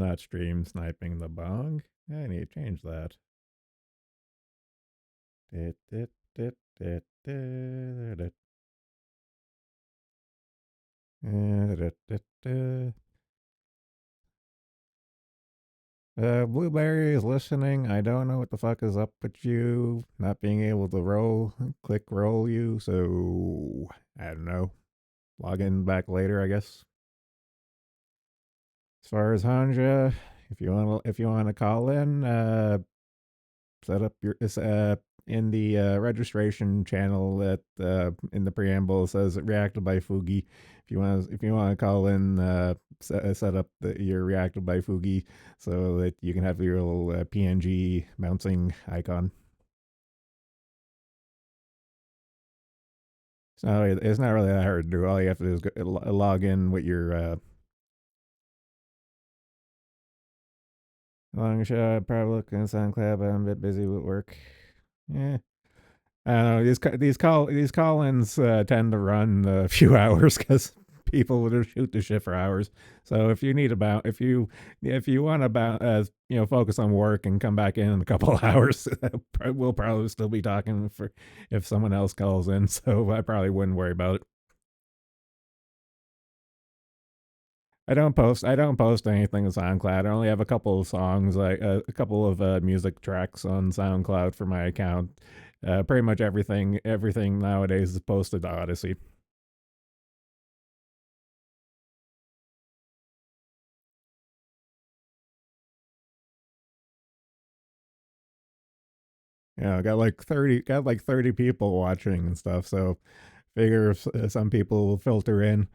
not stream sniping the bong. I need to change that. Dit, dit, dit, dit, dit, dit. Dit, dit, dit. Blueberry is listening. I don't know what the fuck is up with you not being able to click roll you. So I don't know. Log in back later, I guess. As far as Hanja, if you want to call in, set up your in the registration channel that in the preamble says reacted by Fugi. If you want to call in, set up your reacted by Fugi so that you can have your little PNG bouncing icon. So it's not really that hard to do. All you have to do is log in with your long shot. Probably looking at SoundCloud, but I'm a bit busy with work. Yeah. I don't know, these call-ins tend to run a few hours because people will shoot the shit for hours. So if you need if you want to focus on work and come back in a couple of hours, we'll probably still be talking for if someone else calls in. So I probably wouldn't worry about it. I don't post anything on SoundCloud. I only have a couple of songs, like a couple of music tracks on SoundCloud for my account. Pretty much everything nowadays is posted to Odyssey. Yeah, got like 30 people watching and stuff. So figure if some people will filter in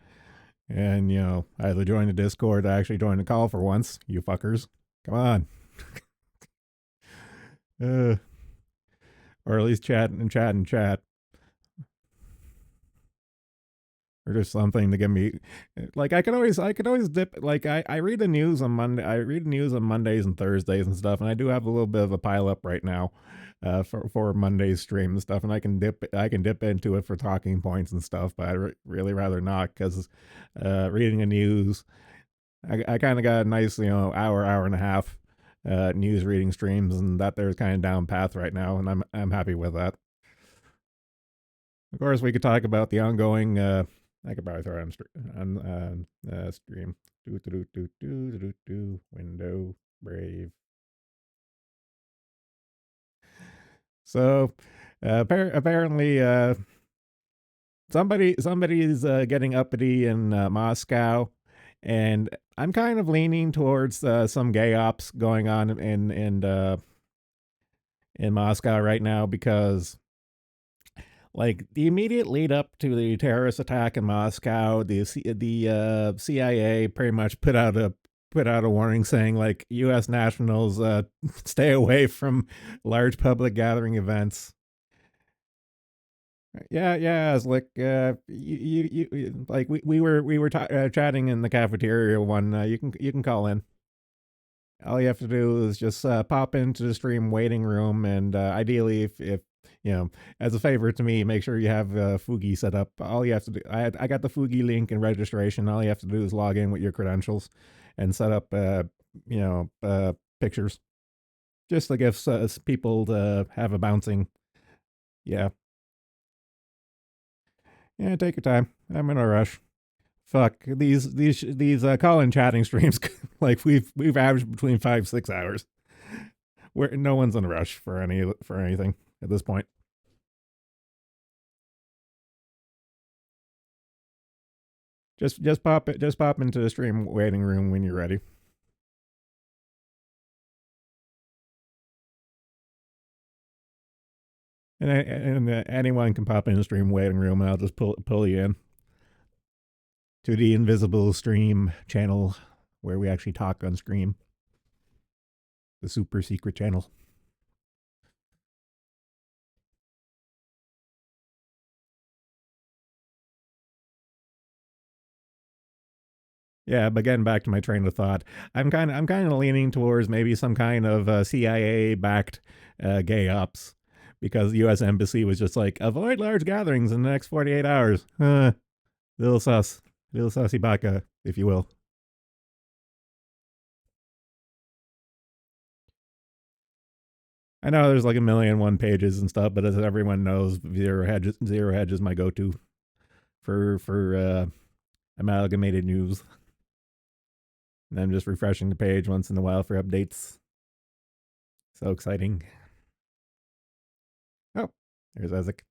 and either join the Discord or actually join the call for once. You fuckers, come on, or at least chat and chat and chat. Or just something to give me like I could always dip like I read the news on Mondays and Thursdays and stuff, and I do have a little bit of a pile up right now for Monday's stream and stuff, and I can dip into it for talking points and stuff, but I really rather not because reading the news, I kind of got a nice hour and a half news reading streams, and that there's kind of down path right now, and I'm happy with that. Of course, we could talk about the ongoing. I could probably throw it on stream. Window Brave. So apparently, somebody's getting uppity in Moscow, and I'm kind of leaning towards some gay ops going on in Moscow right now because like the immediate lead up to the terrorist attack in Moscow, the CIA pretty much put out a warning saying like U.S. nationals stay away from large public gathering events. Yeah, it's like like we were chatting in the cafeteria one. You can call in. All you have to do is just pop into the stream waiting room, and ideally, if as a favor to me, make sure you have Fugi set up. All you have to do, I got the Fugi link and registration. All you have to do is log in with your credentials and set up, pictures, just to give people to have a bouncing. Yeah, yeah, take your time. I'm in a rush. Fuck these call-in chatting streams. Like we've averaged between 5-6 hours. Where no one's in a rush for anything at this point. Just pop into the stream waiting room when you're ready. And anyone can pop in the stream waiting room, and I'll just pull you in to the invisible stream channel where we actually talk on stream, the super secret channel. Yeah, but getting back to my train of thought, I'm kind of leaning towards maybe some kind of CIA backed gay ops because the U.S. embassy was just like avoid large gatherings in the next 48 hours. Little sus, little sussy baka, if you will. I know there's like a million and one pages and stuff, but as everyone knows, Zero Hedge is my go-to for amalgamated news. And I'm just refreshing the page once in a while for updates. So exciting. Oh, there's Isaac.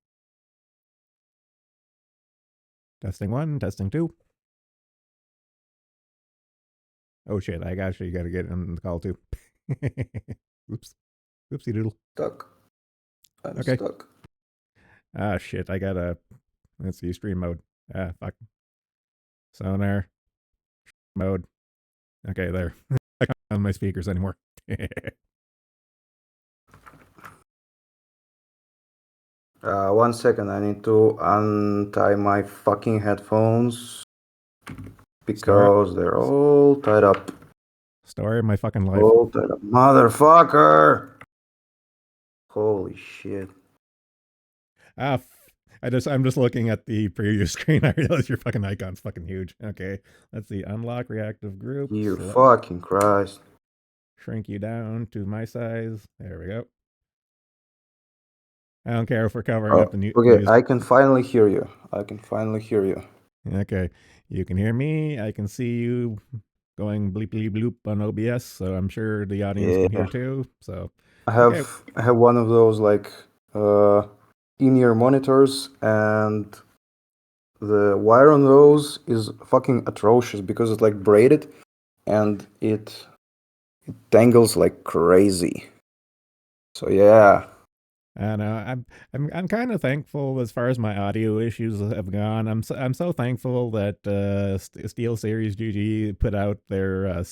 Testing one, testing two. Oh shit, I actually got to get on the call too. Oops. Oopsie doodle. Stuck. I'm Okay. stuck. Ah shit, I gotta, let's see, stream mode. Ah, fuck. Sonar mode. Okay, there. I can't on my speakers anymore. 1 second, I need to untie my fucking headphones Story, because they're all tied up. story of my fucking life. All tied up. Motherfucker! Holy shit. Ah, I'm just looking at the preview screen. I realize your fucking icon's fucking huge. Okay, let's see. Unlock reactive groups. Dear fucking Christ. Shrink you down to my size. There we go. I don't care if we're covering up the Okay, news. I can finally hear you. Okay, you can hear me. I can see you going bleep bleep bloop on OBS, so I'm sure the audience can hear too. So I have one of those like in-ear monitors, and the wire on those is fucking atrocious because it's like braided and it tangles like crazy. So yeah. I know. I'm kind of thankful as far as my audio issues have gone. I'm so thankful that Steel Series GG put out their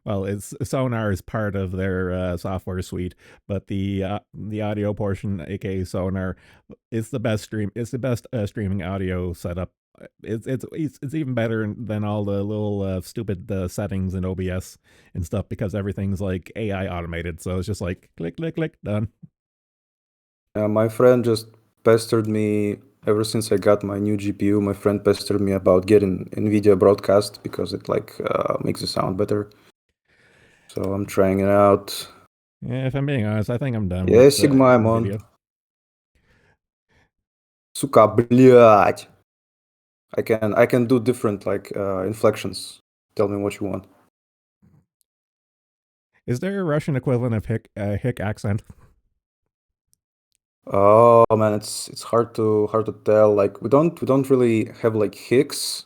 well, it's Sonar is part of their software suite, but the audio portion, aka Sonar, is the best stream. It's the best streaming audio setup. It's even better than all the little stupid settings in OBS and stuff because everything's like AI automated. So it's just like click click click done. My friend just pestered me ever since I got my new GPU. My friend pestered me about getting NVIDIA Broadcast because it like makes the sound better. So I'm trying it out. Yeah, if I'm being honest, I think I'm done Yeah, with Sigma I'm on. video. Сука, блядь. I can do different like inflections. Tell me what you want. Is there a Russian equivalent of hick accent? Oh man, it's hard to tell. Like we don't really have like hicks,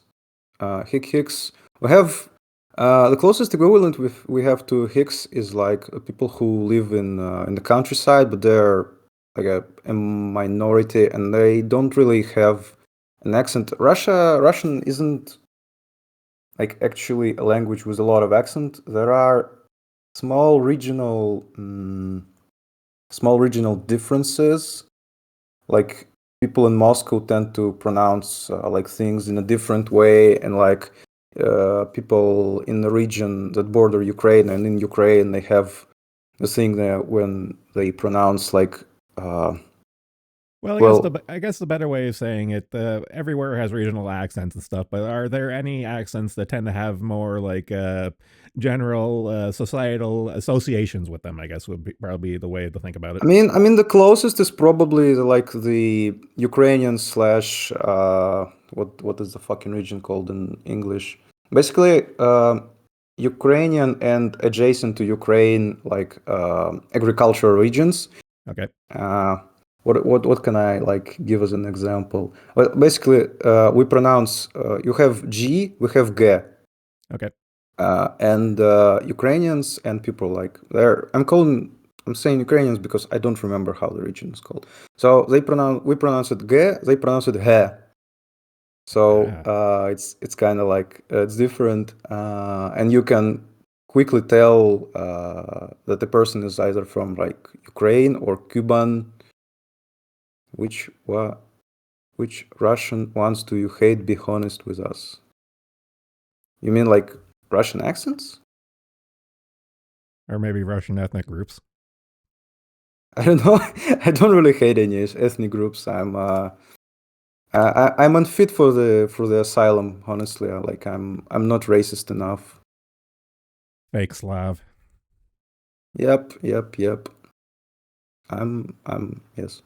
hicks. We have the closest equivalent we have to hicks is like people who live in the countryside, but they're like a minority and they don't really have an accent. Russian isn't like actually a language with a lot of accent. There are small regional differences. Like people in Moscow tend to pronounce like things in a different way, and like people in the region that border Ukraine and in Ukraine they have the thing that when they pronounce like Well, I guess the better way of saying it, everywhere has regional accents and stuff. But are there any accents that tend to have more like general societal associations with them? I guess would probably the way to think about it. I mean the closest is probably like the Ukrainian slash what is the fucking region called in English? Basically Ukrainian and adjacent to Ukraine like agricultural regions. Okay. What can I like give as an example? Well, basically, we pronounce you have G, we have G. Okay. And Ukrainians and people like there. I'm saying Ukrainians because I don't remember how the region is called. So we pronounce it G, they pronounce it He. So it's kind of like it's different, and you can quickly tell that the person is either from like Ukraine or Cuban. Which Russian ones do you hate? Be honest with us. You mean like Russian accents? Or maybe Russian ethnic groups. I don't know. I don't really hate any ethnic groups. I'm unfit for the asylum. Honestly, like I'm not racist enough. Fake Slav. Yep. I'm yes.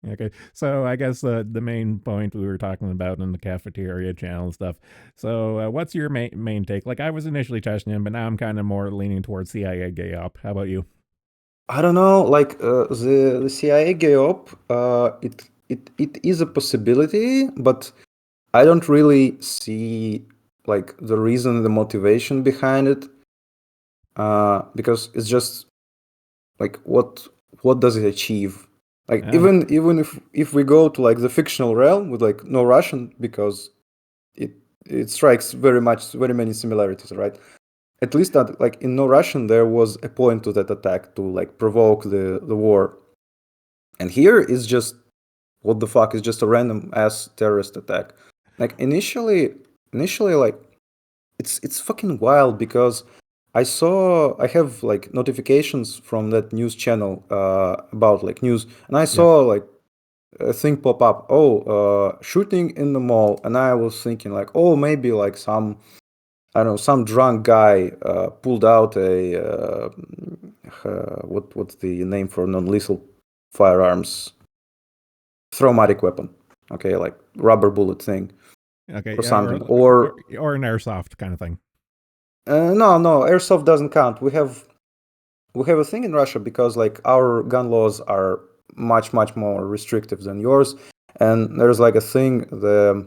Okay, so I guess the main point we were talking about in the cafeteria channel and stuff. So, what's your main take? Like, I was initially testing him, but now I'm kind of more leaning towards CIA gay up. How about you? I don't know, like the CIA GEOP, it is a possibility, but I don't really see like the reason, the motivation behind it, because it's just like what does it achieve? Like Uh, even if we go to like the fictional realm with like no Russian, because it it strikes very many similarities, right? At least that like in no Russian there was a point to that attack to like provoke the war, and here is just what the fuck is just a random ass terrorist attack. Like initially like it's fucking wild because I have like notifications from that news channel about like news, and I yep. saw like a thing pop up. Oh, shooting in the mall, and I was thinking like, oh, maybe like some I don't know some drunk guy pulled out a what's the name for non-lethal firearms, traumatic weapon. Okay, like rubber bullet thing Okay, or yeah, something. Or or an airsoft kind of thing. no, airsoft doesn't count. We have a thing in Russia because like our gun laws are much more restrictive than yours, and there's like a thing, the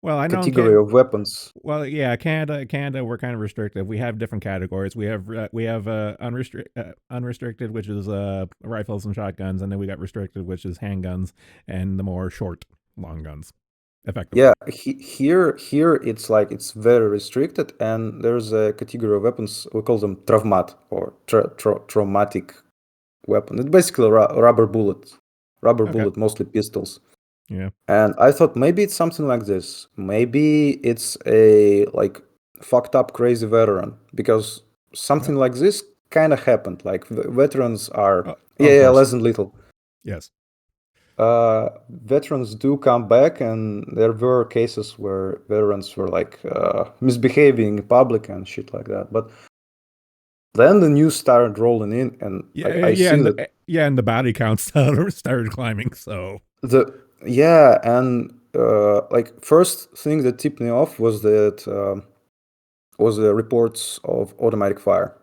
Well, I know in category of weapons. well, yeah, Canada, we're kind of restrictive. We have different categories. We have unrestricted, which is rifles and shotguns, and then we got restricted, which is handguns and the more short, long guns, effectively. Yeah, here it's like it's very restricted, and there's a category of weapons. We call them travmat or traumatic weapon. It's basically rubber Okay, bullet, mostly pistols. yeah, And I thought maybe it's something like this. Maybe it's a like fucked up crazy veteran, because uh, something like this kind of happened. Like veterans are, of yeah, course, less than little. yes, Veterans do come back, and there were cases where veterans were like misbehaving in public and shit like that. But then the news started rolling in, and like I see that and the body count started climbing. So the yeah, and like first thing that tipped me off was that was the reports of automatic fire,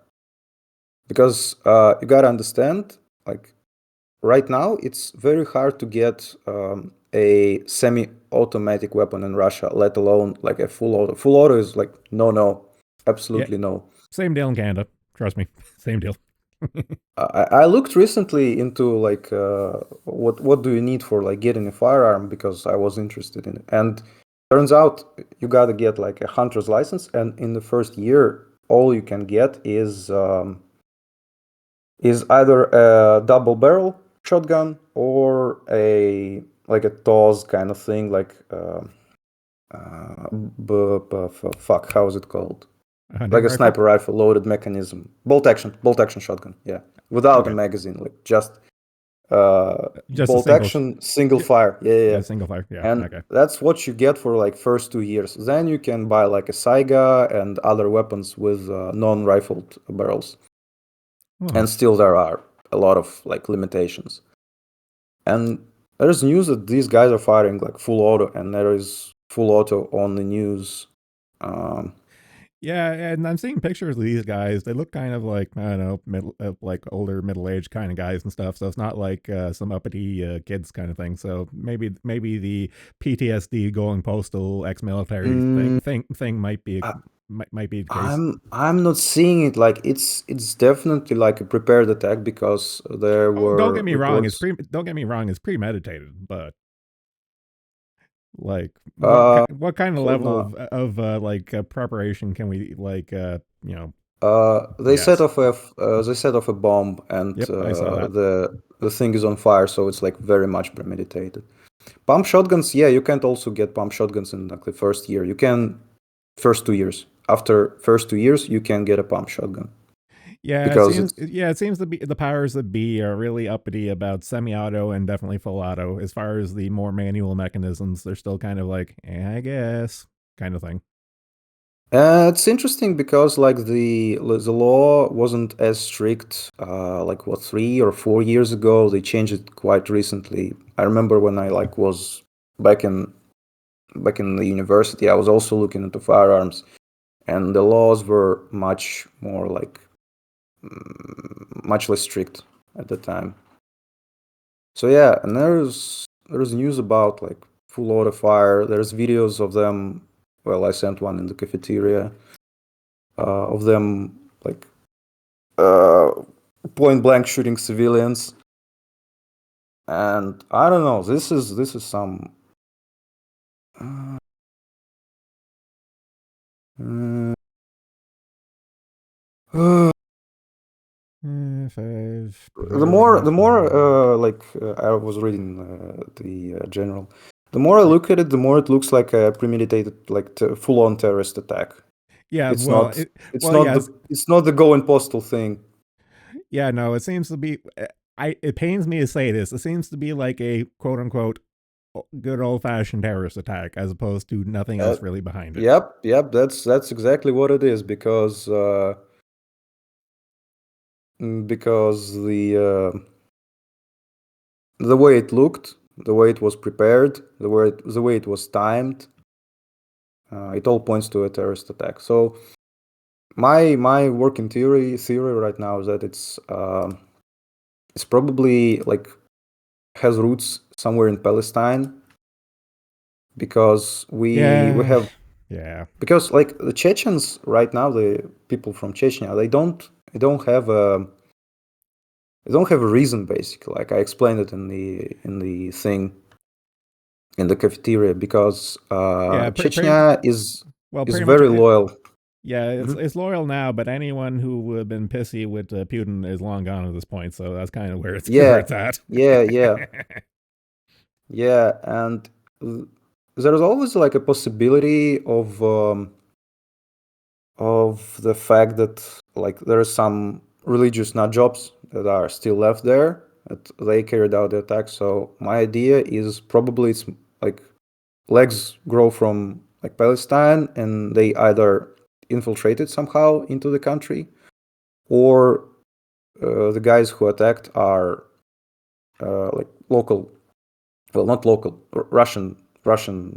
because you gotta understand, like right now it's very hard to get a semi-automatic weapon in Russia, let alone like a full auto. Full auto is like no, yeah, absolutely no. same deal in Canada. Trust me, same deal. I looked recently into like what do you need for like getting a firearm, because I was interested in it, and turns out you gotta get like a hunter's license, and in the first year all you can get is either a double barrel shotgun or a like a TOS kind of thing, like fuck, how is it called? A hunting Like a rifle. sniper rifle loaded mechanism, bolt action shotgun, yeah, without a Okay, magazine, like just just a bolt single, action, single fire, yeah. single fire. Yeah, And okay. that's what you get for like first 2 years. Then you can buy like a Saiga and other weapons with non-rifled barrels, Oh, and still there are a lot of like limitations. And there's news that these guys are firing like full auto, and there is full auto on the news. Um, yeah, and I'm seeing pictures of these guys. They look kind of like I don't know, like older, middle aged kind of guys and stuff. So it's not like some uppity kids kind of thing. So maybe the PTSD going postal ex military mm, thing I, might be the case. I'm not seeing it like it's definitely like a prepared attack, because there Oh, don't get were me wrong. reports. Don't get me wrong. It's premeditated, but like Uh, what kind of hold level on. of like preparation can we like They set yes. off a bomb, and Yep, I saw that. the thing is on fire, so it's like very much premeditated. Pump shotguns, yeah, you can't also get pump shotguns in like the first year. You can first 2 years. After first 2 years, you can get a pump shotgun, because it's It seems to be the powers that be are really uppity about semi-auto and definitely full auto. As far as the more manual mechanisms, they're still kind of like, I guess, kind of thing. It's interesting because like the law wasn't as strict like what 3 or 4 years ago. They changed it quite recently. I remember when I like was back in back in the university, I was also looking into firearms, and the laws were much more like much less strict at the time. So yeah, and there's news about like full auto fire. There's videos of them. Well, I sent one in the cafeteria of them like uh, point blank shooting civilians. And I don't know. This is some. Uh, uh, Five the more like I was reading the general. The more I yeah, look at it, the more it looks like a premeditated, like full-on terrorist attack. yeah. It's Well, not. It's well, not yes, the go and postal thing. yeah. No, it seems to be. It pains me to say this. It seems to be like a quote unquote good old fashioned terrorist attack, as opposed to nothing Uh, else really behind it. yep. That's exactly what it is because the way it looked, the way it was prepared, the way it was timed, it all points to a terrorist attack. So my working theory right now is that it's probably like has roots somewhere in Palestine because we Yeah, have yeah, because like the Chechens right now, the people from Chechnya, they don't have a reason basically. Like I explained it in the thing in the cafeteria because yeah. Chechnya Well, is pretty much. very loyal. Yeah, it's Mhm. it's loyal now, but anyone who would have been pissy with Putin is long gone at this point. So that's kind of where it's where Yeah, it's at. yeah, yeah, and there's always like a possibility of the fact that like there are some religious nut jobs that are still left there that they carried out the attack. So my idea is probably it's like legs grow from like Palestine and they either infiltrated somehow into the country or the guys who attacked are like local, well, not local, Russian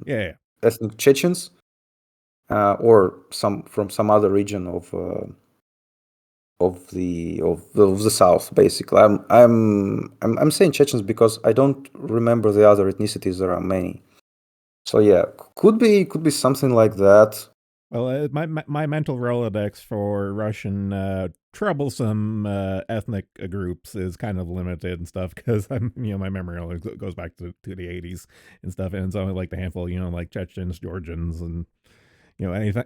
Yeah, yeah. ethnic Chechens, or some from some other region of the south. Basically, I'm saying Chechens because I don't remember the other ethnicities. There are many. So yeah, could be something like that. Well, my mental Rolodex for Russian troublesome ethnic groups is kind of limited and stuff because I'm my memory only goes back to the 80s and stuff, and it's only like the handful like Chechens, Georgians, and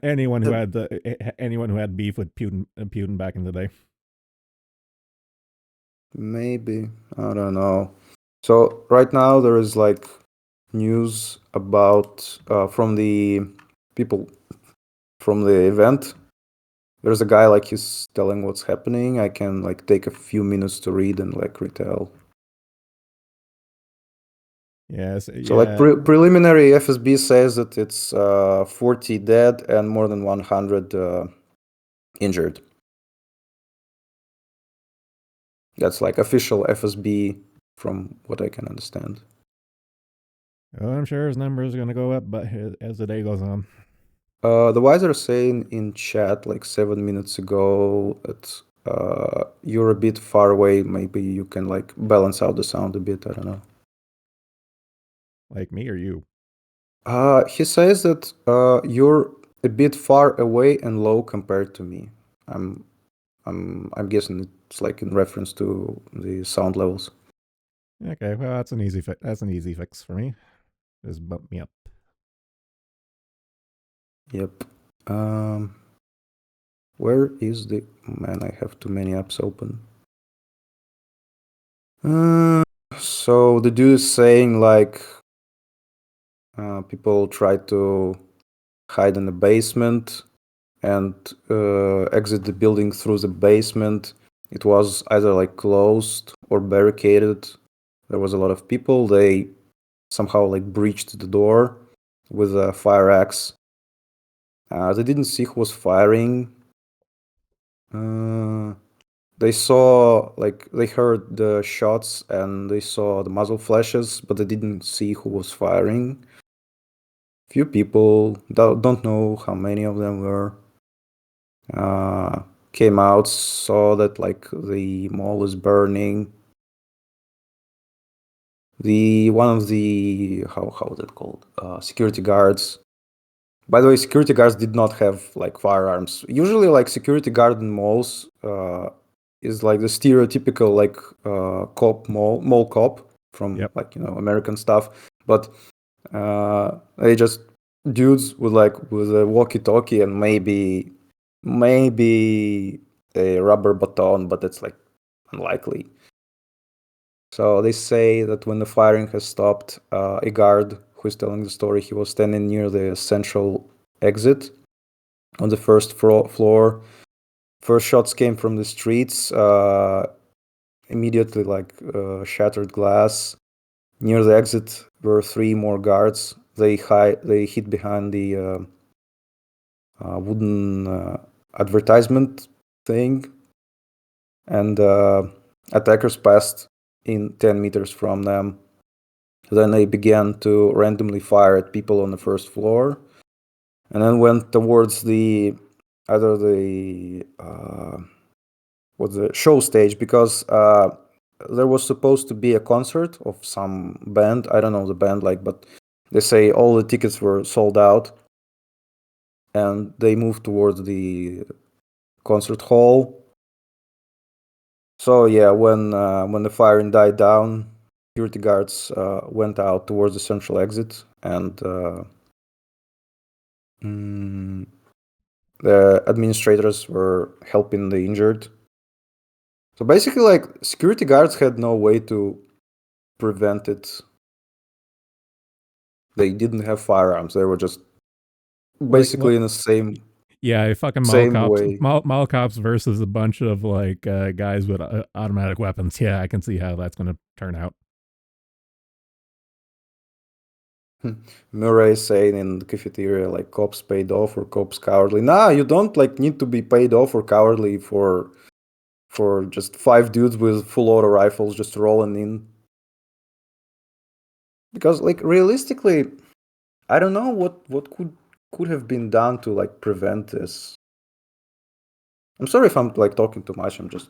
anyone who had beef with Putin back in the day. Maybe I don't know. So right now there is like news about from the people from the event. There's a guy like he's telling what's happening. I can like take a few minutes to read and like retell. Yes, So like yeah, preliminary FSB says that it's 40 dead and more than 100 injured. That's like official FSB from what I can understand. well, I'm sure his number is going to go up, but as the day goes on. The Wiser saying in chat like 7 minutes ago that you're a bit far away. Maybe you can like balance out the sound a bit. I don't know. Like me or you? He says that you're a bit far away and low compared to me. I'm I'm guessing it's like in reference to the sound levels. Okay, well that's an easy that's an easy fix for me. Just bump me up. Yep. Um, where is the man? I have too many apps open. Uh, so the dude is saying like people try to hide in the basement and exit the building through the basement. It was either like closed or barricaded. There was a lot of people. They somehow like breached the door with a fire axe They didn't see who was firing. Uh, they saw, like, they heard the shots and they saw the muzzle flashes, but they didn't see who was firing. Few people, don't know how many of them were, uh, came out, saw that like the mall is burning. The one of the how is it called? Security guards. By the way, security guards did not have like firearms. Usually, like security guard in malls is like the stereotypical like cop mall cop from Yep. like American stuff, but they just dudes with like with a walkie-talkie and maybe a rubber baton, but it's like unlikely. So they say that when the firing has stopped, a guard who is telling the story, he was standing near the central exit on the first floor. First shots came from the streets, immediately like shattered glass. Near the exit were three more guards. They hid behind the wooden advertisement thing, and attackers passed in 10 meters from them. Then they began to randomly fire at people on the first floor, and then went towards the either the what's the show stage, because there was supposed to be a concert of some band. I don't know the band, like, but they say all the tickets were sold out, and they moved towards the concert hall. So yeah, when the firing died down, security guards went out towards the central exit, and mm, the administrators were helping the injured. So basically, like, security guards had no way to prevent it. They didn't have firearms. They were just Like, basically in the yeah, fucking same way. mall cops versus a bunch of like guys with automatic weapons. Yeah, I can see how that's going to turn out. Murray saying in the cafeteria, like, cops paid off or cops cowardly. Nah, you don't like need to be paid off or cowardly for just five dudes with full auto rifles just rolling in. Because like realistically, I don't know what could have been done to like prevent this. I'm sorry if I'm like talking too much. I'm just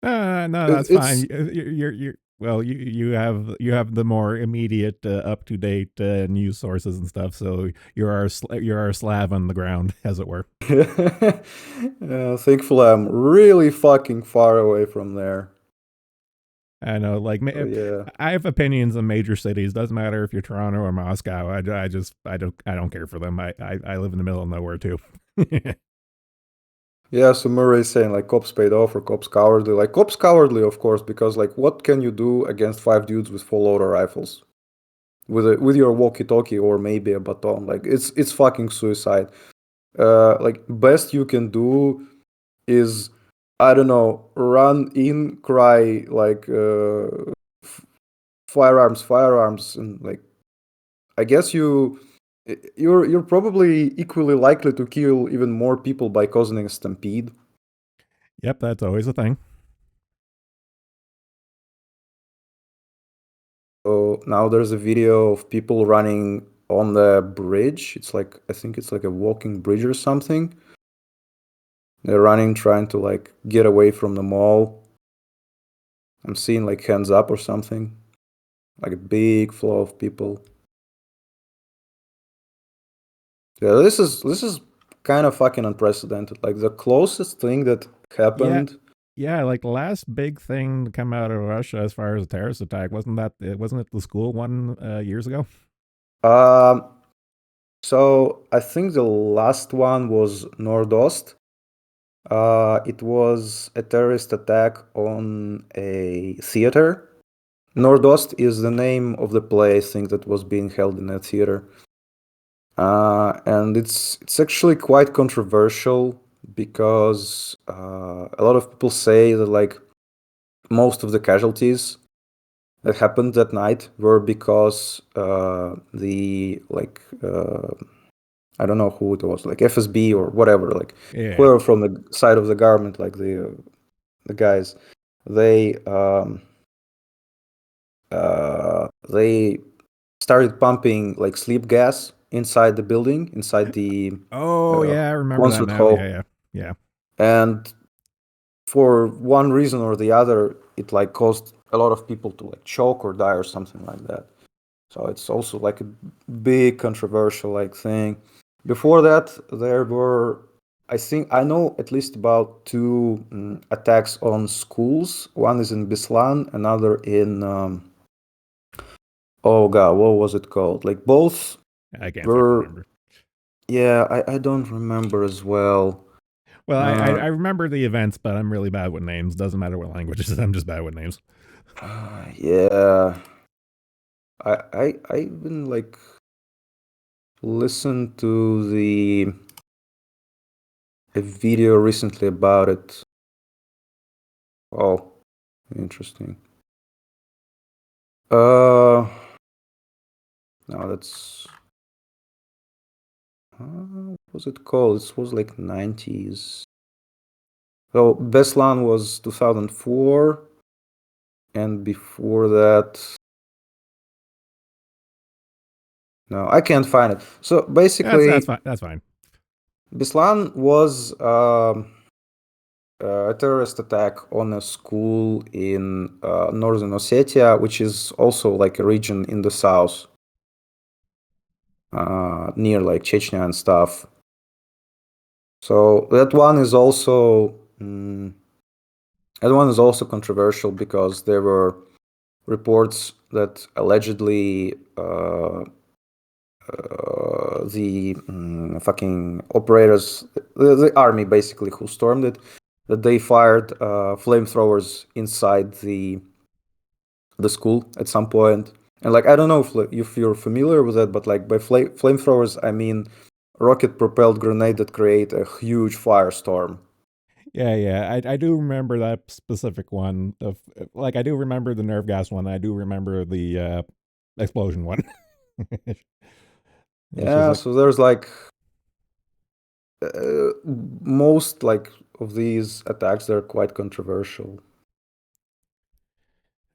No, that's fine. it's You're well. You have the more immediate, up to date news sources and stuff. So you're our slab on the ground, as it were. thankfully I'm really fucking far away from there. I know, like So yeah. I have opinions on major cities. Doesn't matter if you're Toronto or Moscow. I don't care for them. I live in the middle of nowhere too. Yeah, so Murray's saying like cops paid off or cops cowardly. Like cops cowardly, of course, because like what can you do against five dudes with full auto rifles? With your walkie-talkie or maybe a baton. Like it's fucking suicide. Like best you can do is, I don't know, run in, cry like firearms, firearms, and like I guess you're probably equally likely to kill even more people by causing a stampede. Yep, that's always a thing. So now there's a video of people running on the bridge. It's like, I think it's like a walking bridge or something. They're running, trying to like get away from the mall. I'm seeing like hands up or something, like a big flow of people. Yeah, this is kind of fucking unprecedented. Like the closest thing that Yeah, happened. yeah. Like the last big thing to come out of Russia as far as a terrorist attack wasn't it the school one years ago? Um, so I think the last one was Nordost. It was a terrorist attack on a theater. Nordost is the name of the play, I think, that was being held in a theater. And it's actually quite controversial because a lot of people say that like most of the casualties that happened that night were because the like I don't know who it was, like FSB or whatever, like Yeah. whoever from the side of the government, like the guys, they they started pumping like sleep gas inside the building, inside the Oh uh, yeah, I remember that concert now. Yeah, hall, yeah, yeah. and for one reason or the other, it like caused a lot of people to like choke or die or something like that. So it's also like a big controversial like thing. Before that, there were, I think I know at least about two attacks on schools. One is in Beslan, another in oh god, what was it called? Like both I can't fucking were, remember. yeah, I don't remember as well. Well, Uh, I remember the events, but I'm really bad with names. Doesn't matter what language it is. I'm just bad with names. yeah, I even like listened to the a video recently about it. Oh, interesting. Uh, no, that's what was it called? This was like 90s. So Beslan was 2004, and before that, no, I can't find it. So That's basically, fine. That's fine. Beslan was a terrorist attack on a school in northern Ossetia, which is also like a region in the south, near like Chechnya and stuff. So that one is also controversial because there were reports that allegedly the fucking operators, the army basically who stormed it, that they fired flamethrowers inside the school at some point. And like I don't know if you're familiar with that, but like by flamethrowers I mean rocket propelled grenade that create a huge firestorm. Yeah, yeah. I do remember that specific one. Of like, I do remember the nerve gas one. I do remember the explosion one. It's just Yeah, like so there's like most like of these attacks, they're quite controversial.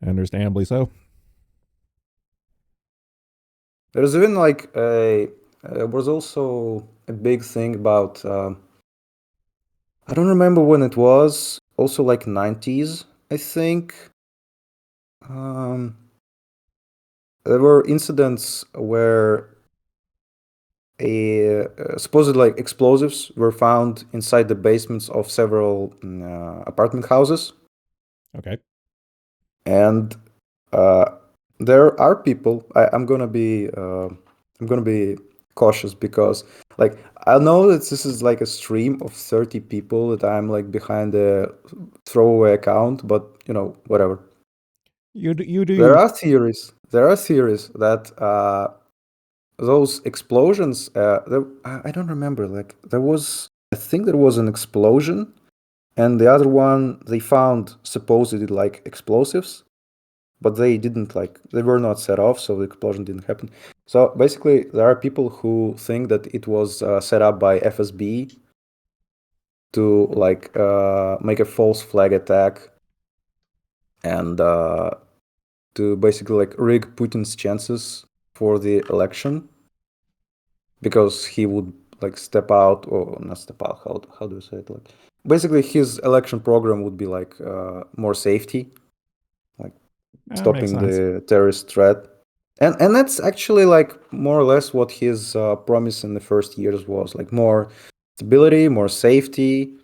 understandably so. There's even like a there was also a big thing about I don't remember when it was, also like 90s, I think. Um, there were incidents where a supposed like explosives were found inside the basements of several apartment houses, Okay. and uh, there are people. I'm gonna be cautious because like I know that this is like a stream of 30 people that I'm like behind a throwaway account, but you know whatever. You do There you. are theories. There are theories that those explosions. I don't remember. Like there was, I think there was an explosion, and the other one they found supposedly like explosives, but they didn't like they were not set off, so the explosion didn't happen. So basically, there are people who think that it was set up by FSB to like make a false flag attack and to basically like rig Putin's chances for the election because he would like step out or not step out. How do you say it? Like basically, his election program would be like more safety, like Makes stopping sense. the terrorist threat. And that's actually like more or less what his promise in the first years was, like more stability, more safety.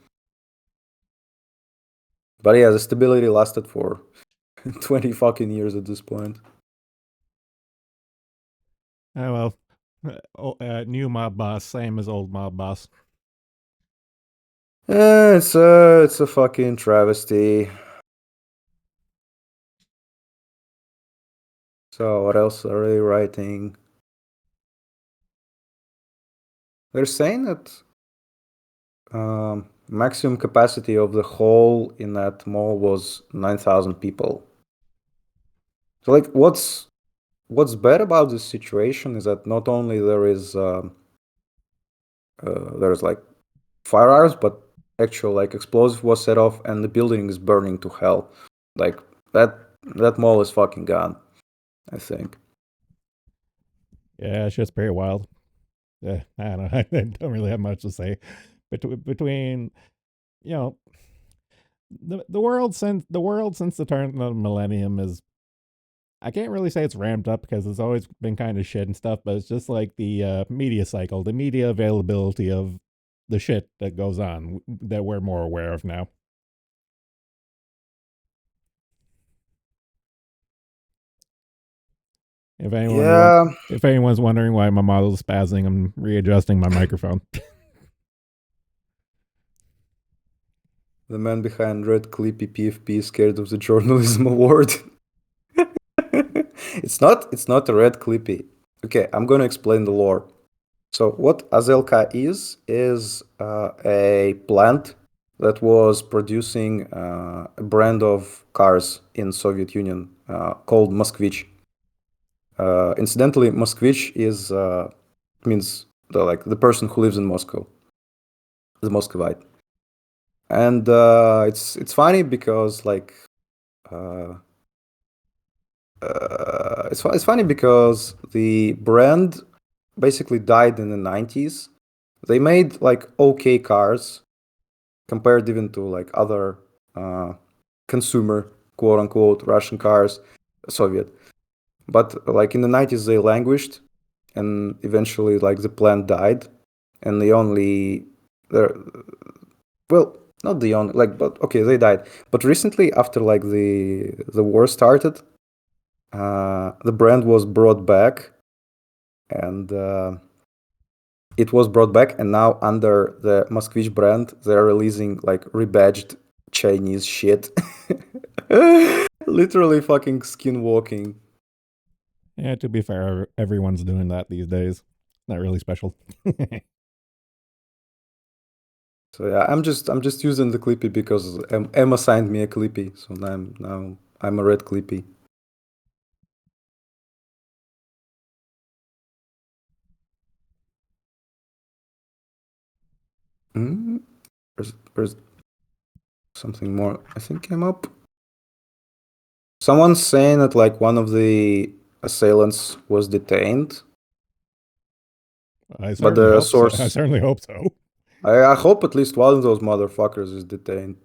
But yeah, the stability lasted for 20 fucking years at this point. Oh well. New mob boss, same as old mob boss. It's a fucking travesty. So what else are they writing? They're saying that maximum capacity of the hall in that mall was 9,000 people. So like, what's bad about this situation is that not only there is there's like firearms, but actual like explosive was set off, and the building is burning to hell. Like that that mall is fucking gone, I think. Yeah, it's just pretty wild. Yeah, I don't know. I don't really have much to say between you know the world since the turn of the millennium is, I can't really say it's ramped up because it's always been kind of shit and stuff, but it's just like the media cycle, the media availability of the shit that goes on that we're more aware of now. If anyone want, Yeah, if anyone's wondering why my model's spazzing, I'm readjusting my microphone. the man behind Red Clippy PFP is scared of the journalism award. It's not a Red Clippy. Okay, I'm gonna explain the lore. So what Azelka is a plant that was producing a brand of cars in Soviet Union called Moskvich. Incidentally, Moskvich is means the person who lives in Moscow, the Muscovite. And it's funny because uh, it's funny because the brand basically died in the 90s. They made like okay cars compared even to like other uh, consumer quote unquote Russian cars, Soviet. But like in the 90s they languished, and eventually like the plant died, and the only there well, not the only like, but okay, they died. But recently, after like the war started, the brand was brought back, and it was brought back, and now under the Moskvich brand, they're releasing like rebadged Chinese shit. Literally fucking skinwalking. Yeah, to be fair, everyone's doing that these days. Not really special. So yeah, I'm just using the Clippy because Emma signed me a Clippy, so now I'm a red Clippy. Mm, where's something more? I think came up. Someone's saying that like one of the assailants was detained, I but certainly the hope so. I source. certainly hope so. I hope at least one of those motherfuckers is detained.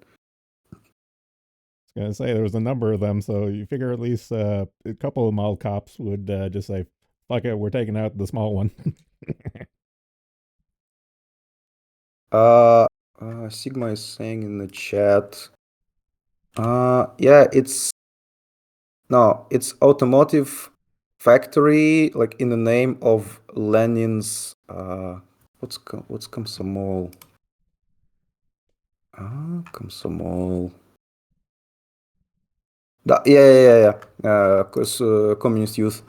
I was gonna say there was a number of them, so you figure at least a couple of mall cops would just say, "Fuck it, we're taking out the small one." Uh, Sigma is saying in the chat. Yeah, it's no, it's automotive factory, like in the name of Lenin's. What's Komsomol? Komsomol. Yeah. 'Cause communist youth.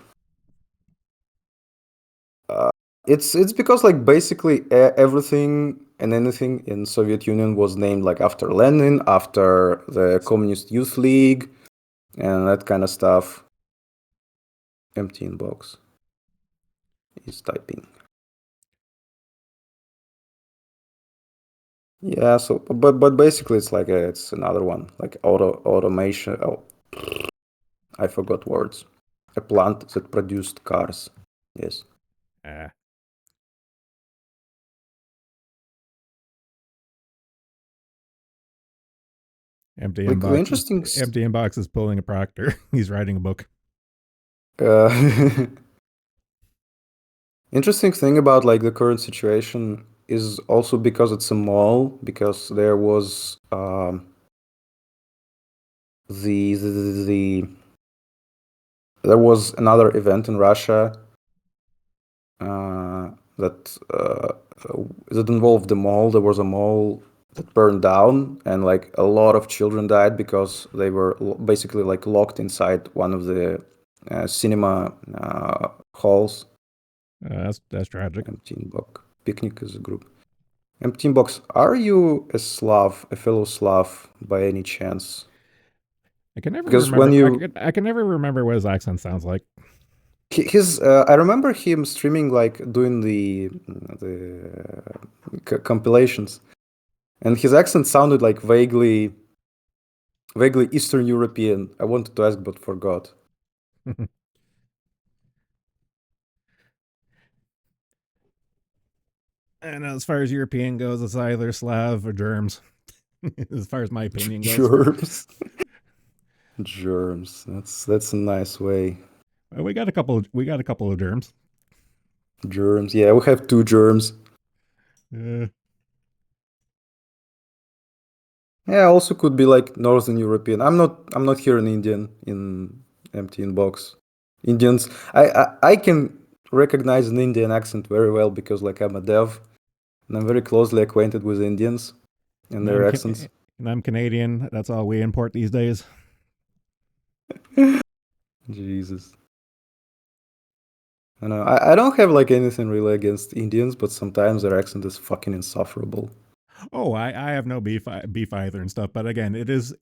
Uh, it's because like basically everything and anything in Soviet Union was named like after Lenin, after the Communist Youth League, and that kind of stuff. Empty inbox is typing. Yeah, so but basically it's like it's another one like automation. Oh, I forgot words. A plant that produced cars. Yes. Ah, empty Like the inbox. interesting. Empty inbox is pulling a proctor. He's writing a book. Uh, Interesting thing about like the current situation is also because it's a mall, because there was the there was another event in Russia uh, that that involved the mall. There was a mall that burned down, and like a lot of children died because they were basically like locked inside one of the cinema halls. That's tragic. Empty inbox. Picnic as a group. Empty inbox. Are you a Slav, a fellow Slav, by any chance? I can never Because when remember. you I can never remember what his accent sounds like. his I remember him streaming like doing the compilations, and his accent sounded like vaguely Eastern European. I wanted to ask, but forgot. And as far as European goes, it's either Slav or Germs, as far as my opinion goes. Germs. Germs. That's a nice way. We got a couple. We got a couple of germs. Germs. Yeah, we have two germs. Uh, Yeah, also could be like Northern European. I'm not here an Indian in empty inbox. Indians. I can recognize an Indian accent very well because like I'm a dev and I'm very closely acquainted with Indians and and their accents. I'm Canadian. That's all we import these days. Jesus. I know. I don't have like anything really against Indians, but sometimes their accent is fucking insufferable. Oh, I have no beef either and stuff. But again, it is.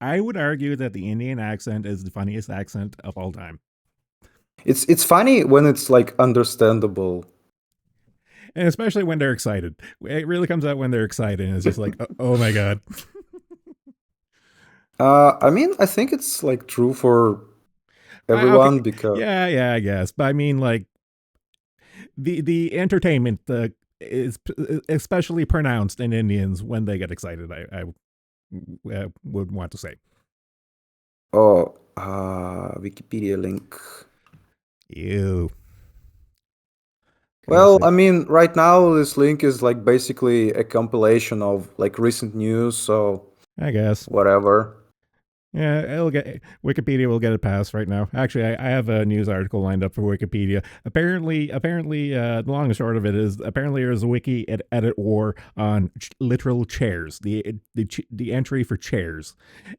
I would argue that the Indian accent is the funniest accent of all time, It's funny when it's like understandable. and especially when they're excited. It really comes out when they're excited, and it's just like, oh my god. I mean, I think it's like true for Okay, everyone because yeah, I guess. But I mean, like the entertainment is especially pronounced in Indians when they get excited. I would want to say. oh, Wikipedia link. Ew. Gotta Well, say, I mean, right now this link is like basically a compilation of like recent news, so I guess. whatever. Yeah, it'll get Wikipedia will get a pass right now. Actually, I have a news article lined up for Wikipedia. Apparently, the long and short of it is apparently there's a wiki edit war on literal chairs. The entry for chairs,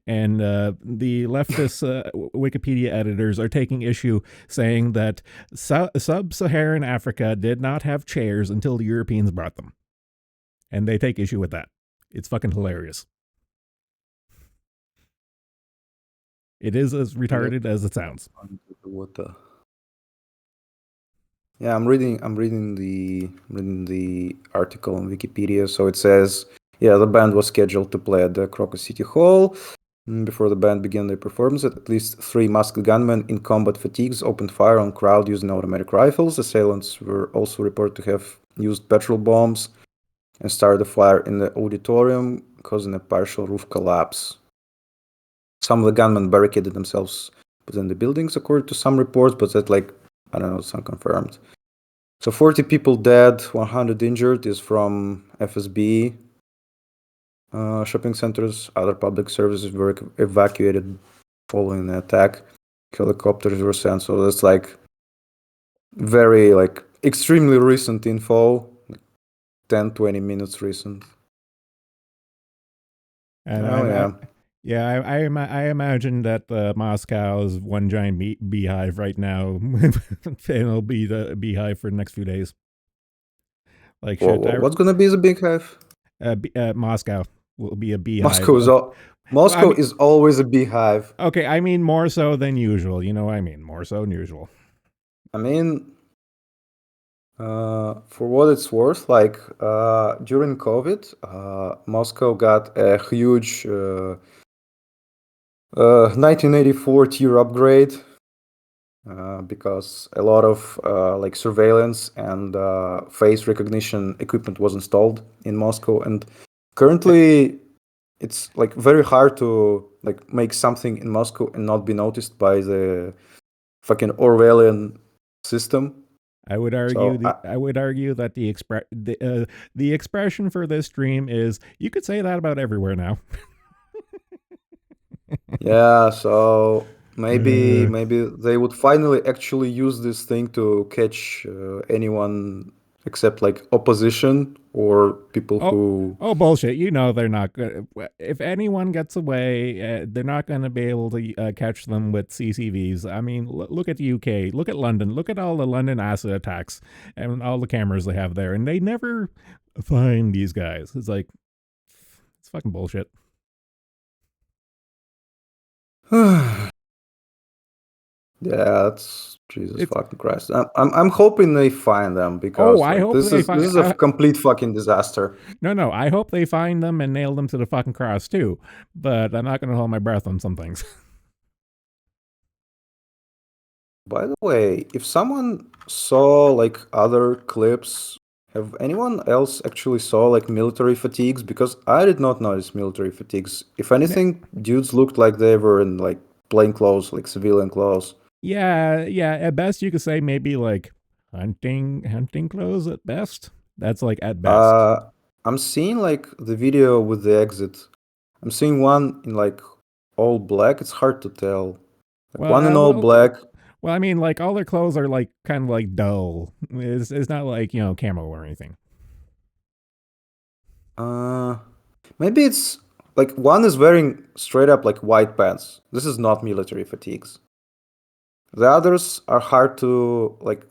and the leftist Wikipedia editors are taking issue, saying that sub-Saharan Africa did not have chairs until the Europeans brought them, and they take issue with that. It's fucking hilarious. It is as Yep. retarded as it sounds. What the? Yeah, I'm reading the article on Wikipedia. So it says, yeah, the band was scheduled to play at the Crocus City Hall. Before the band began their performance, at least three masked gunmen in combat fatigues opened fire on crowd using automatic rifles. Assailants were also reported to have used petrol bombs and started a fire in the auditorium, causing a partial roof collapse. Some of the gunmen barricaded themselves within the buildings, according to some reports, but that, like, I don't know, it's unconfirmed. So 40 people dead, 100 injured is from FSB. Shopping centers, other public services were evacuated following the attack. Helicopters were sent, so that's like very like extremely recent info, 10-20 minutes recent. And Oh I yeah. yeah, I imagine that Moscow is one giant beehive right now, and it'll be the beehive for the next few days. Like shit, What's gonna be the big hive? Moscow will be a beehive Moscow is of. all Well, I Moscow mean, is always a beehive. okay, I mean more so than usual. You know what I mean? More so than usual. I mean, for what it's worth, like during COVID, Moscow got a huge 1984 tier upgrade because a lot of like surveillance and face recognition equipment was installed in Moscow, and Uh, currently it's like very hard to like make something in Moscow and not be noticed by the fucking Orwellian system. So I would argue that the expression for this stream is you could say that about everywhere now. yeah, so maybe Uh, maybe they would finally actually use this thing to catch anyone except like opposition or people Oh, who bullshit! You know they're not good. If anyone gets away, they're not going to be able to catch them with CCVs. I mean, look at the UK, look at London, look at all the London acid attacks and all the cameras they have there, and they never find these guys. It's like it's fucking bullshit. yeah, it's Jesus It's fucking Christ. I'm hoping they find them oh, because I like hope they this find. is a complete fucking disaster. No, no, I hope they find them and nail them to the fucking cross too. But I'm not going to hold my breath on some things. By the way, if someone saw like other clips, have anyone else actually saw like military fatigues? Because I did not notice military fatigues. If anything, dudes looked like they were in like plain clothes, like civilian clothes. Yeah, yeah. At best, you could say maybe like hunting clothes. At best, that's like at best. Uh, I'm seeing like the video with the exit. I'm seeing one in like all black. It's hard to tell. Like Well, one in all well, black. well. I mean, like all their clothes are like kind of like dull. It's not like camo or anything. Uh, Maybe it's like one is wearing straight up like white pants. This is not military fatigues. The others are hard to like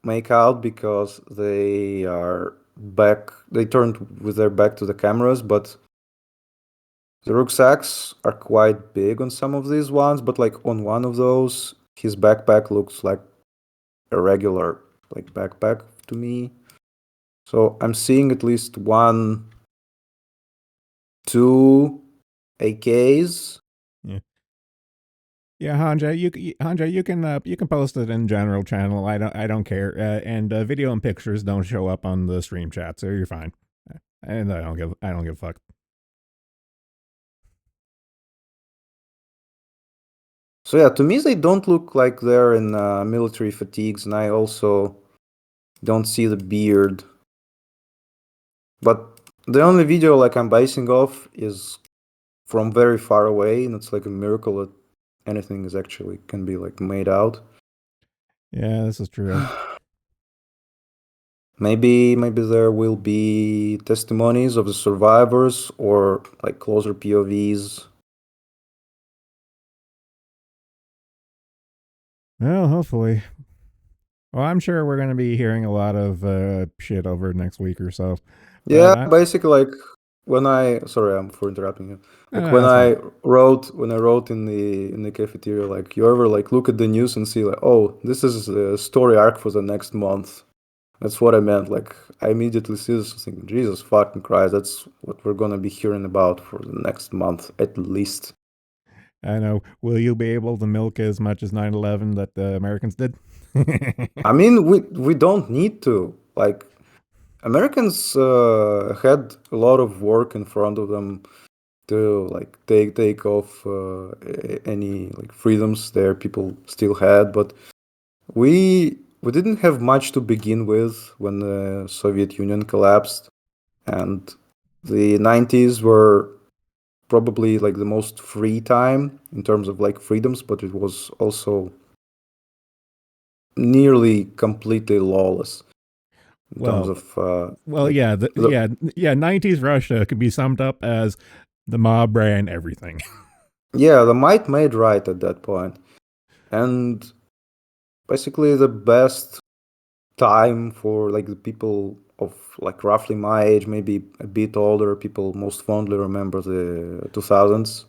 make out because they are back. They turned with their back to the cameras, but the rucksacks are quite big on some of these ones. But like on one of those, his backpack looks like a regular like backpack to me. So I'm seeing at least one, two AKs. Yeah. Yeah, Hanja, you can post it in general channel. I don't care. And video and pictures don't show up on the stream chat, so you're fine. And I don't give a fuck. So yeah, to me they don't look like they're in military fatigues, and I also don't see the beard. But the only video like I'm basing off is from very far away, and it's like a miracle that anything is actually can be like made out. Yeah, this is true. Maybe there will be testimonies of the survivors or like closer POVs. Well, hopefully. Well, I'm sure we're going to be hearing a lot of shit over next week or so. But Yeah, basically like when I sorry, I'm for interrupting you. no, Like no, that's fine. when I wrote in the cafeteria, like you ever like look at the news and see like, oh, this is a story arc for the next month. That's what I meant. Like I immediately see this thinking, Jesus fucking Christ, that's what we're gonna be hearing about for the next month at least. I know. Will you be able to milk as much as 9/11 that the Americans did? I mean, we don't need to. Like Americans had a lot of work in front of them to like take off any like freedoms there people still had, but we didn't have much to begin with when the Soviet Union collapsed, and the 90s were probably like the most free time in terms of like freedoms, but it was also nearly completely lawless in terms well, of well, like yeah, the, yeah. 90s Russia could be summed up as the mob ran everything. yeah, the might made right at that point, and basically the best time for like the people of like roughly my age, maybe a bit older, people most fondly remember the 2000s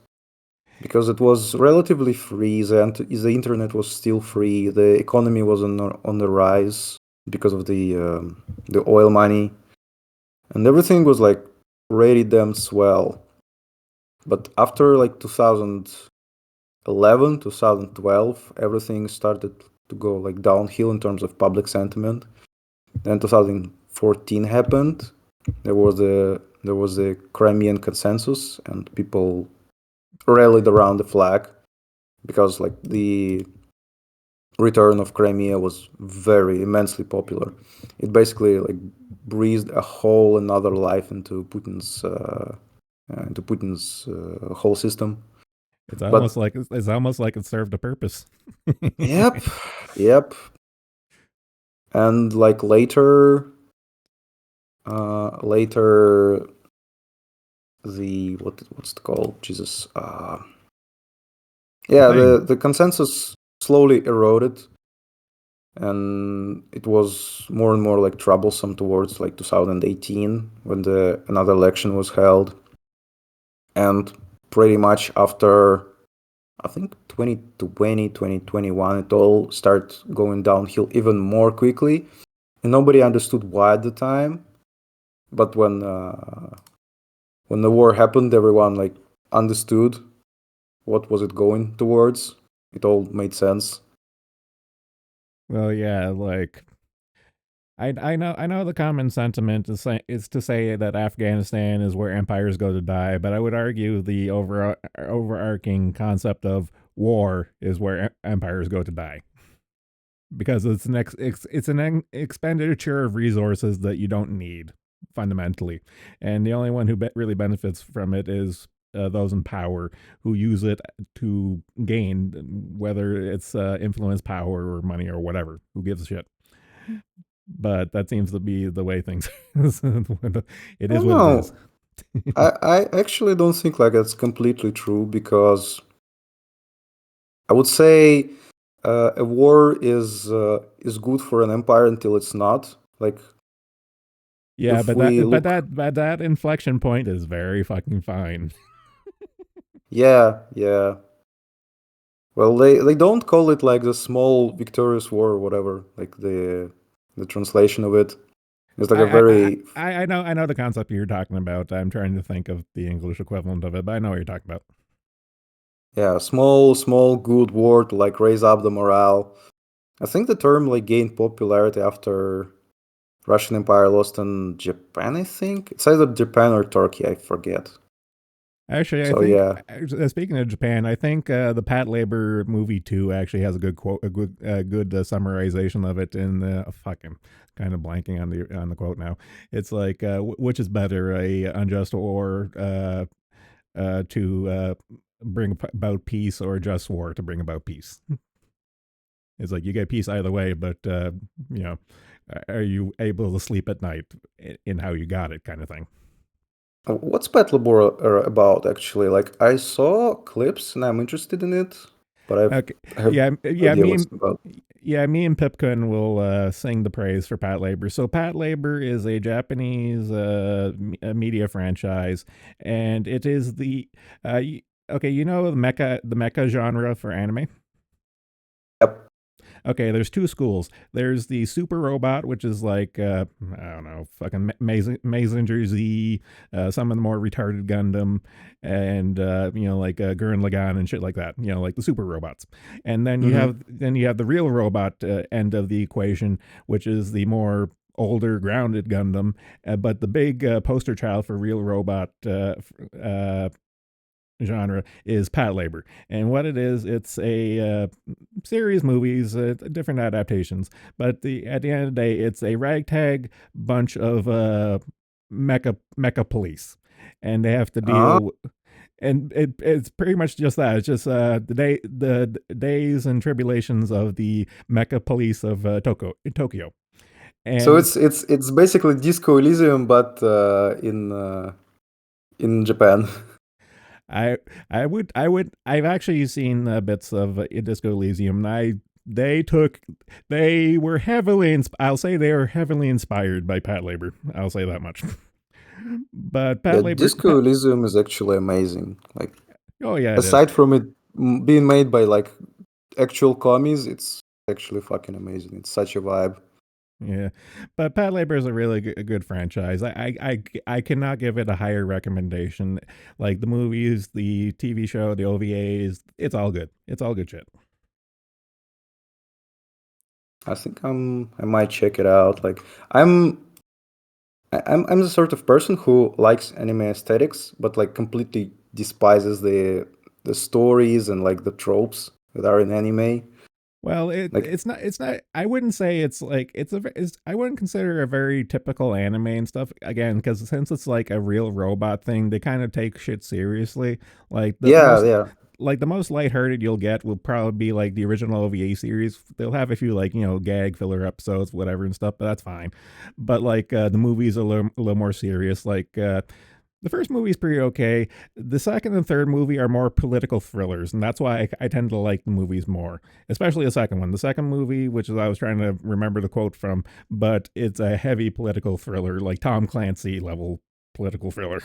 because it was relatively free. The internet was still free. The economy was on the rise because of the oil money, and everything was like really damn swell. But after like 2011, 2012, everything started to go like downhill in terms of public sentiment. Then 2014 happened. There was a Crimean consensus, and people rallied around the flag because like the return of Crimea was very immensely popular. It basically like breathed a whole another life into Putin's whole system. But It's almost like it served a purpose. yep, yep. And like later what's it called? Jesus. The Yeah, thing. the consensus slowly eroded, and it was more and more like troublesome towards like 2018 when the another election was held, and pretty much after I think 2020, 2021, it all started going downhill even more quickly. And nobody understood why at the time. But when the war happened, everyone like understood what was it going towards. It all made sense. Well, yeah, like I know the common sentiment is to say that Afghanistan is where empires go to die, but I would argue the overarching concept of war is where empires go to die because it's an expenditure of resources that you don't need fundamentally, and the only one who really benefits from it is those in power who use it to gain, whether it's influence, power, or money or whatever. Who gives a shit? But that seems to be the way things it I is don't what it is. know. I actually don't think like that's completely true because I would say a war is good for an empire until it's not. Like Yeah, if but we look, that inflection point is very fucking fine. yeah, yeah. Well, they don't call it like the small victorious war or whatever. Like the translation of it is like a very I know the concept you're talking about. I'm trying to think of the English equivalent of it, but I know what you're talking about. yeah small good war to like raise up the morale. I think the term like gained popularity after Russian Empire lost in Japan. I think it's either Japan or Turkey. I forget. Actually, I So think yeah, speaking of Japan, I think the Pat Labor movie too actually has a good quote, good summarization of it. In fucking kind of blanking on the quote now. It's like which is better, a unjust war to bring about peace, or a just war to bring about peace? It's like you get peace either way, but you know, are you able to sleep at night in how you got it, kind of thing. what's Battle about actually? Like I saw clips and I'm interested in it, but Okay, I have yeah, no yeah, idea what's it about. me and Pipkin will sing the praise for Pat Labor. So Pat Labor is a Japanese media franchise, and it is okay. You know the mecha genre for anime. Yep. Okay, there's two schools. There's the Super Robot, which is like I don't know, fucking Mazinger Z, some of the more retarded Gundam, and like Gurren Lagann and shit like that. Like the Super Robots. And Mm-hmm. then you have the real robot end of the equation, which is the more older grounded Gundam, but the big poster child for real robot genre is Pat Labor. And what it is, it's a series movies, different adaptations. But at the end of the day, it's a ragtag bunch of mecha police, and they have to Ah, deal. And it's pretty much just that. It's just the days and tribulations of the mecha police of Tokyo. so And it's basically Disco Elysium, but in Japan. I I've actually seen bits of Disco Elysium, and they were I'll say they were heavily inspired by Pat Labor. I'll say that much. But Yeah, Disco Elysium is actually amazing. Like oh yeah, it is. aside from it being made by like actual commies, it's actually fucking amazing. It's such a vibe. Yeah, but Pat Labor is a really good franchise. I cannot give it a higher recommendation. Like the movies, the TV show, the OVAs, it's all good. It's all good shit. I think I might check it out. Like I'm I'm the sort of person who likes anime aesthetics, but like completely despises the stories and like the tropes that are in anime. Well, Like it's not. I wouldn't say it's like I wouldn't consider it a very typical anime and stuff again, because since it's like a real robot thing, they kind of take shit seriously. Like yeah, yeah. the most lighthearted you'll get will probably be like the original OVA series. They'll have a few like gag filler episodes, whatever and stuff, but that's fine. But like the movies are a little more serious. Like the first movie is pretty okay. The second and third movie are more political thrillers, and that's why I tend to like the movies more, especially the second one. The second movie, which is I was trying to remember the quote from, but it's a heavy political thriller, like Tom Clancy level political thriller.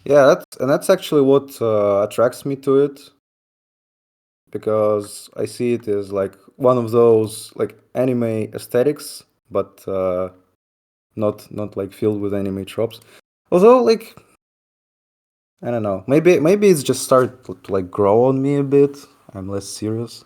Yeah, that's actually what attracts me to it because I see it as like one of those like anime aesthetics, but not like filled with anime tropes. Although like I don't know, maybe it's just started to like grow on me a bit. I'm less serious.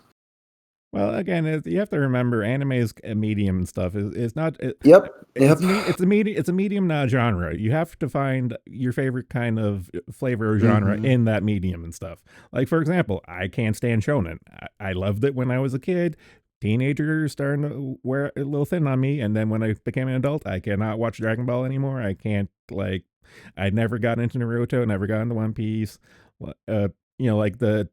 Well, again, you have to remember, anime is a medium and stuff. It's not. Yep, yep. It's a medium. It's a medium, not a genre. You have to find your favorite kind of flavor or genre Mm-hmm. in that medium and stuff. Like for example, I can't stand shonen. I loved it when I was a kid. Teenagers starting to wear a little thin on me, and then when I became an adult, I cannot watch Dragon Ball anymore. I can't like. I never got into Naruto. Never got into One Piece. Like the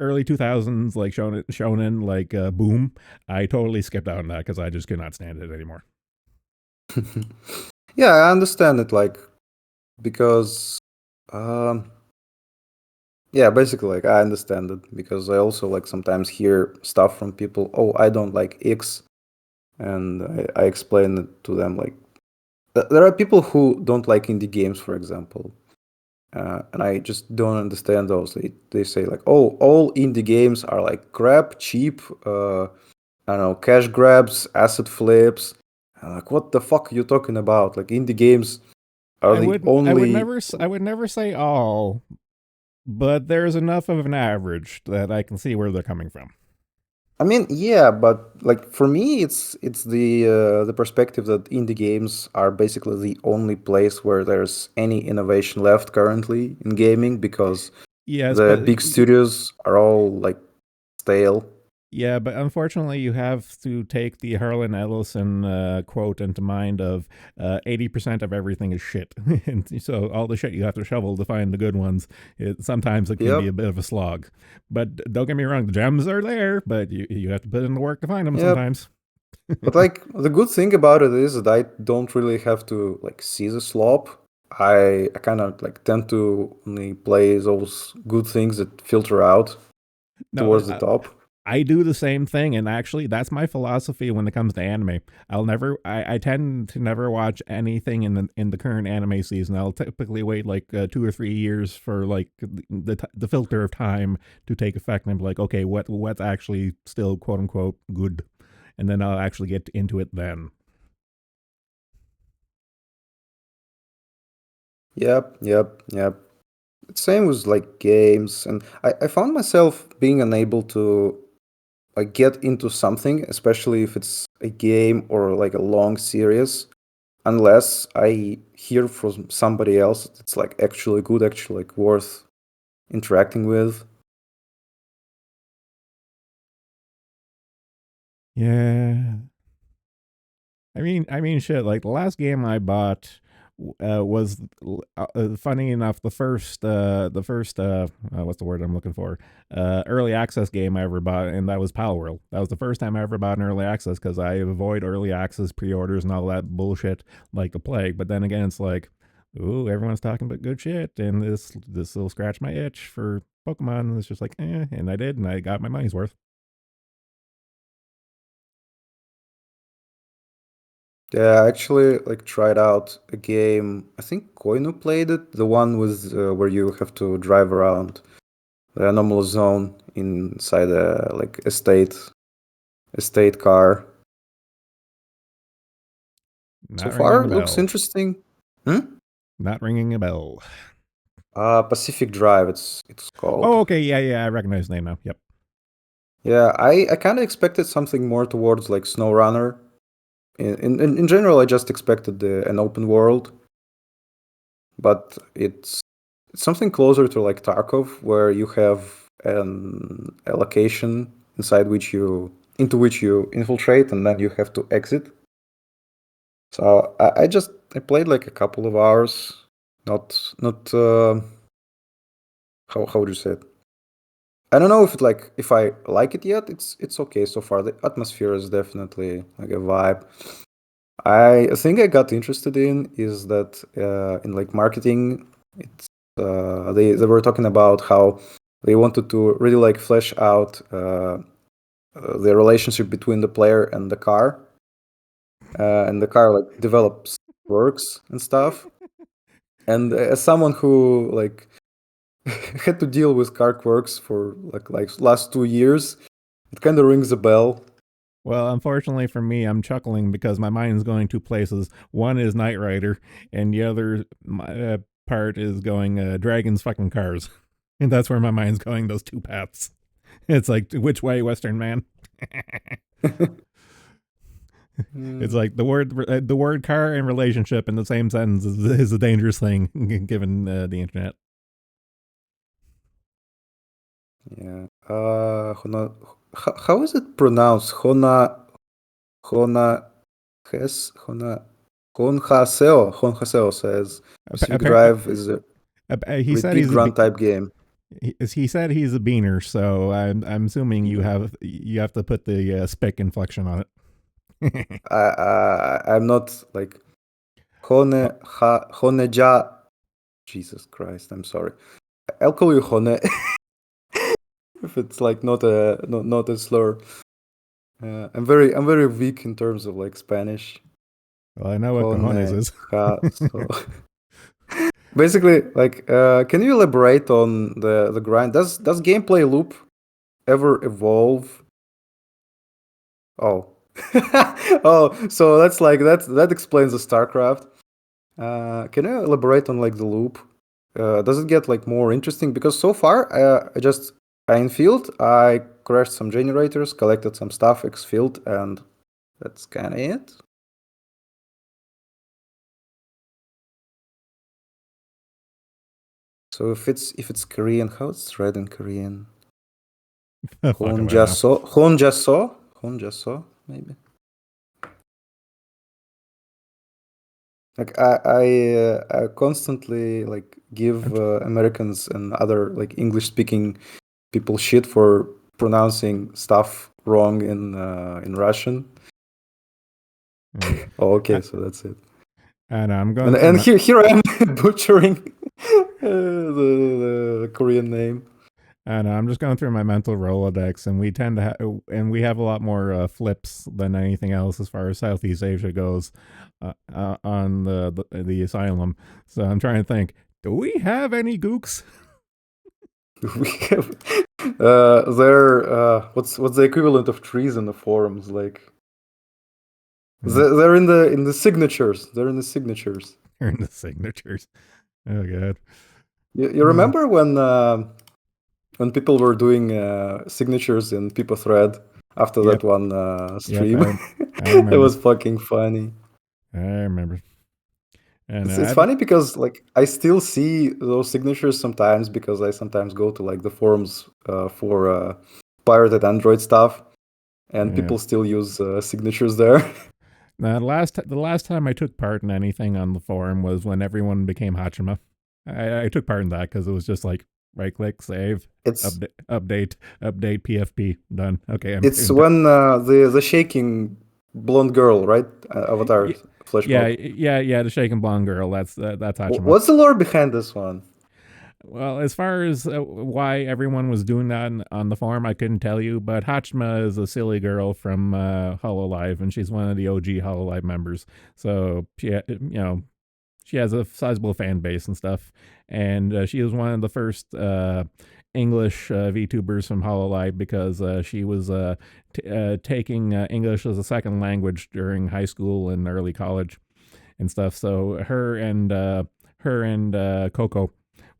early 2000s like shonen like boom, I totally skipped out on that because I just could not stand it anymore. Yeah, I understand it. Like because um yeah, basically like I understand it because I also like sometimes hear stuff from people. Oh, I don't like X, and I explain it to them like there are people who don't like indie games, for example, and I just don't understand those. They say like, oh, all indie games are like crap, cheap. I don't know, cash grabs, asset flips. Like, what the fuck are you talking about? Like, indie games are the only. I would never say all, but there's enough of an average that I can see where they're coming from. I mean, yeah, but like for me, it's the perspective that indie games are basically the only place where there's any innovation left currently in gaming because Yes, the but big studios are all like stale. yeah, but unfortunately, you have to take the Harlan Ellison quote into mind of 80% of everything is shit. And so all the shit you have to shovel to find the good ones, sometimes it can be a Yep, bit of a slog. But don't get me wrong, the gems are there, but you have to put in the work to find them yep. sometimes. But like the good thing about it is that I don't really have to like see the slop. I kind of like tend to only play those good things that filter out No, towards the top. I do the same thing, and actually, that's my philosophy when it comes to anime. I tend to never watch anything in the current anime season. I'll typically wait like 2 or 3 years for like the filter of time to take effect, and I'm like, okay, what's actually still quote unquote good, and then I'll actually get into it then. Yep, yep, yep. Same with like games, and I found myself being unable to like get into something, especially if it's a game or like a long series, unless I hear from somebody else that it's like actually good, actually like worth interacting with. Yeah, shit. Like the last game I bought was funny enough what's the word I'm looking for? Early access game I ever bought, and that was Pal World. That was the first time I ever bought an early access because I avoid early access pre-orders and all that bullshit like the plague. But then again, it's like, ooh, everyone's talking about good shit, and this will scratch my itch for Pokemon. And it's just like, and I did, and I got my money's worth. Yeah, I actually like tried out a game. I think Koinu played it, the one with where you have to drive around the anomalous zone inside a like estate car. So Not ringing far, a looks bell. interesting. Hmm? Not ringing a bell. Pacific Drive, it's called. Oh, okay, yeah, I recognize the name now. Yep. Yeah, I kind of expected something more towards like SnowRunner. In general, I just expected an open world, but it's something closer to like Tarkov, where you have an allocation into which you infiltrate, and then you have to exit. So I played like a couple of hours, not how would you say it? I don't know if I like it yet. It's okay so far. The atmosphere is definitely like a vibe. I think I got interested in is that in like marketing, it's they were talking about how they wanted to really like flesh out the relationship between the player and the car like develops works and stuff. And as someone who like had to deal with car quirks for like last 2 years, it kind of rings a bell. Well, unfortunately for me, I'm chuckling because my mind's going two places. One is Knight Rider, and the other part is going Dragons fucking cars. And that's where my mind's going, those two paths. It's like, which way, Western man? It's Mm, like the word car and relationship in the same sentence is a dangerous thing given the internet. yeah. How is it pronounced? Hona, Hona, Honhaseo says Pacific Drive is a He said repeat he's a grunt type game. he said he's a beaner, so I'm assuming Yeah. you have to put the spick inflection on it. I'm not like Honeja. Jesus Christ, I'm sorry. I'll call you Hone if it's like not a slur. I'm very weak in terms of like Spanish. Well, I know what cojones Hone is. ha so basically like can you elaborate on the grind? Does gameplay loop ever evolve? Oh. Oh, so that's like that explains the StarCraft. Can you elaborate on like the loop? Does it get like more interesting? Because so far, I just infield, I crashed some generators, collected some stuff, exfilled, and that's kind of it. So if it's Korean, how it's read in Korean? Fuck if I know. Honjaso, maybe. Like I constantly like I'm give tr- Americans and other like English speaking people shit for pronouncing stuff wrong in Russian. yeah. Oh, okay, I, so that's it. and I'm going through And my here I am butchering the Korean name. and I'm just going through my mental Rolodex, and we tend to and we have a lot more flips than anything else as far as Southeast Asia goes on the asylum. So I'm trying to think, do we have any gooks? We have they're what's the equivalent of trees in the forums? Like Yeah, they're in the signatures. They're in the signatures. they're in the signatures. Oh god. You remember when people were doing signatures in People Thread after that Yep. one Yep. stream? I It remember. was fucking funny. I remember. And It's I funny because like I still see those signatures sometimes because I sometimes go to like the forums for pirated Android stuff, and yeah. people still use signatures there. Now, the last time I took part in anything on the forum was when everyone became Hachima. I took part in that because it was just like right click, save, It's update PFP, done. Okay, it's I'm done. when the shaking blonde girl, right? Avatar flash Yeah, mob. yeah. The shaken blonde girl. That's Hachima. What's the lore behind this one? Well, as far as why everyone was doing that on the forum, I couldn't tell you. But Hachima is a silly girl from Hololive, and she's one of the OG Hololive members. So she has a sizable fan base and stuff. And she was one of the first English VTubers from Hololive because she was taking English as a second language during high school and early college and stuff. So her and Coco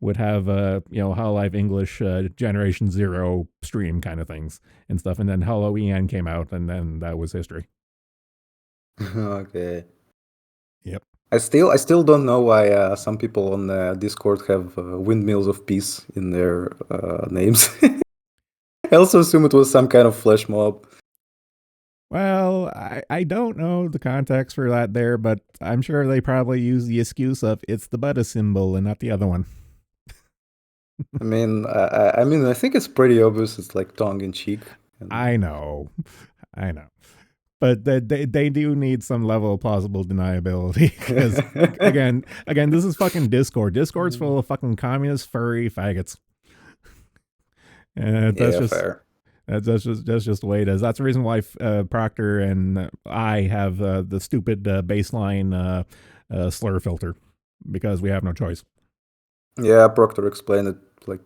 would have Hololive English Generation Zero stream kind of things and stuff. And then Hollow EN came out, and then that was history. Okay. Yep. I still don't know why some people on Discord have windmills of peace in their names. I also assume it was some kind of flash mob. Well, I don't know the context for that there, but I'm sure they probably use the excuse of it's the Buddha symbol and not the other one. I think it's pretty obvious. It's like tongue in cheek. And I know. I know. But they do need some level of plausible deniability because again, this is fucking Discord. Discord's full of fucking communist furry faggots, and yeah, fair. that's just the way it is. That's the reason why Proctor and I have the stupid baseline slur filter. because we have no choice. Yeah, Proctor explained it like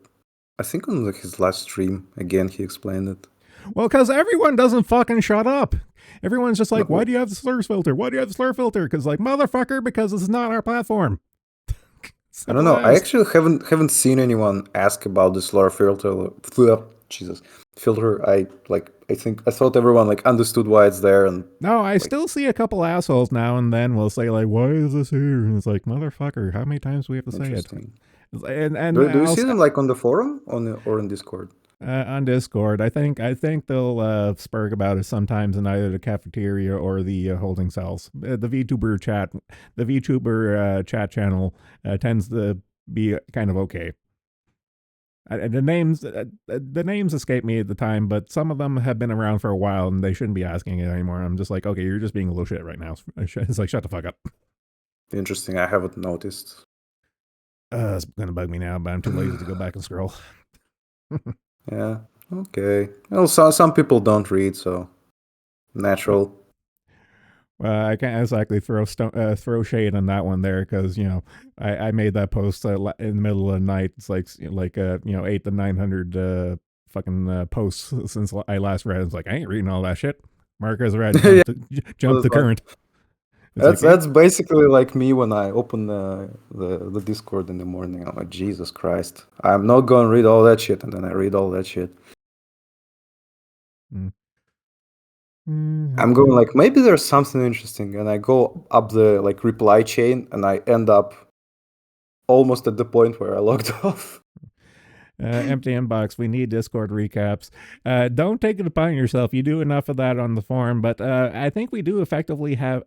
I think on like his last stream. Again, he explained it. Well, because everyone doesn't fucking shut up. Everyone's just like, why No, do you have the slurs filter? Why do you have the slur filter? Because, like, motherfucker, because this is not our platform. I don't Simple know. I as. actually haven't seen anyone ask about the slur filter. Jesus, filter. I thought everyone like understood why it's there and No, I like still see a couple assholes now and then will say, like, why is this here? And it's like, motherfucker, how many times do we have to say it? interesting. And Do you I'll see them like on the forum or in Discord? on Discord. I think they'll spurg about it sometimes in either the cafeteria or the holding cells. The VTuber chat channel tends to be kind of okay. The names escape me at the time, but some of them have been around for a while and they shouldn't be asking it anymore. I'm just like, okay, you're just being a little shit right now. It's like, shut the fuck up. Interesting. I haven't noticed. It's gonna bug me now, but I'm too lazy to go back and scroll. Yeah. Okay. Well, some people don't read, so Well, natural. I can't exactly throw shade on that one there because I made that post in the middle of the night. It's like 8 to 900 fucking posts since I last read. It's like I ain't reading all that shit. Mark has read Yeah. jump That's to fine. current. It's like That's basically like me when I open the Discord in the morning. I'm like, Jesus Christ, I'm not gonna read all that shit, and then I read all that shit. mm, I'm going like maybe there's something interesting, and I go up the like reply chain, and I end up almost at the point where I logged off. empty inbox. We need Discord recaps. Don't take it upon yourself. You do enough of that on the forum, but I think we do effectively have.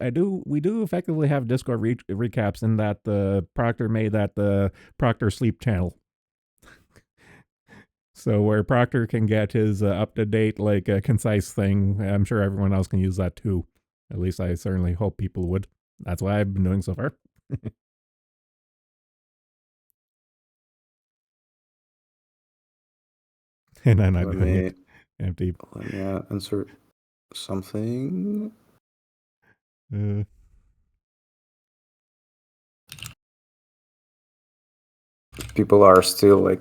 We do effectively have Discord recaps in that the Proctor made that the Proctor Sleep channel. So where Proctor can get his up to date, like concise thing, I'm sure everyone else can use that too. At least I certainly hope people would. That's what I've been doing so far. And I'm not Let doing it. me Empty. let me answer something. Uh, People are still like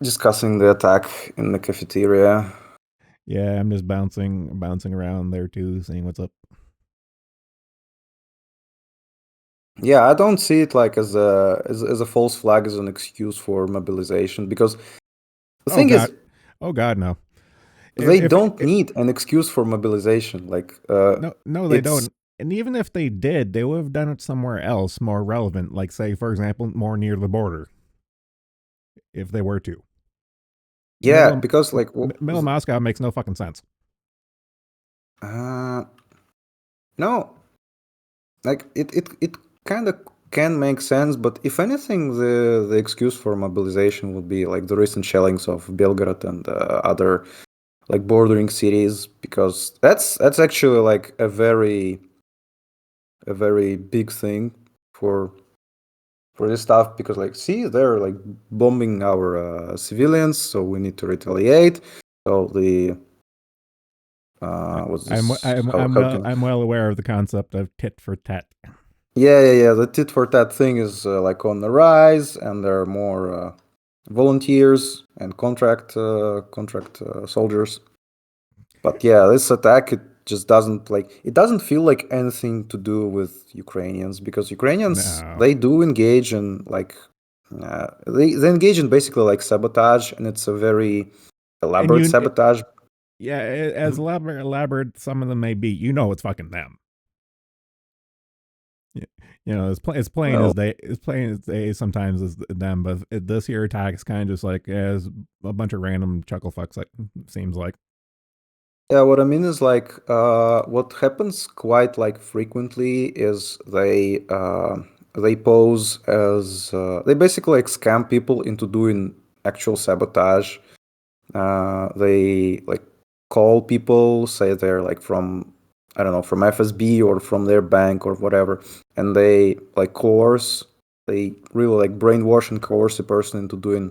discussing the attack in the cafeteria. yeah, I'm just bouncing around there too, seeing what's up. Yeah, I don't see it like as a false flag as an excuse for mobilization because the Oh thing god. is Oh god, no. they If don't need an excuse for mobilization. Like no, they it's don't. And even if they did, they would have done it somewhere else more relevant, like say for example, more near the border if they were to. yeah, Middle because like Middle Moscow makes no fucking sense. uh no, like it kind of can make sense, but if anything, the excuse for mobilization would be like the recent shellings of Belgrade and other like bordering cities, because that's actually like a very big thing for this stuff, because like see they're like bombing our civilians, so we need to retaliate. So the what's this, how can I'm well aware of the concept of tit for tat. yeah, the tit for tat thing is like on the rise, and there are more volunteers and contract soldiers. But yeah, this attack, it just doesn't like, it doesn't feel like anything to do with Ukrainians, because Ukrainians, No. they do engage in like they engage in basically like sabotage, and it's a very And elaborate sabotage. yeah, as Mhm. elaborate some of them may be, it's fucking them. Yeah. It's plain Well, as they it's plain as they sometimes is them, but this here attack is kind of just like as a bunch of random chuckle fucks. Like seems like yeah, what I mean is like what happens quite like frequently is they pose as they basically like scam people into doing actual sabotage. They like call people, say they're like from, I don't know, from FSB or from their bank or whatever, and they like coerce, they really like brainwash and coerce a person into doing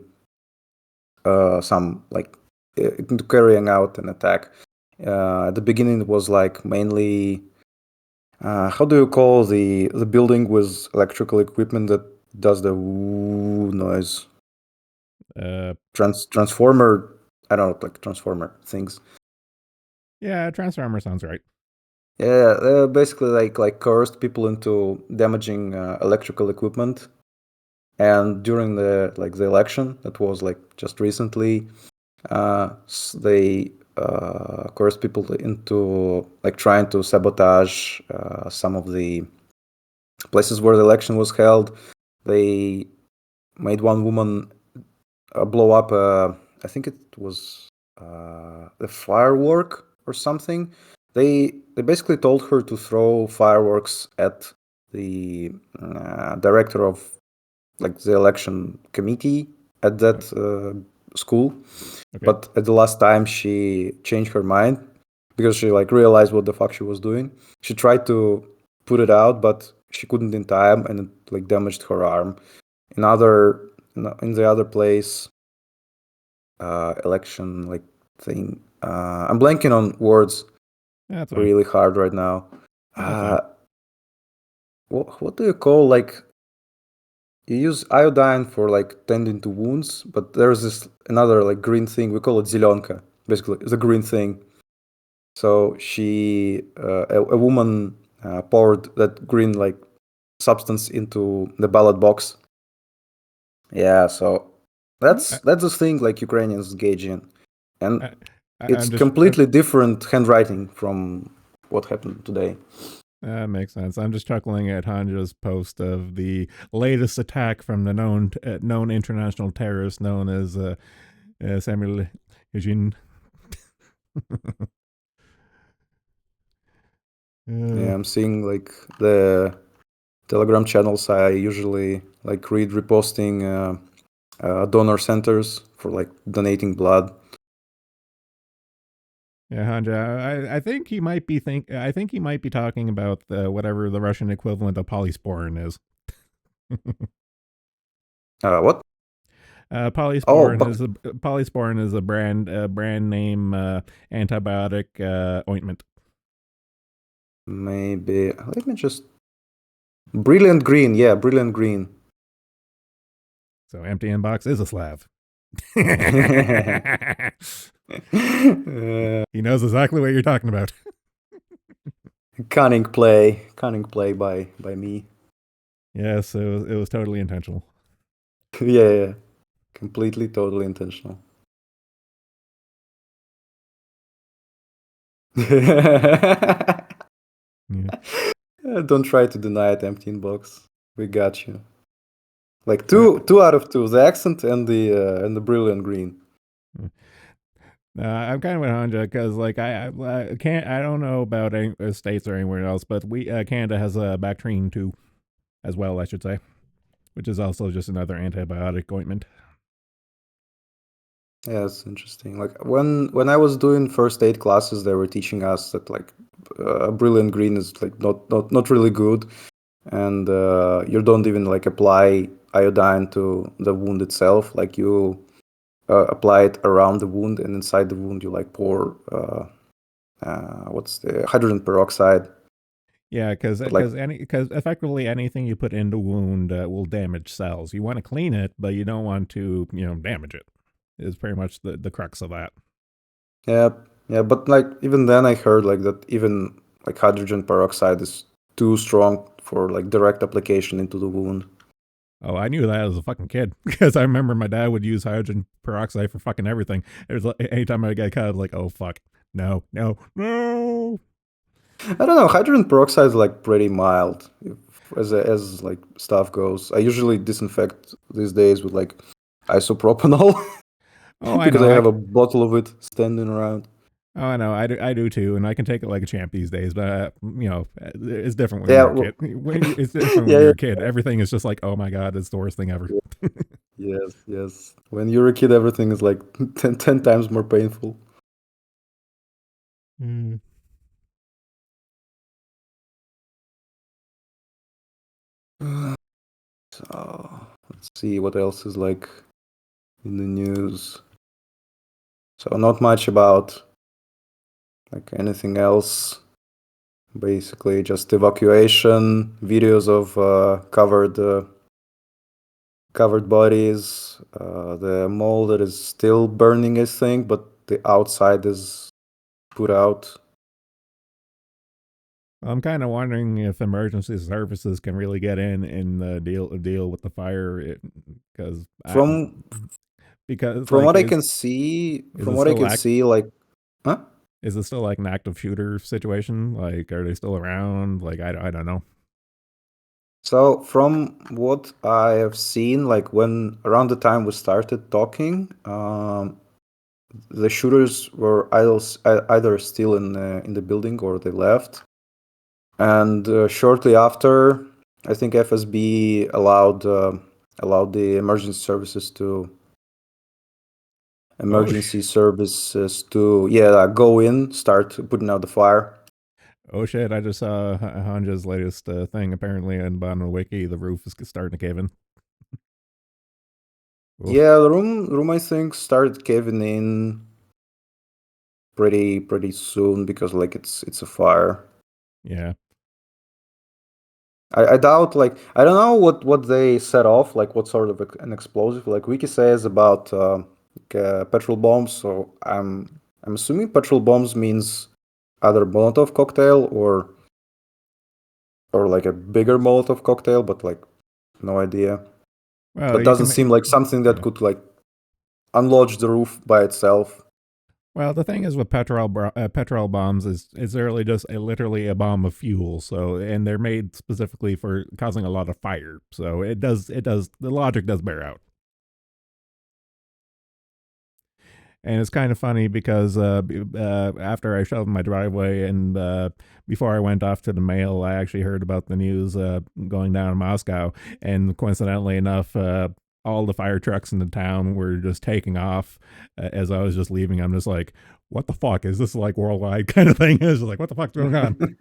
some like into carrying out an attack. At the beginning, it was like mainly how do you call the building with electrical equipment that does the woo noise? Uh, Transformer. I don't know, like transformer things. yeah, Transformer sounds right. Yeah, basically like coerced people into damaging electrical equipment. And during the election that was like just recently, they coerced people into like trying to sabotage some of the places where the election was held. They made one woman blow up. I think it was a firework or something. They basically told her to throw fireworks at the director of like the election committee at Uh, that school. Okay. But at the last time, she changed her mind because she like realized what the fuck she was doing. She tried to put it out, but she couldn't in time, and it like damaged her arm. Another in the other place, election like thing. I'm blanking on words Yeah, that's fine. really hard right now. Yeah, that's fine. Uh, what do you call like you use iodine for like tending to wounds, but there's this another like green thing. We call it zielonka. Basically, it's a green thing. So a woman poured that green like substance into the ballot box. Yeah, so I, that's the thing like Ukrainians engage in, and I, it's I'm just completely different handwriting from what happened today. that makes sense. I'm just chuckling at Hanja's post of the latest attack from the known international terrorist known as Samuel Eugene. uh, Yeah, I'm seeing like the Telegram channels I usually like read reposting donor centers for like donating blood. yeah, Hanja. I think he might be I think he might be talking about whatever the Russian equivalent of polysporin is. What? Oh, Polysporin is a brand name antibiotic ointment. maybe let me just brilliant green. Yeah, brilliant green. So empty inbox is a Slav. uh, He knows exactly what you're talking about. cunning play by me. Yes, it was totally intentional. Yeah, yeah, completely, totally intentional. Yeah. Don't try to deny it, empty inbox. We got you. Like Uh, two out of two, the accent and the brilliant green. I'm kind of with Hanja because, like, I can't. I don't know about any states or anywhere else, but we Canada has a Bactrine too, as well, I should say, which is also just another antibiotic ointment. Yeah, it's interesting. Like when I was doing first aid classes, they were teaching us that like brilliant green is like not really good, and you don't even like apply iodine to the wound itself. Like you apply it around the wound, and inside the wound you like pour what's the hydrogen peroxide. Yeah, But like because effectively anything you put in the wound will damage cells. You want to clean it, but you don't want to damage it. Is pretty much the crux of that. yeah, yeah, but like even then I heard like that even like hydrogen peroxide is too strong for like direct application into the wound. Oh, I knew that as a fucking kid because I remember my dad would use hydrogen peroxide for fucking everything. It was like anytime I get cut, I was like, oh fuck, no, no, no. I don't know. Hydrogen peroxide is like pretty mild as like stuff goes. I usually disinfect these days with like isopropanol Oh, I because know. I have a bottle of it standing around. I know. I do too, and I can take it like a champ these days. But it's different when Yeah, you're a kid. It's different when yeah, you're yeah, a kid. Everything is just like, oh my god, it's the worst thing ever. yes, yes. When you're a kid, everything is like ten times more painful. Mm. So let's see what else is like in the news. So not much about like anything else basically just evacuation, videos of covered bodies, the mall that is still burning, I think, but the outside is put out. I'm kind of wondering if emergency services can really get in and deal with the fire, because I From because from like what I can see, is it still like, huh? is it still like an active shooter situation? Like, are they still around? Like, I don't know. So from what I have seen, like when around the time we started talking, the shooters were either still in the building or they left. And shortly after, I think FSB allowed the Oh emergency services to go in, start putting out the fire. oh shit! I just saw Hanja's latest thing. Apparently, on the wiki, the roof is starting to cave in. Oof. Yeah, the room I think started caving in pretty soon because like it's a fire. Yeah. I doubt, like, I don't know what they set off, like what sort of an explosive. Like Wiki says about petrol bombs, so I'm assuming petrol bombs means either Molotov cocktail or like a bigger Molotov cocktail, but like no idea. Well, But you doesn't can. seem like something that Yeah. could like unlodge the roof by itself. Well, the thing is with petrol bombs is it's really just literally a bomb of fuel. So, and they're made specifically for causing a lot of fire. So it does the logic does bear out. And it's kind of funny because after I shoved my driveway and before I went off to the mail, I actually heard about the news going down in Moscow. And coincidentally enough, all the fire trucks in the town were just taking off as I was just leaving. I'm just like, what the fuck? Is this like worldwide kind of thing? It's just like, what the fuck's going on?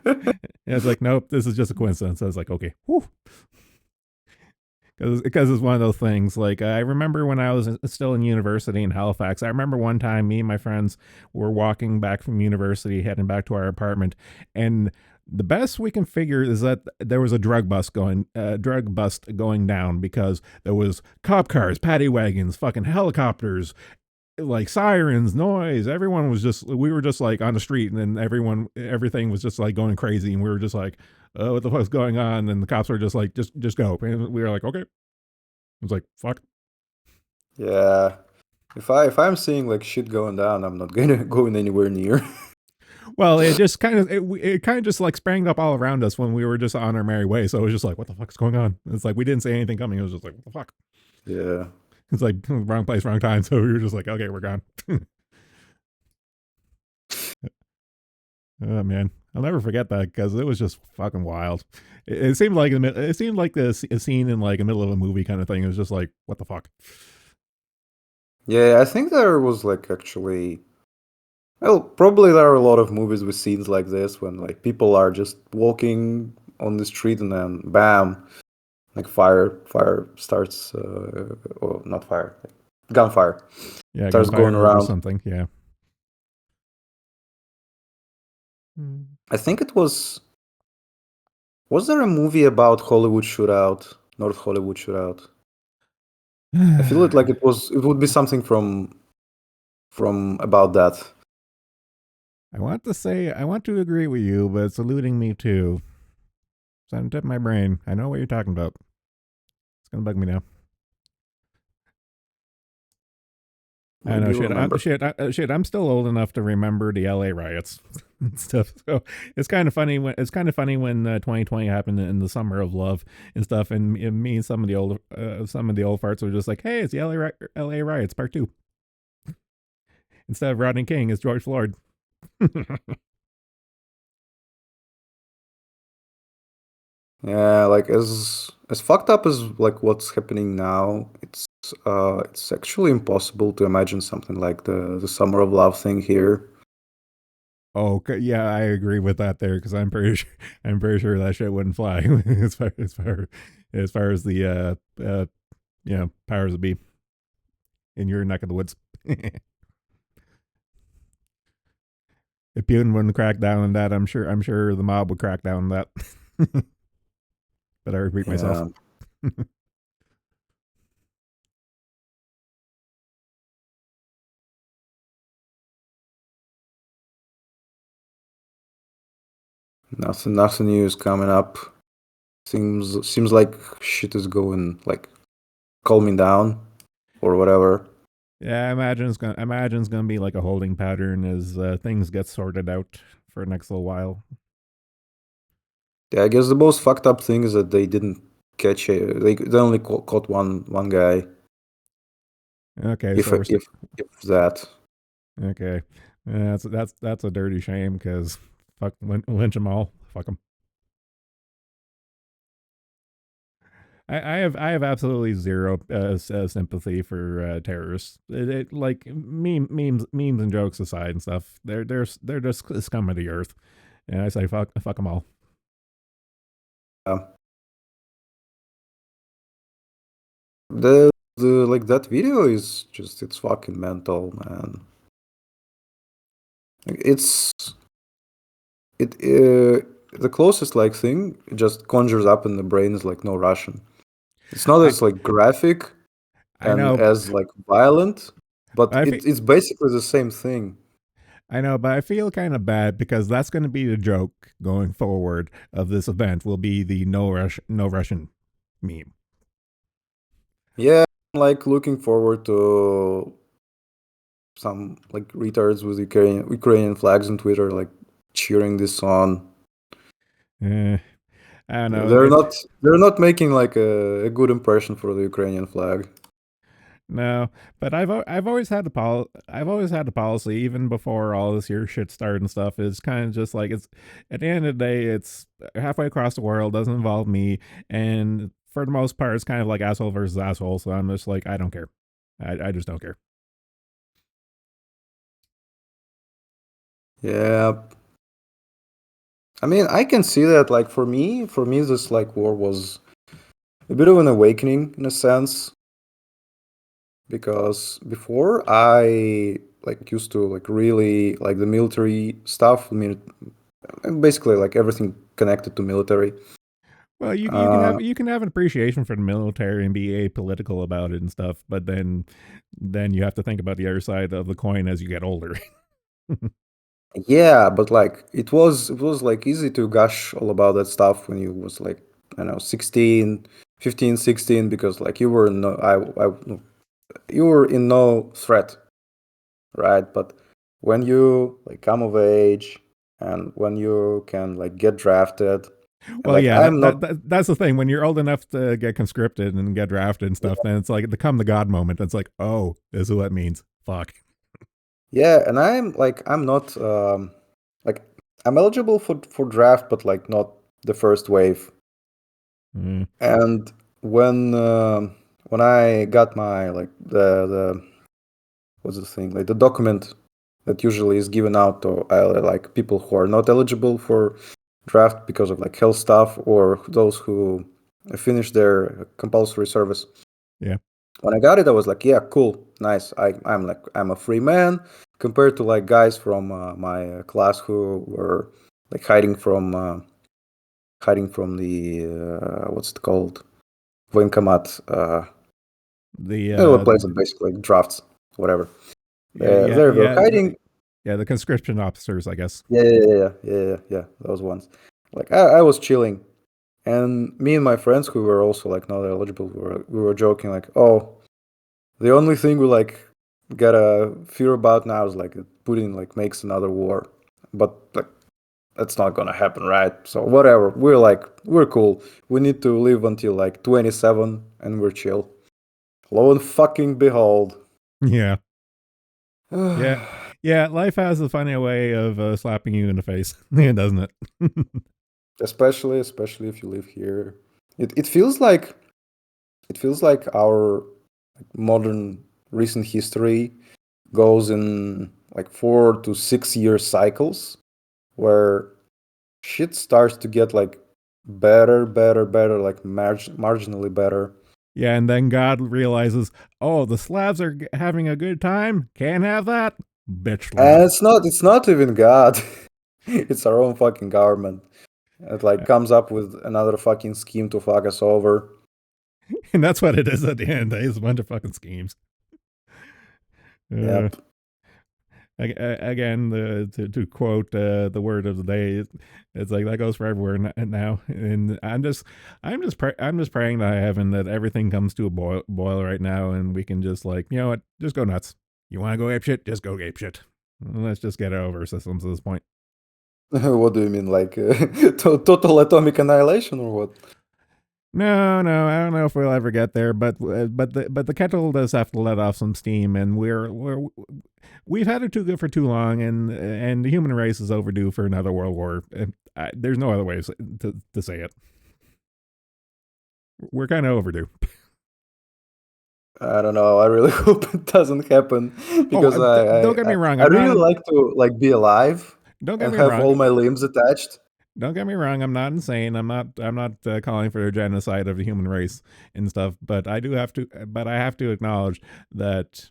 And it's like, nope, this is just a coincidence. I was like, okay, whew. Because it's one of those things. Like I remember when I was still in university in Halifax. I remember one time me and my friends were walking back from university, heading back to our apartment, and the best we can figure is that there was a drug bust going down because there was cop cars, paddy wagons, fucking helicopters, like sirens, noise. Everyone was just we were just like on the street, and then everything was just like going crazy, and we were just like, oh, what the fuck's going on? And the cops were just like, just go, and we were like, okay. It's like fuck. Yeah. If I'm seeing like shit going down, I'm not gonna go in anywhere near. Well, it just kind of it kind of just like sprang up all around us when we were just on our merry way. So it was just like, what the fuck's going on? It's like we didn't say anything coming. It was just like, what the fuck? Yeah. It's like wrong place, wrong time. So we were just like, okay, we're gone. Oh man, I'll never forget that because it was just fucking wild. It seemed like it seemed like this a scene in like the middle of a movie kind of thing. It was just like, what the fuck? Yeah, I think there was like actually, well, probably there are a lot of movies with scenes like this when like people are just walking on the street and then bam, like fire starts, or not fire, like gunfire Yeah, starts going gunfire or around. something. Yeah. Mm. I think was there a movie about Hollywood shootout, North Hollywood shootout? I feel it like it would be something from about that. I want to agree with you, but it's eluding me too. It's on the tip of my brain. I know what you're talking about. It's gonna bug me now. I Maybe know you remember. shit. I'm still old enough to remember the LA riots and stuff. So it's kind of funny when 2020 happened in the summer of love and stuff. And me and some of the old farts were just like, hey, it's the LA riots part two. Instead of Rodney King, it's George Floyd. Yeah, like as fucked up as like what's happening now, it's actually impossible to imagine something like the Summer of Love thing here. Oh, okay. Yeah, I agree with that there because I'm pretty sure that shit wouldn't fly as far as the powers that be in your neck of the woods. If Putin wouldn't crack down on that, I'm sure the mob would crack down on that. But I repeat myself. Yeah, nothing new is coming up. Seems like shit is going like calming down or whatever. Yeah, I imagine it's gonna be like a holding pattern as things get sorted out for the next little while. Yeah, I guess the most fucked up thing is that they didn't catch a. They only caught one guy. Okay, If so we're if that. okay. That's a dirty shame because fuck lynch them all. Fuck them. I have absolutely zero sympathy for terrorists. Like memes and jokes aside and stuff. They're just scum of the earth, and I say fuck them all. Yeah. The like that video is just it's fucking mental, man. Like, the closest like thing it just conjures up in the brain is like no Russian. It's not I as like graphic I and know. as like violent, but I feel, it's basically the same thing. I know, but I feel kind of bad because that's going to be the joke going forward of this event. Will be the no Russian meme. Yeah, I'm like looking forward to some like retards with Ukrainian flags on Twitter, like cheering this on. Eh, I don't know. They're not making like a good impression for the Ukrainian flag. No, but I've always had I've always had the policy even before all this here shit started and stuff is kind of just like it's at the end of the day it's halfway across the world, doesn't involve me, and for the most part it's kind of like asshole versus asshole, so I'm just like I don't care. I just don't care. Yeah, I mean I can see that like for me this like war was a bit of an awakening in a sense because before I like used to like really like the military stuff. I mean basically like everything connected to military. Well, Uh, you can have an appreciation for the military and be apolitical about it and stuff, but then you have to think about the other side of the coin as you get older. Yeah, but like it was like easy to gush all about that stuff when you was like I don't know 16, 15, 16 because like you were no you were in no threat, right? But when you like come of age and when you can like get drafted and Well, like yeah, I'm not that's the thing. When you're old enough to get conscripted and get drafted and stuff, then it's like the come the God moment. It's like, oh, this is what it means. Fuck. yeah, and I'm not like I'm eligible for draft but like not the first wave. Mm. And when I got my like the what's the thing like the document that usually is given out to like people who are not eligible for draft because of like health stuff or those who finish their compulsory service. Yeah. When I got it, I was like, yeah, cool, nice. I'm a free man compared to like guys from my class who were like hiding from the what's it called Voinkomat, The a place that basically like drafts, whatever. yeah yeah There we're yeah hiding. yeah the conscription officers, I guess. Yeah, those ones. Like I was chilling, and me and my friends who were also like not eligible, we were joking like, oh, the only thing we like gotta fear about now is like Putin like makes another war, but like that's not gonna happen, right? So whatever. We're cool. We need to live until like 27, and we're chill. Lo and fucking behold. Yeah yeah yeah. Life has a funny way of slapping you in the face, doesn't it? Especially if you live here. It feels like our modern recent history goes in like 4 to 6 year cycles where shit starts to get like better, like marginally better. Yeah, and then God realizes, oh, the Slavs are having a good time. Can't have that. bitch And slap. it's not even God. It's our own fucking government. It like comes up with another fucking scheme to fuck us over. And that's what it is at the end of the day. It's a bunch of fucking schemes. Uh, Yep. Again, to quote the word of the day, it's like that goes for everywhere now. And I'm just praying to heaven that everything comes to a boil right now, and we can just like, you know what, just go nuts. You want to go ape shit, just go ape shit. Let's just get it over systems at this point. What do you mean, like total atomic annihilation or what? No, no, I don't know if we'll ever get there, but the kettle does have to let off some steam, and we've had it too good for too long, and the human race is overdue for another world war. There's no other way to say it. We're kind of overdue. I don't know. I really hope it doesn't happen Oh, because I I, don't get me I wrong. I really like to like be alive Don't get and me have wrong. all my limbs attached. Don't get me wrong. I'm not insane. I'm not calling for a genocide of the human race and stuff. But I do have to. But I have to acknowledge that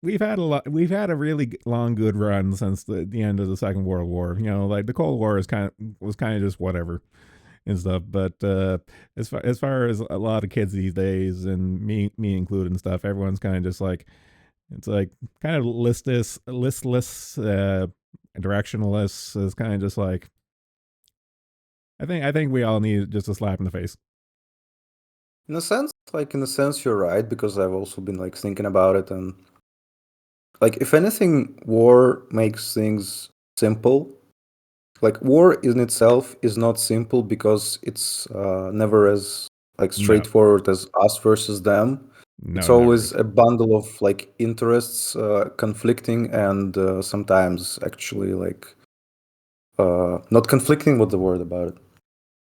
we've had a lot. We've had a really long good run since the end of the Second World War. You know, like the Cold War was kind of just whatever and stuff. But as far as a lot of kids these days, and me included and stuff, everyone's kind of just like, it's like kind of listless, directionless. Is kind of just like, I think we all need just a slap in the face. In a sense, you're right because I've also been like thinking about it and like if anything, war makes things simple. Like war in itself is not simple because it's never as like No, straightforward as us versus them. It's no, it never always is. a bundle of like interests conflicting and sometimes actually like not conflicting. What's the word about it?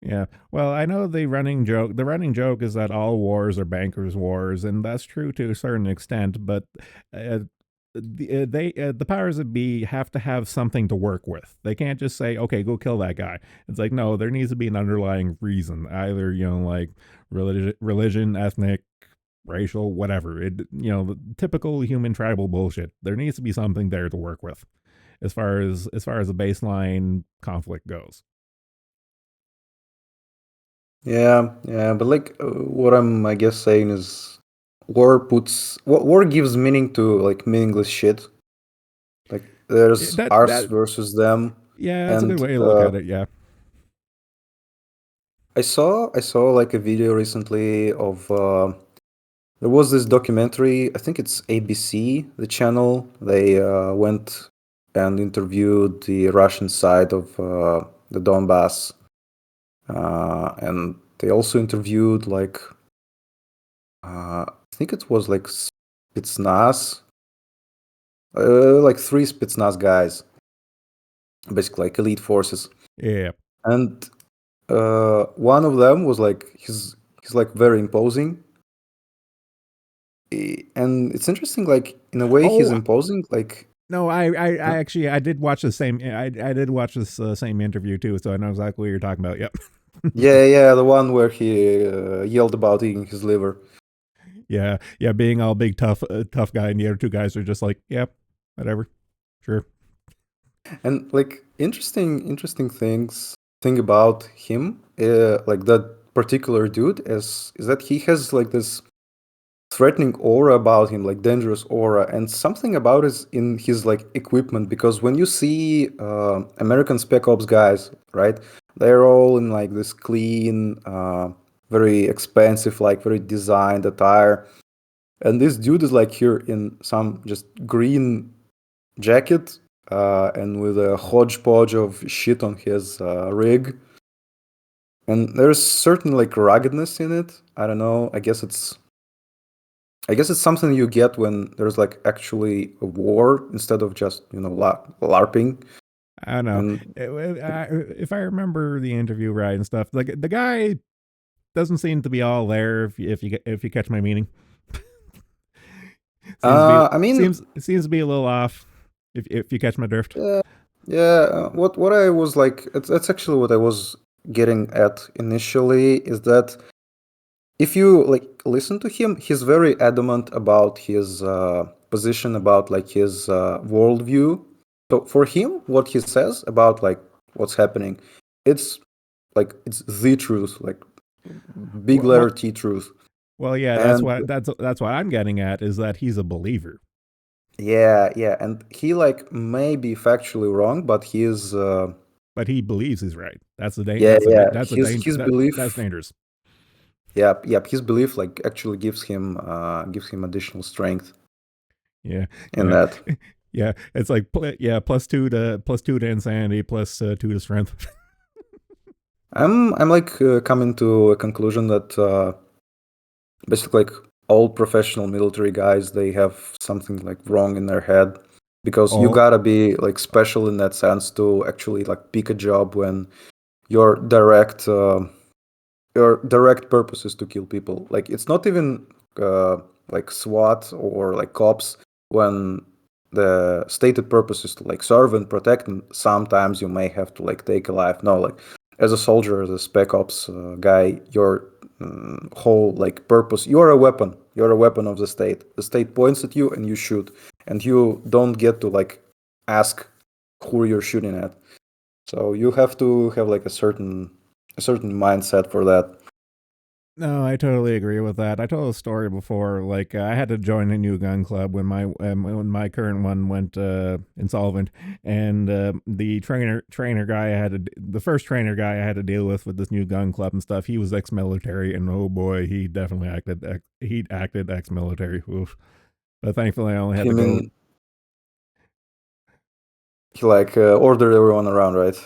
Yeah. Well, I know the running joke is that all wars are bankers' wars, and that's true to a certain extent. But uh, the powers that be have to have something to work with. They can't just say, "Okay, go kill that guy." It's like, no, there needs to be an underlying reason, either like religion, ethnic, racial, whatever. The typical human tribal bullshit. There needs to be something there to work with, as far as the baseline conflict goes. Yeah, yeah, but like what I'm I guess saying is war gives meaning to like meaningless shit. Like Yeah, there's us versus them, yeah, that's a good and way to look at it. Yeah. I saw like a video recently of there was this documentary. I think it's ABC, the channel. They went and interviewed the Russian side of the Donbass, and they also interviewed like I think it was like Spetsnaz, like three Spetsnaz guys, basically like elite forces. Yeah. And one of them was like he's like very imposing. And it's interesting, like in a way he's Oh imposing. Like no, I actually I did watch the same. I did watch this same interview too, so I know exactly what you're talking about. Yep. yeah, yeah, the one where he yelled about eating his liver. Yeah, yeah. Being all big tough guy, and the other two guys are just like, yep, whatever, sure. And like interesting thing about him, like that particular dude, is that he has like this threatening aura about him, like dangerous aura, and something about it in his like equipment. Because when you see American Spec Ops guys, right, they're all in like this clean, very expensive, like very designed attire, and this dude is like here in some just green jacket and with a hodgepodge of shit on his rig. And there's certain like ruggedness in it. I don't know. I guess it's something you get when there's like actually a war instead of just LARPing. I don't know. And If I remember the interview right and stuff, like the guy doesn't seem to be all there. If you catch my meaning, I mean, seems to be a little off. If you catch my drift. yeah, yeah. What I was like, that's actually what I was getting at initially is that if you like listen to him, he's very adamant about his position about like his worldview. So for him, what he says about like what's happening, it's like it's the truth, like big Well, letter well, T truth. well, yeah, And that's what I'm getting at is that he's a believer, yeah, yeah, and he like may be factually wrong, but but he believes he's right. yeah, yeah, that's a his that's belief, dangerous. yeah, yeah, his belief like actually gives him additional strength Yeah, in yeah, that. yeah. It's like yeah, plus two to insanity, plus two to strength. I'm like coming to a conclusion that basically like all professional military guys they have something like wrong in their head because you All gotta be like special in that sense to actually like pick a job when your direct purpose is to kill people. Like it's not even like SWAT or like cops when the stated purpose is to like serve and protect, and sometimes you may have to like take a life. No, like as a soldier, as a spec ops guy, your whole like purpose, you're a weapon. You're a weapon of the state. The state points at you and you shoot, and you don't get to like ask who you're shooting at. So you have to have like a certain mindset for that. No, I totally agree with that. I told a story before. Like I had to join a new gun club when my current one went insolvent, and the trainer guy I had to the first trainer guy I had to deal with this new gun club and stuff. He was ex-military, and oh boy, he definitely he acted ex-military. Oof. But thankfully, I only had He to go. mean he like ordered everyone around, right?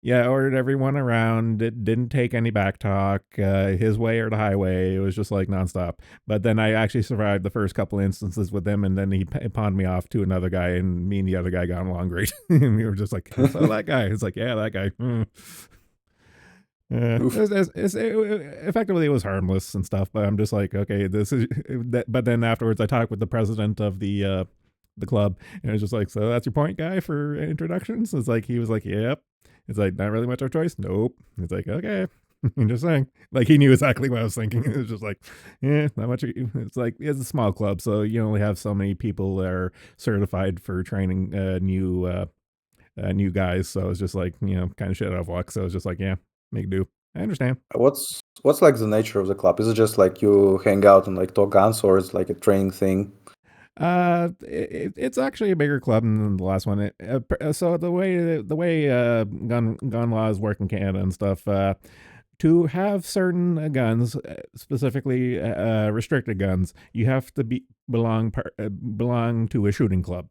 Yeah, ordered everyone around. It didn't take any back talk. His way or the highway. It was just like nonstop. But then I actually survived the first couple instances with him, and then he pawned me off to another guy, and me and the other guy got along great. And we were just like, so that guy. It's like, yeah, that guy. Oof. Effectively, it was harmless and stuff. But I'm just like, okay, this is. But then afterwards, I talked with the president of the club, and it was just like, so that's your point, guy, for introductions. It's like he was like, yep. It's like not really much of a choice. Nope. It's like okay. I'm just saying. Like he knew exactly what I was thinking. It was just like, yeah, not much. It's like it's a small club, so you only have so many people that are certified for training new guys. So it's just like kind of shit out of luck. So it's just like, yeah, make do. I understand. What's like the nature of the club? Is it just like you hang out and like talk guns, or it's like a training thing? It's actually a bigger club than the last one. So the way gun laws work in Canada and stuff, to have certain guns, specifically restricted guns, you have to belong to a shooting club,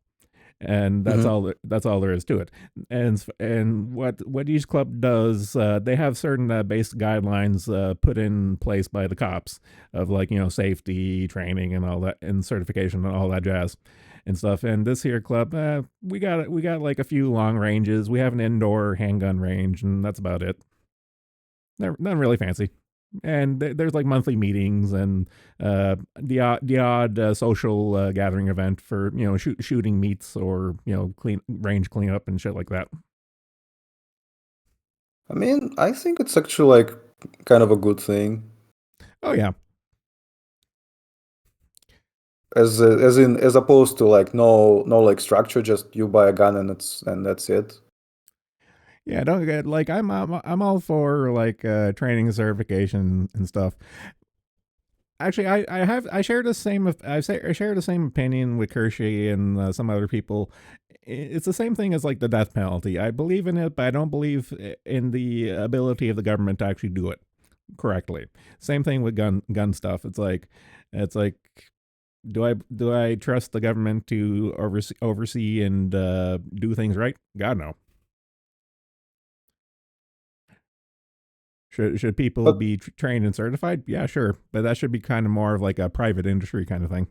and Hmm. that's all there is to it. And what each club does, they have certain base guidelines put in place by the cops of like safety training and all that and certification and all that jazz and stuff. And this here club, we got like a few long ranges. We have an indoor handgun range, and that's about it. Nothing really fancy. And there's like monthly meetings and the odd social gathering event for shooting meets or clean range cleanup and shit like that. I mean, I think it's actually like kind of a good thing, Oh yeah, as opposed to like no like structure, just you buy a gun and that's it. yeah. Don't get like I'm all for like training and certification and stuff. Actually, I share the same I share the same opinion with Kershey and some other people. It's the same thing as like the death penalty. I believe in it, but I don't believe in the ability of the government to actually do it correctly. Same thing with gun stuff. It's like do I trust the government to oversee and do things right? God no. Should people But be trained and certified? Yeah, sure, but that should be kind of more of like a private industry kind of thing.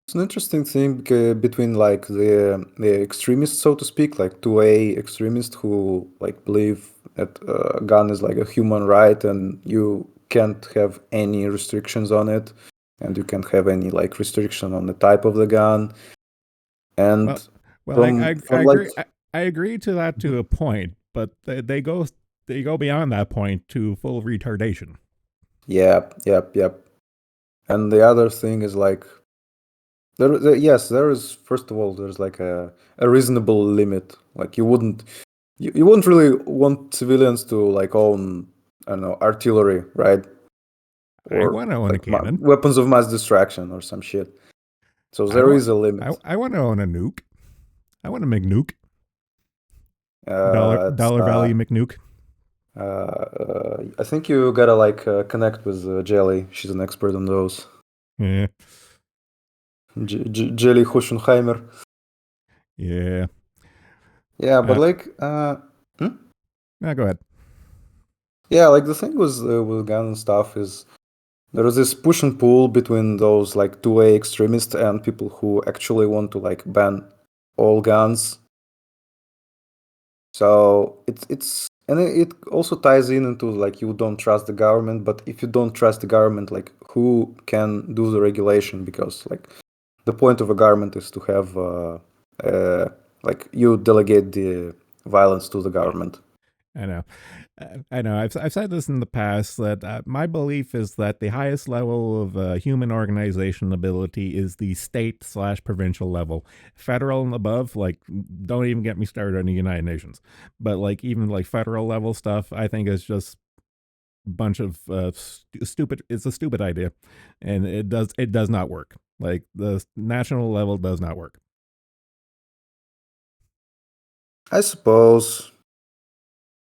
it's an interesting thing between like the extremists, so to speak, like 2A extremists who like believe that a gun is like a human right and you can't have any restrictions on it, and you can't have any like restriction on the type of the gun. Well, And well, I from like agree. I agree to that to a point, but they go beyond that point to full retardation. yep, yep, yep. And the other thing is like Yes, there is. First of all, there's like a reasonable limit. Like you wouldn't really want civilians to like own, I don't know, artillery, right? I Or want to own a like cannon. weapons of mass destruction or some shit. So I there want is a I, limit. I want to own a nuke. I want to McNuke. It's Dollar Value McNuke. I think you gotta like connect with Jelly. She's an expert on those. Yeah. Jelly Hoschenheimer. Yeah. Yeah, but Uh, like, Now go ahead. yeah, like the thing with gun and stuff is there is this push and pull between those like two-way extremists and people who actually want to like ban all guns. So it's and it also ties in into like you don't trust the government, but if you don't trust the government, like who can do the regulation? Because like the point of a government is to have uh, like you delegate the violence to the government. I know. I know. I've said this in the past that my belief is that the highest level of human organization ability is the state slash provincial level. Federal and above, like, don't even get me started on the United Nations. But like even like federal level stuff, I think is just a bunch of stupid. It's a stupid idea, and it does not work. Like the national level does not work. I suppose,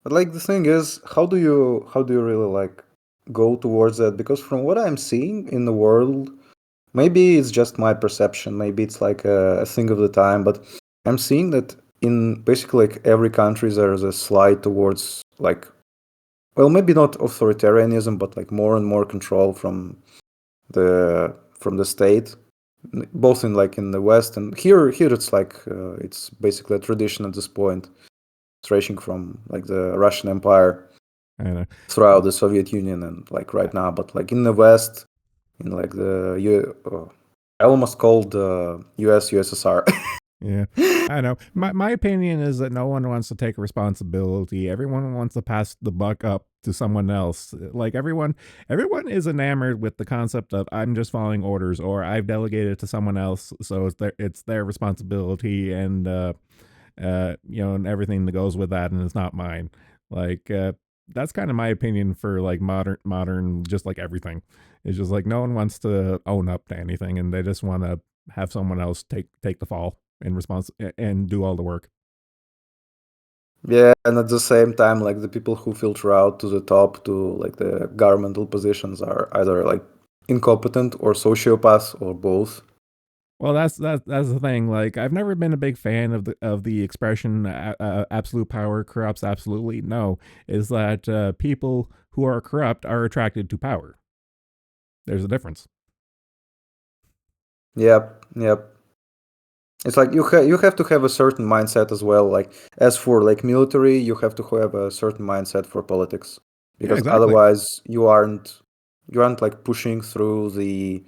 but like the thing is, how do you really like go towards that? Because from what I'm seeing in the world, maybe it's just my perception. Maybe it's like a thing of the time, but I'm seeing that in basically like every country there's a slide towards like, well, maybe not authoritarianism, but like more and more control from the state, both in like in the West and here it's like it's basically a tradition at this point, stretching from like the Russian Empire I know. throughout the Soviet Union and like right now, but like in the West, in like I almost called US USSR. Yeah, I know. My opinion is that no one wants to take responsibility. Everyone wants to pass the buck up to someone else. Like everyone is enamored with the concept of I'm just following orders or I've delegated to someone else, so it's their responsibility and and everything that goes with that, and it's not mine. Like that's kind of my opinion for like modern, just like everything. It's just like no one wants to own up to anything, and they just want to have someone else take the fall in response and do all the work. Yeah, and at the same time, like the people who filter out to the top to like the governmental positions are either like incompetent or sociopaths or both. Well, that's the thing. Like, I've never been a big fan of the expression "absolute power corrupts absolutely." No, is that people who are corrupt are attracted to power. There's a difference. Yep, yep. It's like you have to have a certain mindset as well. Like as for like military, you have to have a certain mindset for politics Yeah, because exactly. otherwise you aren't like pushing through the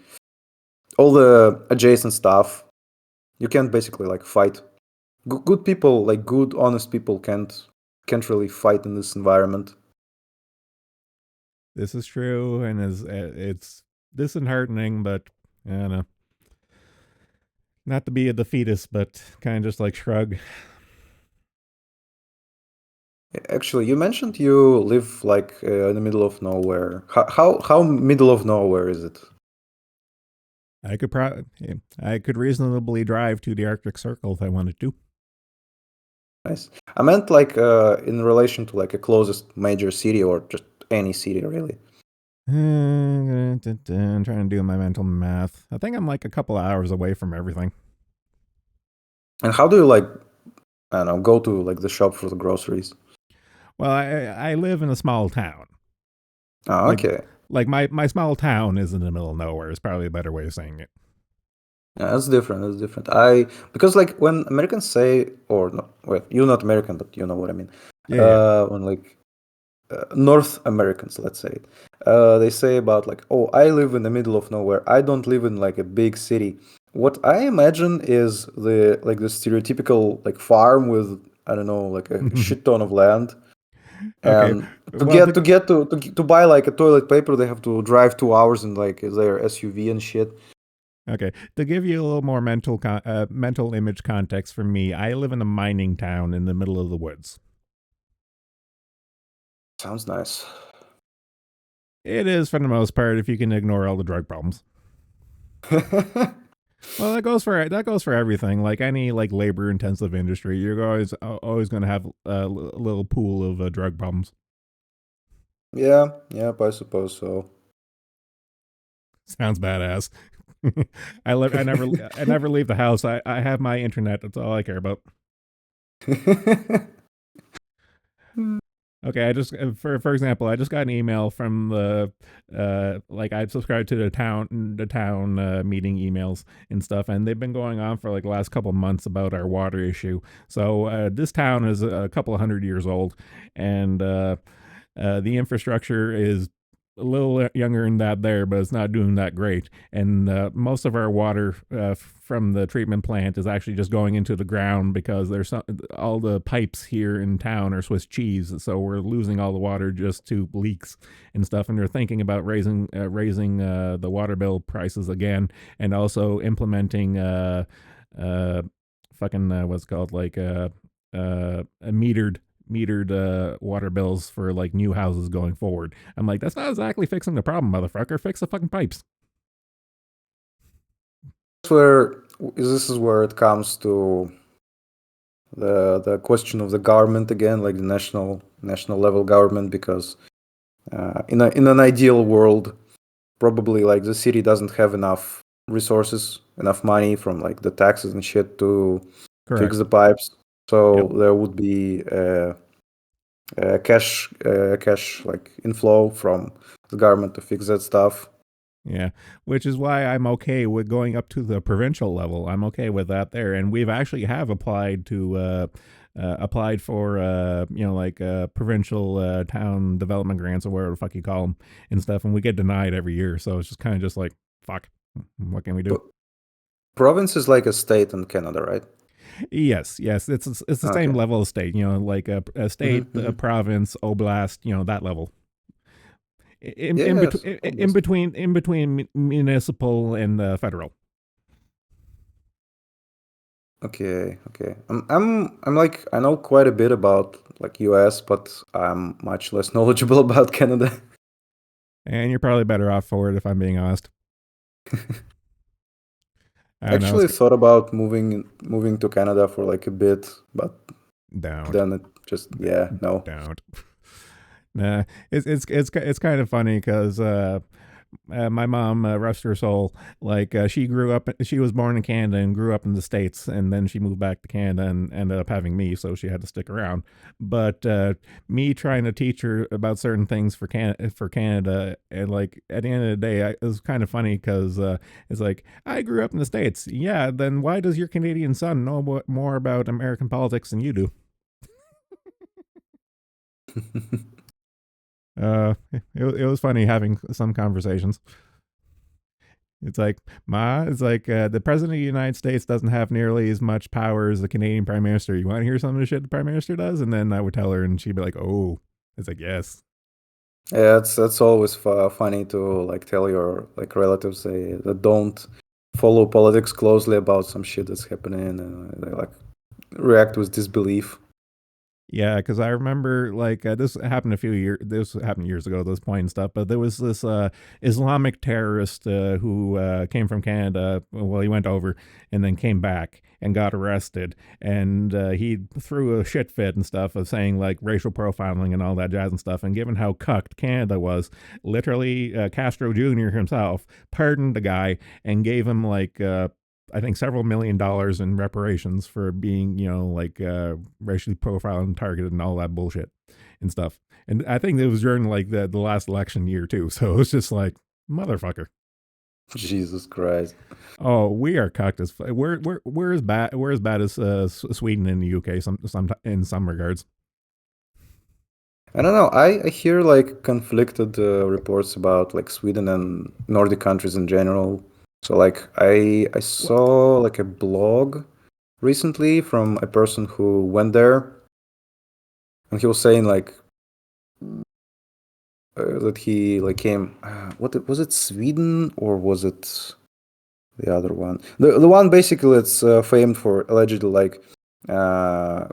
all the adjacent stuff. You can't basically like fight. Good people, like good honest people, can't really fight in this environment. This is true, and it's disheartening, but I don't know. Not to be a defeatist, but kind of just like shrug. Actually, you mentioned you live like in the middle of nowhere. How middle of nowhere is it? I could reasonably drive to the Arctic Circle if I wanted to. Nice. I meant like in relation to like a closest major city or just any city really. I'm trying to do my mental math. I think I'm like a couple hours away from everything. And how do you like, I don't know, go to like the shop for the groceries? Well, I live in a small town. Oh, Like okay. my small town is in the middle of nowhere. Is probably a better way of saying it. Yeah, that's different. That's different. I because like when Americans say or no, well, you're not American, but you know what I mean. Yeah, yeah. When like North Americans, let's say, they say about like, oh, I live in the middle of nowhere. I don't live in like a big city. What I imagine is the stereotypical like farm with I don't know like a shit ton of land, Okay. and to Well, get to buy like a toilet paper, they have to drive 2 hours in like their SUV and shit. Okay, to give you a little more mental image context for me, I live in a mining town in the middle of the woods. Sounds nice. It is for the most part, if you can ignore all the drug problems. Well, that goes for everything. Like any like labor intensive industry, you're always going to have a little pool of drug problems. Yeah, yep, I suppose so. Sounds badass. I never leave the house. I have my internet. That's all I care about. Okay, I just for example, I just got an email from the like I subscribed to the town meeting emails and stuff, and they've been going on for like the last couple of months about our water issue. So this town is a couple of 100 years old, and the infrastructure is a little younger than that there, but it's not doing that great. And most of our water from the treatment plant is actually just going into the ground because all the pipes here in town are Swiss cheese, so we're losing all the water just to leaks and stuff. And they're thinking about raising the water bill prices again, and also implementing uh, fucking what's it called like a metered water bills for like new houses going forward. I'm like, that's not exactly fixing the problem, motherfucker. Fix the fucking pipes. where this is where it comes to the question of the government again, like the national level government, because in an ideal world, probably like the city doesn't have enough resources, enough money from like the taxes and shit to fix Correct. the pipes. Yep. So there would be cash like inflow from the government to fix that stuff. Yeah, which is why I'm okay with going up to the provincial level. I'm okay with that there, and we've actually have applied for like provincial town development grants or whatever the fuck you call them and stuff, and we get denied every year. So it's just kind of just like fuck. What can we do? But province is like a state in Canada, right? Yes, yes, it's the same Okay. level of state. Like a state, a Hmm. province, oblast. That level. Yes, almost. In between municipal and federal. Okay, okay. I'm like I know quite a bit about like US, but I'm much less knowledgeable about Canada. And you're probably better off for it if I'm being honest. I don't know. Actually thought about moving to Canada for like a bit, but Don't. then it just yeah, no. Don't. Nah, it's kind of funny because my mom, rest her soul, like she was born in Canada and grew up in the States, and then she moved back to Canada and ended up having me, so she had to stick around. But me trying to teach her about certain things for Canada, and like at the end of the day, it was kind of funny because it's like I grew up in the States. Yeah, then why does your Canadian son know more about American politics than you do? It was funny having some conversations. It's like the president of the United States doesn't have nearly as much power as the Canadian prime minister. You want to hear some of the shit the prime minister does? And then I would tell her, and she'd be like, "Oh," it's like, "Yes, Yeah, that's always funny to like tell your like relatives that don't follow politics closely about some shit that's happening, and they like react with disbelief. yeah." Because I remember like this happened a few years. This happened years ago at this point and stuff. But there was this Islamic terrorist who came from Canada. Well, he went over and then came back and got arrested. And he threw a shit fit and stuff of saying like racial profiling and all that jazz and stuff. And given how cucked Canada was, literally Castro Jr. himself pardoned the guy and gave him like I think several $1 million in reparations for being, like racially profiled and targeted and all that bullshit and stuff. And I think it was during like the last election year too. So it was just like motherfucker. Jesus Christ. Oh, we are cucked as we're as bad as Sweden and the UK some in some regards. I don't know. I hear like conflicted reports about like Sweden and Nordic countries in general. So like I saw like a blog recently from a person who went there, and he was saying like that he like came. What was it? Sweden or was it? the other one. The one basically that's famed for allegedly like uh,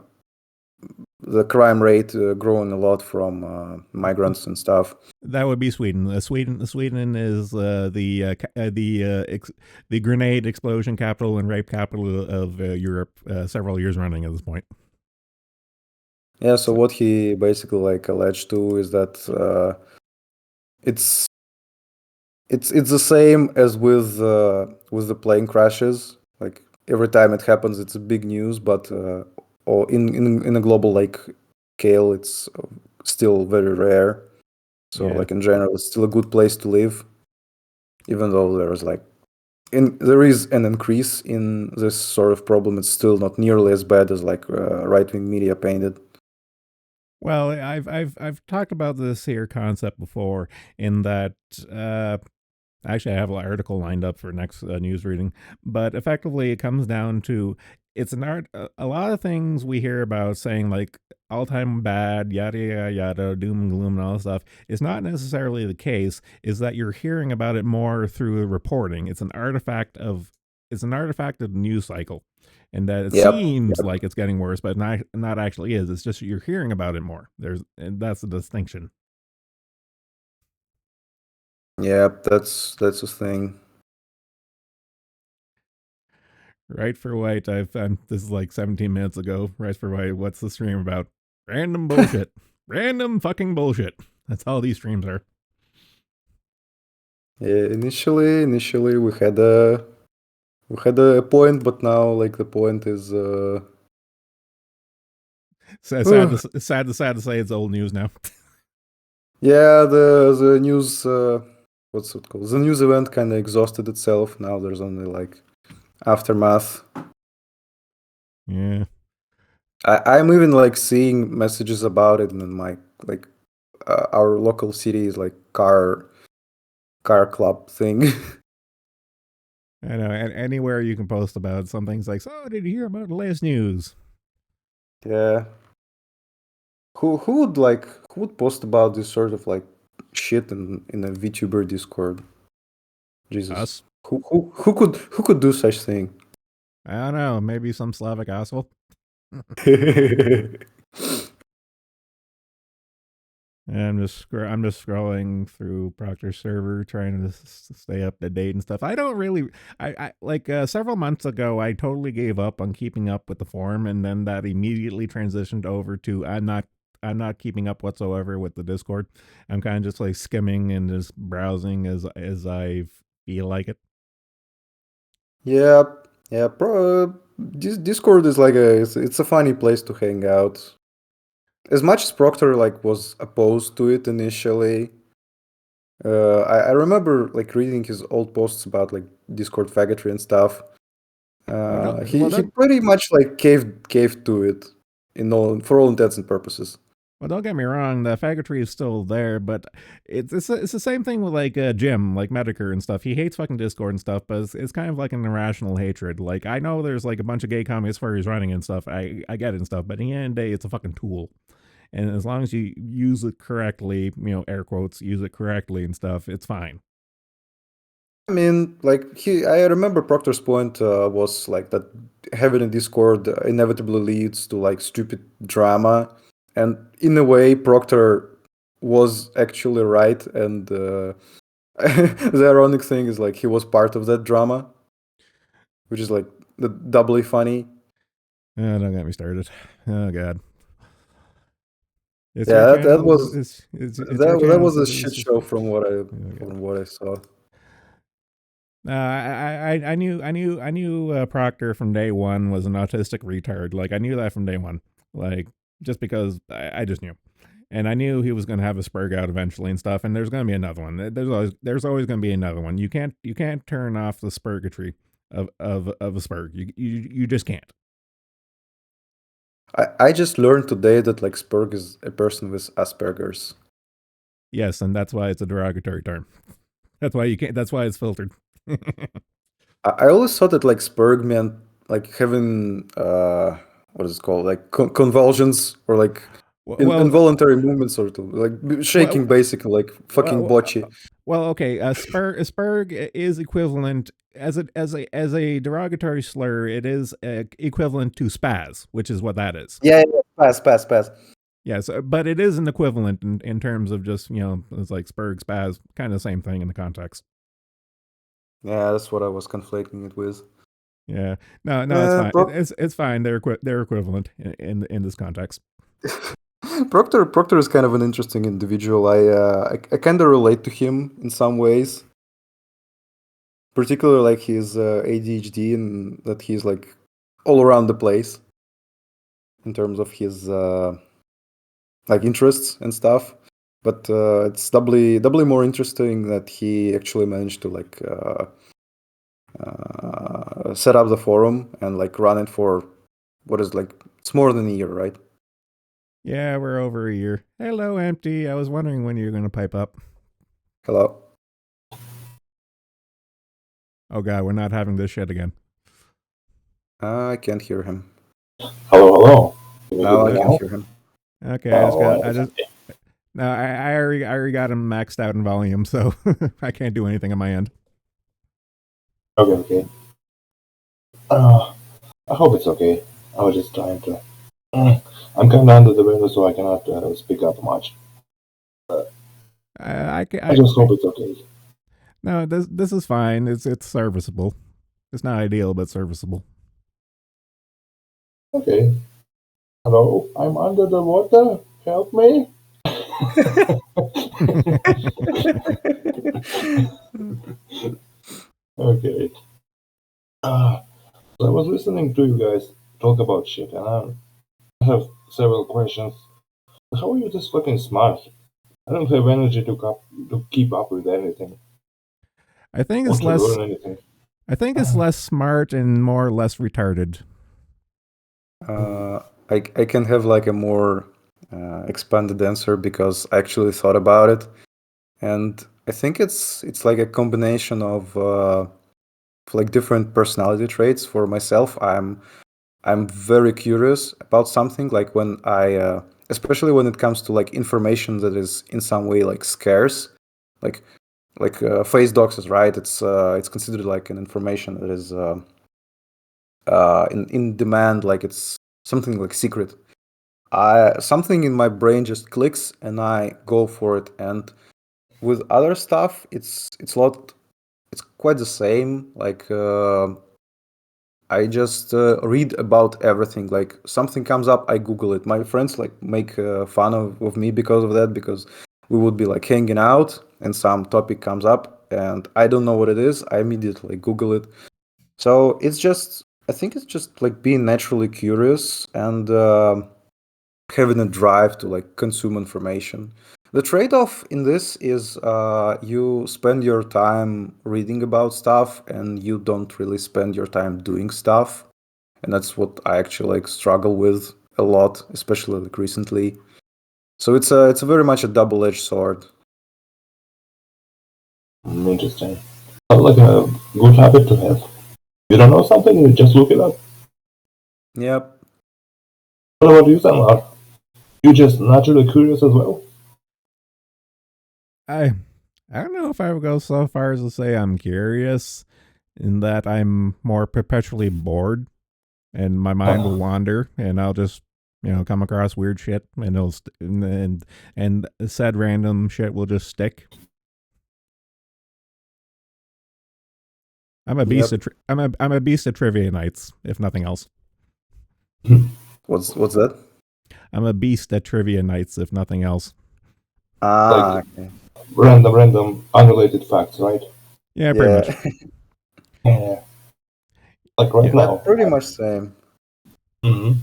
the crime rate growing a lot from migrants and stuff. That would be Sweden. Sweden is the grenade explosion capital and rape capital of Europe, several years running at this point. Yeah, so So, what he basically like alleged to is that it's it's the same as with the plane crashes. Like every time it happens, it's a big news, but or in a global like scale, it's still very rare. So yeah. like in general, it's still a good place to live, even though there's like there is an increase in this sort of problem. It's still not nearly as bad as like right wing media painted. Well, I've talked about this here concept before in that actually, I have an article lined up for next news reading, but effectively, it comes down to it's an art. A lot of things we hear about saying like all time bad, yada yada yada, doom and gloom, and all that stuff is not necessarily the case. Is that you're hearing about it more through reporting? It's an artifact of the news cycle, and that it Yep. seems Yep. like it's getting worse, but not actually is. It's just you're hearing about it more. And that's the distinction. Yep. That's the thing. Right for White, I found this is like 17 minutes ago. Right for White, what's the stream about? Random bullshit. Random fucking bullshit. That's all these streams are. Yeah, initially we had a point, but now like the point is So uh, sad to say it's old news now. yeah, the news what's it called? The news event kind of exhausted itself. Now there's only like aftermath. Yeah. I'm even like seeing messages about it in my like our local city's like car club thing. I know. And anywhere you can post about something's like, so did you hear about the latest news? Yeah. Who would like who would post about this sort of like shit in a VTuber Discord? Jesus. Us? Who could do such thing? I don't know. Maybe some Slavic asshole. And I'm just scrolling through Proctor's server trying to stay up to date and stuff. I don't really I like several months ago I totally gave up on keeping up with the forum, and then that immediately transitioned over to I'm not keeping up whatsoever with the Discord. I'm kind of just like skimming and just browsing as I feel like it. Yeah, yeah. Discord is like it's a funny place to hang out. As much as Proctor like was opposed to it initially, I remember like reading his old posts about like Discord faggotry and stuff. Well, He pretty much like caved to it for all intents and purposes. don't get me wrong, the faggotry is still there, but it's the same thing with like Jim, like Medicare and stuff. He hates fucking Discord and stuff, but it's kind of like an irrational hatred. Like I know there's like a bunch of gay communist furries running and stuff. I get it and stuff, but at the end of the day, it's a fucking tool. And as long as you use it correctly, air quotes, use it correctly and stuff, it's fine. I mean, like I remember Proctor's point was like that having a Discord inevitably leads to like stupid drama, and in a way, Proctor was actually right. And the ironic thing is like he was part of that drama, which is like doubly funny. Don't get me started. Oh god, it's your Yeah, that channel. was It's your that channel, was so a this shit is. show Oh god. from what I saw. I knew Proctor from day one was an autistic retard. Like I knew that from day one. Like just because I just knew, and I knew he was going to have a spurg out eventually and stuff. And there's going to be another one. There's always going to be another one. You can't turn off the spurgatory of a spurg. You just can't. I just learned today that like Spurg is a person with Asperger's. Yes, and that's why it's a derogatory term. That's why you can't. That's why it's filtered. I always thought that like Spurg meant like having what is it called, like convulsions or like well, involuntary movements, sort of like shaking, well, basically like fucking well, bocce. well, okay. Spurg is equivalent as a derogatory slur, it is equivalent to spaz, which is what that is. Yeah, yeah, pass, pass, pass. Yes, but it is an equivalent in terms of just it's like spurg spaz, kind of the same thing in the context. Yeah, that's what I was conflating it with. Yeah, no, it's Yeah, fine. It's fine. They're equivalent in this context. Proctor is kind of an interesting individual. I kind of relate to him in some ways, particularly like his ADHD and that he's like all around the place in terms of his like interests and stuff. But it's doubly more interesting that he actually managed to like set up the forum and like run it for what is like it's more than a year, right? Yeah, we're over a year. Hello, empty. I was wondering when you were going to pipe up. Hello. Oh god, we're not having this shit again. I can't hear him. Hello. Can you Now hear I me can now? hear him. Okay, Oh, I just no, I already got him maxed out in volume, so I can't do anything on my end. okay. I hope it's okay. I was just trying to. I'm kind of under the weather, so I cannot speak up much. I just hope it's okay. No, this is fine. It's serviceable. It's not ideal, but serviceable. Okay. Hello, I'm under the water. Help me. Okay. So I was listening to you guys talk about shit, and I have several questions. How are you this fucking smart? I don't have energy to keep up with anything I think or it's to less. learn anything. I think it's less smart and more or less retarded. I can have like a more expanded answer because I actually thought about it, and I think it's like a combination of like different personality traits. For myself, I'm very curious about something like when especially when it comes to like information that is in some way like scarce, like face doxes, right? It's considered like an information that is in demand, like it's something like secret. I something in my brain just clicks and I go for it. And with other stuff, it's quite the same. Like I just read about everything. Like something comes up, I Google it. My friends like make fun of me because of that, because we would be like hanging out and some topic comes up and I don't know what it is. I immediately Google it. So I think it's just like being naturally curious and having a drive to like consume information. The trade-off in this is you spend your time reading about stuff and you don't really spend your time doing stuff, and that's what I actually like struggle with a lot, especially like recently. So it's a very much a double-edged sword. Interesting. Sounds like a good habit to have. You don't know something, you just look it up. Yep. What about you, Samar? You just naturally curious as well? I don't know if I would go so far as to say I'm curious, in that I'm more perpetually bored, and my mind will wander, and I'll just come across weird shit, and and said random shit will just stick. I'm a beast. Yep. I'm a beast at trivia nights, if nothing else. What's that? I'm a beast at trivia nights, if nothing else. Like Okay. random, unrelated facts, right? Yeah, pretty much. Yeah. Like right Yeah. now. Pretty much same. Mm-hmm.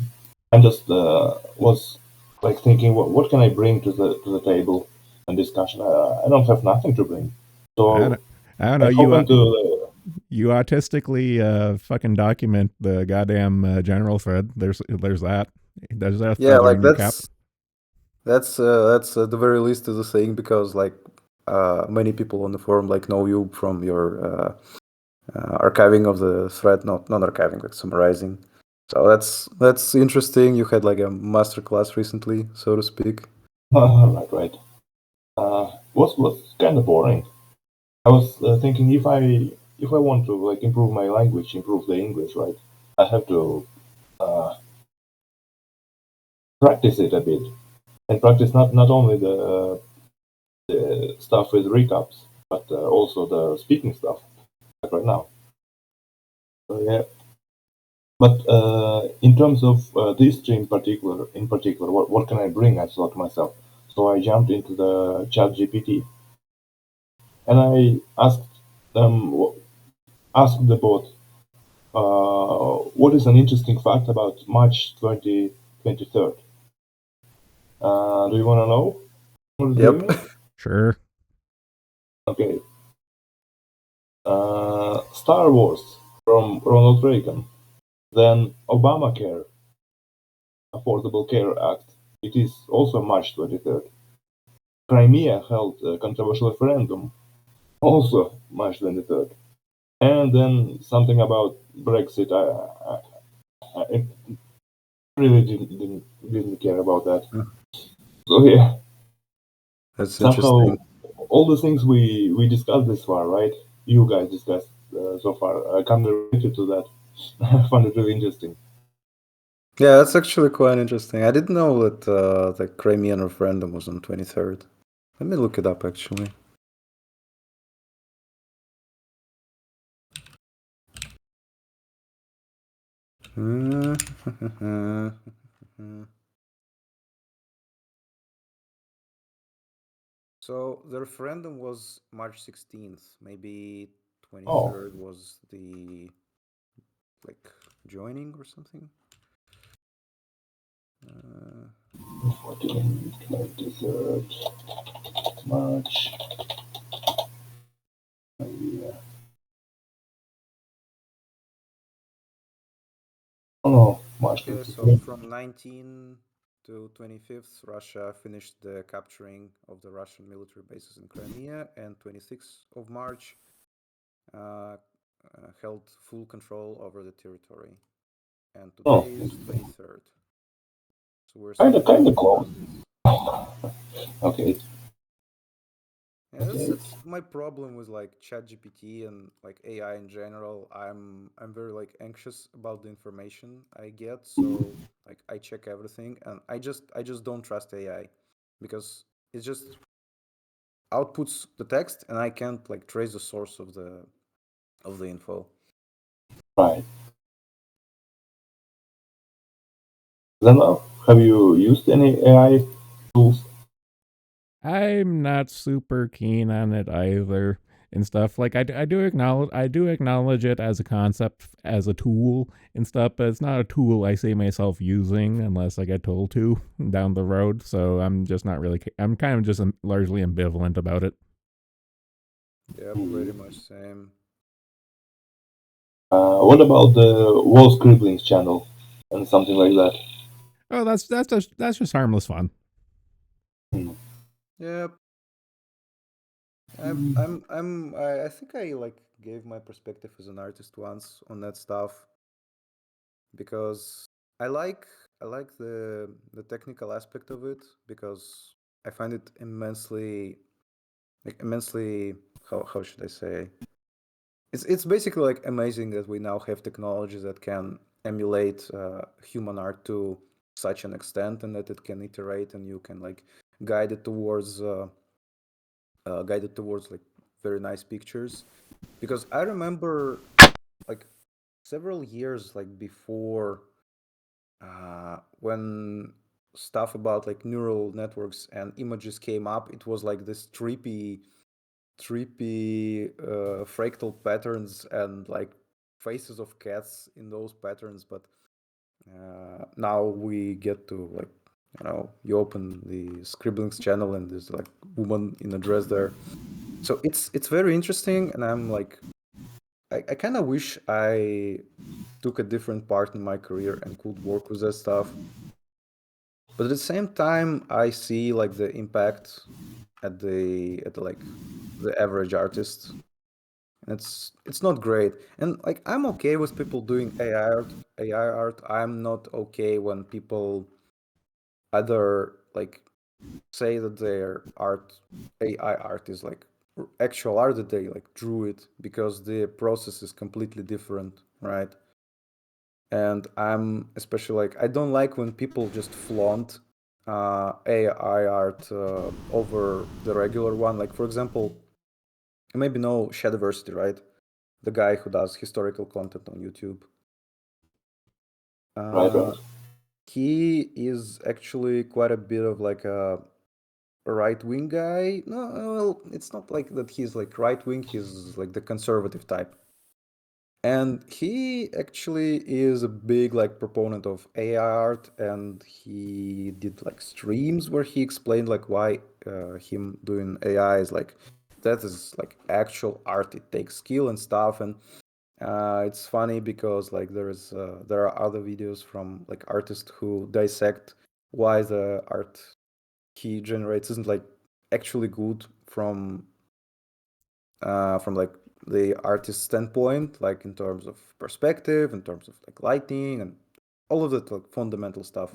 I'm just was like thinking, what can I bring to the table and discussion? I don't have nothing to bring, so I don't know. I open to You autistically fucking document the goddamn general thread. There's that. There's that Yeah, feather like in your cap. that's the very least is a thing, because like many people on the forum like know you from your archiving of the thread, not archiving, like summarizing. So that's interesting. You had like a master class recently, so to speak. right. Was kind of boring. I was thinking if I want to like improve my language, improve the English, right, I have to practice it a bit and practice not only the stuff with recaps, but also the speaking stuff, like right now. So yeah. But in terms of this tree in particular, what can I bring? I thought to myself. So I jumped into the Chat GPT and I asked the bot, what is an interesting fact about March 2023rd? Do you want to know what it's giving Yep. me? Sure. Okay. Star Wars from Ronald Reagan. Then Obamacare, Affordable Care Act. It is also March 23rd. Crimea held a controversial referendum, also March 23rd. And then something about Brexit. I really didn't care about that. So yeah, That's somehow interesting. all the things we discussed this far, right? You guys discussed so far. I kind of related to that. I found it really interesting. Yeah, that's actually quite interesting. I didn't know that the Crimean referendum was on 23rd. Let me look it up actually. So the referendum was March 16th. Maybe Oh, 23rd was the like joining or something. 14, 23rd March. Yeah. Oh no, March Okay, so 23rd. from 19 to 25th, Russia finished the capturing of the Russian military bases in Crimea, and 26th of March uh, held full control over the territory. And Oh, today is 23rd. So we're kind still of close. around this. Okay, Yeah, okay. that's my problem with like ChatGPT and like AI in general. I'm very like anxious about the information I get, so like I check everything and I just don't trust AI because it just outputs the text and I can't like trace the source of the info. Right. Then, have you used any AI tools? I'm not super keen on it either and stuff. Like I do acknowledge it as a concept, as a tool and stuff, but it's not a tool I see myself using unless I get told to down the road. So I'm just not really. I'm kind of just largely ambivalent about it. Yeah, pretty much same. What about the wall scribblings channel and something like that? Oh, that's just harmless fun. Hmm. Yeah, I think I like gave my perspective as an artist once on that stuff because I like I like the technical aspect of it because I find it immensely how should I say, it's basically like amazing that we now have technologies that can emulate human art to such an extent and that it can iterate and you can like guide it towards like very nice pictures because I remember like several years like before when stuff about like neural networks and images came up, it was like this trippy fractal patterns and like faces of cats in those patterns. But now we get to like, you open the Scribblings channel and there's like woman in a dress there. So it's very interesting, and I'm like, I kind of wish I took a different part in my career and could work with that stuff. But at the same time, I see like the impact at the like the average artist. And it's not great. And like I'm okay with people doing AI art. I'm not okay when people either like say that their art AI art is like actual art that they like drew it, because the process is completely different, right? And I'm especially like, I don't like when people just flaunt AI art over the regular one. Like, for example, you maybe know Shadiversity, right? The guy who does historical content on YouTube. Right, Uh, right. he is actually quite a bit of like a right-wing guy. No, well, it's not like that he's like right-wing, he's like the conservative type. And he actually is a big like proponent of AI art, and he did like streams where he explained like why him doing AI is like, that is like actual art. It takes skill and stuff, and it's funny because like there are other videos from like artists who dissect why the art he generates isn't like actually good from like the artist standpoint, like in terms of perspective, in terms of like lighting and all of that like fundamental stuff.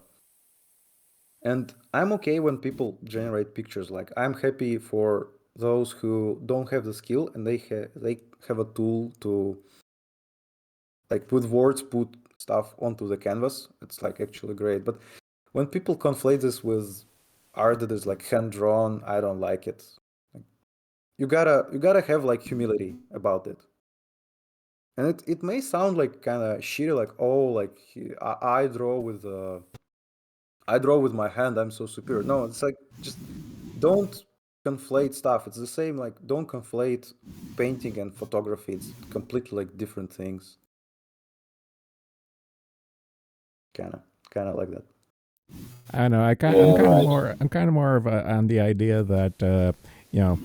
And I'm okay when people generate pictures. Like, I'm happy for those who don't have the skill and they have a tool to like with words put stuff onto the canvas. It's like actually great. But when people conflate this with art that is like hand drawn, I don't like it. Like, you gotta have like humility about it. And it may sound like kind of shitty, like, oh, like I draw with I draw with my hand, I'm so superior. No, it's like, just don't conflate stuff. It's the same, like, don't conflate painting and photography. It's completely like different things. Kind of like that. I don't know. Yeah, right. I'm kind of more of on the idea that you know,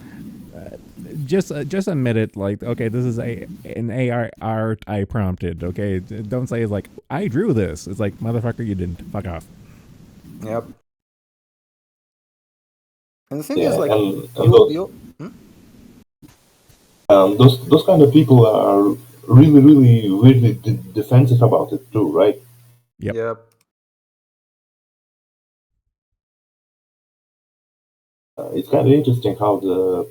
uh, just admit it. Like, okay, this is an AI art I prompted. Okay, don't say it's like I drew this. It's like, motherfucker, you didn't. Fuck off. Yep. And the thing is, Yeah, like, and you'll you'll. Hmm? those kind of people are really, really, really defensive about it too, right? Yep. Yep. It's kind of interesting how the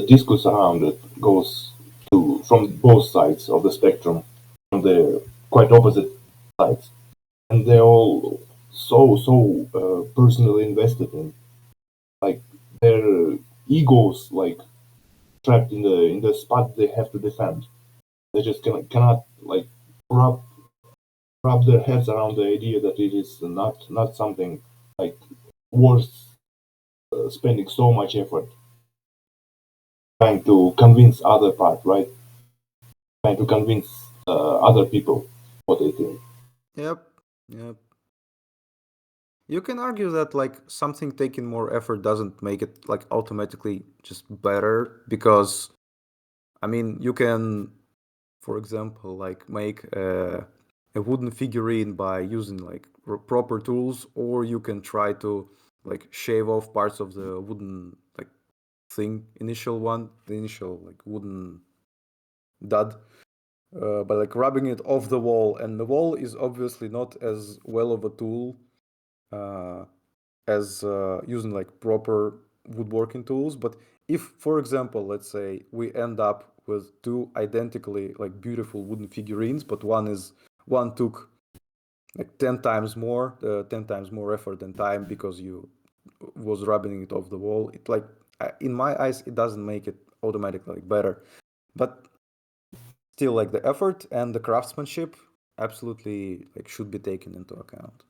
discourse around it goes to from both sides of the spectrum, from the quite opposite sides, and they're all so personally invested in, like, their egos like trapped in the spot they have to defend. They just cannot like wrap wrap their heads around the idea that it is not something like worth spending so much effort trying to convince other part, right? Trying to convince other people what they think. Yep. Yep. You can argue that like something taking more effort doesn't make it like automatically just better, because I mean, you can, for example, like make a wooden figurine by using like proper tools, or you can try to like shave off parts of the wooden like thing, initial one, the initial like wooden dud, by like rubbing it off the wall. And the wall is obviously not as well of a tool uh, as using like proper woodworking tools. But if, for example, let's say we end up with two identically like beautiful wooden figurines, but one took like 10 times more, 10 times more effort and time because you was rubbing it off the wall, it like, in my eyes, it doesn't make it automatically like better. But still, like, the effort and the craftsmanship absolutely like should be taken into account.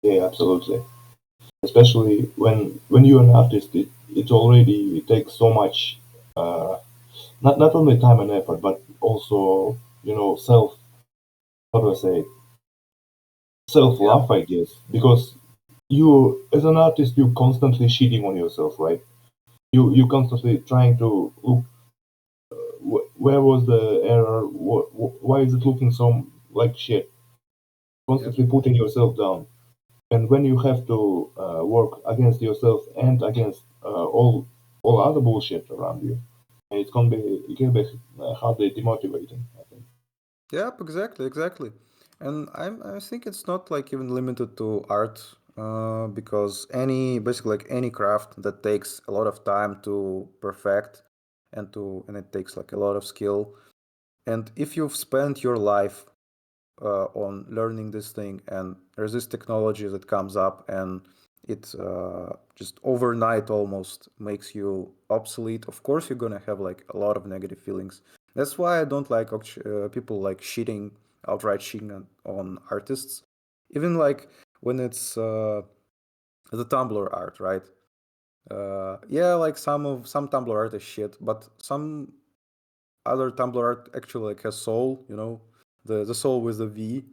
Yeah, absolutely. Especially when you're an artist, it already takes so much, uh, not only time and effort, but also, self, how do I say, self Yep. love, I guess, because you as an artist, you constantly cheating on yourself, right? You constantly trying to look, where was the error, why is it looking so like shit, Yep. constantly putting yourself down. And when you have to work against yourself and against all other bullshit around you, it can be hardly demotivating, I think. Yep, exactly, exactly. And I think it's not like even limited to art. because basically like any craft that takes a lot of time to perfect and it takes like a lot of skill. And if you've spent your life on learning this thing, and there's this technology that comes up and it just overnight almost makes you obsolete, of course you're gonna have like a lot of negative feelings. That's why I don't like people like outright cheating on artists, even like when it's the Tumblr art, right? Yeah, like some Tumblr art is shit, but some other Tumblr art actually like has soul, the soul with the V.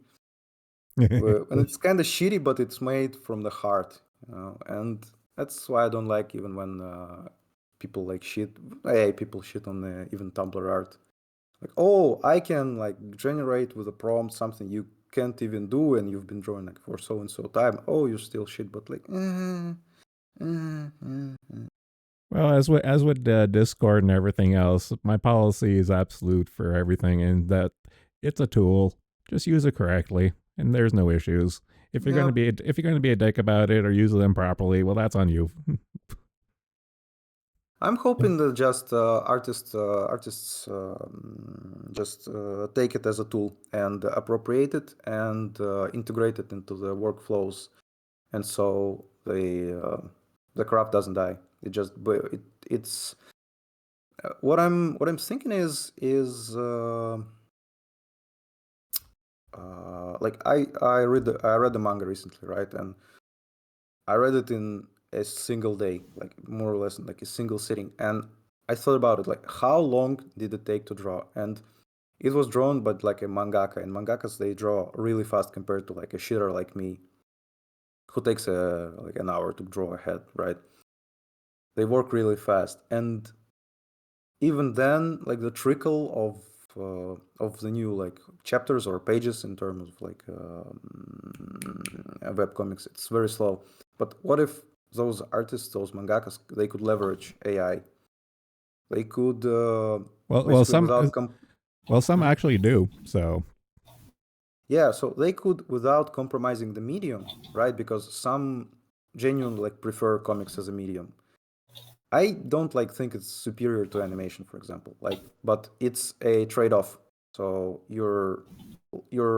And it's kind of shitty, but it's made from the heart, and that's why I don't like even when people like shit. People shit on even Tumblr art. Like, oh, I can like generate with a prompt something you can't even do, and you've been drawing like for so and so time. Oh, you still shit, but like, Well, as with Discord and everything else, my policy is absolute for everything, and that it's a tool. Just use it correctly, and there's no issues. If you're yeah. gonna be a dick about it or use them improperly, well, that's on you. I'm hoping that just artists just take it as a tool and appropriate it and integrate it into the workflows, and so the craft doesn't die. It's what I'm thinking is like I read the manga recently, right? And I read it in a single day, like more or less in like a single sitting. And I thought about it, like how long did it take to draw? And it was drawn by like a mangaka, and mangakas they draw really fast compared to like a shitter like me, who takes like an hour to draw ahead, right? They work really fast, and even then, like the trickle of the new like chapters or pages in terms of like web comics, it's very slow. But what if those artists, those mangakas, they could leverage AI? They could Well, basically without some actually do. So yeah, so they could without compromising the medium, right? Because some genuinely like prefer comics as a medium. I don't like think it's superior to animation, for example. Like, but it's a trade-off. So you're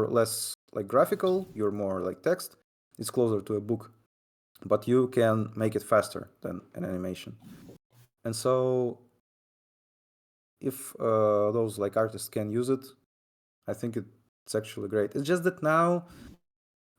less like graphical, you're more like text. It's closer to a book, but you can make it faster than an animation. And so, if those like artists can use it, I think it's actually great. It's just that now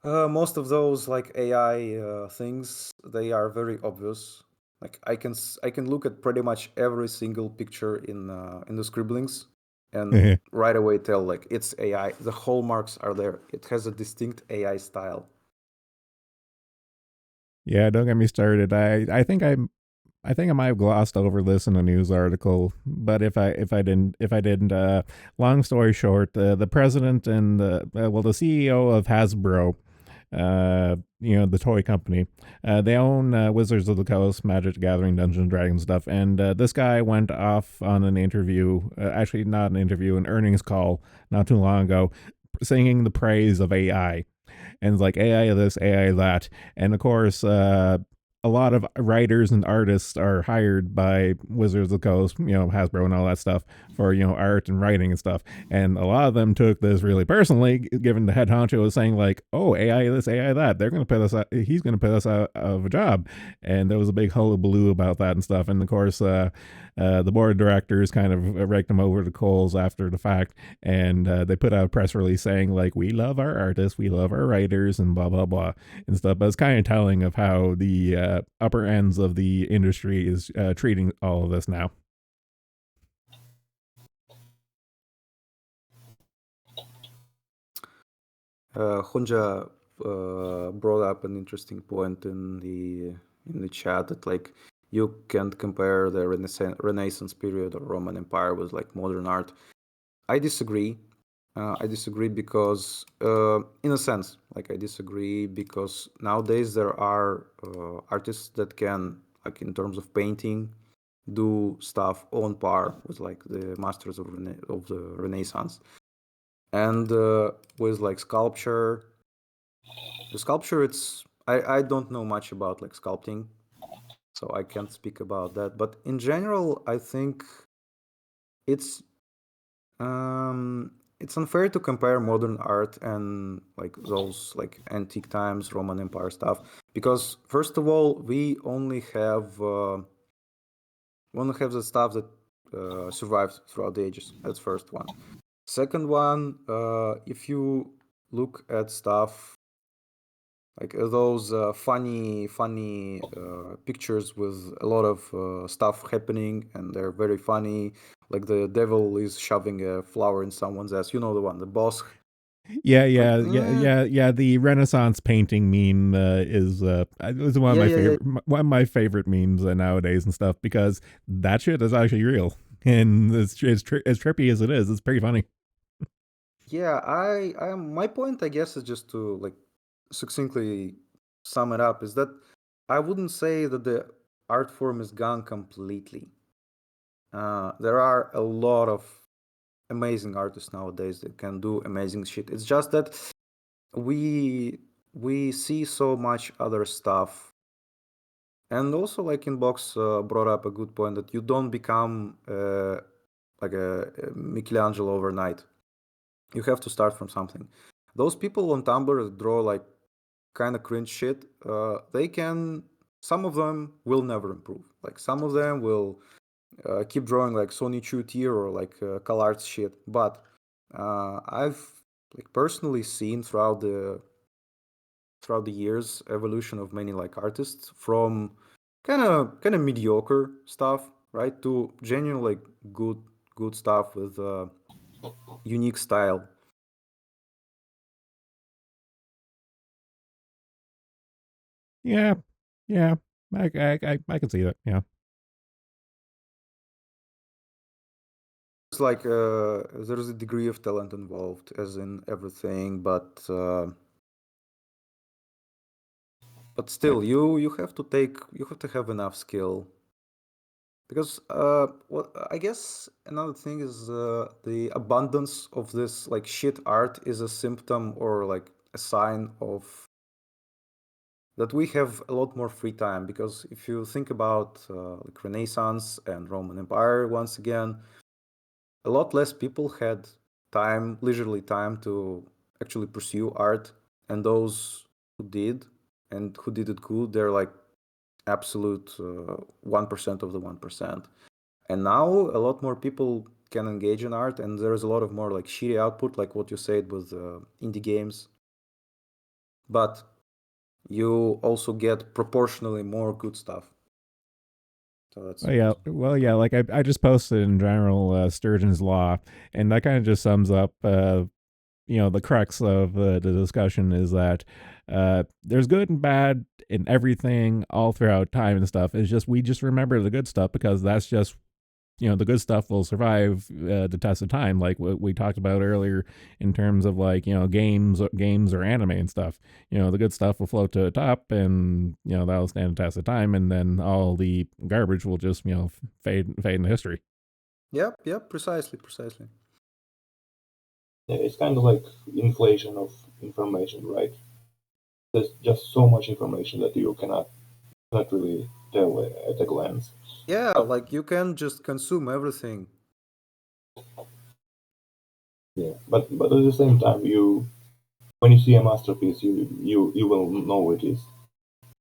most of those like AI things, they are very obvious. Like I can look at pretty much every single picture in the scribblings and right away tell like it's AI. The hallmarks are there. It has a distinct AI style. yeah, don't get me started. I think I might have glossed over this in a news article, but if I didn't, long story short, the president and the CEO of Hasbro, the toy company, they own Wizards of the Coast, Magic the Gathering, Dungeons and Dragons stuff, and this guy went off on an interview, actually not an interview, an earnings call not too long ago, singing the praise of AI and it's like AI this, AI that, and of course, a lot of writers and artists are hired by Wizards of the Coast, Hasbro and all that stuff for art and writing and stuff, and a lot of them took this really personally, given the head honcho was saying like, "Oh, AI this, AI that, they're going to put us, he's going to put us out of a job," and there was a big hullabaloo about that and stuff, and of course, the board of directors kind of raked them over the coals after the fact, and they put out a press release saying like, "We love our artists, we love our writers, and blah blah blah and stuff." But it's kind of telling of how the upper ends of the industry is treating all of this now. Honja brought up an interesting point in the chat that like you can't compare the Renaissance period or Roman Empire with like modern art. I disagree. I disagree because, in a sense, like I disagree because nowadays there are artists that can, like in terms of painting, do stuff on par with like the masters of the Renaissance, and with like sculpture, the sculpture I don't know much about like sculpting, so I can't speak about that. But in general, I think it's it's unfair to compare modern art and like those like antique times, Roman Empire stuff, because first of all, we only have the stuff that survived throughout the ages. That's first one. Second one, if you look at stuff like those funny pictures with a lot of stuff happening, and they're very funny. Like the devil is shoving a flower in someone's ass. You know the one, the boss. Yeah, Like, yeah, yeah, yeah, yeah. The Renaissance painting meme is it was one of yeah, my yeah, yeah, one of my favorite memes nowadays and stuff because that shit is actually real and as trippy as it is, it's pretty funny. yeah. My point, I guess, is just to like succinctly sum it up, is that I wouldn't say that the art form is gone completely. There are a lot of amazing artists nowadays that can do amazing shit. It's just that we we see so much other stuff. And also, like Inbox brought up a good point that you don't become like a Michelangelo overnight. You have to start from something. Those people on Tumblr that draw like kind of cringe shit, they can. Some of them will never improve. Like some of them will keep drawing like Sony Chu tier or like CalArts shit. But I've like personally seen throughout the years evolution of many like artists from kind of mediocre stuff, right, to genuine like good stuff with unique style. Yeah, yeah, I can see that. Yeah. It's like there's a degree of talent involved, as in everything, but still, you have to have enough skill. Because well, I guess another thing is the abundance of this like shit art is a symptom or like a sign of that we have a lot more free time. Because if you think about like Renaissance and Roman Empire once again, a lot less people had time, leisurely time to actually pursue art, and those who did and who did it good, they're like absolute 1% of the 1%. And now a lot more people can engage in art, and there's a lot of more like shitty output, like what you said with indie games. But you also get proportionally more good stuff. So that's Well, yeah. Like I just posted in general Sturgeon's law, and that kind of just sums up the crux of the discussion is that there's good and bad in everything all throughout time and stuff. It's just we just remember the good stuff because that's just the good stuff will survive the test of time, like what we talked about earlier in terms of like games or anime and stuff. The good stuff will float to the top, and that'll stand the test of time, and then all the garbage will just fade into history. yep, precisely. Yeah, it's kind of like inflation of information, right? There's just so much information that you cannot really tell at a glance. Yeah, But like you can just consume everything. yeah, but at the same time, when you see a masterpiece, you will know it is.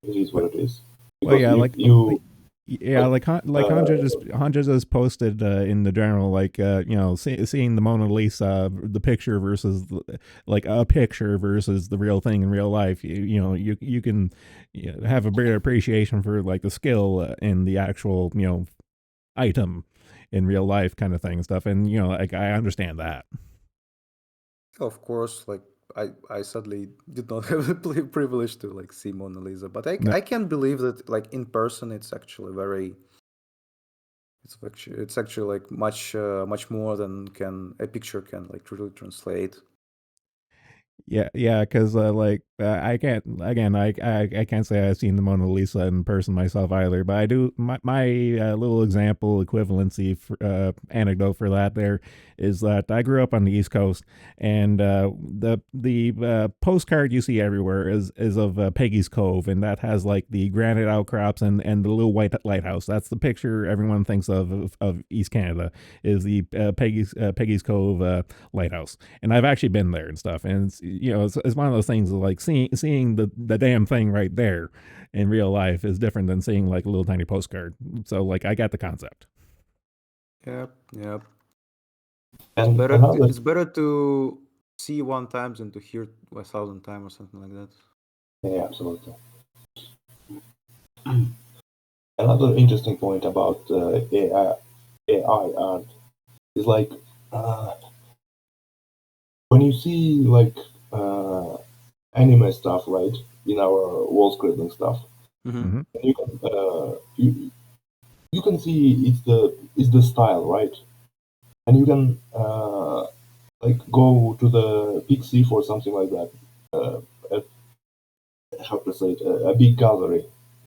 It is what it is Well, because yeah, you yeah, like like Hanja just posted in the journal, like seeing the Mona Lisa, the picture versus like a picture versus the real thing in real life. You can have a better appreciation for like the skill in the actual item in real life kind of thing stuff, and like I understand that. Of course, like I sadly did not have the privilege to like see Mona Lisa, but No, I can believe that like in person it's actually very it's actually like much more than can a picture can like truly translate. Yeah, because I can't again. I can't say I've seen the Mona Lisa in person myself either, but I do. My little example equivalency anecdote for that there is that I grew up on the East Coast, and the postcard you see everywhere is of Peggy's Cove, and that has like the granite outcrops and the little white lighthouse. That's the picture everyone thinks of East Canada is the Peggy's Cove lighthouse, and I've actually been there and stuff. And it's one of those things of like seeing the damn thing right there in real life is different than seeing like a little tiny postcard. So like I got the concept. Yep, yep. And another, It's better to see one time than to hear 1,000 times or something like that. yeah, absolutely. Another interesting point about AI art is like when you see like anime stuff, right, in our wall scribbling stuff, Mm-hmm. you can you can see it's the style, right, and you can like go to the Pixie for something like that. A, how to say it? A big gallery,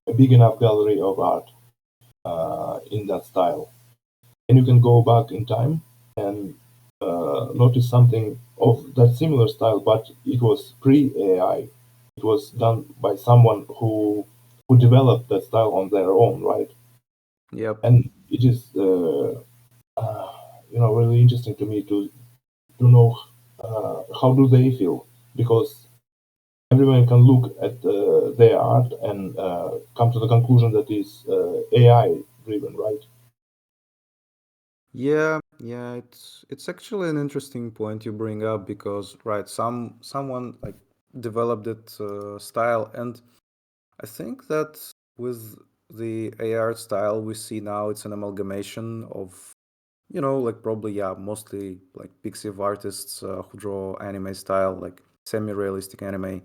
a big enough gallery of art in that style, and you can go back in time and notice something of that similar style, but it was pre-AI. It was done by someone who developed that style on their own, right? Yep. And it is really interesting to me to know how do they feel, because everyone can look at their art and come to the conclusion that is AI driven, right? Yeah, it's actually an interesting point you bring up because right, someone like developed it style, and I think that with the AR style we see now, it's an amalgamation of like probably mostly like Pixiv artists who draw anime style, like semi-realistic anime,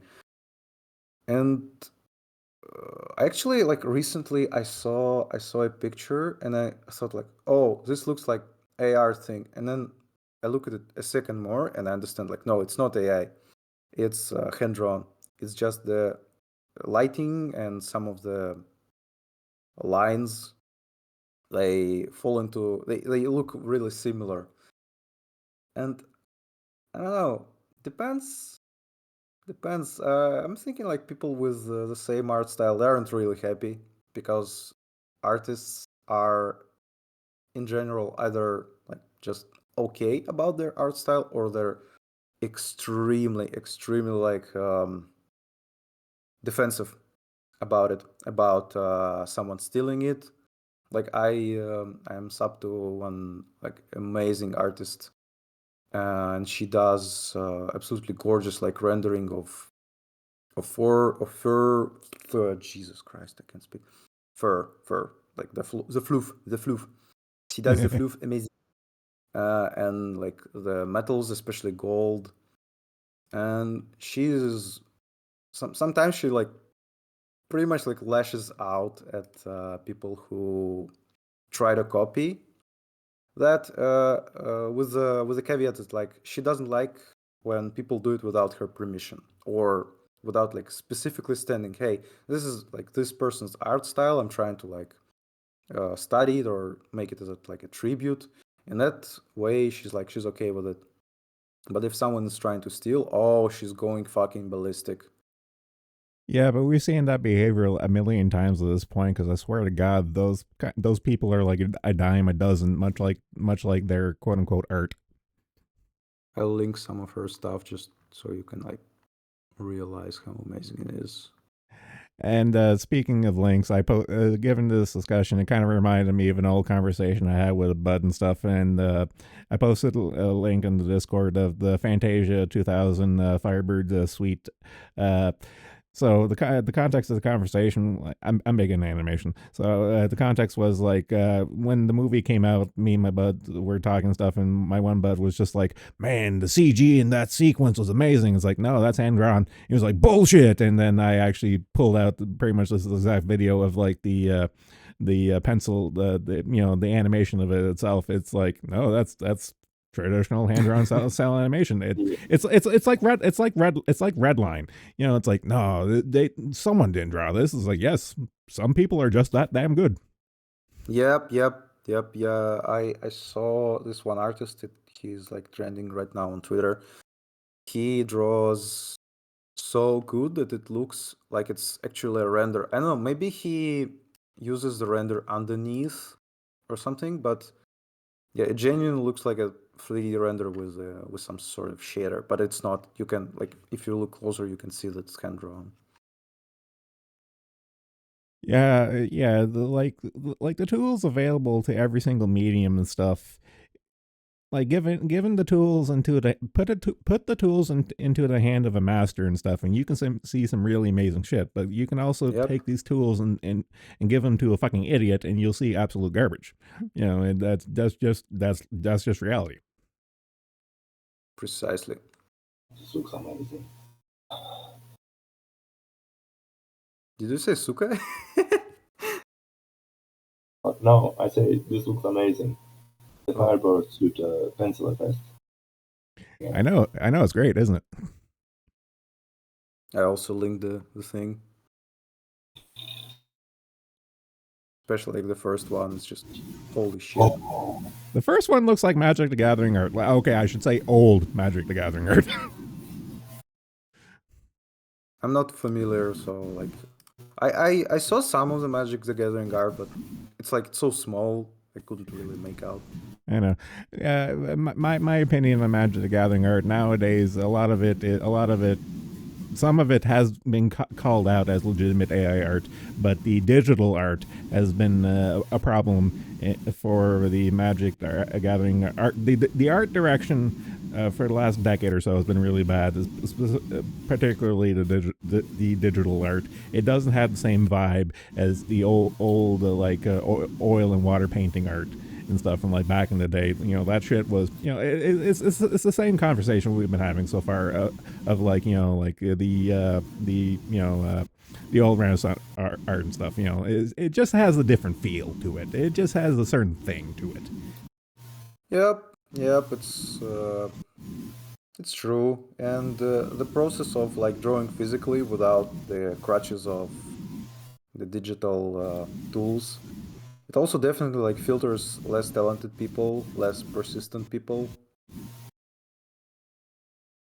and actually like recently I saw a picture and I thought like, oh, this looks like AR thing, and then I look at it a second more and I understand like, no, it's not AI, it's hand drawn. It's just the lighting and some of the lines, they look really similar, and I don't know, depends. Depends. I'm thinking like people with the same art style, they aren't really happy because artists are in general either like just okay about their art style or they're extremely like defensive about it, about someone stealing it. Like I am sub to one like amazing artist, and she does absolutely gorgeous like rendering of fur. Jesus Christ, I can't speak. Fur, like the floof. She does the floof amazing, and like the metals, especially gold. And she's sometimes she like pretty much like lashes out at people who try to copy that with the caveat that like she doesn't like when people do it without her permission or without like specifically standing, hey, this is like this person's art style, I'm trying to like study it or make it as like a tribute. In that way she's okay with it. But if someone is trying to steal, oh, she's going fucking ballistic. Yeah, but we've seen that behavior a million times at this point. Because I swear to God, those people are like a dime a dozen, much like their quote unquote art. I'll link some of her stuff just so you can like realize how amazing it is. And speaking of links, given this discussion, it kind of reminded me of an old conversation I had with a bud and stuff. And I posted a link in the Discord of the Fantasia 2000 Firebird suite. So the context of the conversation, like, I'm big in animation. So the context was like when the movie came out, me and my bud were talking stuff, and my one bud was just like, "Man, the CG in that sequence was amazing." It's like, "No, that's hand drawn." He was like, "Bullshit!" And then I actually pulled out pretty much this exact video of like the pencil, the animation of it itself. It's like, no, that's traditional hand-drawn cell animation. Yeah. It's like Redline. You know, it's like, no, someone didn't draw this. It's like, yes, some people are just that damn good. Yep. Yeah, I saw this one artist. He's like trending right now on Twitter. He draws so good that it looks like it's actually a render. I don't know, maybe he uses the render underneath or something, but yeah, it genuinely looks like a 3D render with some sort of shader, but it's not. You can, like, if you look closer, you can see that it's hand drawn. Yeah, like the tools available to every single medium and stuff. Like given the tools into the put the tools into the hand of a master and stuff, and you can see some really amazing shit. But you can also Yep, take these tools and give them to a fucking idiot, and you'll see absolute garbage. You know, and that's just reality. precisely. This looks amazing. Did you say Suka? No, I say this looks amazing. The Firebirds with pencil effect. Yeah. I know, it's great, isn't it? I also linked the thing. Especially like the first one, it's just holy shit. Oh, The first one looks like Magic the Gathering art. Well, okay, I should say old Magic the Gathering art. I'm not familiar, so like I saw some of the Magic the Gathering art, but it's like so small I couldn't really make out. I know. My opinion on Magic the Gathering art nowadays, a lot of it, some of it has been called out as legitimate AI art, but the digital art has been a problem for the Magic Gathering art. The art direction for the last decade or so has been really bad, particularly the digital art. It doesn't have the same vibe as the old oil and water painting art and stuff from like back in the day. You know, that shit was, you know, it's the same conversation we've been having so far of like, you know, like the old Renaissance art and stuff. You know, it just has a different feel to it. It just has a certain thing to it. Yep, it's true. And the process of like drawing physically without the crutches of the digital tools, it also definitely like filters less talented people, less persistent people.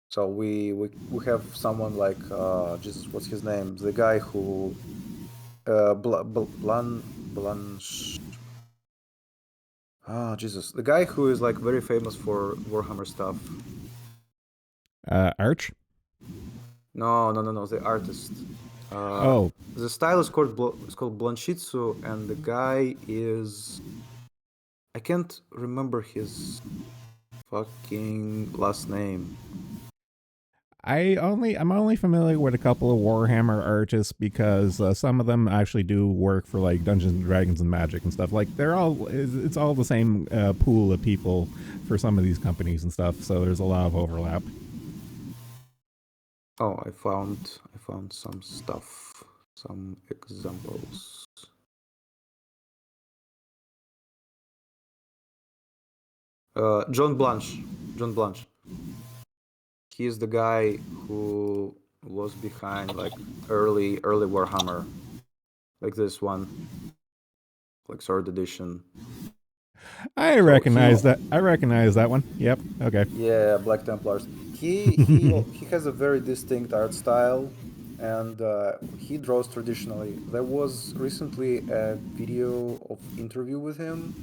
So we have someone like Jesus, what's his name? The guy who Blanche. Ah, Jesus, the guy who is like very famous for Warhammer stuff. Arch? No, the artist. The style is called Blanchitsu, and the guy is, I can't remember his fucking last name. I'm only familiar with a couple of Warhammer artists because some of them actually do work for like Dungeons and Dragons and Magic and stuff. Like it's all the same pool of people for some of these companies and stuff. So there's a lot of overlap. Oh, I found some stuff, some examples. John Blanche. He is the guy who was behind like early Warhammer, like this one, like third edition. I recognize that one. Yep. Okay. Yeah, Black Templars. He has a very distinct art style, and he draws traditionally. There was recently a video of interview with him,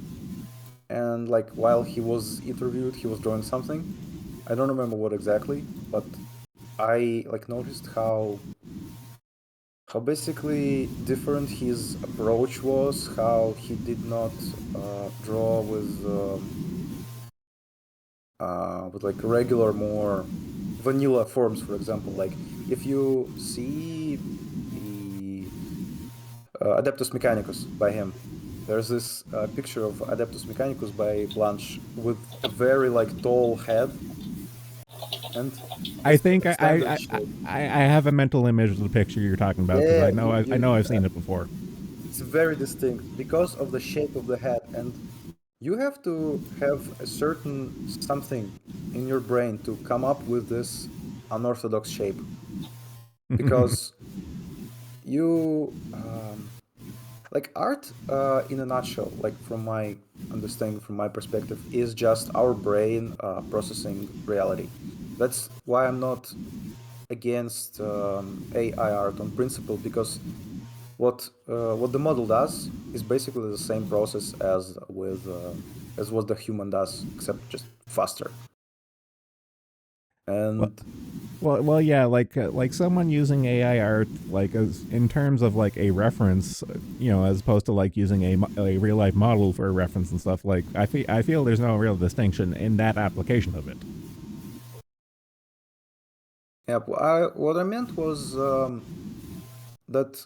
and like while he was interviewed, he was drawing something. I don't remember what exactly, but I like noticed how basically different his approach was. How he did not draw with like regular, more vanilla forms. For example, like if you see the Adeptus Mechanicus by him, there's this picture of Adeptus Mechanicus by Blanche with a very like tall head. And I think I have a mental image of the picture you're talking about because I know I've seen it before. It's very distinct because of the shape of the head, and you have to have a certain something in your brain to come up with this unorthodox shape, because you like art in a nutshell, like from my understanding, from my perspective, is just our brain processing reality. That's why I'm not against AI art on principle, because what the model does is basically the same process as what the human does, except just faster. well, And yeah, like someone using AI art, like as in terms of like a reference, as opposed to like using a real life model for a reference and stuff. Like I feel there's no real distinction in that application of it. yeah, what I meant was that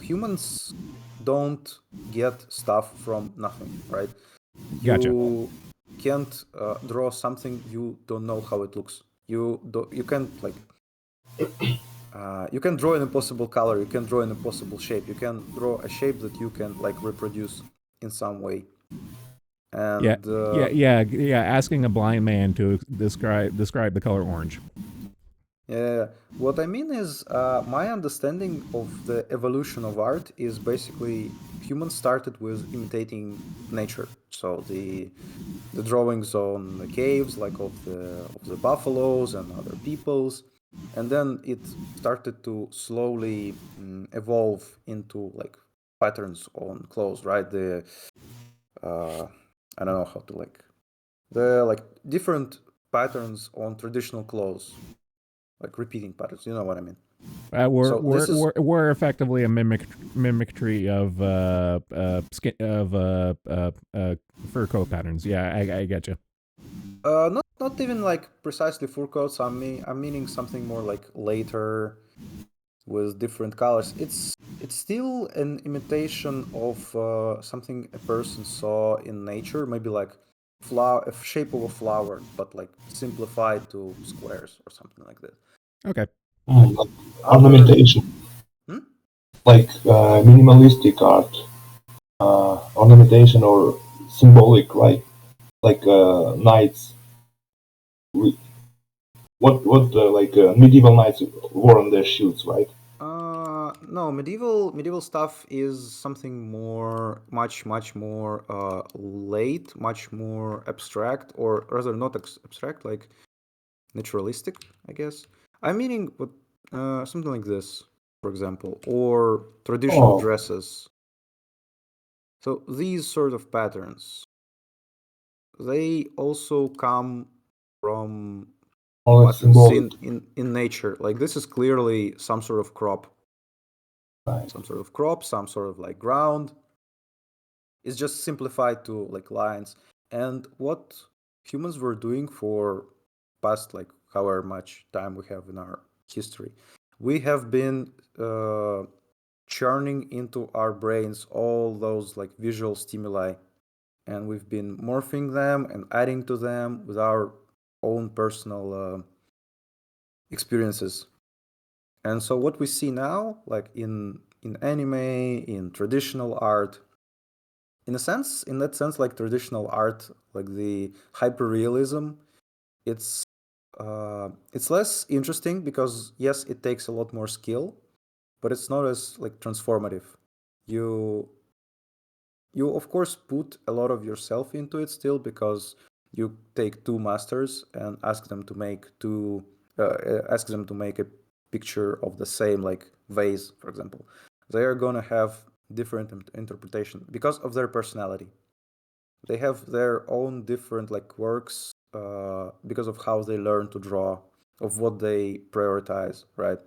humans don't get stuff from nothing, right? Gotcha. You can't draw something you don't know how it looks. You can't like you can draw an impossible color, you can draw an impossible shape, you can draw a shape that you can like reproduce in some way. Yeah, And yeah. Asking a blind man to describe the color orange. yeah, what I mean is, my understanding of the evolution of art is basically humans started with imitating nature. So the drawings on the caves, like of the buffaloes and other peoples, and then it started to slowly evolve into like patterns on clothes, right? Uh, I don't know how to the like different patterns on traditional clothes, like repeating patterns. You know what I mean? So this is We're effectively a mimicry of skin of fur coat patterns. Yeah, I get you. not even like precisely fur coats. I'm meaning something more like later with different colors. It's still an imitation of something a person saw in nature, maybe like flower, a shape of a flower, but like simplified to squares or something like that. Okay. Like Other ornamentation, hmm? like minimalistic art, ornamentation or symbolic, like knights. What like medieval knights wore on their shields, right? No, medieval stuff is something more, much more late, much more abstract, or rather not abstract, like naturalistic, I guess. I'm meaning what something like this, for example, or traditional Oh, dresses. So these sort of patterns, they also come from all like patterns symbolic, seen in nature. Like this is clearly some sort of crop, right? some sort of like ground. It's just simplified to like lines. And what humans were doing for past like however much time we have in our history, we have been churning into our brains all those like visual stimuli, and we've been morphing them and adding to them with our own personal experiences. And so what we see now, like in anime, in traditional art, in that sense, like traditional art, like the hyperrealism, it's less interesting because yes, it takes a lot more skill, but it's not as like transformative. You you of course put a lot of yourself into it still, because you take two masters and ask them to make a picture of the same like vase, for example. They are gonna have different interpretation because of their personality. They have their own different like quirks because of how they learn to draw, of what they prioritize, right?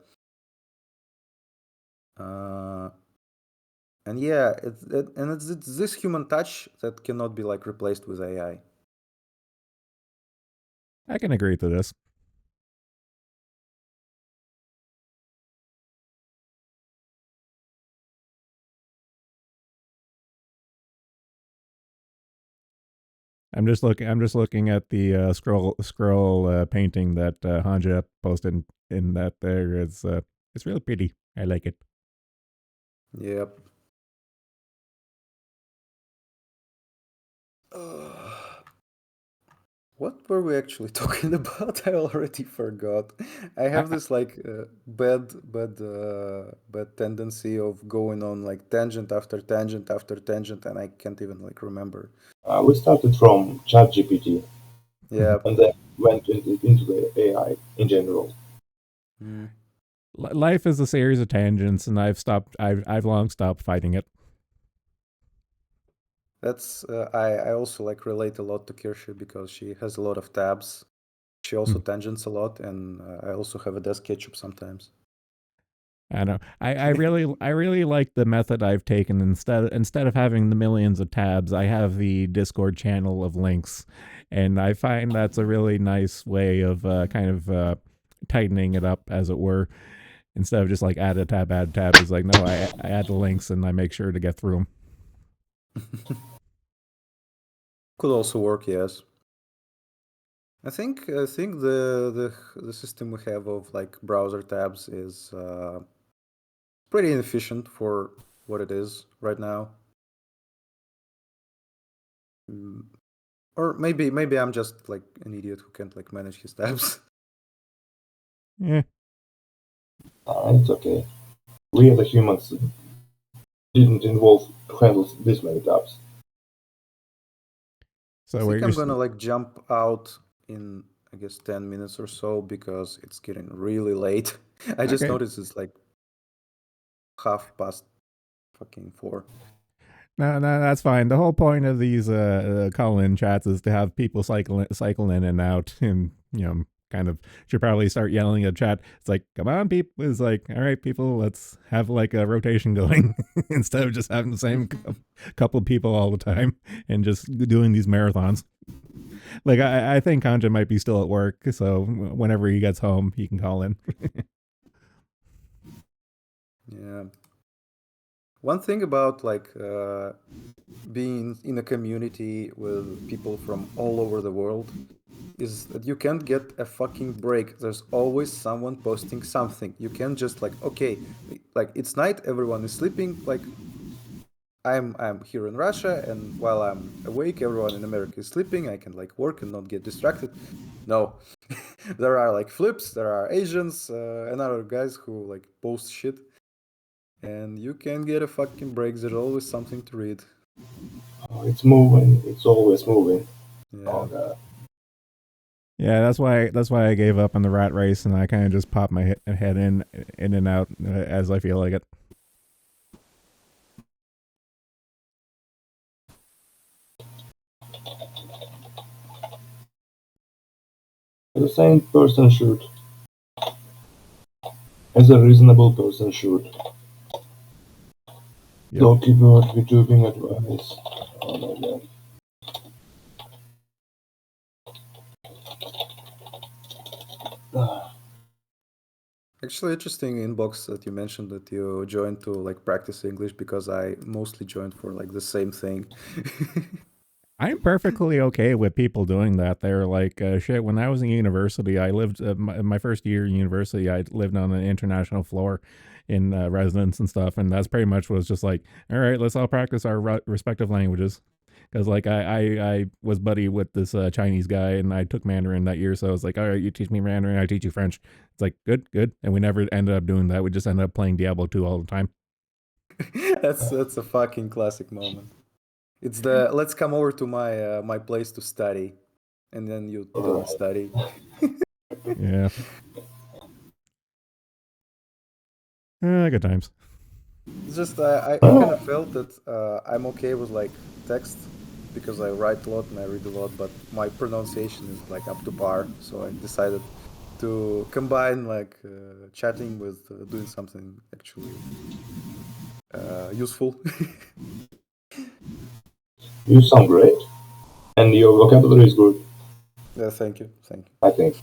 uh, and yeah, it's this human touch that cannot be like replaced with AI. I can agree to this. I'm just looking at the scroll painting that Hanja posted in that there. It's really pretty. I like it. Yep. What were we actually talking about? I already forgot. I I, have this like bad tendency of going on like tangent after tangent after tangent, and I can't even like remember. We started from ChatGPT Yeah. and then went into the AI in general. Mm. life is a series of tangents, and I've long stopped fighting it. That's I also like relate a lot to Kirsche because she has a lot of tabs. She also Hmm. tangents a lot, and I also have a desk ketchup sometimes. I know. I really like the method I've taken. Instead of having the millions of tabs, I have the Discord channel of links, and I find that's a really nice way of kind of tightening it up, as it were. Instead of just like add a tab, is like no, I add the links and I make sure to get through them. Could also work, yes. I think the system we have of like browser tabs is pretty inefficient for what it is right now. Mm, or maybe I'm just like an idiot who can't like manage his tabs. Yeah. It's okay. We as the humans didn't involve to handle this many tabs. I So where think you're I'm gonna like jump out in I guess 10 minutes or so because it's getting really late. I just okay. noticed it's like half past fucking 4. No, that's fine. The whole point of these call-in chats is to have people cycle in and out, and kind of should probably start yelling at chat. It's like, come on, people. It's like, all right, people, let's have like a rotation going instead of just having the same couple of people all the time and just doing these marathons. Like, I think Kanja might be still at work, so whenever he gets home, he can call in. Yeah. One thing about like being in a community with people from all over the world is that you can't get a fucking break. There's always someone posting something. You can't just like, okay, like it's night, everyone is sleeping. Like I'm here in Russia, and while I'm awake, everyone in America is sleeping. I can like work and not get distracted. No, there are like flips. There are Asians and other guys who like post shit, and you can get a fucking break. There's always something to read. It's moving. It's always moving. Yeah. Oh god. Yeah, that's why I gave up on the rat race, and I kind of just pop my head in and out as I feel like it. The same person should, as a reasonable person should. Yep. So keyboard with tubing advice. Oh my god. Ah, Actually, interesting inbox that you mentioned that you joined to like practice English because I mostly joined for like the same thing. I'm perfectly okay with people doing that. They're like, shit. When I was in university, I lived my first year in university. I lived on an international floor in residence and stuff, and that's pretty much was just like, all right, let's all practice our respective languages. Because like I was buddy with this Chinese guy, and I took Mandarin that year, so I was like, all right, you teach me Mandarin, I teach you French. It's like good, and we never ended up doing that. We just ended up playing Diablo 2 all the time. That's a fucking classic moment. It's the let's come over to my place to study, and then you don't right. study. Yeah, good times. It's just I kind of felt that I'm okay with like text because I write a lot and I read a lot, but my pronunciation is like up to par. So I decided to combine like chatting with doing something actually useful. You sound great, and your vocabulary is good. Yeah, thank you, thank you. I think.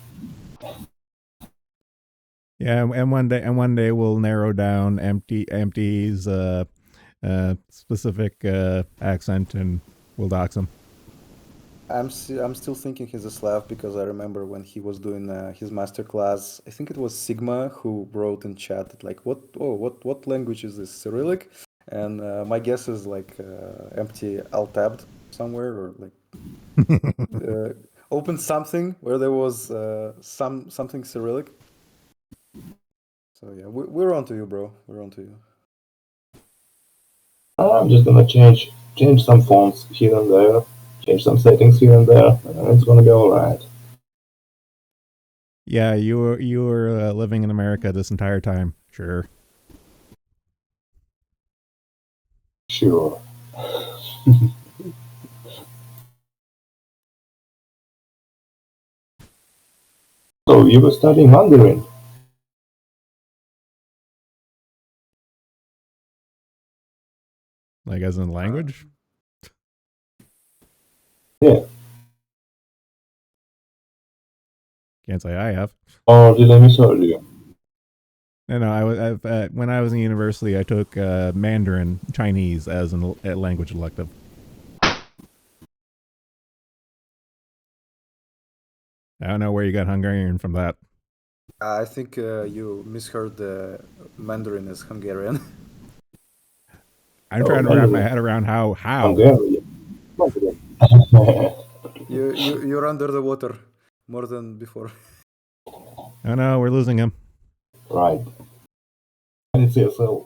Yeah, and one day we'll narrow down empty's specific accent, and we'll dox him. I'm still thinking he's a Slav because I remember when he was doing his master class. I think it was Sigma who wrote in chat like, what language is this, Cyrillic? And my guess is like empty alt tabbed somewhere or like Opened something where there was something Cyrillic. So yeah, we're on to you, bro. We're on to you. I'm just gonna change some fonts here and there, change some settings here and there, and it's gonna be all right. Yeah, you were living in America this entire time. Sure. Sure. So you were studying Mandarin? Like as in language? Yeah. Can't say I have. Or did I misheard you? No, when I was in university, I took Mandarin Chinese as a language elective. I don't know where you got Hungarian from that. I think you misheard the Mandarin as Hungarian. I'm Oh, trying to wrap my Mandarin. head around how. Hungarian. Mandarin. You're under the water more than before. Oh no, we're losing him. Right. And it's CSL.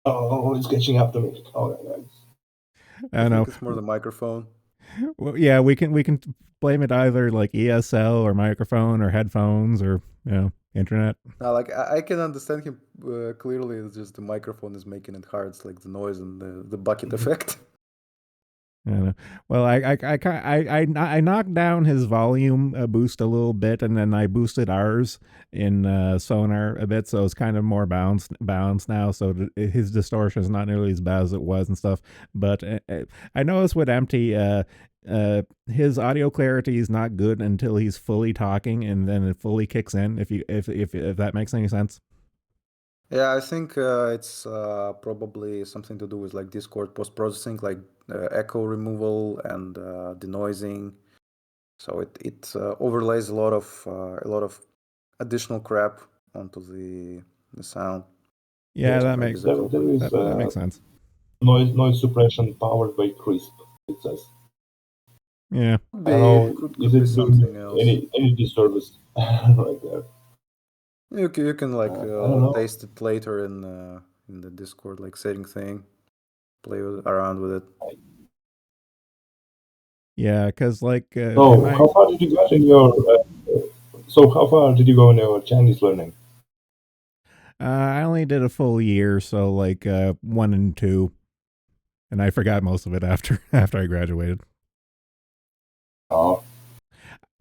Oh, it's catching up to me. Oh, guys. I I don't know. think it's more the microphone. Well, yeah, we can blame it either like ESL or microphone or headphones or internet. Now, like I can understand him clearly. It's just the microphone is making it hard. It's like the noise and the bucket effect. I don't know. Well, I knocked down his volume boost a little bit, and then I boosted ours in Sonar a bit, so it's kind of more balanced now. So his distortion is not nearly as bad as it was and stuff. But I noticed with Empty, his audio clarity is not good until he's fully talking, and then it fully kicks in. If that makes any sense. Yeah, I think it's probably something to do with like Discord post processing, like echo removal and denoising. So it overlays a lot of additional crap onto the sound. Yeah, So that maybe makes the There is that makes sense. noise suppression powered by Crisp, it says. Yeah. I don't know, could is be it doing something else. any disservice right there? You can like I don't know. taste it later in the Discord like setting thing, play around with it. Yeah, because like So how far did you get in your? So how far did you go in your Chinese learning? I only did a full year, so like 1 and 2, and I forgot most of it after after I graduated. Oh,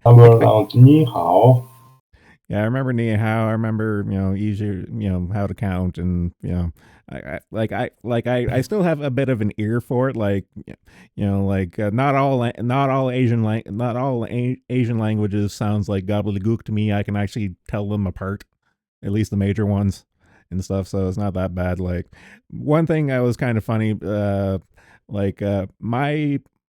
number around ni hao. Yeah, I remember Ni Hao. I remember easier how to count, and I still have a bit of an ear for it. Like like not all Asian languages sounds like gobbledygook to me. I can actually tell them apart, at least the major ones and stuff. So it's not that bad. Like one thing that was kind of funny,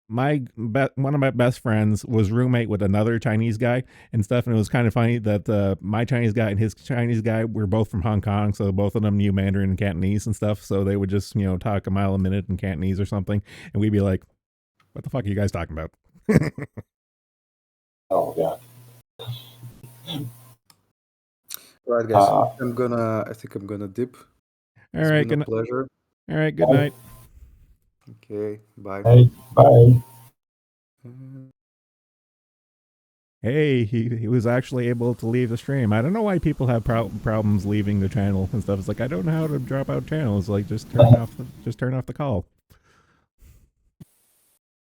one of my best friends was roommate with another Chinese guy and stuff, and it was kind of funny that my Chinese guy and his Chinese guy were both from Hong Kong, so both of them knew Mandarin and Cantonese and stuff. So they would just talk a mile a minute in Cantonese or something, and we'd be like, "What the fuck are you guys talking about?" Oh yeah. Right, guys. I think I'm gonna dip. All It's right, been a pleasure. all right, good night. Okay, bye. Hey, bye. Hey, he was actually able to leave the stream. I don't know why people have problems leaving the channel and stuff. It's like I don't know how to drop out channels. Like just turn off the call.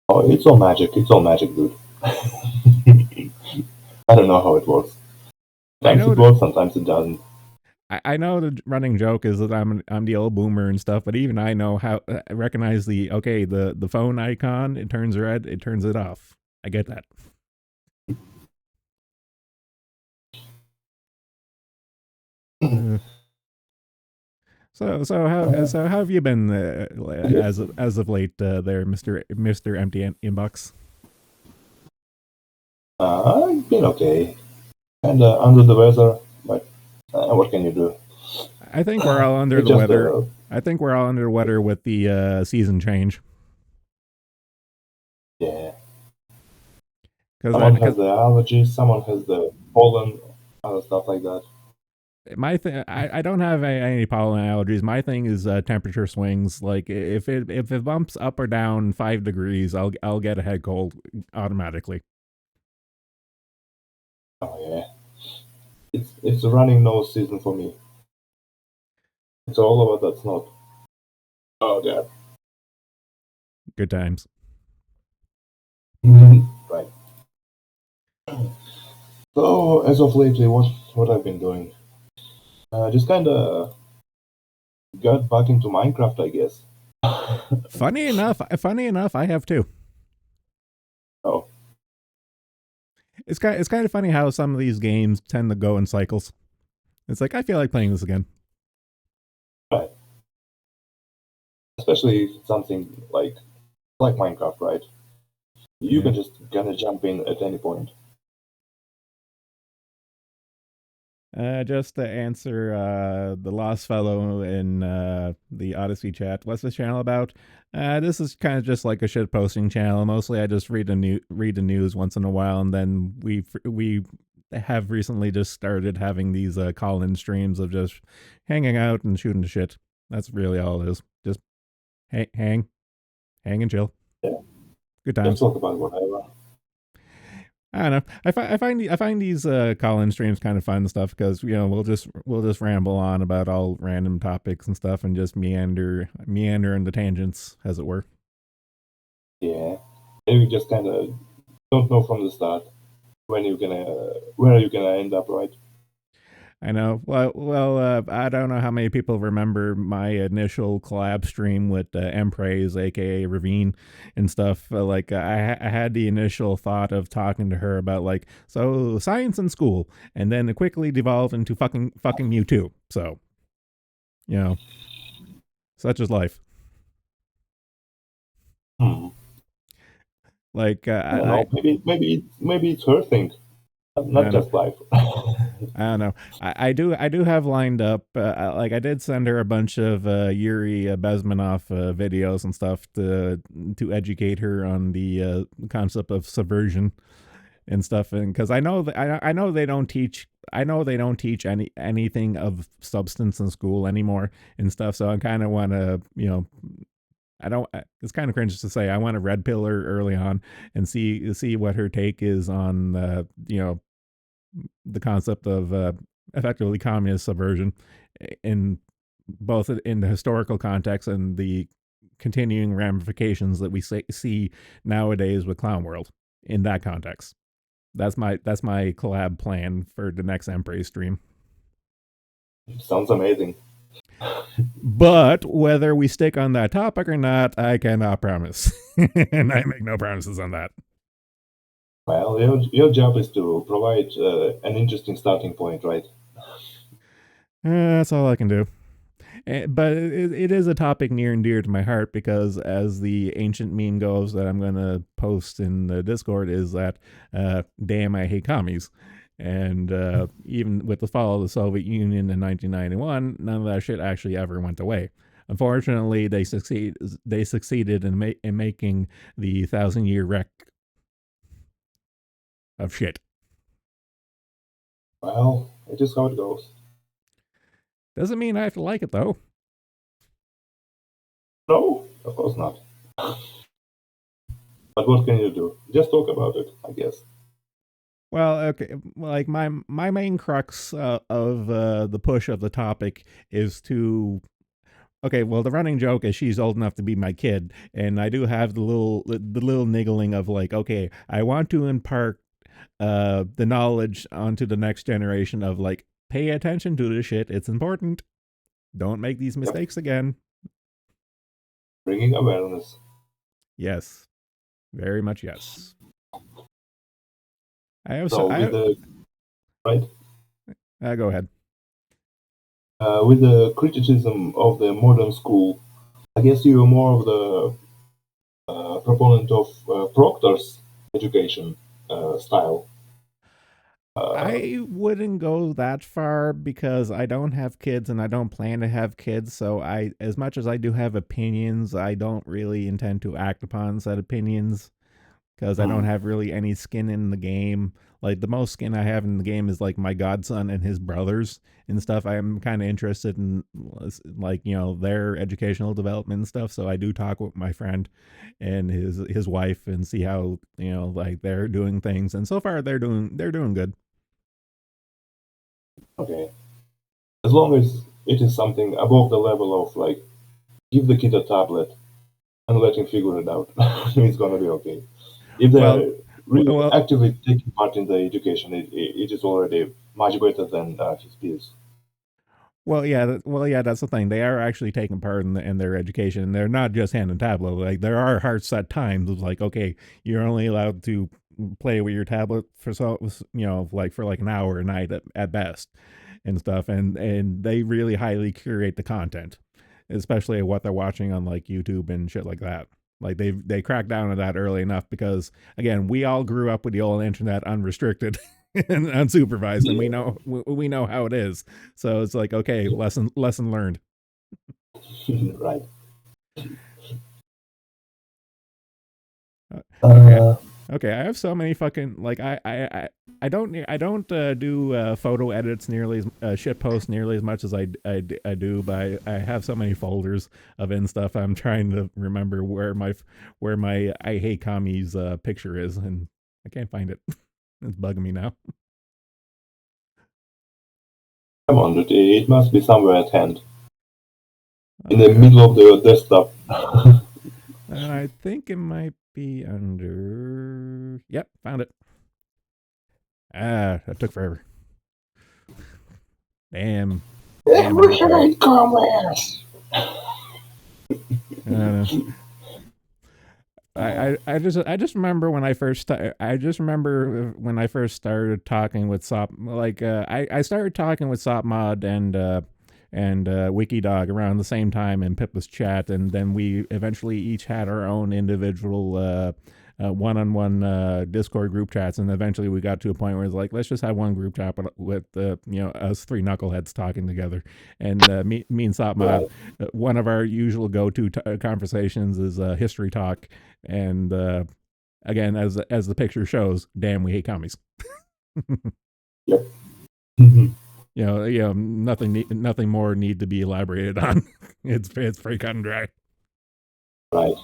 Oh, it's all magic. It's all magic, dude. I don't know how it works. Sometimes it works, sometimes it doesn't. I know the running joke is that I'm the old boomer and stuff, but even I know how I recognize the phone icon. It turns red. It turns it off. I get that. So how have you been as of late there, Mister Empty Inbox? I've been okay. And under the weather, but what can you do? I think we're all under the weather. I think we're all under the weather with the season change. Yeah. Someone has because the allergies, someone has the pollen, other stuff like that. my thing, I don't have any pollen allergies. My thing is temperature swings. Like if it bumps up or down 5 degrees, I'll get a head cold automatically. Oh yeah, it's a running nose season for me. It's all over that snot. Oh god. Good times. Right. So as of lately, what I've been doing, just kind of got back into Minecraft, I guess. Funny enough, I have too. Oh, It's kind of funny how some of these games tend to go in cycles. It's like I feel like playing this again. right. Especially if it's something like Minecraft, right? You Yeah. can just kind of jump in at any point. Just to answer the Lost Fellow in the Odyssey chat, what's this channel about? This is kind of just like a shit posting channel. Mostly, I just read the news once in a while, and then we have recently just started having these call-in streams of just hanging out and shooting the shit. That's really all it is. Just hang and chill. Yeah, Good just times. talk about whatever. I don't know. I find these call-in streams kind of fun and stuff because we'll just ramble on about all random topics and stuff and just meander in the tangents, as it were. Yeah, and you just kind of don't know from the start where you're gonna end up, right? I know. I don't know how many people remember my initial collab stream with Empraise, aka Ravine, and stuff. I had the initial thought of talking to her about like science in school, and then it quickly devolved into fucking Mewtwo. So, you know, such is life. Hmm. Like I don't know. Maybe it's her thing, I not don't know. just life. I don't know. I do have lined up. Like I did send her a bunch of Yuri Bezmenov videos and stuff to educate her on the concept of subversion and stuff. And because I know they don't teach. I know they don't teach anything of substance in school anymore and stuff. So I kind of want to I don't. It's kind of cringe to say. I want to red pill her early on and see what her take is on the concept of effectively communist subversion in both in the historical context and the continuing ramifications that we see nowadays with Clown World in that context. That's my collab plan for the next Empress stream. Sounds amazing. But whether we stick on that topic or not, I cannot promise. And I make no promises on that. Well, your job is to provide an interesting starting point, right? That's all I can do. But it is a topic near and dear to my heart because, as the ancient meme goes that I'm going to post in the Discord, is that, damn, I hate commies. And even with the fall of the Soviet Union in 1991, none of that shit actually ever went away. Unfortunately, they succeeded in making the 1,000-year wreck of shit. Well, it is how it goes. Doesn't mean I have to like it, though. No, of course not. But what can you do? Just talk about it, I guess. Well, okay, like my main crux of the push of the topic is to. Okay, well, the running joke is she's old enough to be my kid, and I do have the little niggling of like, okay, I want to impart the knowledge onto the next generation of like, pay attention to this shit. It's important. Don't make these mistakes again. Bringing awareness. Yes, very much yes. I have So with the right, go ahead. with the criticism of the modern school, I guess you're more of the proponent of Proctor's education style. I wouldn't go that far because I don't have kids and I don't plan to have kids. So as much as I do have opinions, I don't really intend to act upon said opinions. because I don't have really any skin in the game. Like the most skin I have in the game is like my godson and his brothers and stuff. I'm kind of interested in like their educational development and stuff. So I do talk with my friend and his wife and see how like they're doing things. And so far they're doing good. Okay. As long as it is something above the level of like give the kid a tablet and let him figure it out, it's gonna be okay. If Well, they're really well, actively taking part in the education, it is already much better than his peers. yeah, that's the thing. They are actually taking part in their education, and they're not just hand and tablet. Like there are hard set times of like, okay, you're only allowed to play with your tablet for like for like an hour a night at best, and stuff. And they really highly curate the content, especially what they're watching on like YouTube and shit like that. Like they crack down on that early enough because again, we all grew up with the old internet unrestricted and unsupervised, and Yeah, we know how it is. So it's like, okay, lesson learned. right. Okay, Uh, okay. I have so many fucking like I don't do photo edits nearly as shit posts nearly as much as I do, but I have so many folders of it and stuff. I'm trying to remember where my I hate commies picture is, and I can't find it. It's bugging me now. Come on, dude, it must be somewhere at hand, in the Uh, middle of the desktop. and I think it might be under. Yep, found it. Ah, that took forever. Damn, damn internet. Everything commerce. Uh, I just remember when I first started talking with Sop like I started talking with Sopmod and Wikidog around the same time in Pippa's chat, and then we eventually each had our own individual one-on-one Discord group chats, and eventually we got to a point where it's like, let's just have one group chat with us three knuckleheads talking together. And me and Sopmod, Right. one of our usual go-to conversations is history talk, and again, as the picture shows, damn, we hate commies. Yep. Nothing more need to be elaborated on. It's pretty cut and dry. Right.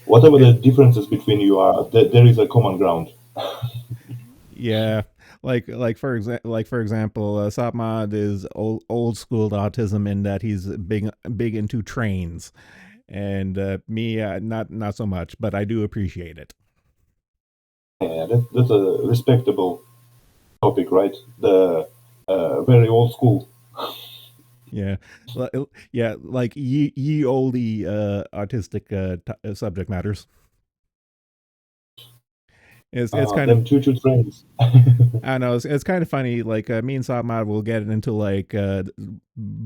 Whatever the differences between you are, there is a common ground. Yeah, like for example, Sopmod is old school autism in that he's big into trains, and me not so much, but I do appreciate it. Yeah, that's a respectable topic, right? The very old school. Yeah, yeah, like ye olde autistic subject matters. It's kind of Them choo-choo trains. I don't know. It's kind of funny. Like me and Satmad will get into like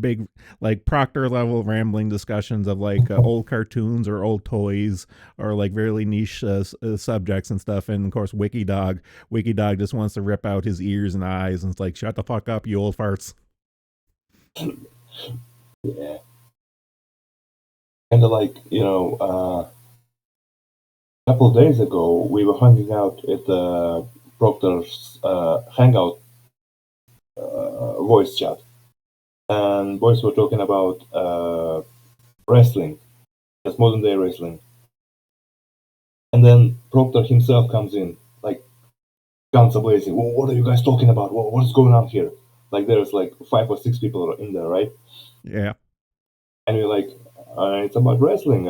big, like Proctor level rambling discussions of like old cartoons or old toys or like really niche subjects and stuff. And of course, Wikidog just wants to rip out his ears and eyes, and it's like, shut the fuck up, you old farts. Yeah. And like, a couple of days ago, we were hanging out at Proctor's Hangout voice chat, and boys were talking about wrestling, just modern day wrestling. And then Proctor himself comes in, like guns are blazing. What are you guys talking about? What is going on here? Like there's like 5 or 6 people in there, right? Yeah. And we're like, it's about wrestling.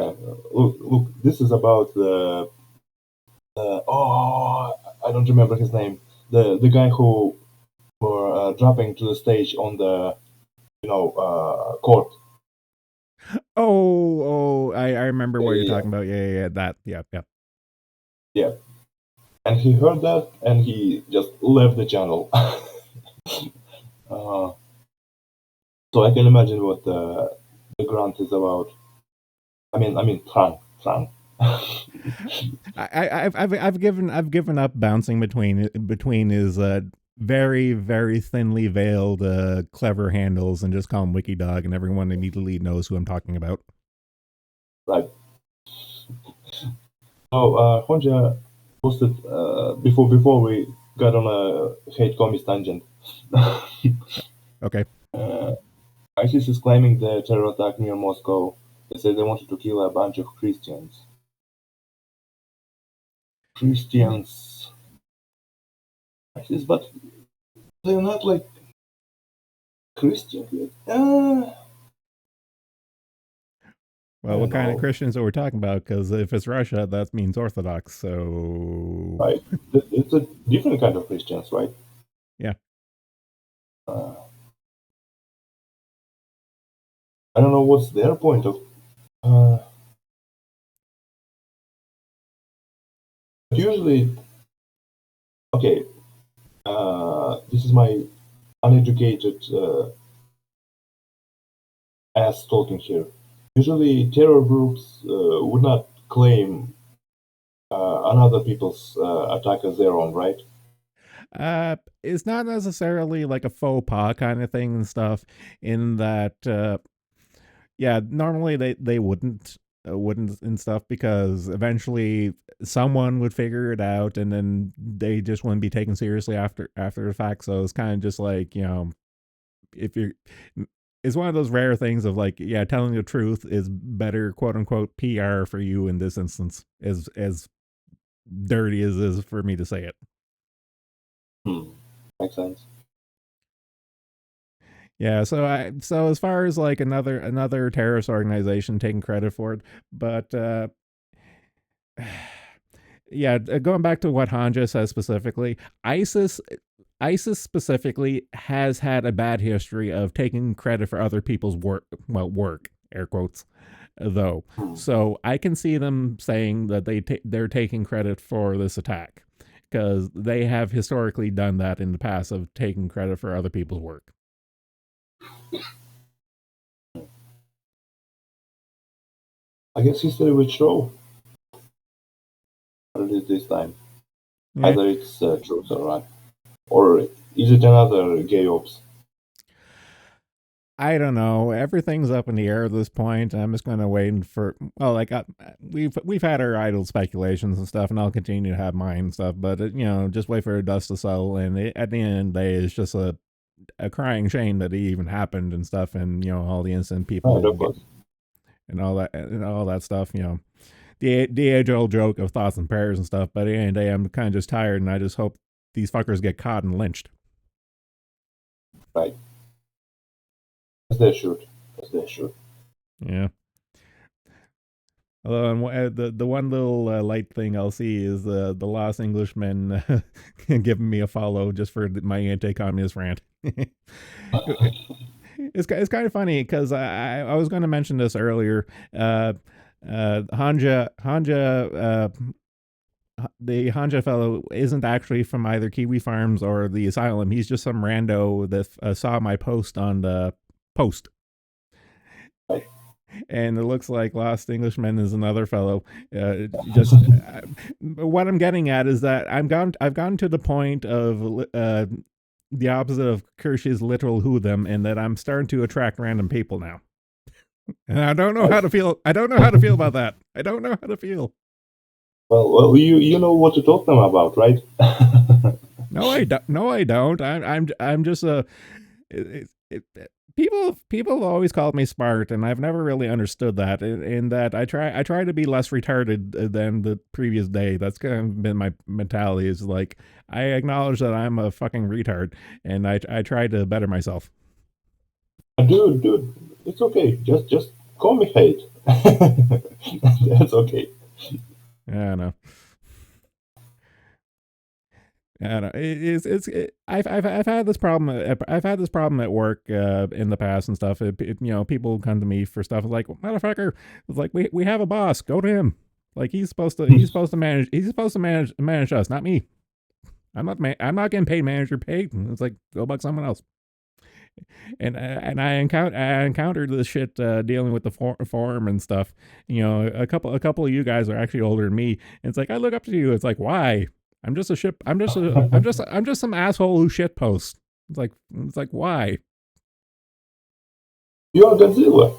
Look, this is about the I don't remember his name. The guy who were dropping to the stage on the court. I remember Yeah, what you're yeah, talking about. Yeah, that. Yeah, yeah. yeah. And he heard that, and he just left the channel. uh, so I can imagine what the grunt is about. I mean, Trang. I've given up bouncing between his very very thinly veiled clever handles and just call him Wikidog, and everyone immediately knows who I'm talking about. Right. So, Honja, posted before we got on a hate commies tangent. Okay. ISIS is claiming the terror attack near Moscow. They say they wanted to kill a bunch of Christians. ISIS, but they're not like Christian. Well, what kind of Christians are we talking about? Because if it's Russia, that means Orthodox. So, right, it's a different kind of Christians, right? Yeah. I don't know what's their point of. Usually, okay. This is my uneducated ass talking here. Usually, terror groups would not claim another people's attack as their own, right? It's not necessarily like a faux pas kind of thing and stuff. In that, yeah, normally they wouldn't and stuff, because eventually someone would figure it out, and then they just wouldn't be taken seriously after the fact. So it's kind of just like, if you're it's one of those rare things of like, yeah, telling the truth is better, quote unquote, PR for you in this instance, as dirty as it is for me to say it. Makes sense. Yeah, so as far as like another terrorist organization taking credit for it, but yeah, going back to what Hanja says specifically, ISIS specifically has had a bad history of taking credit for other people's work, air quotes, though. So I can see them saying that they're taking credit for this attack, because they have historically done that in the past, of taking credit for other people's work. I guess history will show what it is this time. Yeah. Either it's truth or not. Or is it another gay ops? I don't know. Everything's up in the air at this point. I'm just going to wait for. Well, like we've had our idle speculations and stuff, and I'll continue to have mine and stuff. But just wait for the dust to settle. And at the end of the day, it's just a crying shame that it even happened and stuff, and all the innocent people and all that stuff. The age-old joke of thoughts and prayers and stuff. But at the end of the day, I'm kind of just tired, and I just hope these fuckers get caught and lynched. Right. As they should. Yeah. Although the one little light thing I'll see is the Lost Englishman giving me a follow just for my anti-communist rant. It's kind of funny, because I was going to mention this earlier. Hanja, the Hanja fellow isn't actually from either Kiwi Farms or the asylum. He's just some rando that saw my post on the post. And it looks like Lost Englishman is another fellow. What I'm getting at is that I've gone to the point of the opposite of Kirsch's literal who them, and that I'm starting to attract random people now. And I don't know how to feel. I don't know how to feel about that. I don't know how to feel. Well, you know what to talk to them about, right? No, I don't. No, I don't. I'm just a. People always called me smart, and I've never really understood that. In that I try to be less retarded than the previous day. That's kind of been my mentality. Is like, I acknowledge that I'm a fucking retard, and I try to better myself. Dude, it's okay. Just call me hate. That's okay. Yeah, I know. I've had this problem. I've had this problem at work in the past and stuff. People come to me for stuff like, motherfucker. It's like, we have a boss. Go to him. Like, he's supposed to manage us, not me. I'm not getting paid manager pay. It's like, go buck someone else. And I encountered this shit dealing with the forum and stuff. A couple of you guys are actually older than me. And it's like, I look up to you. It's like, why? I'm just some asshole who shit posts. It's like why? You are Godzilla.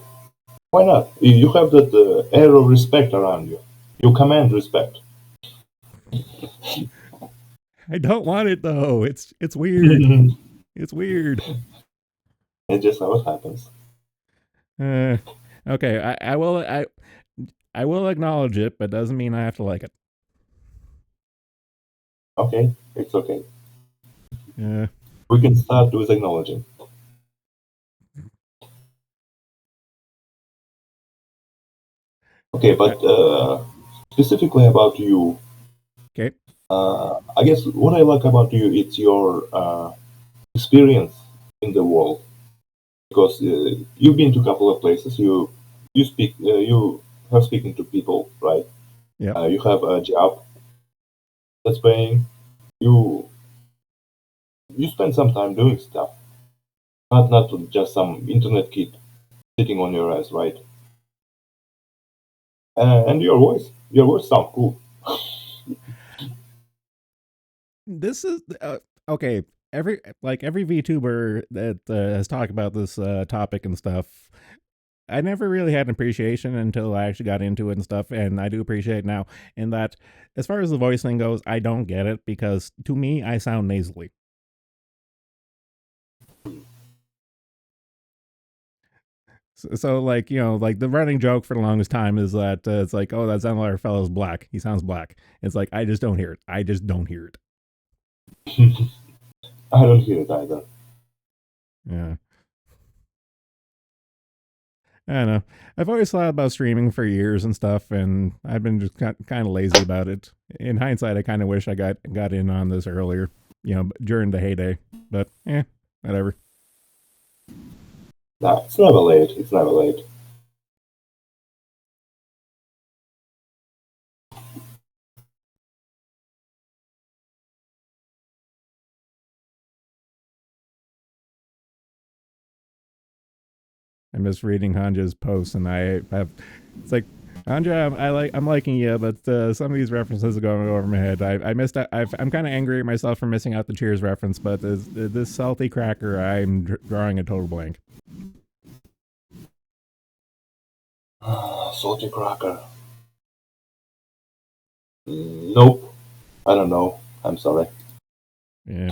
Why not? You have that air of respect around you. You command respect. I don't want it though. It's weird. It's weird. It's just how it happens. Uh, okay, I will acknowledge it, but doesn't mean I have to like it. Okay, it's okay. Yeah. We can start with acknowledging. Okay, but specifically about you, Okay. I guess what I like about you is your experience in the world, because you've been to a couple of places. You speak. You have speaking to people, right? Yep. You have a job that's paying. You you spend some time doing stuff, not just some internet kid sitting on your ass, right? And your voice sound cool. This is okay. Every VTuber that has talked about this topic and stuff, I never really had an appreciation until I actually got into it and stuff, and I do appreciate it now. In that, as far as the voice thing goes, I don't get it because to me, I sound nasally. So like like the running joke for the longest time is that it's like, oh, that Zenlayer fellow's black. He sounds black. It's like I just don't hear it. I just don't hear it. I don't hear it either. Yeah. I don't know. I've always thought about streaming for years and stuff, and I've been just kind of lazy about it. In hindsight, I kind of wish I got in on this earlier, during the heyday. But whatever. Nah, it's never late. It's never late. I'm just reading Hanja's post, and I have it's like Hanja, I'm liking you, but some of these references are going over my head. I missed out. I'm kind of angry at myself for missing out the Cheers reference, but this salty cracker, I'm drawing a total blank. Salty cracker. Nope. I don't know. I'm sorry. Yeah.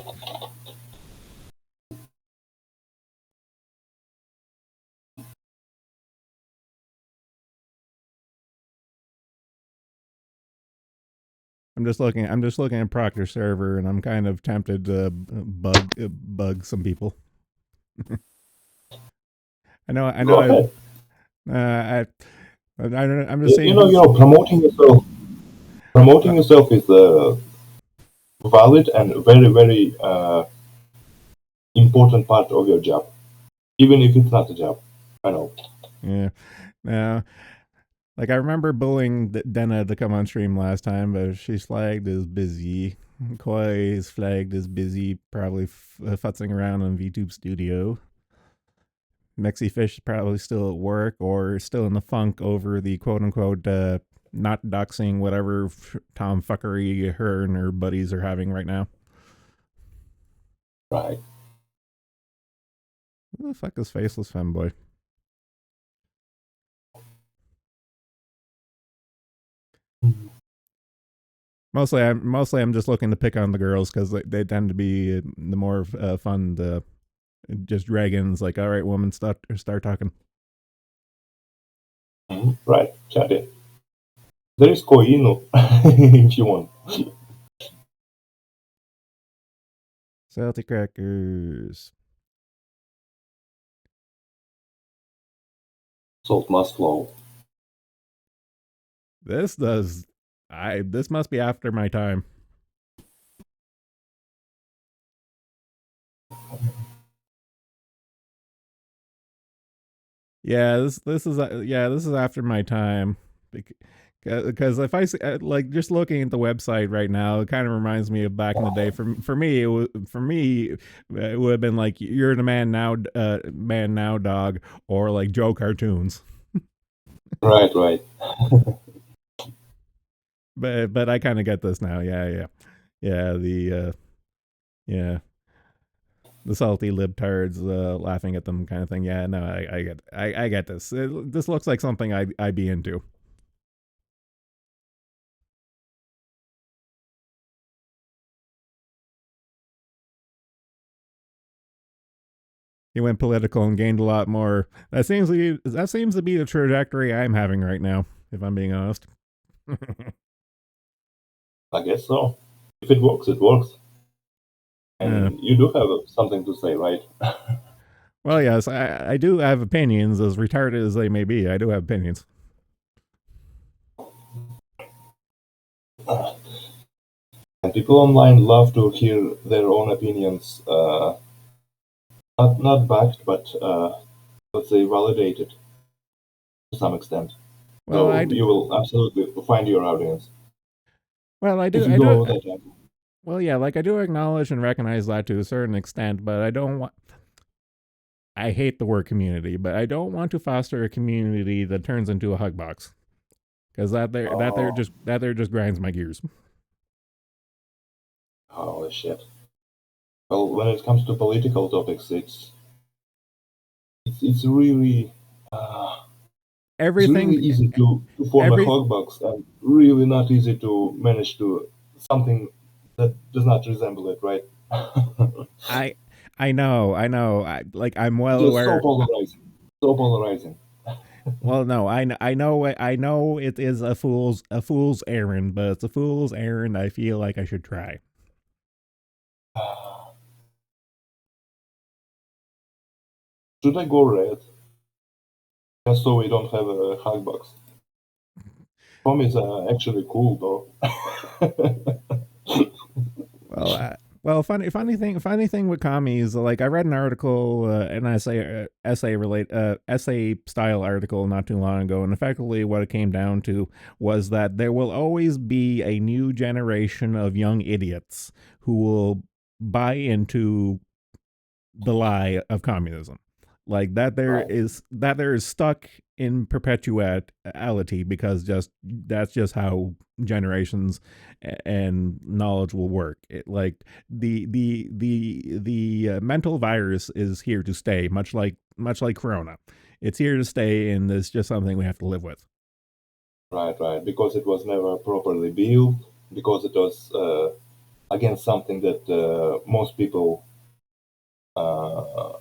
I'm just looking at Proctor server, and I'm kind of tempted to bug some people. I know. I Go know. ahead. I'm just saying. Promoting yourself is a valid and very, very important part of your job, even if it's not a job. I know. Yeah. Like I remember bullying Denna to come on stream last time, but she's flagged as busy. Koi is flagged as busy, probably futzing around on VTube Studio. Mexi Fish is probably still at work or still in the funk over the quote unquote not doxing whatever tomfuckery her and her buddies are having right now. Right. Who the fuck is Faceless Femboy? Mostly I'm just looking to pick on the girls because they tend to be the more fun. Just dragons like, all right, woman, start talking. Right. Chat it. There is Koinu if you want. Salty crackers. Salt must flow. This must be after my time. Yeah, this is after my time. Because if I like just looking at the website right now, it kind of reminds me of back in the day. For me, it would have been like you're the man now, dog, or like Joe cartoons. Right. But I kind of get this now. Yeah. Yeah, the salty libtards laughing at them kind of thing. Yeah, no, I get this. This looks like something I'd be into. He went political and gained a lot more. That seems to be the trajectory I'm having right now, if I'm being honest. I guess so. If it works, it works. Yeah. And you do have something to say, right? Well, yes, I do have opinions, as retarded as they may be. I do have opinions. And people online love to hear their own opinions, not backed, but let's say validated to some extent. Well, So you will absolutely find your audience well, I if do, you I do. go that angle. Well, yeah, like I do acknowledge and recognize that to a certain extent, but I don't want. I hate the word community, but I don't want to foster a community that turns into a hug box, because Oh, that there just grinds my gears. holy shit. Well, when it comes to political topics, it's really it's really Everything, easy to form a every hog box and really not easy to manage to something that does not resemble it, right? I I know. I'm well Just so aware. polarizing, so polarizing. Well, no, I know it is a fool's errand, but it's a fool's errand I feel like I should try. Should I go red? Just so we don't have a hug box. Tom is actually cool though. Well, funny thing with commies. Like I read an article, an essay style article not too long ago, and effectively what it came down to was that there will always be a new generation of young idiots who will buy into the lie of communism, like Right. that there is stuck in perpetuality, because just that's just how generations and knowledge will work. Like the mental virus is here to stay, much like corona. It's here to stay, and it's just something we have to live with. Right. Because it was never properly built, because it was against something that most people uh,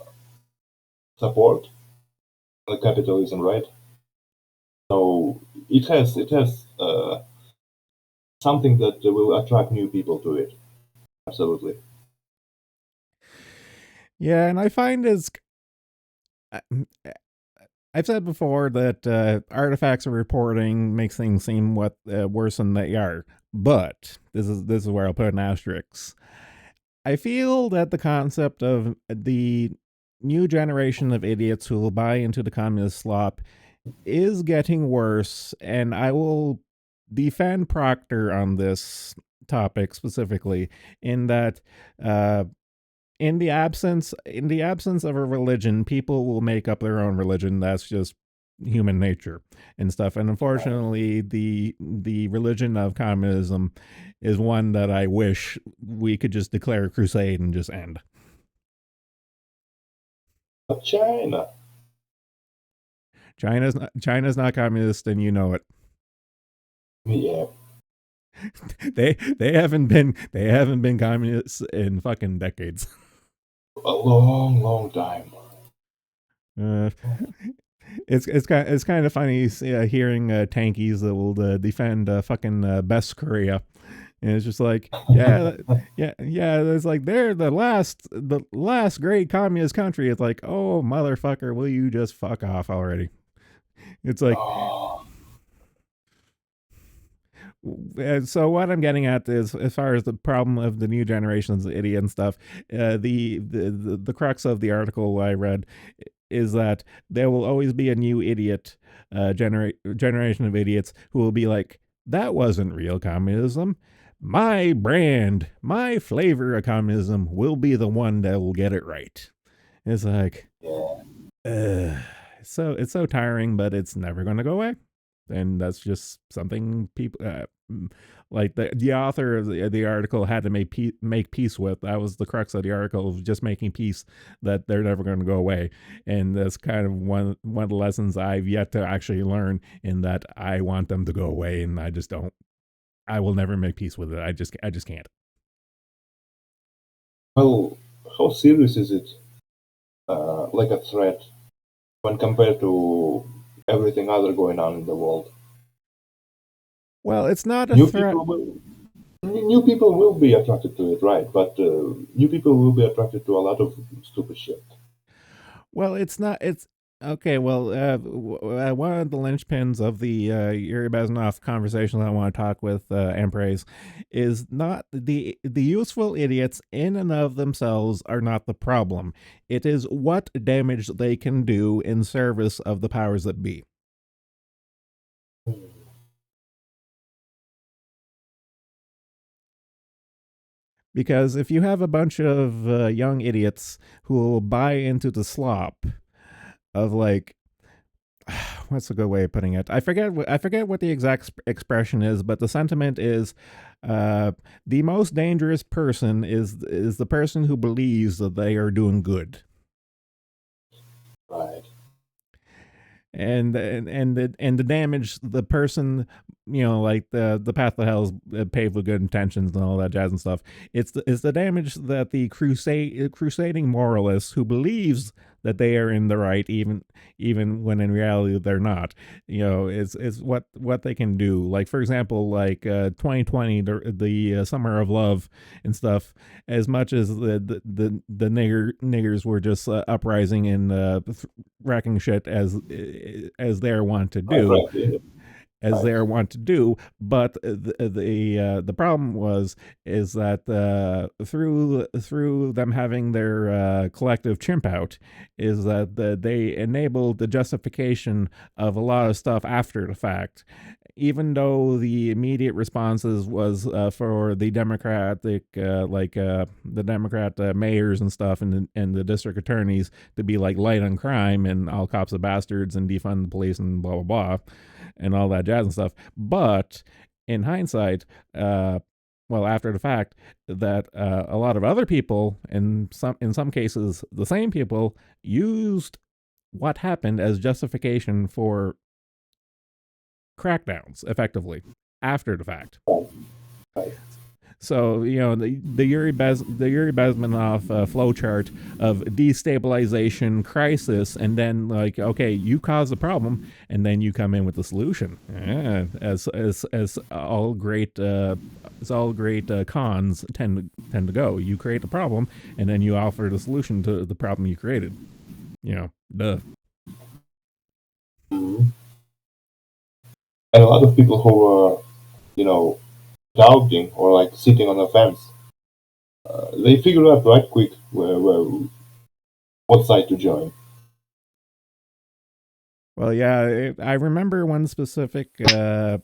support, like capitalism, right? So it has something that will attract new people to it. Absolutely. Yeah, and I find it's I- I've said before that artifacts of reporting makes things seem worse than they are. But this is where I'll put an asterisk. I feel that the concept of the new generation of idiots who will buy into the communist slop is getting worse, and I will defend Proctor on this topic specifically, in that uh, in the absence of a religion, people will make up their own religion. That's just human nature and stuff. And unfortunately, the religion of communism is one that I wish we could just declare a crusade and just end. But China, China's not communist, and you know it. yeah, They haven't been communists in fucking decades. a long, long time. Uh, it's kind of funny hearing tankies that will defend fucking best Korea, and it's just like, yeah, yeah. It's like they're the last great communist country. It's like, oh motherfucker, will you just fuck off already? It's like, Oh, so what I'm getting at is, as far as the problem of the new generation's idiot and stuff, the crux of the article I read is that there will always be a new idiot generation of idiots who will be like, that wasn't real communism. My brand, my flavor of communism will be the one that will get it right. It's like, yeah. uh, it's so tiring, but it's never going to go away. And that's just something people like the author of the article had to make peace with. That was the crux of the article, of just making peace that they're never going to go away. And that's kind of one of the lessons I've yet to actually learn, in that I want them to go away, and I just don't. I will never make peace with it. I just can't. Well, how serious is it? like a threat when compared to everything other going on in the world. Well, it's not a New threat. people will new people will be attracted to it, right? But new people will be attracted to a lot of stupid shit. Well, it's not. It's okay. Well, one of the linchpins of the Yuri Bezmenov conversation that I want to talk with Empress is not the useful idiots in and of themselves are not the problem. It is what damage they can do in service of the powers that be. Because if you have a bunch of young idiots who will buy into the slop of like, what's a good way of putting it? I forget what the exact expression is, but the sentiment is, the most dangerous person is the person who believes that they are doing good. Right. And the damage the person, like the path to hell is paved with good intentions and all that jazz and stuff. It's the damage that the crusading moralist who believes that they are in the right, even when in reality they're not. Is what they can do. Like, for example, like 2020, the summer of love and stuff. As much as the niggers were just uprising and wrecking shit as they're wont to Right, do, right, yeah, as right. they want to do. But the problem is that through them having their collective chimp out, is that they enabled the justification of a lot of stuff after the fact. Even though the immediate responses was for the Democratic, the Democrat mayors and stuff, and the district attorneys to be like light on crime and all cops are bastards and defund the police and blah blah blah, and all that jazz and stuff. But in hindsight, well, after the fact, that a lot of other people, and in some cases the same people, used what happened as justification for crackdowns, effectively, after the fact. Right. So the Yuri Bezmenov flowchart of destabilization, crisis, and then like, okay, you cause the problem, and then you come in with the solution. Yeah, as all great cons tend to go. You create the problem, and then you offer the solution to the problem you created. Duh. Mhm. And a lot of people who are, doubting or like sitting on the fence, they figure out right quick what side to join. Well, yeah, I remember one specific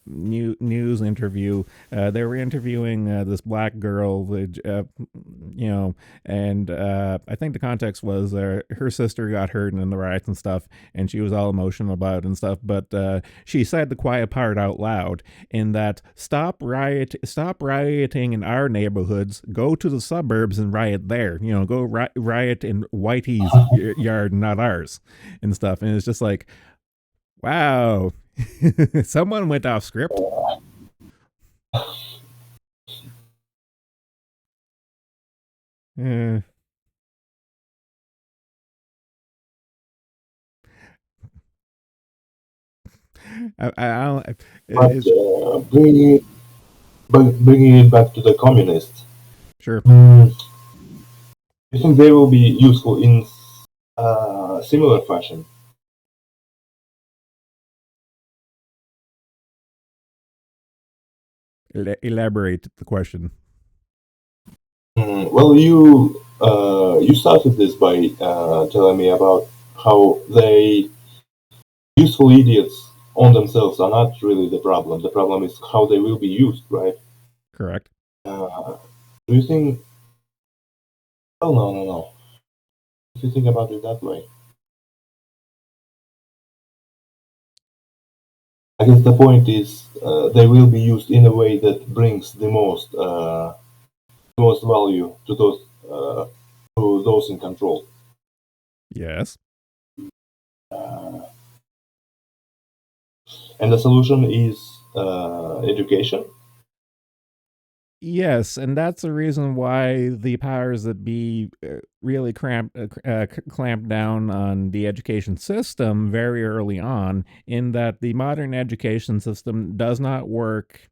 news interview. They were interviewing this black girl, and I think the context was her sister got hurt in the riots and stuff, and she was all emotional about it and stuff. But she said the quiet part out loud, in that stop rioting in our neighborhoods, go to the suburbs and riot there. Go riot in Whitey's yard, not ours, and stuff. And it's just like, wow. Someone went off script. Uh, I don't. But It's bringing it back to the communists, sure. I think they will be useful in similar fashion. Elaborate the question. Well, you started this by telling me about how they useful idiots on themselves are not really the problem. The problem is how they will be used, right? Correct. Do you think? Oh no, no, no. If you think about it that way, I guess the point is they will be used in a way that brings the most value uh, to those in control. Yes. Uh, and the solution is education. Yes, and that's the reason why the powers that be really clamped down on the education system very early on, in that the modern education system does not work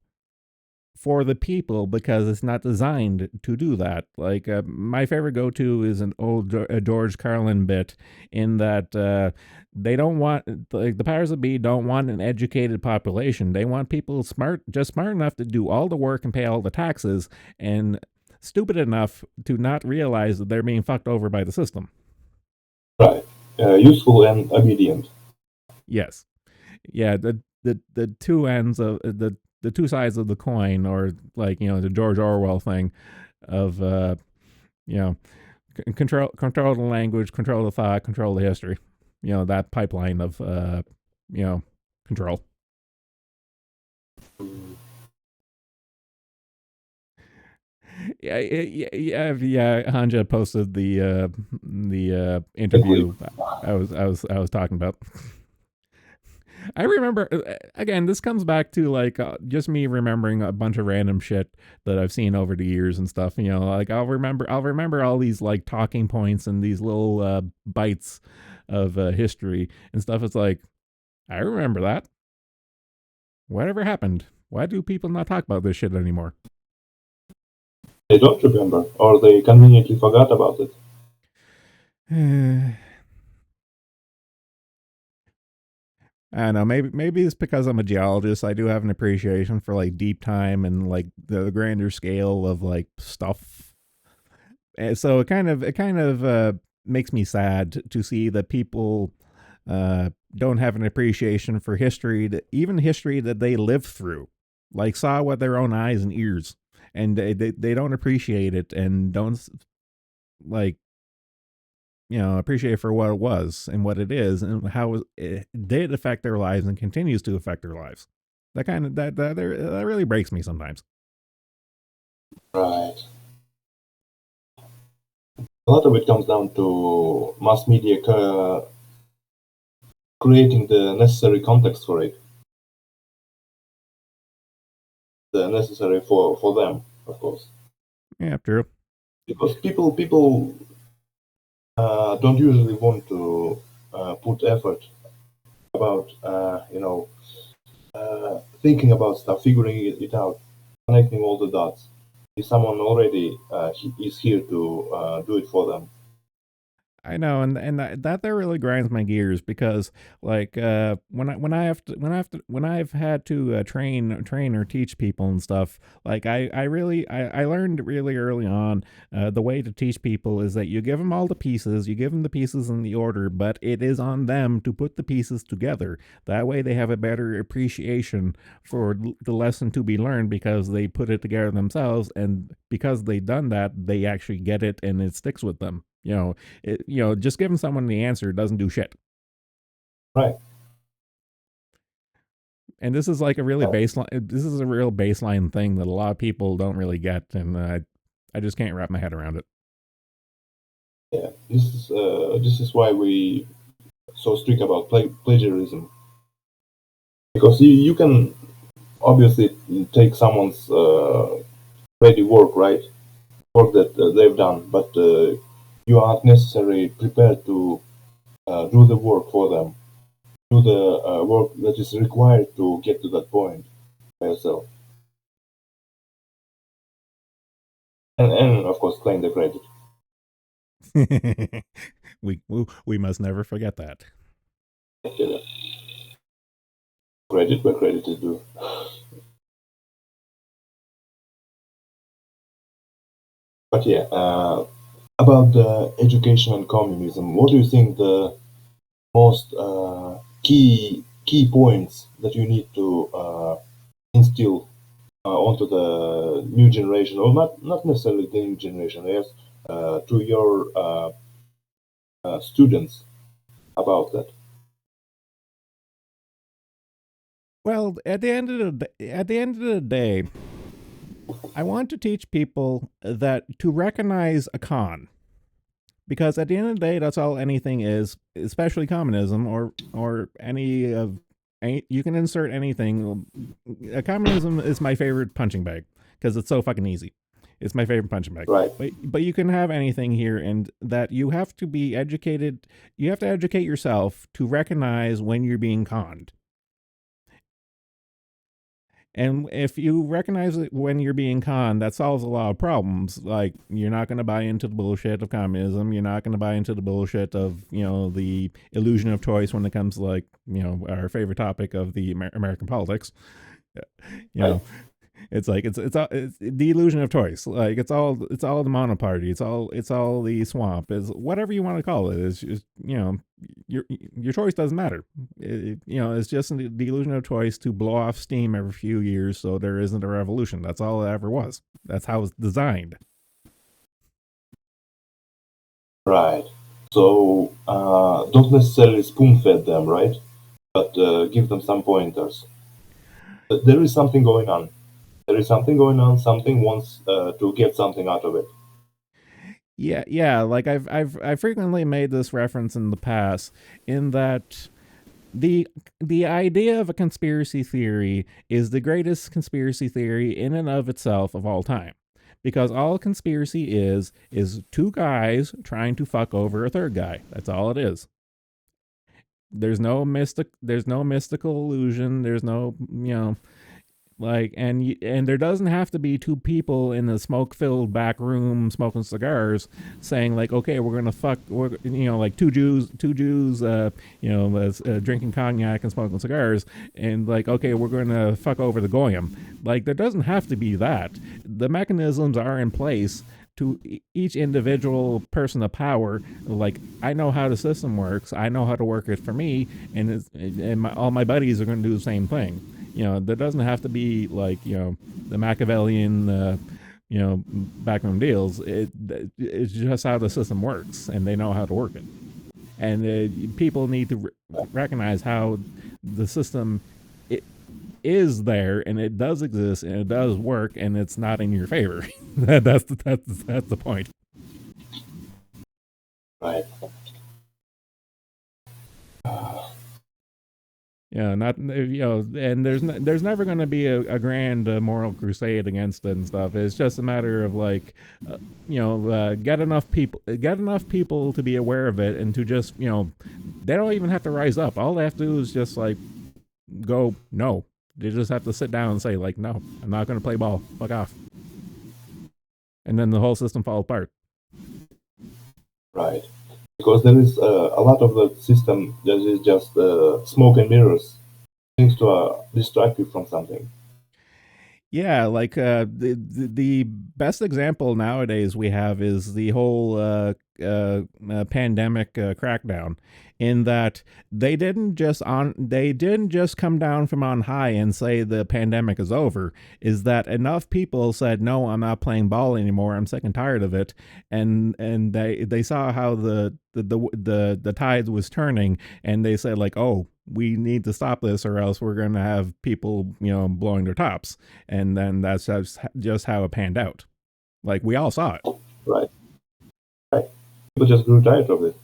for the people because it's not designed to do that. Like my favorite go-to is an old George Carlin bit, in that they don't want, like, the powers that be don't want an educated population. They want people just smart enough to do all the work and pay all the taxes, and stupid enough to not realize that they're being fucked over by the system. Right. Useful and obedient. Yes. Yeah, the two ends of the two sides of the coin, or, like, the George Orwell thing of you know control the language, control the thought, control the history. That pipeline of control. Yeah. Hanja posted the interview I was talking about. I remember, again, this comes back to, like, just me remembering a bunch of random shit that I've seen over the years and stuff. Like, I'll remember all these, like, talking points and these little bites of history and stuff. It's like, I remember that. Whatever happened? Why do people not talk about this shit anymore? They don't remember, or they conveniently forgot about it. I don't know. Maybe it's because I'm a geologist. I do have an appreciation for, like, deep time and, like, the grander scale of, like, stuff. So it kind of makes me sad to see that people don't have an appreciation for history, even history that they lived through, like, saw with their own eyes and ears, and they don't appreciate it, and don't, like, appreciate it for what it was and what it is, and how it did affect their lives and continues to affect their lives. That really breaks me sometimes. Right. A lot of it comes down to mass media creating the necessary context for it, the necessary for them, of course, Yeah, true. because people don't usually want to put effort about thinking about stuff, figuring it out, connecting all the dots. If someone already is here to do it for them. I know, and that really grinds my gears, because, like, when I've had to train or teach people and stuff, like, I learned really early on, the way to teach people is that you give them all the pieces, you give them the pieces in the order, but it is on them to put the pieces together. That way, they have a better appreciation for the lesson to be learned, because they put it together themselves, and because they've done that, they actually get it and it sticks with them. Just giving someone the answer doesn't do shit. Right. And this is like a really baseline. This is a real baseline thing that a lot of people don't really get, and I just can't wrap my head around it. Yeah. This is why we so strict about plagiarism, because you can obviously take someone's ready work, right? Work that they've done, but you aren't necessarily prepared to do the work for them, do the work that is required to get to that point by yourself, and of course claim the credit. we must never forget that. Credit where credit is due. But yeah, about the education and communism, what do you think the most key points that you need to instill onto the new generation, or not necessarily the new generation, yes, to your students about that? Well, at the end of the day, I want to teach people that to recognize a con, because at the end of the day, that's all anything is, especially communism, or any of you can insert anything. Communism is my favorite punching bag, because it's so fucking easy. It's my favorite punching bag. Right. But you can have anything here, and that you have to be educated. You have to educate yourself to recognize when you're being conned. And if you recognize it when you're being conned, that solves a lot of problems. Like, you're not going to buy into the bullshit of communism. You're not going to buy into the bullshit of, the illusion of choice when it comes to, like, our favorite topic of the American politics. Right. It's like it's the illusion of choice. Like, it's all the monoparty. It's all the swamp. Is whatever you want to call it. It's just, your choice doesn't matter. It's just the illusion of choice to blow off steam every few years, so there isn't a revolution. That's all it ever was. That's how it's designed. Right. So don't necessarily spoon-feed them, right? But give them some pointers. But there is something going on. There is something going on. Something wants to get something out of it. Yeah. Like, I've frequently made this reference in the past, in that the idea of a conspiracy theory is the greatest conspiracy theory in and of itself of all time, because all conspiracy is two guys trying to fuck over a third guy. That's all it is. There's no mystical illusion. There's no, like, and there doesn't have to be two people in a smoke-filled back room smoking cigars saying, like, okay, we're gonna fuck, like two Jews, drinking cognac and smoking cigars, and, like, okay, we're gonna fuck over the goyim. Like, there doesn't have to be that. The mechanisms are in place to each individual person of power. Like, I know how the system works. I know how to work it for me, and all my buddies are going to do the same thing. There doesn't have to be, like, the Machiavellian, backroom deals. It's just how the system works, and they know how to work it. And people need to recognize how the system is there, and it does exist, and it does work, and it's not in your favor. that's the point. Right. Not and there's never going to be a grand moral crusade against it and stuff. It's just a matter of, like, get enough people to be aware of it, and to just, they don't even have to rise up. All they have to do is just, like, go no. They just have to sit down and say, like, no, I'm not going to play ball. Fuck off. And then the whole system falls apart. Right. Because there is a lot of the system that is just smoke and mirrors, things to distract you from something. Yeah, like, the best example nowadays we have is the whole pandemic crackdown, in that they didn't just come down from on high and say the pandemic is over. Is that enough people said, no, I'm not playing ball anymore. I'm sick and tired of it, and they saw how the tide was turning, and they said, like, oh, we need to stop this, or else we're going to have people, blowing their tops. And then that's just how it panned out. Like, we all saw it. Right. People just grew tired of it.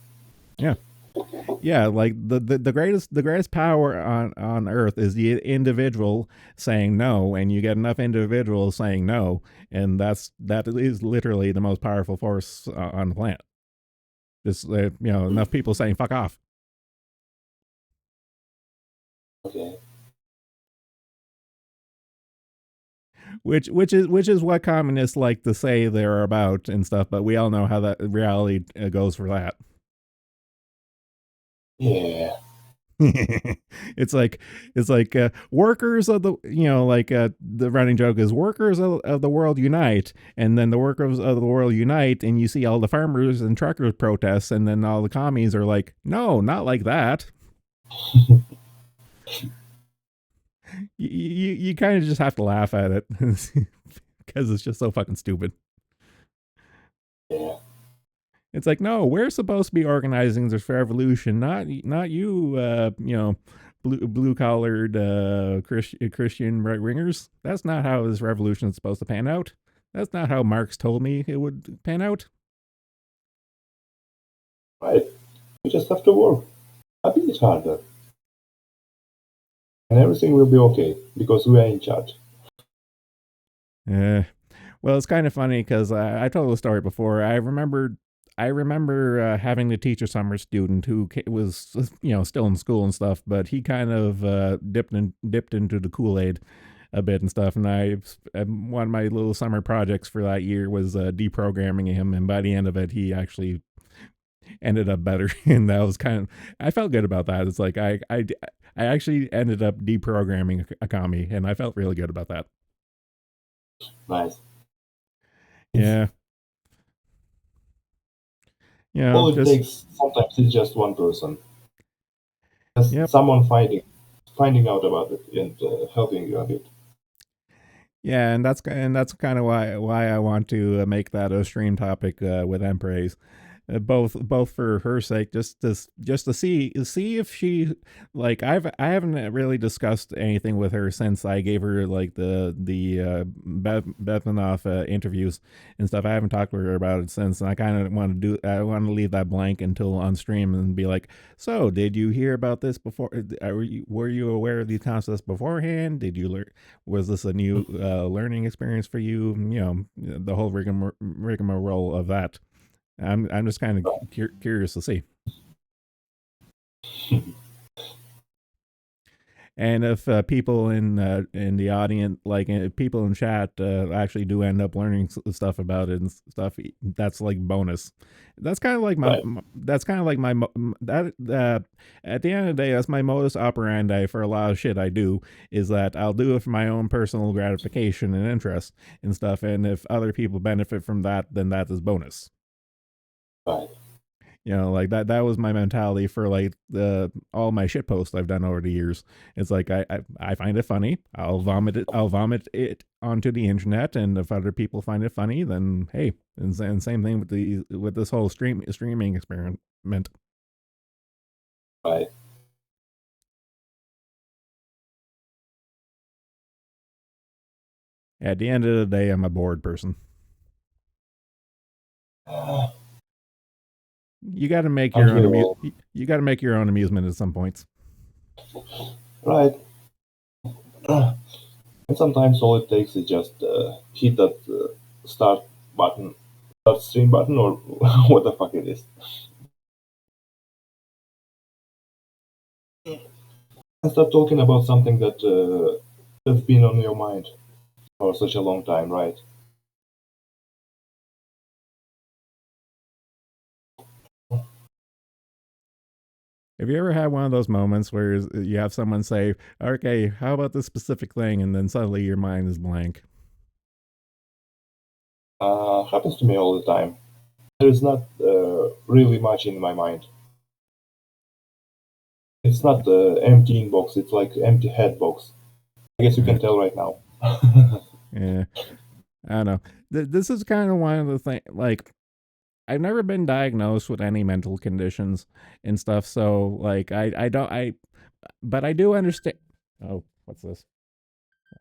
Yeah, like, the greatest power on earth is the individual saying no, and you get enough individuals saying no, and that is literally the most powerful force on the planet. Just, enough people saying fuck off. Okay. Which is what communists like to say they're about and stuff, but we all know how that reality goes for that. Yeah. It's like workers of the, the running joke is workers of the world unite, and then the workers of the world unite, and you see all the farmers and truckers protests, and then all the commies are like, no, not like that. You kind of just have to laugh at it because it's just so fucking stupid. Yeah. It's like, no, we're supposed to be organizing this revolution, not you, blue collared Christian right wingers. That's not how this revolution is supposed to pan out. That's not how Marx told me it would pan out. Right. We just have to work a bit harder, and everything will be okay because we are in charge. Yeah. Well, it's kind of funny because I told the story before. I remember having to teach a summer student who was still in school and stuff, but he kind of dipped into the Kool Aid a bit and stuff. And one of my little summer projects for that year was deprogramming him, and by the end of it, he actually ended up better, and that was kind of I felt good about that. It's like I actually ended up deprogramming a commie, and I felt really good about that. Nice. It's Yeah, all it just takes sometimes is just one person, just yep. someone finding out about it and helping you a bit. Yeah, and that's kind of why I want to make that a stream topic with Empraise, both for her sake, just to see if she like I haven't really discussed anything with her since I gave her like the Bethanoff interviews and stuff. I haven't talked to her about it since, and I want to leave that blank until on stream and be like, so did you hear about this before? Were you aware of these concepts beforehand? Did you learn? Was this a new learning experience for you? The whole rigmarole of that. I'm just kind of curious to see. And if people in the audience, like people in chat, actually do end up learning stuff about it and stuff, that's like bonus. That's kind of like Right. that's kind of like that. At the end of the day, that's my modus operandi for a lot of shit I do. Is that I'll do it for my own personal gratification and interest and stuff. And if other people benefit from that, then that is bonus. Right. Like that was my mentality for like the all my shit posts I've done over the years. It's like I find it funny, I'll vomit it onto the internet, and if other people find it funny, then hey. And same thing with this whole streaming experiment. Right. At the end of the day, I'm a bored person. You got to make your Aren't own we all? you got to make your own amusement at some points. Right. And sometimes all it takes is just hit that start button, start stream button, or what the fuck it is. And start talking about something that's been on your mind for such a long time, right? Have you ever had one of those moments where you have someone say, "Okay, how about this specific thing," and then suddenly your mind is blank? Happens to me all the time. There's not really much in my mind. It's not empty inbox. It's like empty head box. I guess you can tell right now. Yeah, I don't know. This is kind of one of the things. Like, I've never been diagnosed with any mental conditions and stuff, so like I don't but I do understand. Oh, what's this?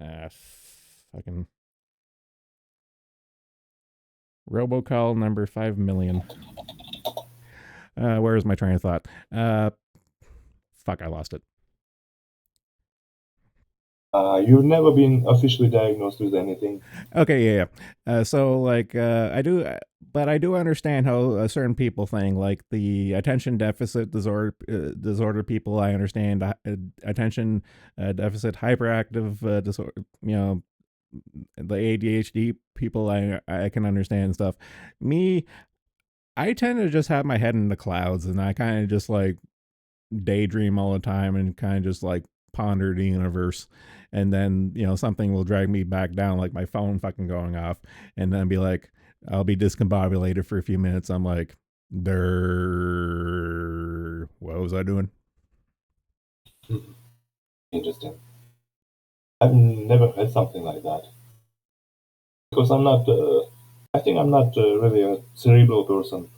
Ah, fucking robocall number 5 million. Where is my train of thought? Fuck, I lost it. You've never been officially diagnosed with anything. Okay, yeah. So like I do, but I do understand how certain people think. Like the attention deficit disorder people, I understand attention deficit hyperactive disorder. The ADHD people, I can understand and stuff. Me, I tend to just have my head in the clouds, and I kind of just like daydream all the time and kind of just like ponder the universe, and then something will drag me back down, like my phone fucking going off, and then be like I'll be discombobulated for a few minutes. I'm like, what was I doing? Interesting. I've never had something like that because I'm not. I think I'm not really a cerebral person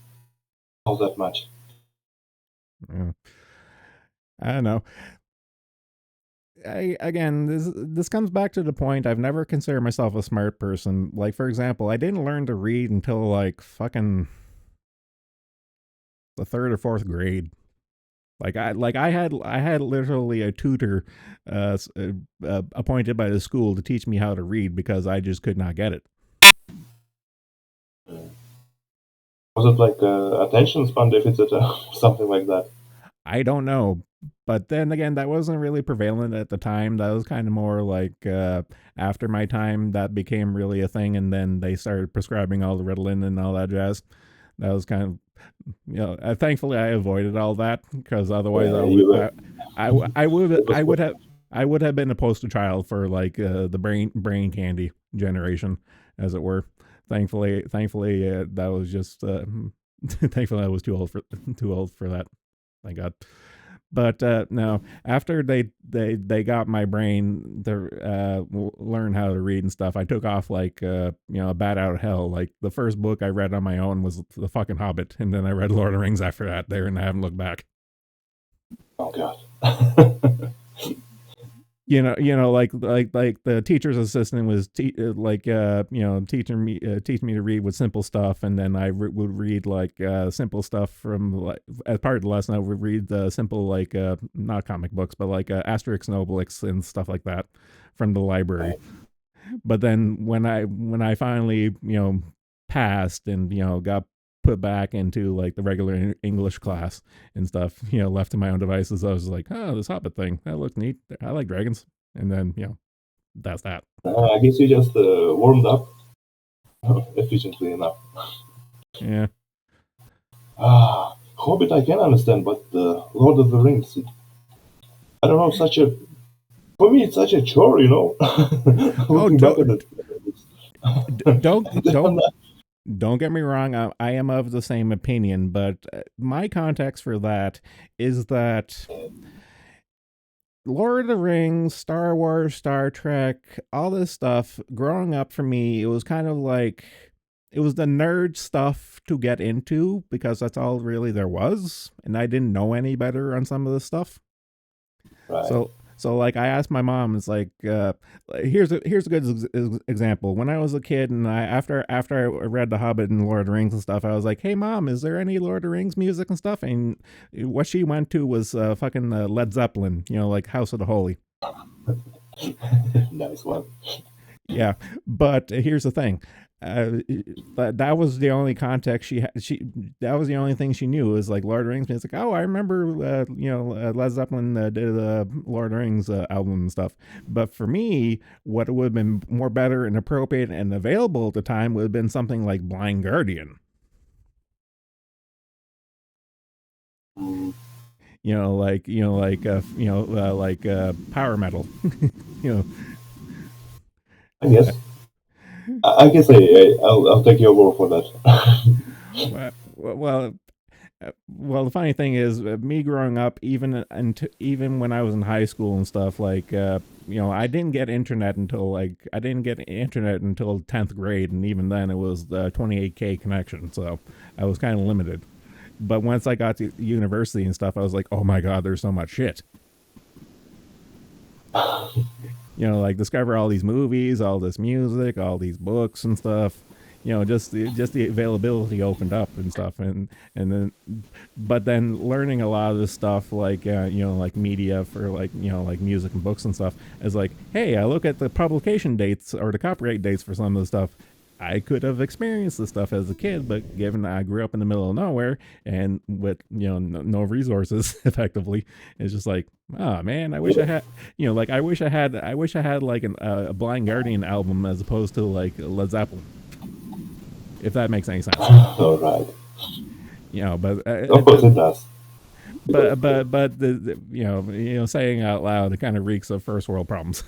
all that much. Yeah. I don't know. Again, this comes back to the point. I've never considered myself a smart person. Like, for example, I didn't learn to read until like fucking the third or fourth grade. I had literally a tutor appointed by the school to teach me how to read because I just could not get it. Was it like attention span deficit or something like that? I don't know. But then again, that wasn't really prevalent at the time. That was kind of more like after my time that became really a thing, and then they started prescribing all the Ritalin and all that jazz. That was kind of, thankfully I avoided all that because otherwise Yeah, you were. It was. I would have been a poster child for like the brain candy generation, as it were. Thankfully, that was just thankfully I was too old for that. Thank God. But no, after they got my brain to learn how to read and stuff, I took off like a bat out of hell. Like the first book I read on my own was the fucking Hobbit, and then I read Lord of the Rings after that. There, and I haven't looked back. Oh God. Like the teacher's assistant was teaching me to read with simple stuff, and then would read like simple stuff from like as part of the lesson. I would read the simple like not comic books, but like Asterix and Obelix and stuff like that from the library. But then when I finally passed and got put back into like the regular English class and stuff, left to my own devices, I was like, oh, this Hobbit thing, that looked neat. I like dragons. And then, that's that. I guess you just warmed up efficiently enough. Yeah. Hobbit I can understand, but Lord of the Rings, I don't know, for me it's such a chore, looking back at it. Don't get me wrong. I am of the same opinion, but my context for that is that Lord of the Rings, Star Wars, Star Trek, all this stuff, growing up for me, it was kind of like it was the nerd stuff to get into because that's all really there was, and I didn't know any better on some of this stuff. Right. So like I asked my mom, it's like here's a good example. When I was a kid and after I read The Hobbit and Lord of the Rings and stuff, I was like, hey mom, is there any Lord of the Rings music and stuff? And what she went to was fucking Led Zeppelin, like House of the Holy. Nice one. Yeah, but here's the thing. That was the only context she had. That was the only thing she knew was like Lord of the Rings. It's like, oh, I remember, Led Zeppelin did the Lord of the Rings album and stuff. But for me, what would have been more better and appropriate and available at the time would have been something like Blind Guardian. Like power metal. I guess. I guess I'll take your word for that. Well, the funny thing is, me growing up, even when I was in high school and stuff, like I didn't get internet until 10th grade, and even then it was the 28K connection, so I was kind of limited. But once I got to university and stuff, I was like, oh my god, there's so much shit. Like discover all these movies, all this music, all these books and stuff. Just the availability opened up and stuff, and then, but then learning a lot of this stuff, like like media for like music and books and stuff, is like, hey, I look at the publication dates or the copyright dates for some of the stuff. I could have experienced this stuff as a kid, but given that I grew up in the middle of nowhere and with no resources, effectively, it's just like, oh man, I wish I had I wish I had like a Blind Guardian album as opposed to like Led Zeppelin, if that makes any sense. All right. But of course it does. But the saying out loud, it kind of reeks of first world problems.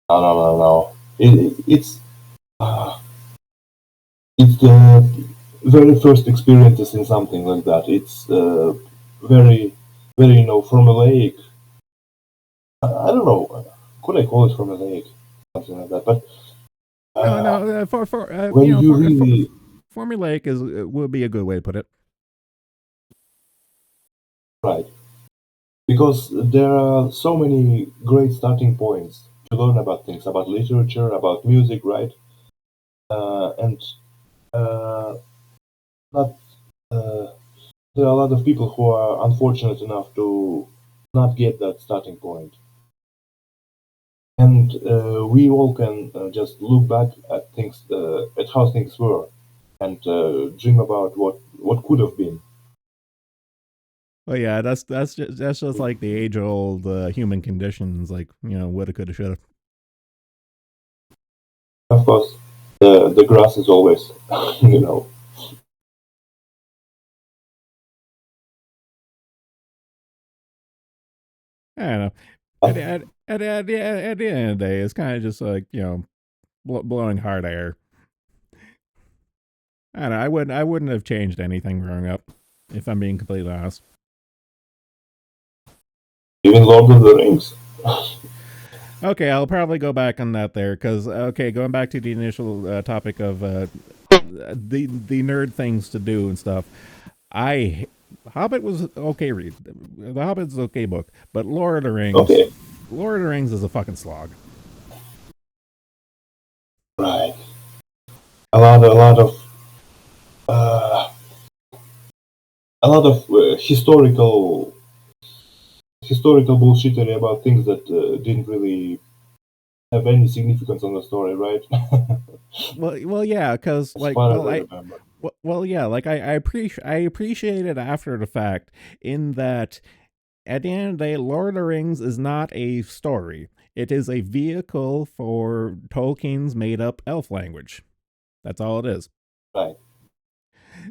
No. It's the very first experiences in something like that. It's very, very formulaic. I don't know. Could I call it formulaic? Something like that. But no. When you really formulaic would be a good way to put it. Right, because there are so many great starting points to learn about things, about literature, about music, right? And not there are a lot of people who are unfortunate enough to not get that starting point. And we all can just look back at things, at how things were, and dream about what could have been. Well, yeah, that's just like the age old human conditions, like woulda, coulda, shoulda. Of course, the grass is always, you know. I don't know. At the end of the day, it's kind of just like blowing hard air. I don't know. I wouldn't have changed anything growing up, if I'm being completely honest. Even Lord of the Rings. Okay, I'll probably go back on that there because going back to the initial topic of the nerd things to do and stuff. I Hobbit was okay read. The Hobbit's okay book, but Okay, Lord of the Rings is a fucking slog. right. Uh, a lot of historical bullshittery about things that didn't really have any significance on the story, right? Well, yeah, because As far as I remember. well, yeah, like I appreciate it after the fact in that at the end of the day, Lord of the Rings is not a story. It is a vehicle for Tolkien's made up elf language. That's all it is. Right.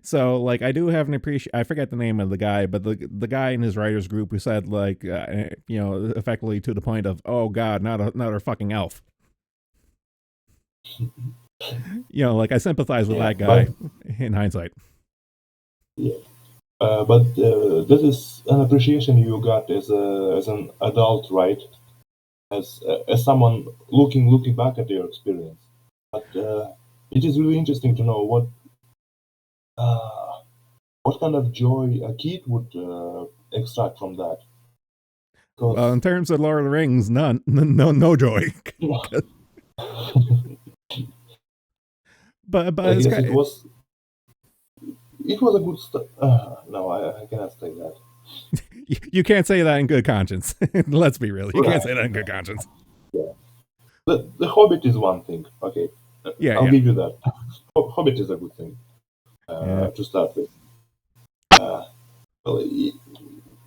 So, like, I do have an appreciation. I forget the name of the guy, but the guy in his writers group who said, like, effectively to the point of, "Oh God, not a fucking elf." Like I sympathize with Yeah, that guy in hindsight. yeah. But this is an appreciation you got as an adult, right? As someone looking back at your experience. But it is really interesting to know uh, what kind of joy a kid would extract from that. Well, Because in terms of Lord of the Rings, none, no joy. But I it's guess kind. it was a good stuff. No, I cannot say that. You can't say that in good conscience. Let's be real. You can't say Right. that in good conscience. Yeah. The Hobbit is one thing. Okay, Yeah, I'll yeah, give you that. Hobbit is a good thing yeah. to start with. Well,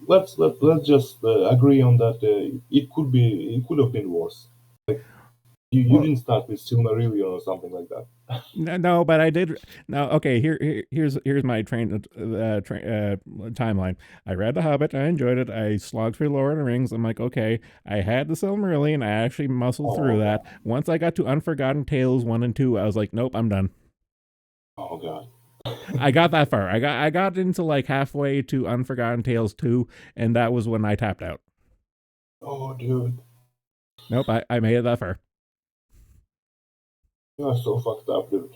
let's just agree on that. It could have been worse. Like you Well, didn't start with Silmarillion or something like that. no, but I did. No, okay. Here's my timeline. I read The Hobbit. I enjoyed it. I slogged through Lord of the Rings. I'm like, okay. I had the Silmarillion. I actually muscled through Oh that. god. Once I got to Unforgotten Tales 1 and 2, I was like, nope, I'm done. Oh god. I got that far. I got into like halfway to Unforgotten Tales 2, and that was when I tapped out. Oh dude, Nope, I made it that far. you are so fucked up, dude.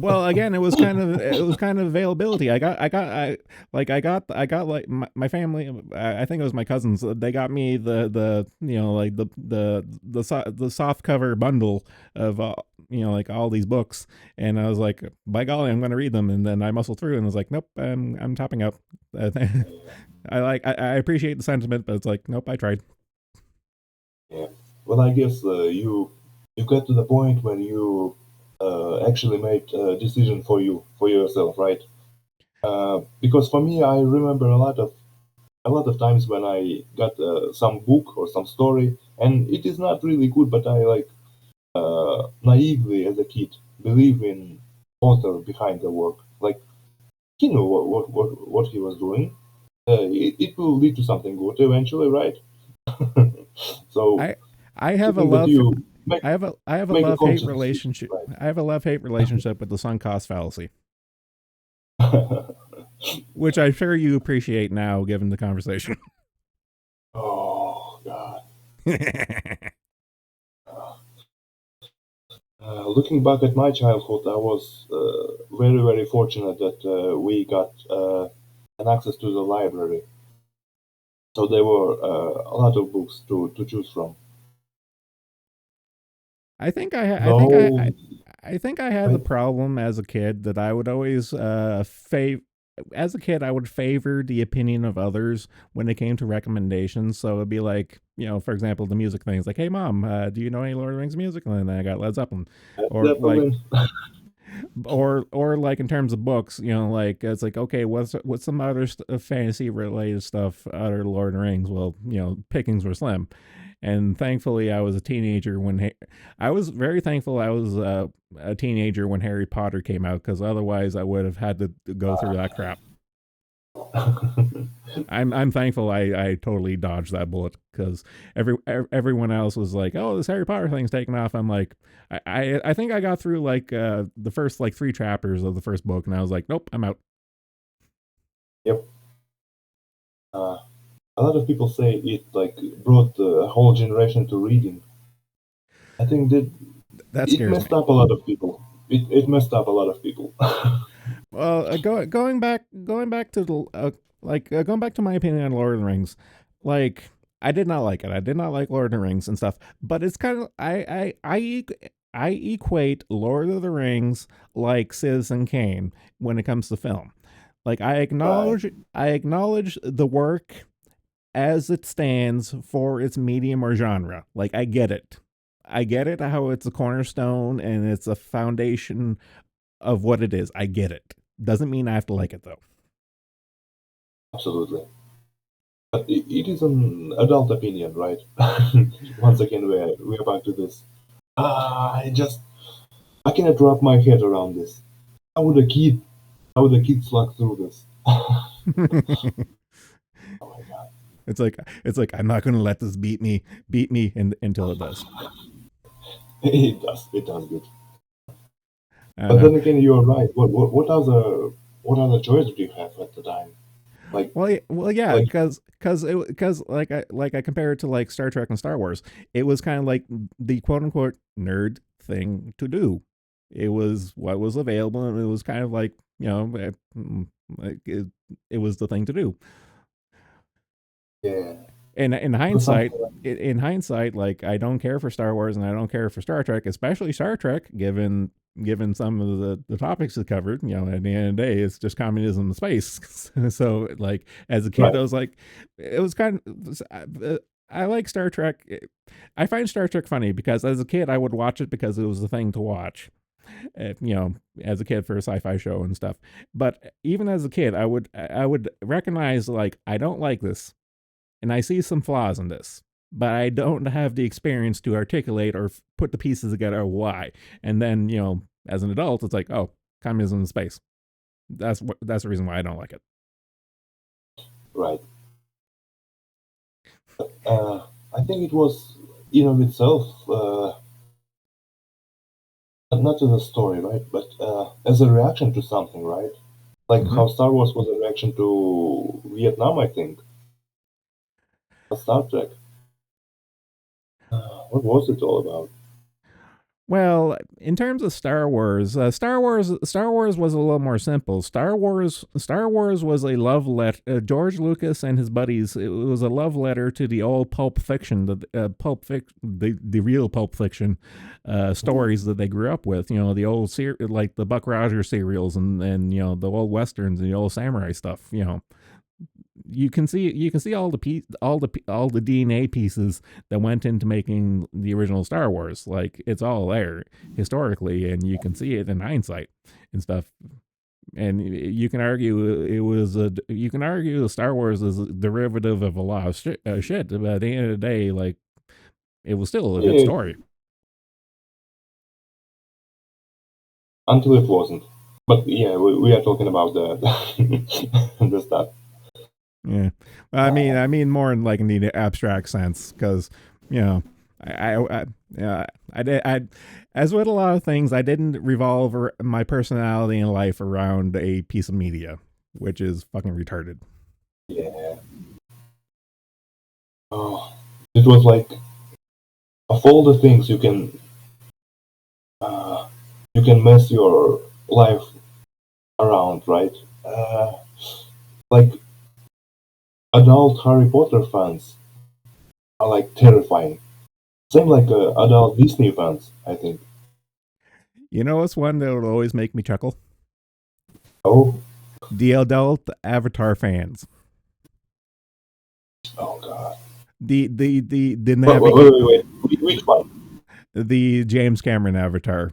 Well, again, it was kind of availability. I got like my family. I think it was my cousins. They got me the like the soft cover bundle of like all these books, and I was like, by golly, I'm going to read them. And then I muscled through, and was like, nope, I'm topping out. I appreciate the sentiment, but it's like, nope, I tried. Yeah. Well, I guess you got to the point where you actually made a decision for yourself, right? Because for me, I remember a lot of times when I got some book or some story, and it is not really good, but I like naively as a kid believe in author behind the work. Like he knew what he was doing. It will lead to something good eventually, right? So I I to have a think that love for, you I have a make a love hate conscious decision, relationship. right? I have a love hate relationship with the sunk cost fallacy, which I'm sure you appreciate now, given the conversation. Oh God. Looking back at my childhood, I was very fortunate that we got an access to the library. So there were a lot of books to choose from. I think I ha- No, I think I had the right? problem as a kid that I would always as a kid, I would favor the opinion of others when it came to recommendations. So it'd be like, for example, the music things like, "Hey, mom, do you know any Lord of the Rings music?" And then I got Led Zeppelin, or like, Zeppelin. or like in terms of books, like it's like, okay, what's some other fantasy related stuff other Lord of the Rings? Well, pickings were slim, and thankfully, I was a teenager when I was very thankful I was a teenager when Harry Potter came out, because otherwise I would have had to go through that crap. I'm thankful I totally dodged that bullet, because everyone else was like, "Oh, this Harry Potter thing's taking off." I'm like, I think I got through like the first like 3 chapters of the first book, and I was like, "Nope, I'm out." Yep. A lot of people say it like brought a whole generation to reading. I think that That it scares me. messed up a lot of people. It messed up a lot of people. Well, going back to the going back to my opinion on Lord of the Rings, like I did not like it. I did not like Lord of the Rings and stuff. But it's kind of I equate Lord of the Rings like Citizen Kane when it comes to film. Like Right. I acknowledge the work as it stands for its medium or genre. Like I get it. I get it how it's a cornerstone and it's a foundation of what it is. I get it. Doesn't mean I have to like it though. Absolutely. But it is an adult opinion, right? Once again, we're back to this. I cannot wrap my head around this. How would a kid how would a kid slug through this? Oh my god. it's like I'm not going to let this beat me until it does. It does good. I But know. then again, you're right. What other choice do you have at the time? Like Well, yeah, like because like I compare it to like Star Trek and Star Wars. It was kind of like the quote unquote nerd thing to do. It was what was available, and it was kind of like like it was the thing to do. yeah, And but something like in hindsight, like I don't care for Star Wars and I don't care for Star Trek, especially Star Trek, given some of the topics it covered. At the end of the day, it's just communism in space. So, like as a kid, right. I was like, it was kind of. I like Star Trek. I find Star Trek funny because as a kid, I would watch it because it was the thing to watch. As a kid for a sci-fi show and stuff. But even as a kid, I would recognize like I don't like this and I see some flaws in this, but I don't have the experience to articulate or put the pieces together why. And then, as an adult, it's like, oh, communism in space. That's the reason why I don't like it. Right. I think it was in of itself not as a story, right? But as a reaction to something, right? Like Mm-hmm. how Star Wars was a reaction to Vietnam, I think. Star Trek. What was it all about? Well, in terms of Star Wars was a little more simple. Star Wars was a love letter. George Lucas and his buddies. It was a love letter to the old Pulp Fiction, the real Pulp Fiction stories that they grew up with. The old like the Buck Rogers serials and the old westerns and the old samurai stuff. You can see all the DNA pieces that went into making the original Star Wars. Like it's all there historically, and you can see it in hindsight and stuff. And you can argue you can argue Star Wars is a derivative of a lot of shit. But at the end of the day, like it was still a good Yeah, story. until it wasn't. But yeah, we are talking about the stuff. Yeah, well, I mean more in like in the abstract sense, because you know, yeah, I did, as with a lot of things, I didn't revolve my personality and life around a piece of media, which is fucking retarded. Yeah. Oh, it was like of all the things uh, you can mess your life around, right? Uh, like adult Harry Potter fans are like terrifying. Same like adult Disney fans, I think. You know what's one that would always make me chuckle? Oh, The adult Avatar fans. Oh god. The Wait. Which one? the James Cameron Avatar,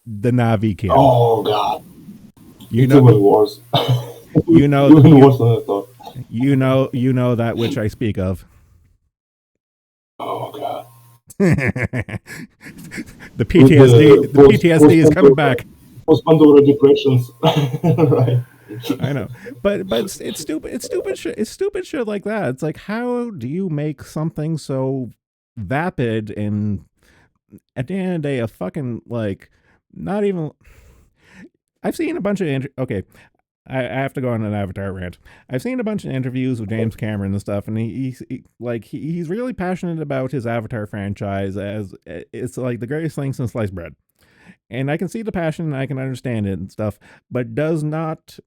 the Navi kid. Oh god. You It's know, even worse. you know, Even worse than I thought. you know that which I speak of. Oh god. The With PTSD, the PTSD is coming Pandora, back. post Pandora depressions. Right. I know, but it's stupid. It's stupid shit. It's stupid shit like that. It's like, how do you make something so vapid and at the end of the day, a fucking like not even. I've seen a bunch of okay. I have to go on an Avatar rant. I've seen a bunch of interviews with James Cameron and stuff, and he's really passionate about his Avatar franchise as it's like the greatest thing since sliced bread. And I can see the passion, and I can understand it and stuff, but does not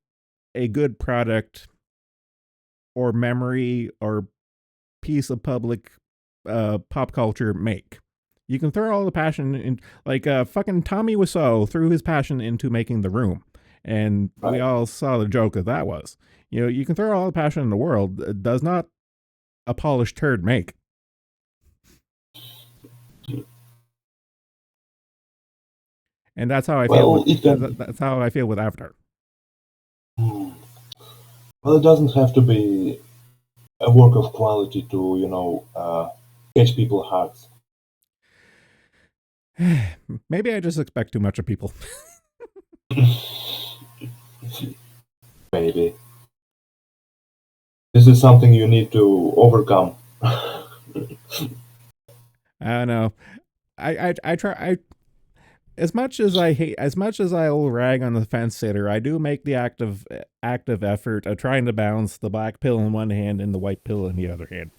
a good product or memory or piece of public pop culture make? You can throw all the passion in, like fucking Tommy Wiseau threw his passion into making The Room, and we Right. all saw the joke that was. You know, you can throw all the passion in the world. It does not a polished turd make. And that's how I feel Well, with it can. that's how I feel with Avatar. Well, it doesn't have to be a work of quality to, catch people's hearts. Maybe I just expect too much of people. Maybe. This is something you need to overcome. I don't know. I try. As much as I hate, as much as I will rag on the fence sitter, I do make the active effort of trying to balance the black pill in one hand and the white pill in the other hand.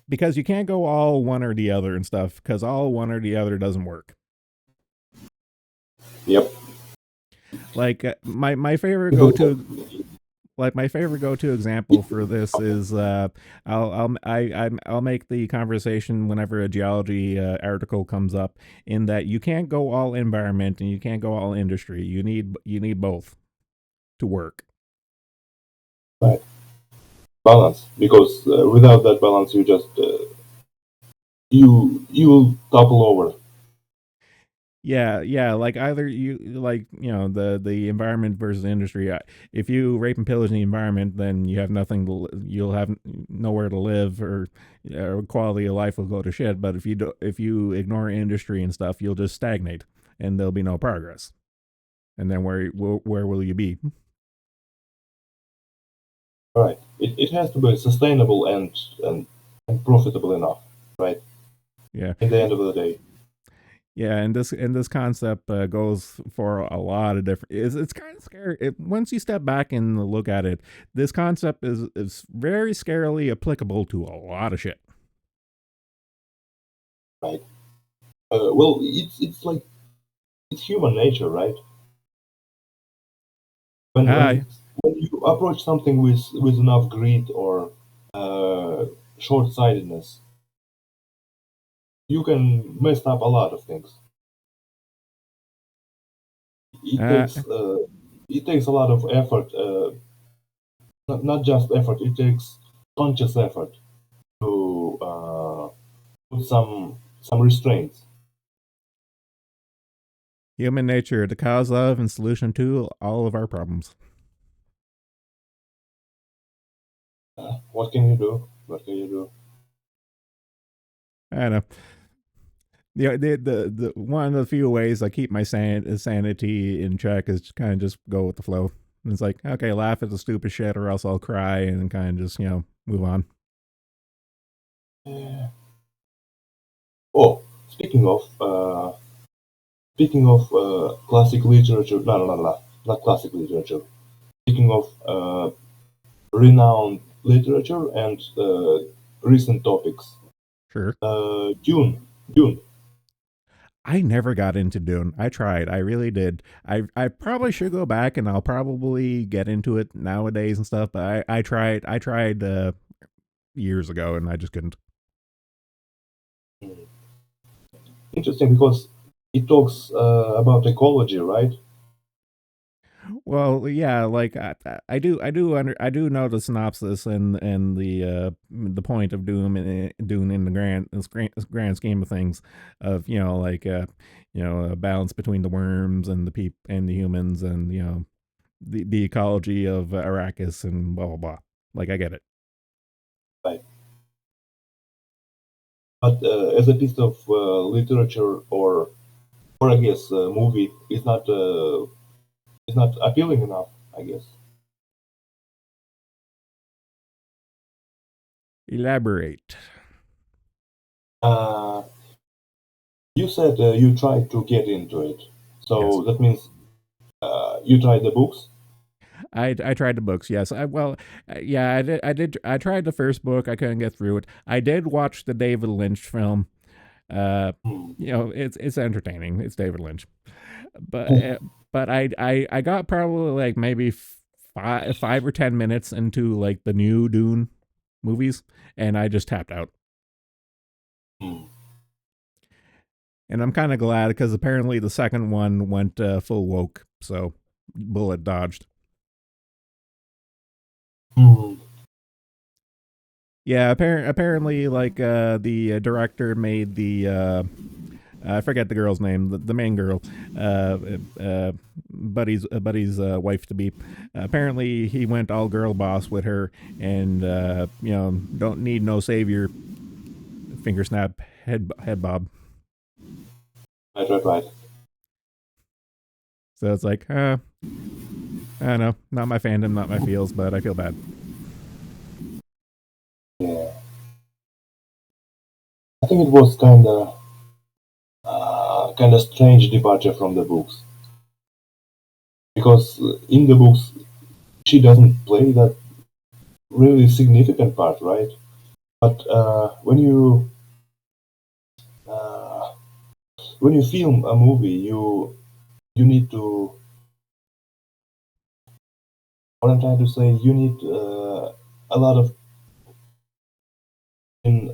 Because you can't go all one or the other and stuff. Because all one or the other doesn't work. Yep. Like my favorite go to. Like my favorite go-to example for this is I'll make the conversation whenever a geology article comes up, in that you can't go all environment and you can't go all industry. You need both to work. Right. Balance, because without that balance, you just you will topple over. Yeah. Like either you like the environment versus industry. If you rape and pillage the environment, then you have nothing. You'll have nowhere to live, or quality of life will go to shit. But if you ignore industry and stuff, you'll just stagnate, and there'll be no progress. And then where will you be? Right. It has to be sustainable and profitable enough. Right. Yeah. At the end of the day. Yeah, and this concept goes for a lot of different. It's kind of scary. Once you step back and look at it, this concept is very scarily applicable to a lot of shit. Right. Well, it's like it's human nature, right? When Ah, when when you approach something with enough greed or short-sightedness, you can mess up a lot of things. It uh, takes uh, it takes a lot of effort, not just effort. It takes conscious effort to put some restraints. human nature, the cause of and solution to all of our problems. What can you do? What can you do? I don't know. The one of the few ways I keep my sanity in check is kind of just go with the flow. And it's like, okay, laugh at the stupid shit, or else I'll cry, and kind of just move on. Yeah. Oh, speaking of classic literature, no, not classic literature. Speaking of renowned literature and recent topics, Sure. Dune. I never got into Dune. I tried. I really did. I probably should go back, and I'll probably get into it nowadays and stuff. But I tried. I tried years ago, and I just couldn't. Interesting because it talks about ecology, right? Well, yeah, like I do know the synopsis and the point of Dune in the grand scheme of things, of like a balance between the worms and the humans, and the ecology of Arrakis and blah blah blah. Like I get it. Right. But as a piece of literature, or I guess movie, it's not appealing enough, I guess. Elaborate. Uh, you said you tried to get into it, Yes. so that means you tried the books. I tried the books. Yes. Yeah, I tried the first book. I couldn't get through it. I did watch the David Lynch film. Uh, Hmm. it's entertaining. It's David Lynch. But I got probably like maybe 5 or 10 minutes into like the new Dune movies, and I just tapped out. Hmm. And I'm kind of glad, because apparently the second one went full woke, so bullet dodged. Hmm. Yeah, apparently, like the director made the I forget the girl's name, the main girl, uh, Buddy's wife to be. Apparently, he went all girl boss with her, and don't need no savior. Finger snap, head bob. Right. So it's like, I don't know, not my fandom, not my feels, but I feel bad. Yeah. I think it was kind of strange departure from the books, because in the books she doesn't play that really significant part, right? But uh, when you film a movie, you need to, what I'm trying to say, you need a lot of in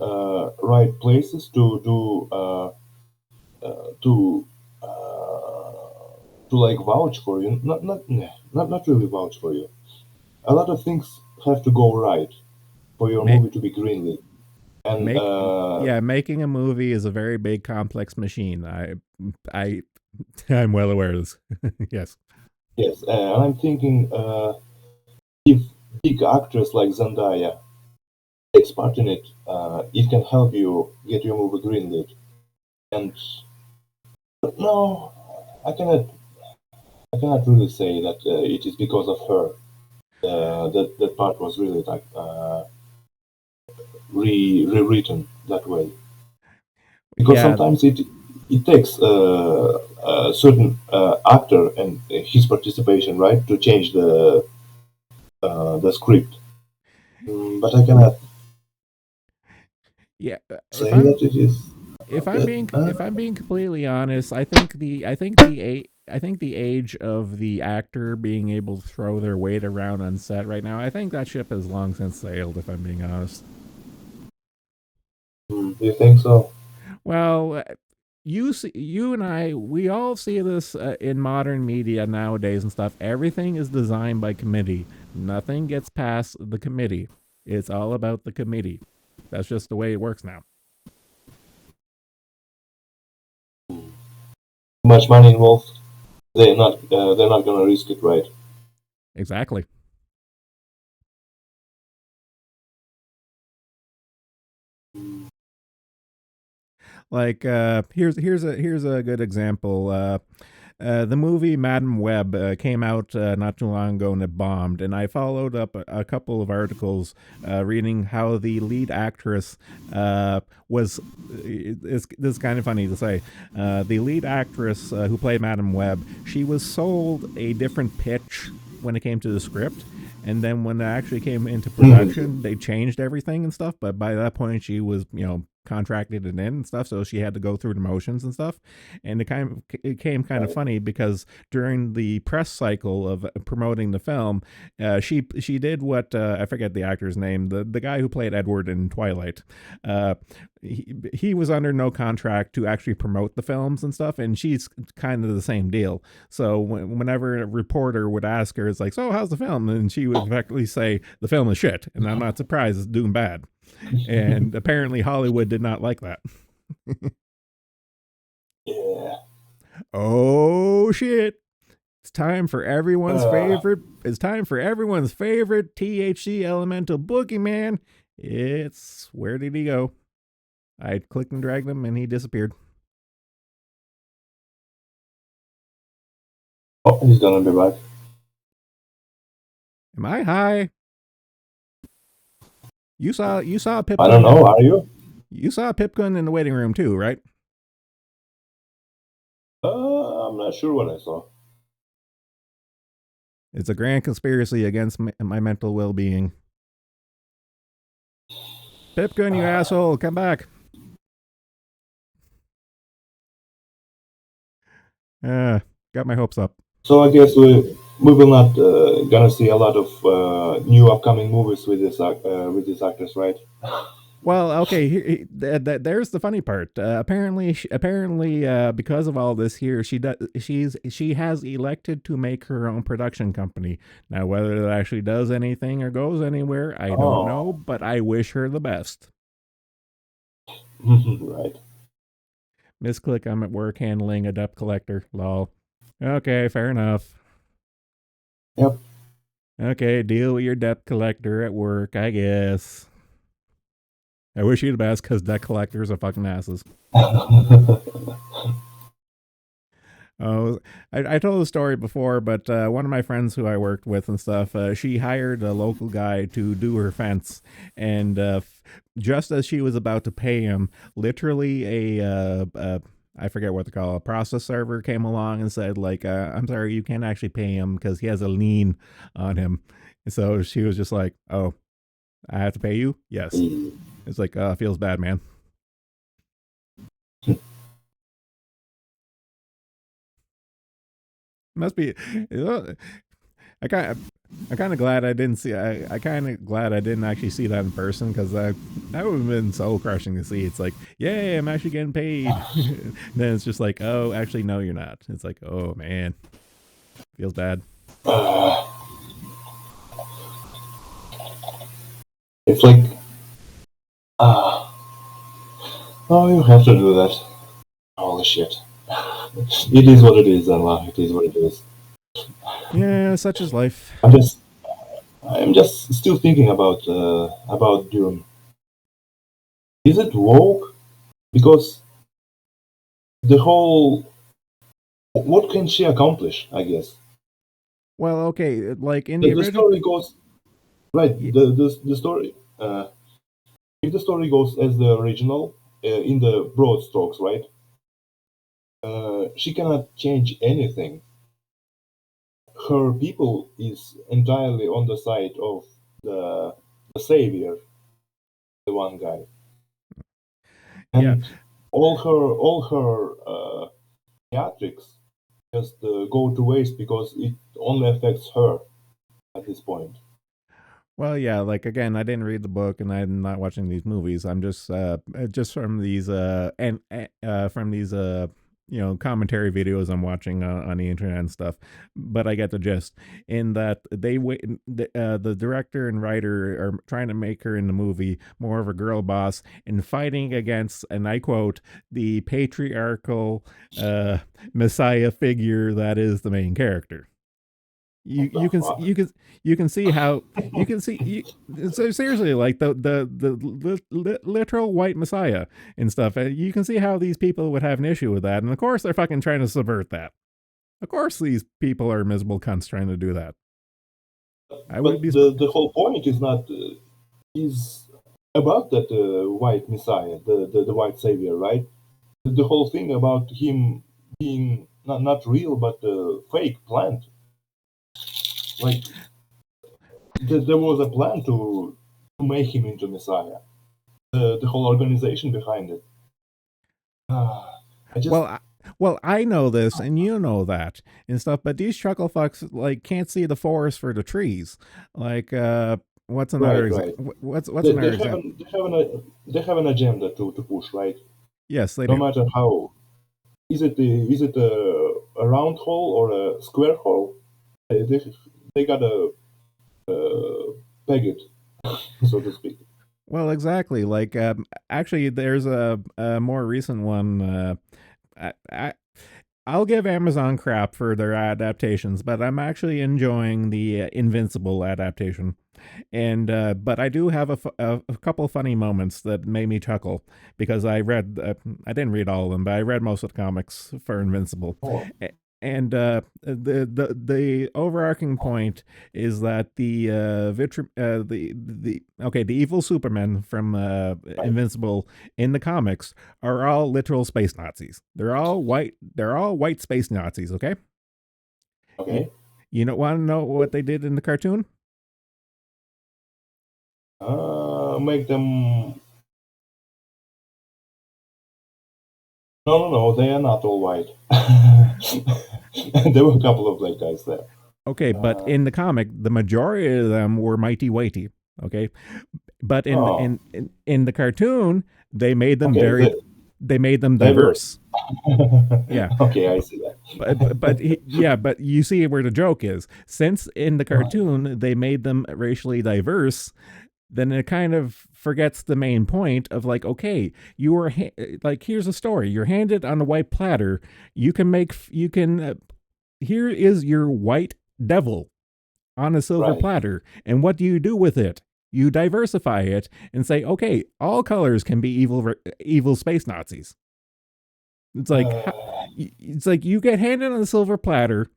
right places to like vouch for you. Not really vouch for you. A lot of things have to go right for your Make movie to be greenlit. And make Yeah, making a movie is a very big, complex machine. I I'm well aware of this. Yes. yes, and I'm thinking if big actress like Zendaya takes part in it, it can help you get your movie greenlit. And but no, I cannot. I cannot really say that it is because of her. That part was really like rewritten that way, because Yeah, sometimes it takes a certain actor and his participation, right, to change the script. But I cannot yeah. If say that I'm it is not that. if I'm being completely honest, I think the age of the actor being able to throw their weight around on set right now, I think that ship has long since sailed, if I'm being honest. Do you think so? Well, you and I, we all see this in modern media nowadays and stuff. Everything is designed by committee. Nothing gets past the committee. It's all about the committee. That's just the way it works now. Too much money involved. They're not gonna risk it, right? Exactly. Like here's a good example. The movie Madam Web came out not too long ago, and it bombed. And I followed up a couple of articles reading how the lead actress was. This is kind of funny to say. The lead actress who played Madam Web, she was sold a different pitch when it came to the script. And then when it actually came into production, they changed everything and stuff. But by that point, she was, contracted and in and stuff, so she had to go through the motions and stuff. And it came kind of Right. funny, because during the press cycle of promoting the film, she did what I forget the actor's name, the guy who played Edward in Twilight. he was under no contract to actually promote the films and stuff, and she's kind of the same deal. So whenever a reporter would ask her, it's like, so how's the film? And she would effectively say, the film is shit, and I'm not surprised it's doing bad. And apparently Hollywood did not like that. Yeah. Oh shit. It's time for everyone's favorite. It's time for everyone's favorite THC elemental boogeyman. It's where did he go? I clicked and dragged him, and he disappeared. Oh, he's gonna be back. Am I high? You saw Pipkin. I don't know. Are you? You saw Pipkin in the waiting room too, right? I'm not sure what I saw. It's a grand conspiracy against my mental well-being. Pipkin, you asshole, come back. Got my hopes up. So I guess we will not gonna see a lot of new upcoming movies with this actress, right? Well, okay. There's the funny part. Apparently, because of all this here, she has elected to make her own production company. Now, whether that actually does anything or goes anywhere, I don't know. But I wish her the best. Right. Misclick. I'm at work handling a debt collector. Lol. Okay, fair enough. Yep. Okay, deal with your debt collector at work, I guess. I wish you the best because debt collectors are fucking asses. Oh, I told the story before, but one of my friends who I worked with and stuff, she hired a local guy to do her fence, and just as she was about to pay him, literally I forget what they call it, a process server came along and said, like, I'm sorry, you can't actually pay him because he has a lien on him. So she was just like, oh, I have to pay you? Yes. It's like, feels bad, man. Must be. I'm kind of glad I didn't see. I kind of glad I didn't actually see that in person because that would have been soul crushing to see. It's like, yay, I'm actually getting paid. Then it's just like, oh, actually, no, you're not. It's like, oh man, feels bad. It's like, oh, you have to do that. Holy shit. It is what it is, Allah. It is what it is. Yeah, such is life. I'm just still thinking about Dune. Is it woke? Because the whole, what can she accomplish? I guess. Well, okay, like in the story goes right. The story. If the story goes as the original, in the broad strokes, right? She cannot change anything. Her people is entirely on the side of the savior, the one guy, and all her theatrics just go to waste because it only affects her at this point. Well, yeah, like again, I didn't read the book, and I'm not watching these movies. I'm just from these from these commentary videos I'm watching on the internet and stuff. But I get the gist in that the director and writer are trying to make her in the movie more of a girl boss and fighting against, and I quote, the patriarchal messiah figure that is the main character. You can see how so seriously, like the literal white messiah and stuff. You can see how these people would have an issue with that, and of course they're fucking trying to subvert that. Of course, these people are miserable cunts trying to do that. But the whole point is not is about that white messiah, the white savior, right? The whole thing about him being not real but fake, planned. Like there was a plan to make him into Messiah. The whole organization behind it. Well, I know this, and you know that and stuff. But these chuckle fucks like can't see the forest for the trees. Like What's another right. what's They, another example? they have an agenda to push, right? Yes, they No do. matter how. Is it a round hole or a square hole? They gotta peg it, so to speak. Well, exactly. Like, actually, there's a more recent one. I, I'll give Amazon crap for their adaptations, but I'm actually enjoying the Invincible adaptation. And but I do have a couple funny moments that made me chuckle because I didn't read all of them, but I read most of the comics for Invincible. Oh, And the overarching point is that the evil Supermen from right. Invincible in the comics are all literal space Nazis. They're all white. They're all white space Nazis. Okay. You, Okay. you don't want to know what they did in the cartoon? Make them. No. They are not all white. There were a couple of black guys there. Okay, but Uh, in the comic, the majority of them were mighty whitey. Okay, but oh, in the cartoon, they made them okay. they made them They were. diverse. Yeah, Okay, I see that. yeah, but you see where the joke is. Since in the cartoon they made them racially diverse, then it kind of forgets the main point of like, okay, you were like, here's a story. You're handed on a white platter. You can here is your white devil on a silver Right. platter. And what do you do with it? You diversify it and say, okay, all colors can be evil space Nazis. It's like Uh, it's like you get handed on a silver platter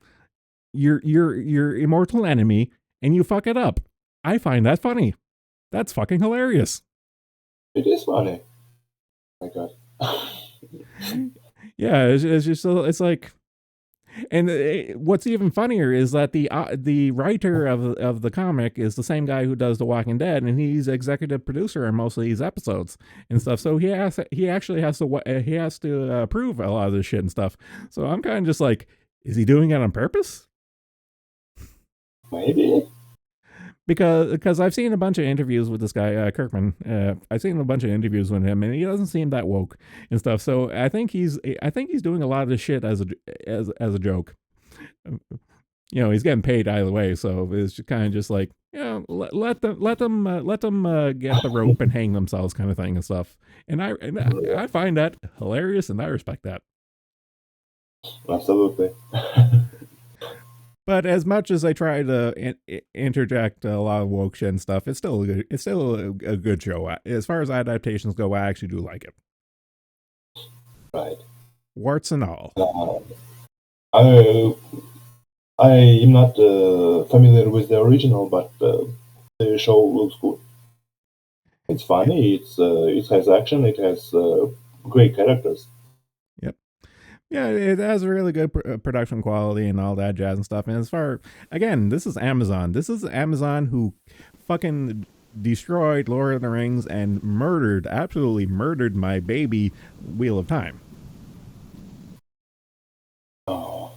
your immortal enemy and you fuck it up. I find that funny. That's fucking hilarious. it is funny. My God. Yeah, it's just it's like, and what's even funnier is that the writer of the comic is the same guy who does The Walking Dead, and he's executive producer on most of these episodes and stuff. So he actually has to approve a lot of this shit and stuff. So I'm kind of just like, is he doing it on purpose? Maybe. Because I've seen a bunch of interviews with this guy Kirkman. I've seen a bunch of interviews with him, and he doesn't seem that woke and stuff. So I think he's doing a lot of this shit as a joke. You know, he's getting paid either way, so it's kind of just like, you know, let them get the rope and hang themselves, kind of thing and stuff. I find that hilarious, and I respect that. Absolutely. But as much as I try to interject a lot of woke shit and stuff, it's still a good show. As far as adaptations go, I actually do like it, Right. warts and all. I I am not familiar with the original, but the show looks good. It's funny. It has action. It has great characters. Yep. Yeah, it has a really good production quality and all that jazz and stuff. And as far again, this is Amazon. This is Amazon who fucking destroyed Lord of the Rings and absolutely murdered my baby Wheel of Time. Oh,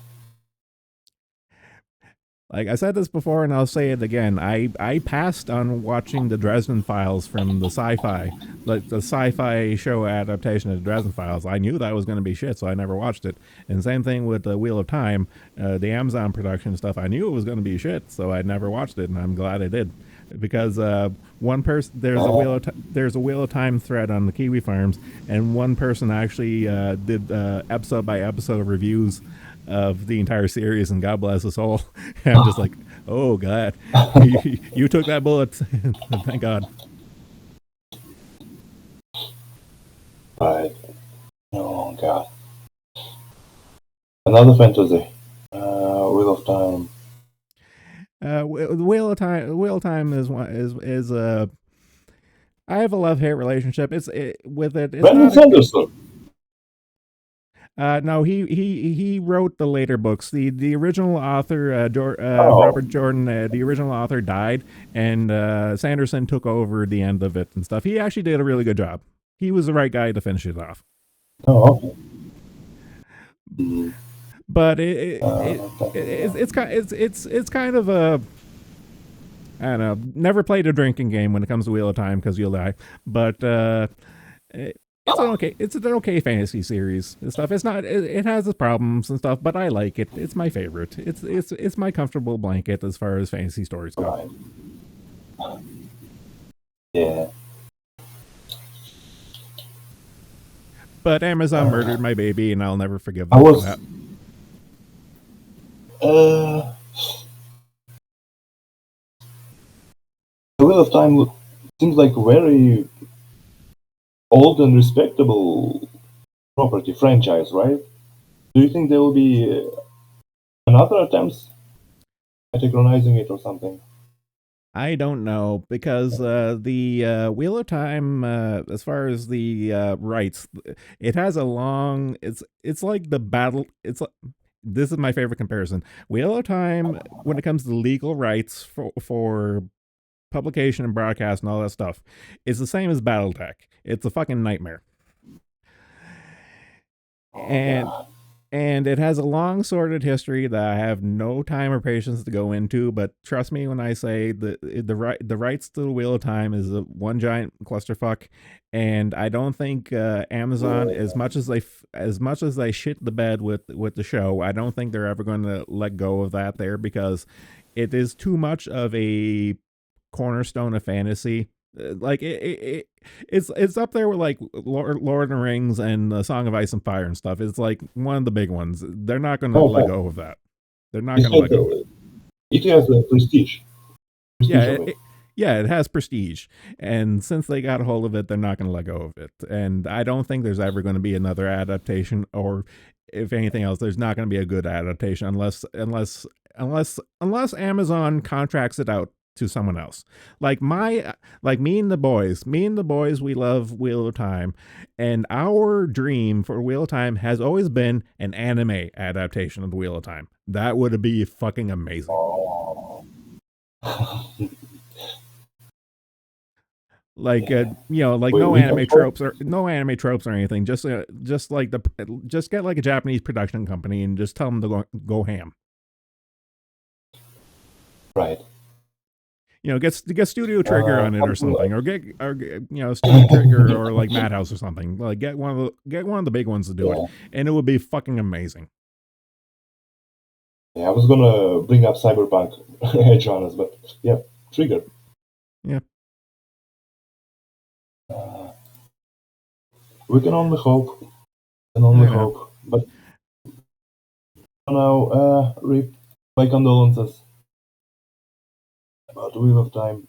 Like I said this before, and I'll say it again. I passed on watching the Dresden Files from the sci-fi show adaptation of the Dresden Files. I knew that was going to be shit, so I never watched it. And same thing with the Wheel of Time, the Amazon production stuff. I knew it was going to be shit, so I never watched it, and I'm glad I did, because one person there's a Wheel of Time thread on the Kiwi Farms, and one person actually did episode by episode reviews of the entire series, and God bless his soul. I'm just like, oh God, you took that bullet. Thank God. right. Oh God. Another fantasy. Wheel of Time. Wheel of Time is I have a love hate relationship. With it. It's Brandon not a. Sanderson. No, he wrote the later books. The original author, Oh, Robert Jordan, the original author died, and Sanderson took over the end of it and stuff. He actually did a really good job. He was the right guy to finish it off. oh, okay. Mm, But okay. it's kind of a. I don't know. Never played a drinking game when it comes to Wheel of Time because you'll die. But it's an okay fantasy series and stuff. It's not. It has its problems and stuff, but I like it. It's my favorite. It's my comfortable blanket as far as fantasy stories go. Right. Yeah. But Amazon murdered my baby, and I'll never forgive I them for was. that. The Wheel of Time seems like a very old and respectable property franchise, right? Do you think there will be another attempts at synchronizing it or something? I don't know because the Wheel of Time, as far as the rights, it has a long. It's like the battle. It's like, this is my favorite comparison. Wheel of Time, when it comes to legal rights for publication and broadcast and all that stuff, is the same as BattleTech. It's a fucking nightmare. And Yeah. and it has a long sordid history that I have no time or patience to go into. But trust me when I say the rights to the Wheel of Time is a one giant clusterfuck, and I don't think Amazon, as much as they shit the bed with the show, I don't think they're ever going to let go of that there because it is too much of a cornerstone of fantasy. Like it's up there with like Lord of the Rings and the Song of Ice and Fire and stuff. It's like one of the big ones. They're not going to let Okay. go of that. They're not It going to let go of it. has the prestige. Yeah, Prestige of it. yeah, it has prestige, and since they got a hold of it, they're not going to let go of it. And I don't think there's ever going to be another adaptation, or if anything else, there's not going to be a good adaptation unless Amazon contracts it out to someone else. Like me and the boys, we love Wheel of Time, and our dream for Wheel of Time has always been an anime adaptation of the Wheel of Time. That would be fucking amazing. Oh. Like Yeah. like We can hope. no anime tropes or anything. Just get like a Japanese production company and just tell them to go ham. Right. Get Studio Trigger on it or Something something, like. or get Studio Trigger or like Madhouse or something. Like get one of the big ones to do it, Yeah. and it would be fucking amazing. Yeah, I was gonna bring up Cyberpunk genres, but yeah, Trigger. Yeah, Uh, we can only hope. I know. But now, rip my condolences about Wheel of Time.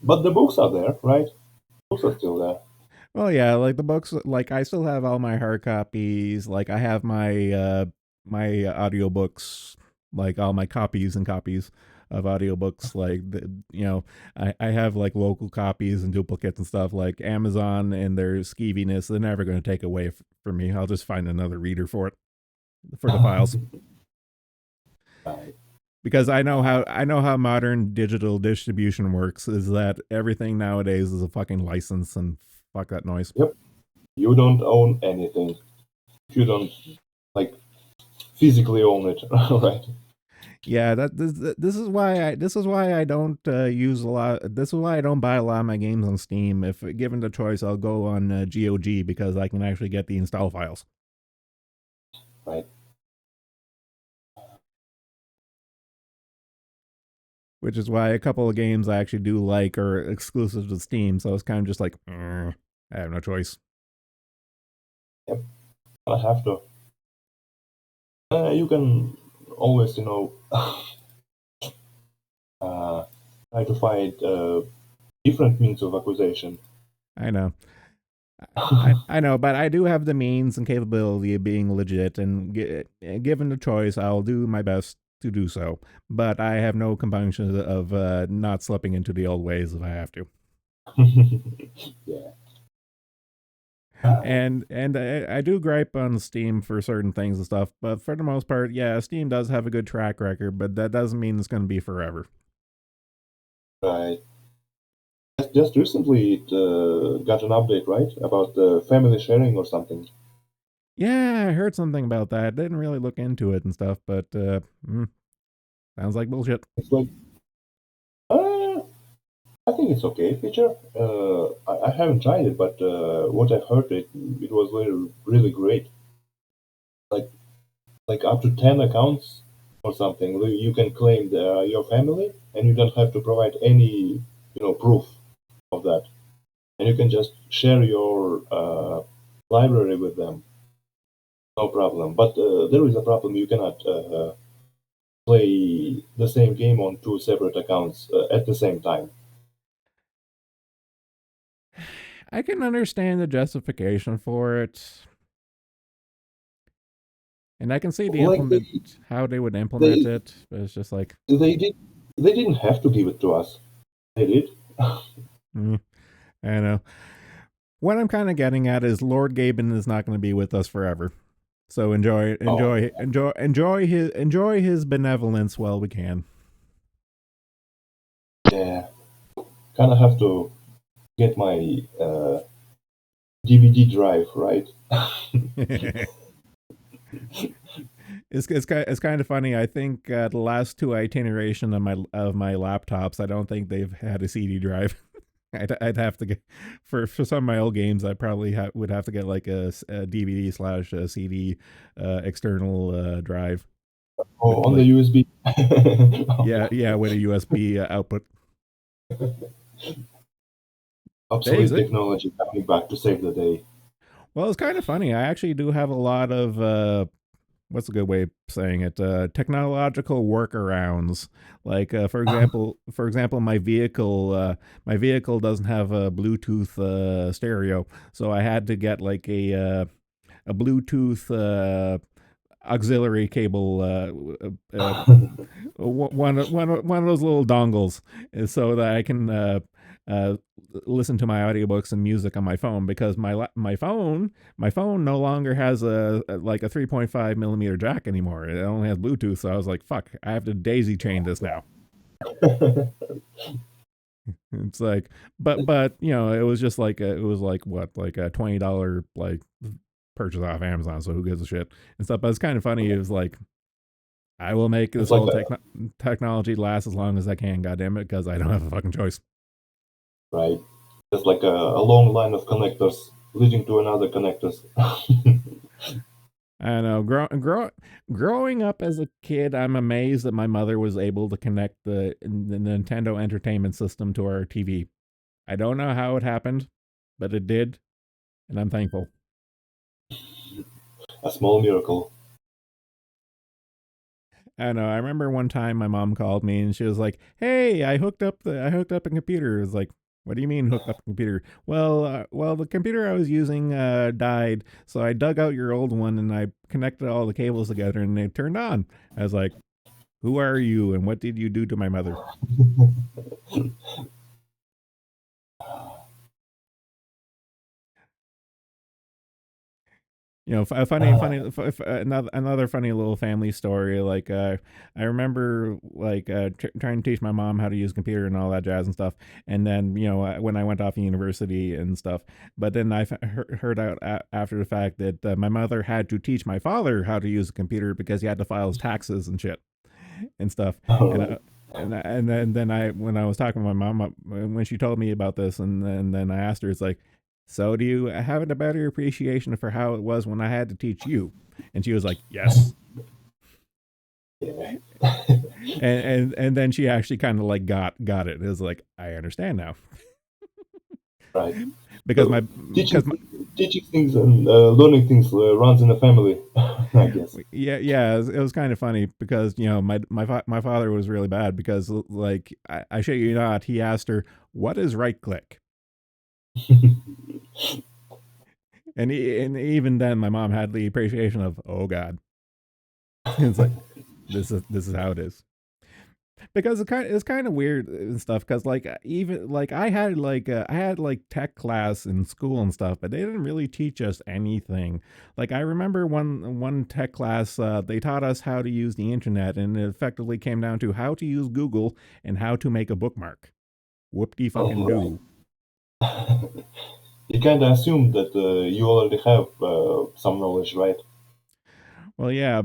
But the books are there, right? Books are still there. Well, yeah, like the books, like I still have all my hard copies. Like I have my audiobooks, like all my copies and copies of audiobooks. Like I have like local copies and duplicates and stuff. Like Amazon and their skeeviness, they're never going to take away from me. I'll just find another reader for it for the files Right. because I know how modern digital distribution works. Is that everything nowadays is a fucking license and fuck that noise. Yep. You don't own anything. You don't like physically own it, right? Yeah, this is why I don't use a lot. This is why I don't buy a lot of my games on Steam. If given the choice, I'll go on GOG because I can actually get the install files. Right. Which is why a couple of games I actually do like are exclusive to Steam. So it's kind of just like I have no choice. Yep. I have to. You can always, try to find different means of acquisition. I know. I know, but I do have the means and capability of being legit, and given the choice, I'll do my best to do so. But I have no compunction of not slipping into the old ways if I have to. Yeah. And I do gripe on Steam for certain things and stuff, but for the most part, yeah, Steam does have a good track record, but that doesn't mean it's going to be forever. Right. Just recently, it got an update, right, about the family sharing or something. Yeah, I heard something about that. Didn't really look into it and stuff, but sounds like bullshit. It's like Uh, I think it's okay feature. I haven't tried it, but what I've heard, it was really great. Like like up to 10 accounts or something. You can claim your family, and you don't have to provide any proof of that, and you can just share your library with them, no problem. But there is a problem: you cannot play the same game on two separate accounts at the same time. I can understand the justification for it, and I can see the Like implement how they would implement they it, but it's just like, they did they didn't have to give it to us. They did. mm, I don't know. What I'm kind of getting at is Lord Gaben is not going to be with us forever. So Oh enjoy his benevolence while we can. yeah, kind of have to get my DVD drive right. It's kind of funny. I think the last two iteration of my laptops, I don't think they've had a CD drive. I'd have to get for some of my old games. I probably would have to get like a DVD slash CD external drive Oh, with on the like, USB. Oh, yeah, with a USB output. They obsolete exist. technology coming back to save the day. Well, it's kind of funny. I actually do have a lot of what's a good way of saying it? Technological workarounds. Like for example, my vehicle doesn't have a Bluetooth stereo, so I had to get like a Bluetooth auxiliary cable, one of those little dongles, so that I can uh, listen to my audiobooks and music on my phone, because my phone no longer has like a 3.5 millimeter jack anymore. It only has Bluetooth. So I was like, fuck, I have to daisy chain this now. It's like, but it was just like it was like what, like a $20 like purchase off Amazon. So who gives a shit and stuff. But it's kind of funny. It was like, I will make this It's like whole that, technology last as long as I can. Goddamn it, because I don't have a fucking choice. right? Just like a long line of connectors leading to another connectors. I know. Growing up as a kid, I'm amazed that my mother was able to connect the Nintendo Entertainment System to our TV. I don't know how it happened, but it did, and I'm thankful. A small miracle. I know. I remember one time my mom called me and she was like, "Hey, I hooked up a computer." It was like, "What do you mean hooked up a computer?" Well, the computer I was using died, so I dug out your old one and I connected all the cables together and it turned on. I was like, "Who are you and what did you do to my mother?" A Uh, another funny little family story. Like, I remember like trying to teach my mom how to use a computer and all that jazz and stuff. And then when I went off to university and stuff, but then heard out after the fact that my mother had to teach my father how to use a computer because he had to file his taxes and shit and stuff. all And right. then I when I was talking to my mom when she told me about this, and then I asked her, it's like, so do you have a better appreciation for how it was when I had to teach you? And she was like, yes. Yeah, And then she actually kind of like got it. It was like, I understand now. right. because So my teaching because my teaching things and learning things runs in the family, I guess. yeah, it was kind of funny because my father was really bad because, like, I shit you not, he asked her, what is right click? And even then my mom had the appreciation of, oh god. It's like, this is how it is. Because it's kind of weird and stuff, because like, even like I had like tech class in school and stuff, but they didn't really teach us anything. Like, I remember one tech class, they taught us how to use the internet, and it effectively came down to how to use Google and how to make a bookmark. Whoop de fucking All do. right. You kind of assume that you already have some knowledge, right? Well, yeah,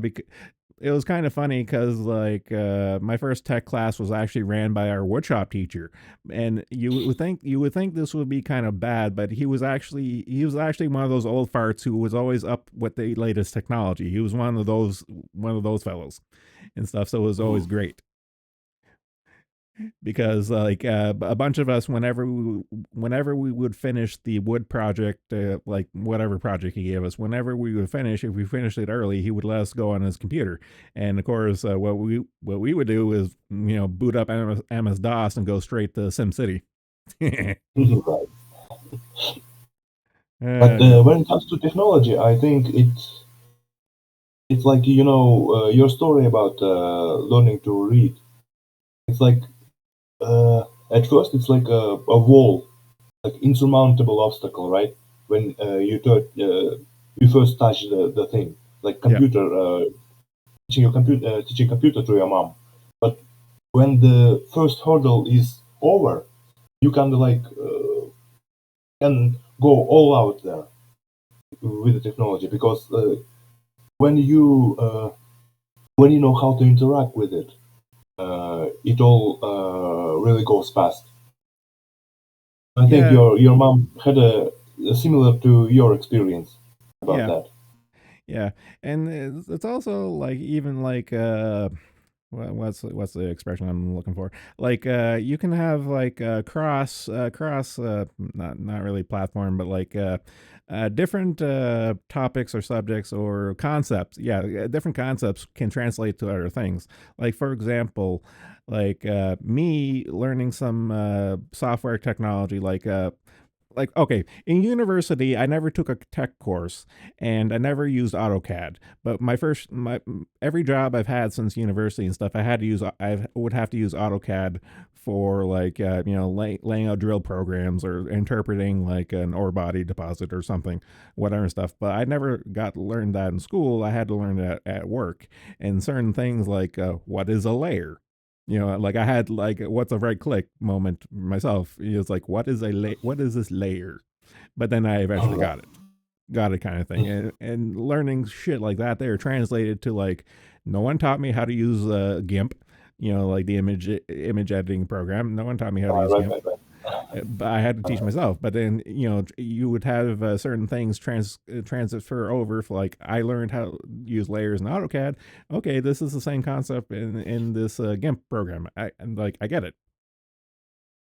it was kind of funny because like my first tech class was actually ran by our woodshop teacher, and you would think this would be kind of bad, but he was actually one of those old farts who was always up with the latest technology. He was one of those fellows and stuff. So it was always Mhm. great because like a bunch of us whenever we would finish the wood project, like whatever project he gave us, whenever we would finish, if we finished it early, he would let us go on his computer. And of course what we would do is boot up MS DOS and go straight to SimCity. Right. But uh, when it comes to technology, I think it's like your story about learning to read. It's like at first it's like a wall, like insurmountable obstacle, right? When you first touch the thing, like yeah, computer teaching computer to your mom. But when the first hurdle is over, you kind of like can go all out there with the technology because when you uh, when you know how to interact with it, it all really goes fast. I think yeah, your mom had a similar to your experience about yeah, that. yeah. And it's also like even like what's the expression I'm looking for? Like you can have like cross not really platform, but like different topics or subjects or concepts. Yeah, different concepts can translate to other things. Like for example, like me learning some software technology, like okay, in university I never took a tech course and I never used AutoCAD, but my every job I've had since university and stuff, I would have to use AutoCAD for like laying out drill programs or interpreting like an ore body deposit or something, whatever stuff. But I never got to learn that in school. I had to learn that at work, and certain things like what is a layer. Like I had like what's a right click moment myself. It's like what is this layer? But then I eventually Alright. got it kind of thing. And learning shit like that there translated to like no one taught me how to use GIMP, like the image editing program. No one taught me how to use Right, GIMP. right, right. But I had to teach myself. But then you would have certain things transfer over. For like I learned how to use layers in AutoCAD. Okay, this is the same concept in this GIMP program. And like I get it.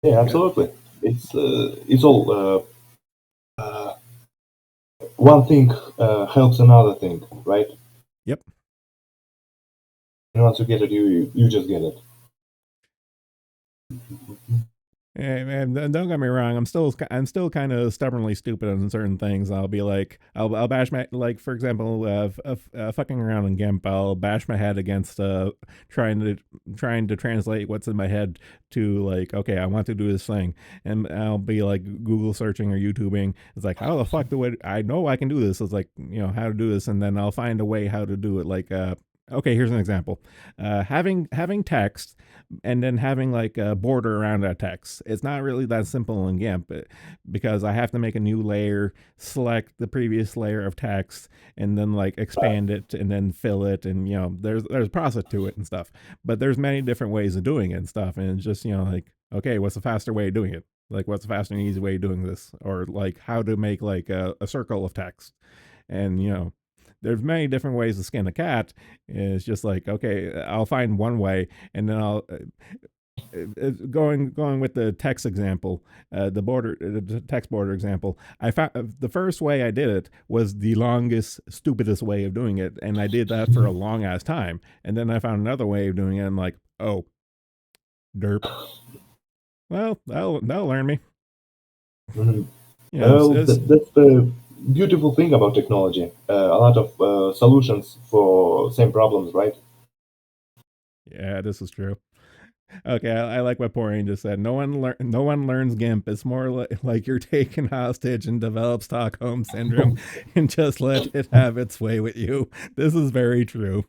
Yeah, Uh, absolutely. It's all uh, one thing helps another thing, right? Yep. And once you get it, you just get it. And don't get me wrong, I'm still kind of stubbornly stupid on certain things. I'll be like, I'll bash my like for example, fucking around in GIMP. I'll bash my head against trying to trying to translate what's in my head to like, okay, I want to do this thing, and I'll be like Google searching or YouTubing. It's like, how the fuck do I know I can do this? It's like how to do this, and then I'll find a way how to do it. Like okay, here's an example. Having text and then having like a border around that text. It's not really that simple in GIMP because I have to make a new layer, select the previous layer of text, and then like expand it and then fill it, and there's a process to it and stuff. But there's many different ways of doing it and stuff, and it's just like okay, what's the faster way of doing it? Like what's the faster and easy way of doing this, or like how to make like a circle of text, and there's many different ways to skin a cat. It's just like okay, I'll find one way, and then I'll going with the text example, the text border example. I found the first way I did it was the longest, stupidest way of doing it, and I did that for a long ass time. And then I found another way of doing it. And I'm like, oh, derp. Well, that'll learn me. Mhm. It's That's the beautiful thing about technology. A lot of solutions for same problems, right? yeah, this is true. Okay, I like what Porian just said. No one learns GIMP. It's more like you're taken hostage and develop Stockholm syndrome, and just let it have its way with you. This is very true.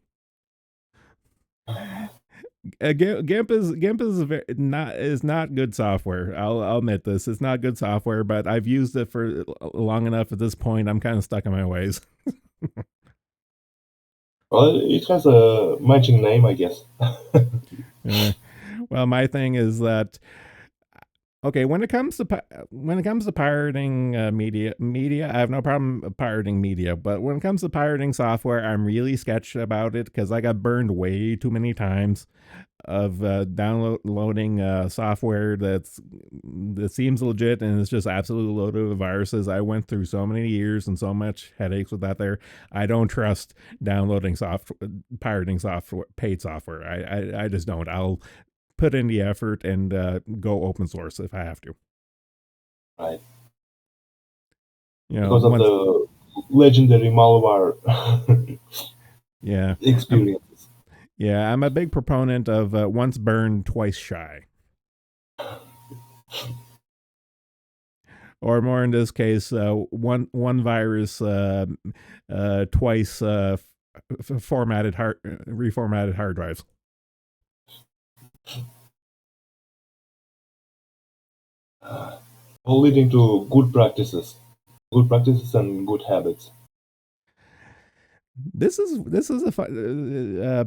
GIMP is not good software. I'll admit this. It's not good software, but I've used it for long enough at this point. I'm kind of stuck in my ways. Well, it has a matching name, I guess. Uh, well, my thing is that okay, when it comes to pirating media, I have no problem pirating media. But when it comes to pirating software, I'm really sketched about it because I got burned way too many times of downloading software that seems legit and it's just absolutely loaded with viruses. I went through so many years and so much headaches with that. There, I don't trust downloading software, pirating software, paid software. I just don't. I'll put in the effort and go open source if I have to. Right. You know, Because of once the legendary malware yeah, I'm experiences. yeah, I'm a big proponent of once burned, twice shy. Or more in this case, one virus, twice formatted reformatted hard drives. All leading to good practices and good habits. This is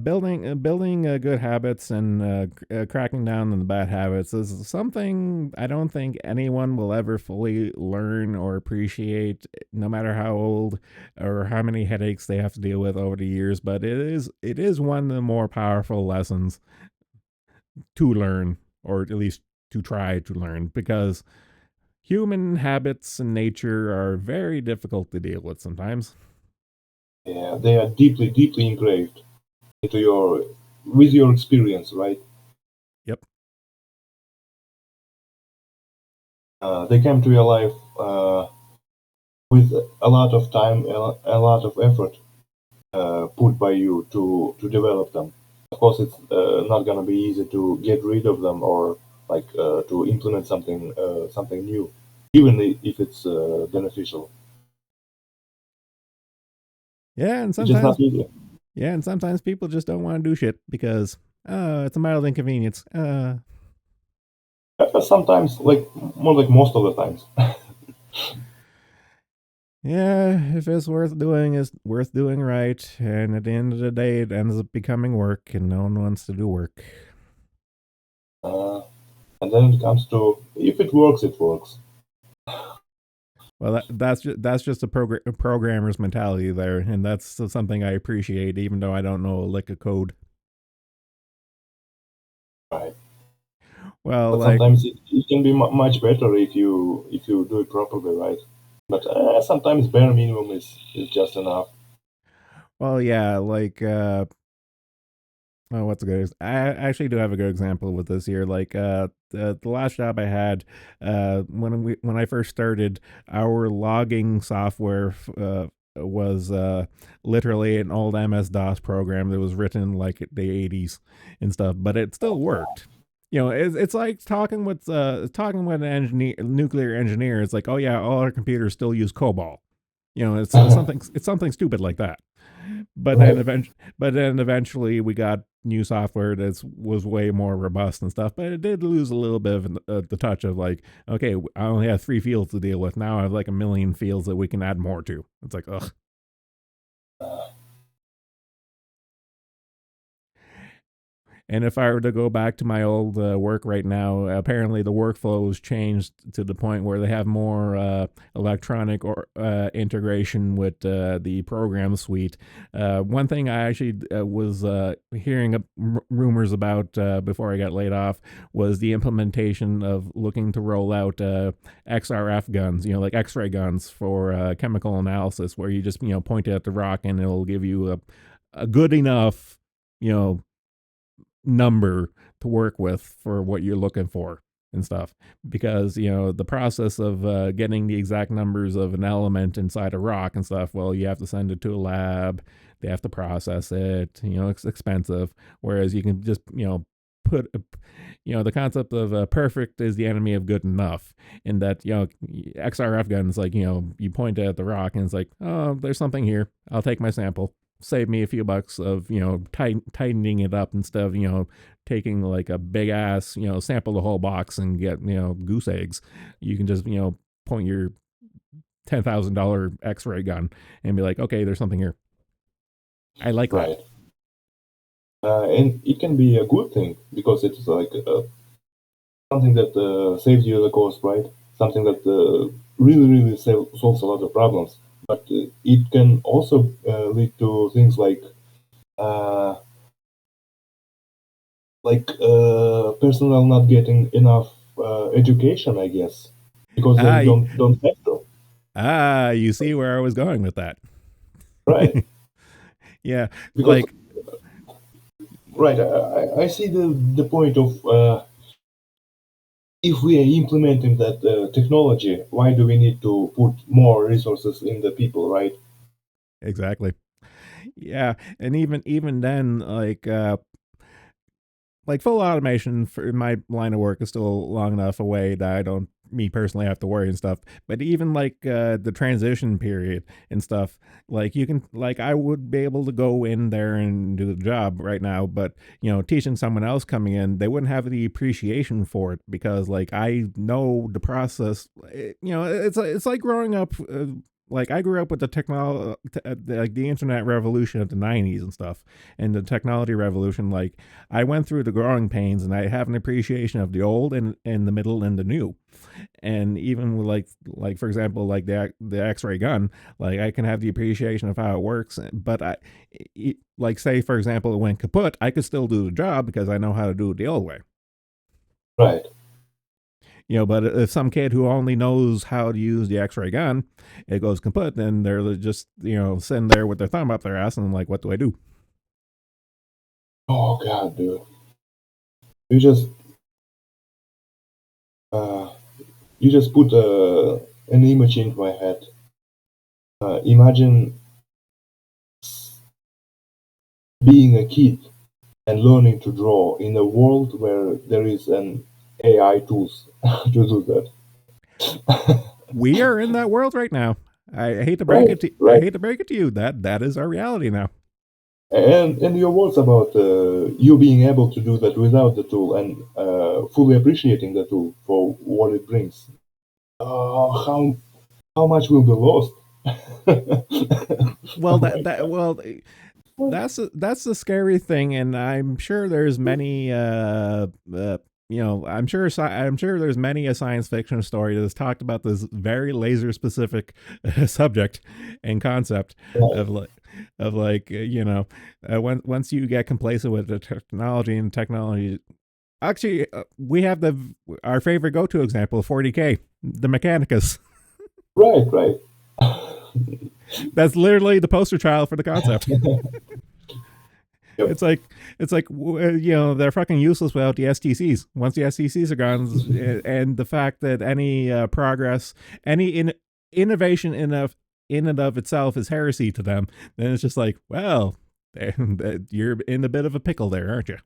building good habits and cracking down on the bad habits is something I don't think anyone will ever fully learn or appreciate, no matter how old or how many headaches they have to deal with over the years. But it is one of the more powerful lessons to learn, or at least to try to learn, because human habits and nature are very difficult to deal with sometimes. Yeah, they are deeply, deeply engraved into with your experience, right? Yep. They come to your life with a lot of time, a lot of effort put by you to develop them. Of course, it's not gonna be easy to get rid of them or like to implement something new, even if it's beneficial. Yeah, and It's just sometimes not easy. Yeah, and sometimes people just don't want to do shit because it's a mild inconvenience. Sometimes, like more like most of the times. Yeah, if it's worth doing, it's worth doing right. And at the end of the day, it ends up becoming work, and no one wants to do work. Uh, and then it comes to if it works, it works. Well, that's just a programmer's mentality there, and that's something I appreciate, even though I don't know a lick of code. Right. Well, But like, sometimes it can be much better if you do it properly, right? But sometimes bare minimum is just enough. well, yeah, like, oh, what's a good? I actually do have a good example with this here. Like, the last job I had, when I first started, our logging software was literally an old MS DOS program that was written in like the 80s and stuff, but it still worked. You know, it's like talking with an nuclear engineer. It's like, oh yeah, all our computers still use COBOL. You know, it's something stupid like that. But then Right. eventually we got new software that was way more robust and stuff. But it did lose a little bit of the touch of like, okay, I only have 3 fields to deal with. Now I have like a million fields that we can add more to. It's like, ugh. And if I were to go back to my old work right now, apparently the workflow has changed to the point where they have more electronic or integration with the program suite. One thing I actually was hearing rumors about before I got laid off was the implementation of looking to roll out XRF guns, like X-ray guns for chemical analysis, where you just point it at the rock and it'll give you a good enough you know number to work with for what you're looking for and stuff, because the process of getting the exact numbers of an element inside a rock and stuff, well, you have to send it to a lab, they have to process it, it's expensive, whereas you can just put the concept of perfect is the enemy of good enough, in that XRF guns, like you point it at the rock and it's like, oh, there's something here, I'll take my sample, save me a few bucks of tightening it up instead of taking like a big ass sample the whole box and get goose eggs. You can just point your $10,000 X-ray gun and be like, okay, there's something here. I like that. Right. And it can be a good thing because it's like something that saves you the cost, right? Something that really solves a lot of problems. But it can also lead to things uh, personnel not getting enough education, I guess, because they Ah, don't have to. you see where I was going with that. Right. Yeah, Because like right, I see the point of if we are implementing that technology, why do we need to put more resources in the people, right? exactly. Yeah, and even then, like full automation for my line of work is still long enough away that I don't me personally have to worry and stuff. But even like the transition period and stuff, like you can like I would be able to go in there and do the job right now, but teaching someone else coming in, they wouldn't have the appreciation for it because like I know the process. It's like growing up. Like I grew up with the technology, like the internet revolution of the '90s and stuff, and the technology revolution. Like I went through the growing pains and I have an appreciation of the old and the middle and the new. And even with like for example, like the X-ray gun, like I can have the appreciation of how it works, but like say for example it went kaput, I could still do the job because I know how to do it the old way. Right. But if some kid who only knows how to use the X-ray gun, it goes kaput, then they're just sitting there with their thumb up their ass and like, what do I do? Oh God, dude, you just uh, you just put an image into my head. Imagine being a kid and learning to draw in a world where there is an AI tools to do that. We are in that world right now. I hate to break Right, it to I right. hate to break it to you. That is our reality now. And your words about you being able to do that without the tool and fully appreciating the tool for what it brings. How much will be lost? Well, Oh my God. that's the scary thing, and I'm sure there's many. I'm sure there's many a science fiction story that's talked about this very laser specific subject and concept Right. of like once you get complacent with the technology. Actually, we have our favorite go to example, 40K, the Mechanicus. Right, right. That's literally the poster child for the concept. Yep. It's like they're fucking useless without the STCs. Once the STCs are gone, and the fact that any progress, any innovation in and of itself is heresy to them, then it's just like, well, you're in a bit of a pickle there, aren't you?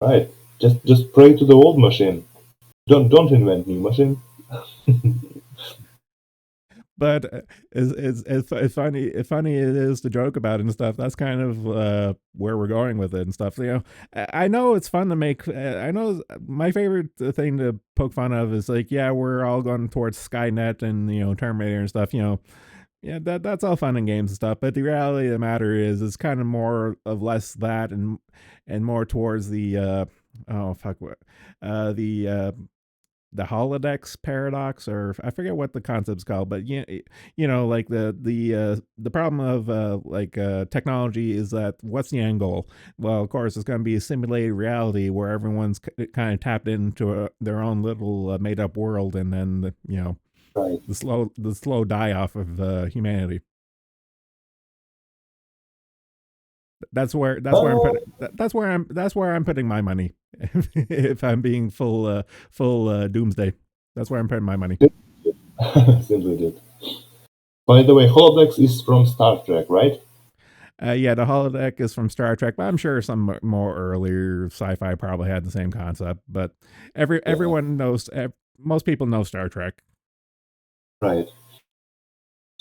Right. Just pray to the old machine. Don't invent new machine. But it's funny it is to joke about it and stuff. That's kind of where we're going with it and stuff. I know it's fun to make. I know my favorite thing to poke fun of is like, yeah, we're all going towards Skynet and Terminator and stuff. Yeah, that's all fun and games and stuff. But the reality of the matter is, it's kind of more of less that and more towards the oh fuck what the holodeck paradox, or I forget what the concept's called, but yeah, like the problem of technology is that what's the end goal? Well, of course, it's going to be a simulated reality where everyone's kind of tapped into their own little made up world, and then Right. the slow die off of humanity. Uh, That's where I'm putting my money. If I'm being full doomsday, that's where I'm putting my money. Simply did. By the way, holodecks is from Star Trek, right? Yeah, the holodeck is from Star Trek, but I'm sure some more earlier sci-fi probably had the same concept. But Yeah. everyone knows, most people know Star Trek. Right.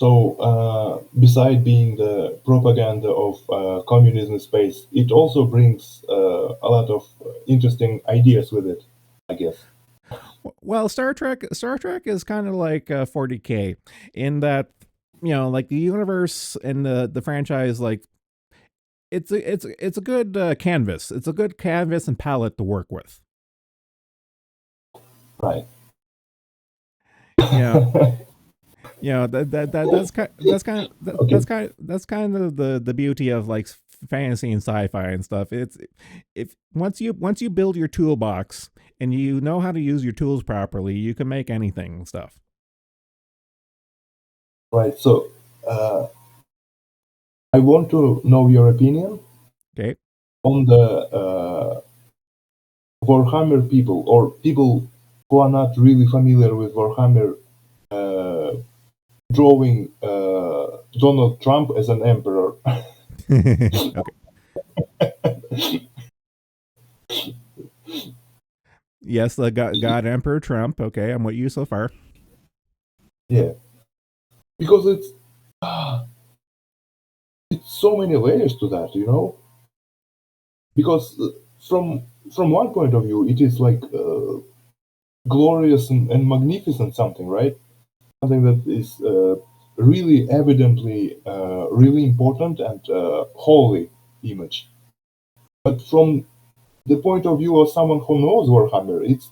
So, beside being the propaganda of communism in space, it also brings a lot of interesting ideas with it, I guess. Well, Star Trek is kind of like 40K in that like the universe and the franchise, like it's a good canvas. It's a good canvas and palette to work with. Right. Yeah. That's Okay. that's kind of the beauty of like fantasy and sci-fi and stuff. It's if once you build your toolbox and you know how to use your tools properly, you can make anything and stuff. Right. So I want to know your opinion Okay. on the Warhammer people or people who are not really familiar with Warhammer drawing Donald Trump as an emperor. Okay. Yes, the God Emperor Trump. Okay, I'm with you so far. Yeah, because it's so many layers to that, you know. Because from one point of view, it is like glorious and magnificent something, right? Something that is really evidently really important and holy image. But from the point of view of someone who knows Warhammer, it's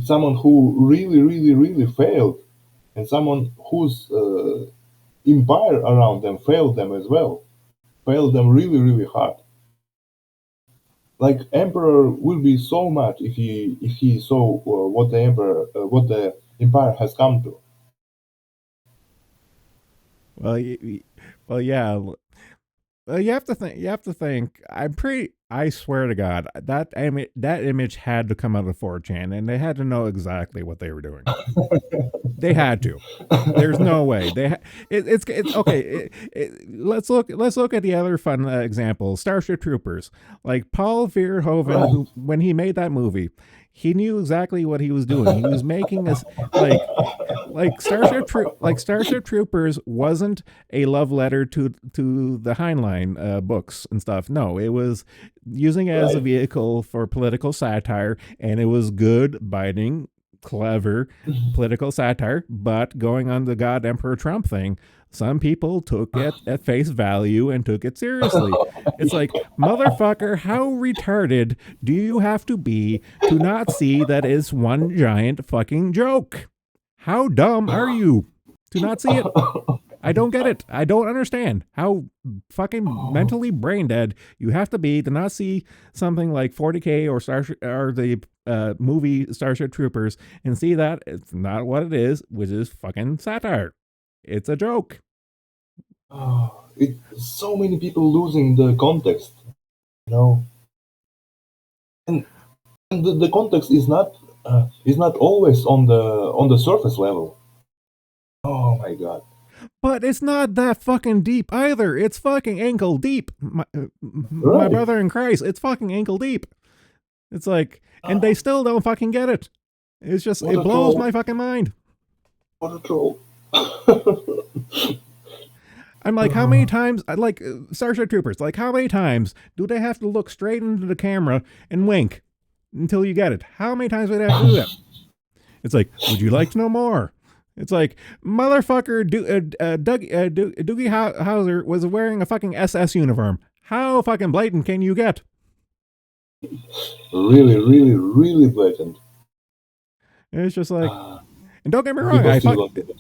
someone who really, really, really failed, and someone whose empire around them failed them as well, failed them really, really hard. Like emperor will be so mad if he saw what what the empire has come to. Well, well, yeah. Well, you have to think. You have to think. I'm pretty. I swear to God, that image had to come out of 4chan, and they had to know exactly what they were doing. They had to. There's no way. It's okay. Let's look at the other fun example. Starship Troopers. Like Paul Verhoeven, Right. who when he made that movie, he knew exactly what he was doing. He was making us like Starship Troopers wasn't a love letter to the Heinlein books and stuff. No, it was using it as a Right. vehicle for political satire, and it was good, biting, clever political satire. But going on the God Emperor Trump thing, some people took it at face value and took it seriously. It's like, motherfucker, how retarded do you have to be to not see that it's one giant fucking joke? How dumb are you to not see it? I don't get it. I don't understand how fucking mentally brain dead you have to be to not see something like 40K or the movie Starship Troopers and see that it's not what it is, which is fucking satire. It's a joke. So many people losing the context, you know, and the context is not always on the surface level. Oh my god! But it's not that fucking deep either. It's fucking ankle deep. My Right? brother in Christ, it's fucking ankle deep. It's like, and they still don't fucking get it. It's just, What it a blows troll! my fucking mind. What a troll! I'm like, how many times, like Starship Troopers, like how many times do they have to look straight into the camera and wink until you get it? How many times do they have to do that? It's like, would you like to know more? It's like, motherfucker, Doogie Howser was wearing a fucking SS uniform. How fucking blatant can you get? Really, really, really blatant. It's just like, and don't get me wrong, People still don't get it.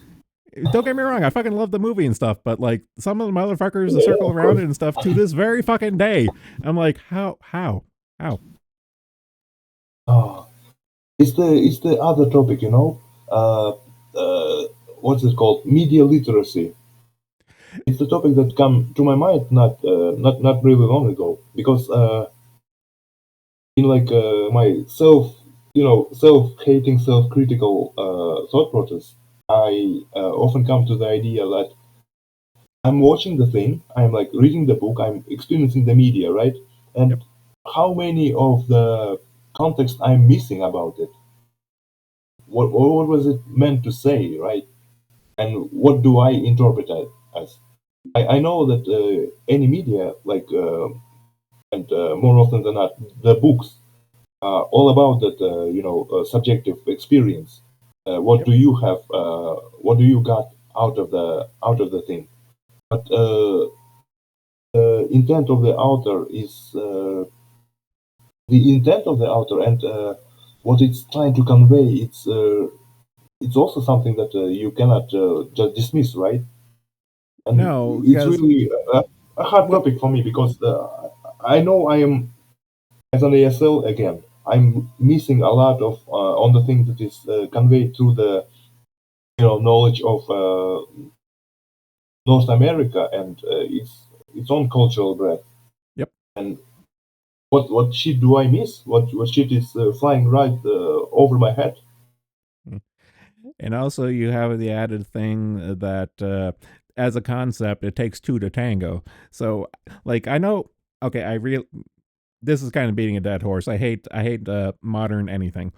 don't get me wrong, I fucking love the movie and stuff, but like some of the motherfuckers that Yeah, circle of around course. it and stuff to this very fucking day, I'm like, how? Oh, it's the other topic, you know. What's it called? Media literacy. It's the topic that come to my mind not really long ago because in like my self-hating, self-critical thought process, I often come to the idea that I'm watching the thing, I'm like reading the book, I'm experiencing the media, right? Yep. And how many of the context I'm missing about it? What was it meant to say, right? And what do I interpret it as? I know that any media, like, and more often than not, the books are all about that, subjective experience. What Yep. do you have? What do you got out of the thing? But intent of the author is the intent of the author and what it's trying to convey. It's also something that you cannot just dismiss, right? And No, it's because really a hard what topic for me because I know I am as an ASL again. I'm missing a lot of on the thing that is conveyed through the knowledge of North America and its own cultural breadth. yep. And what shit do I miss? What shit is flying right over my head? And also, you have the added thing that as a concept, it takes two to tango. So, like, I know, okay, this is kind of beating a dead horse. I hate modern anything,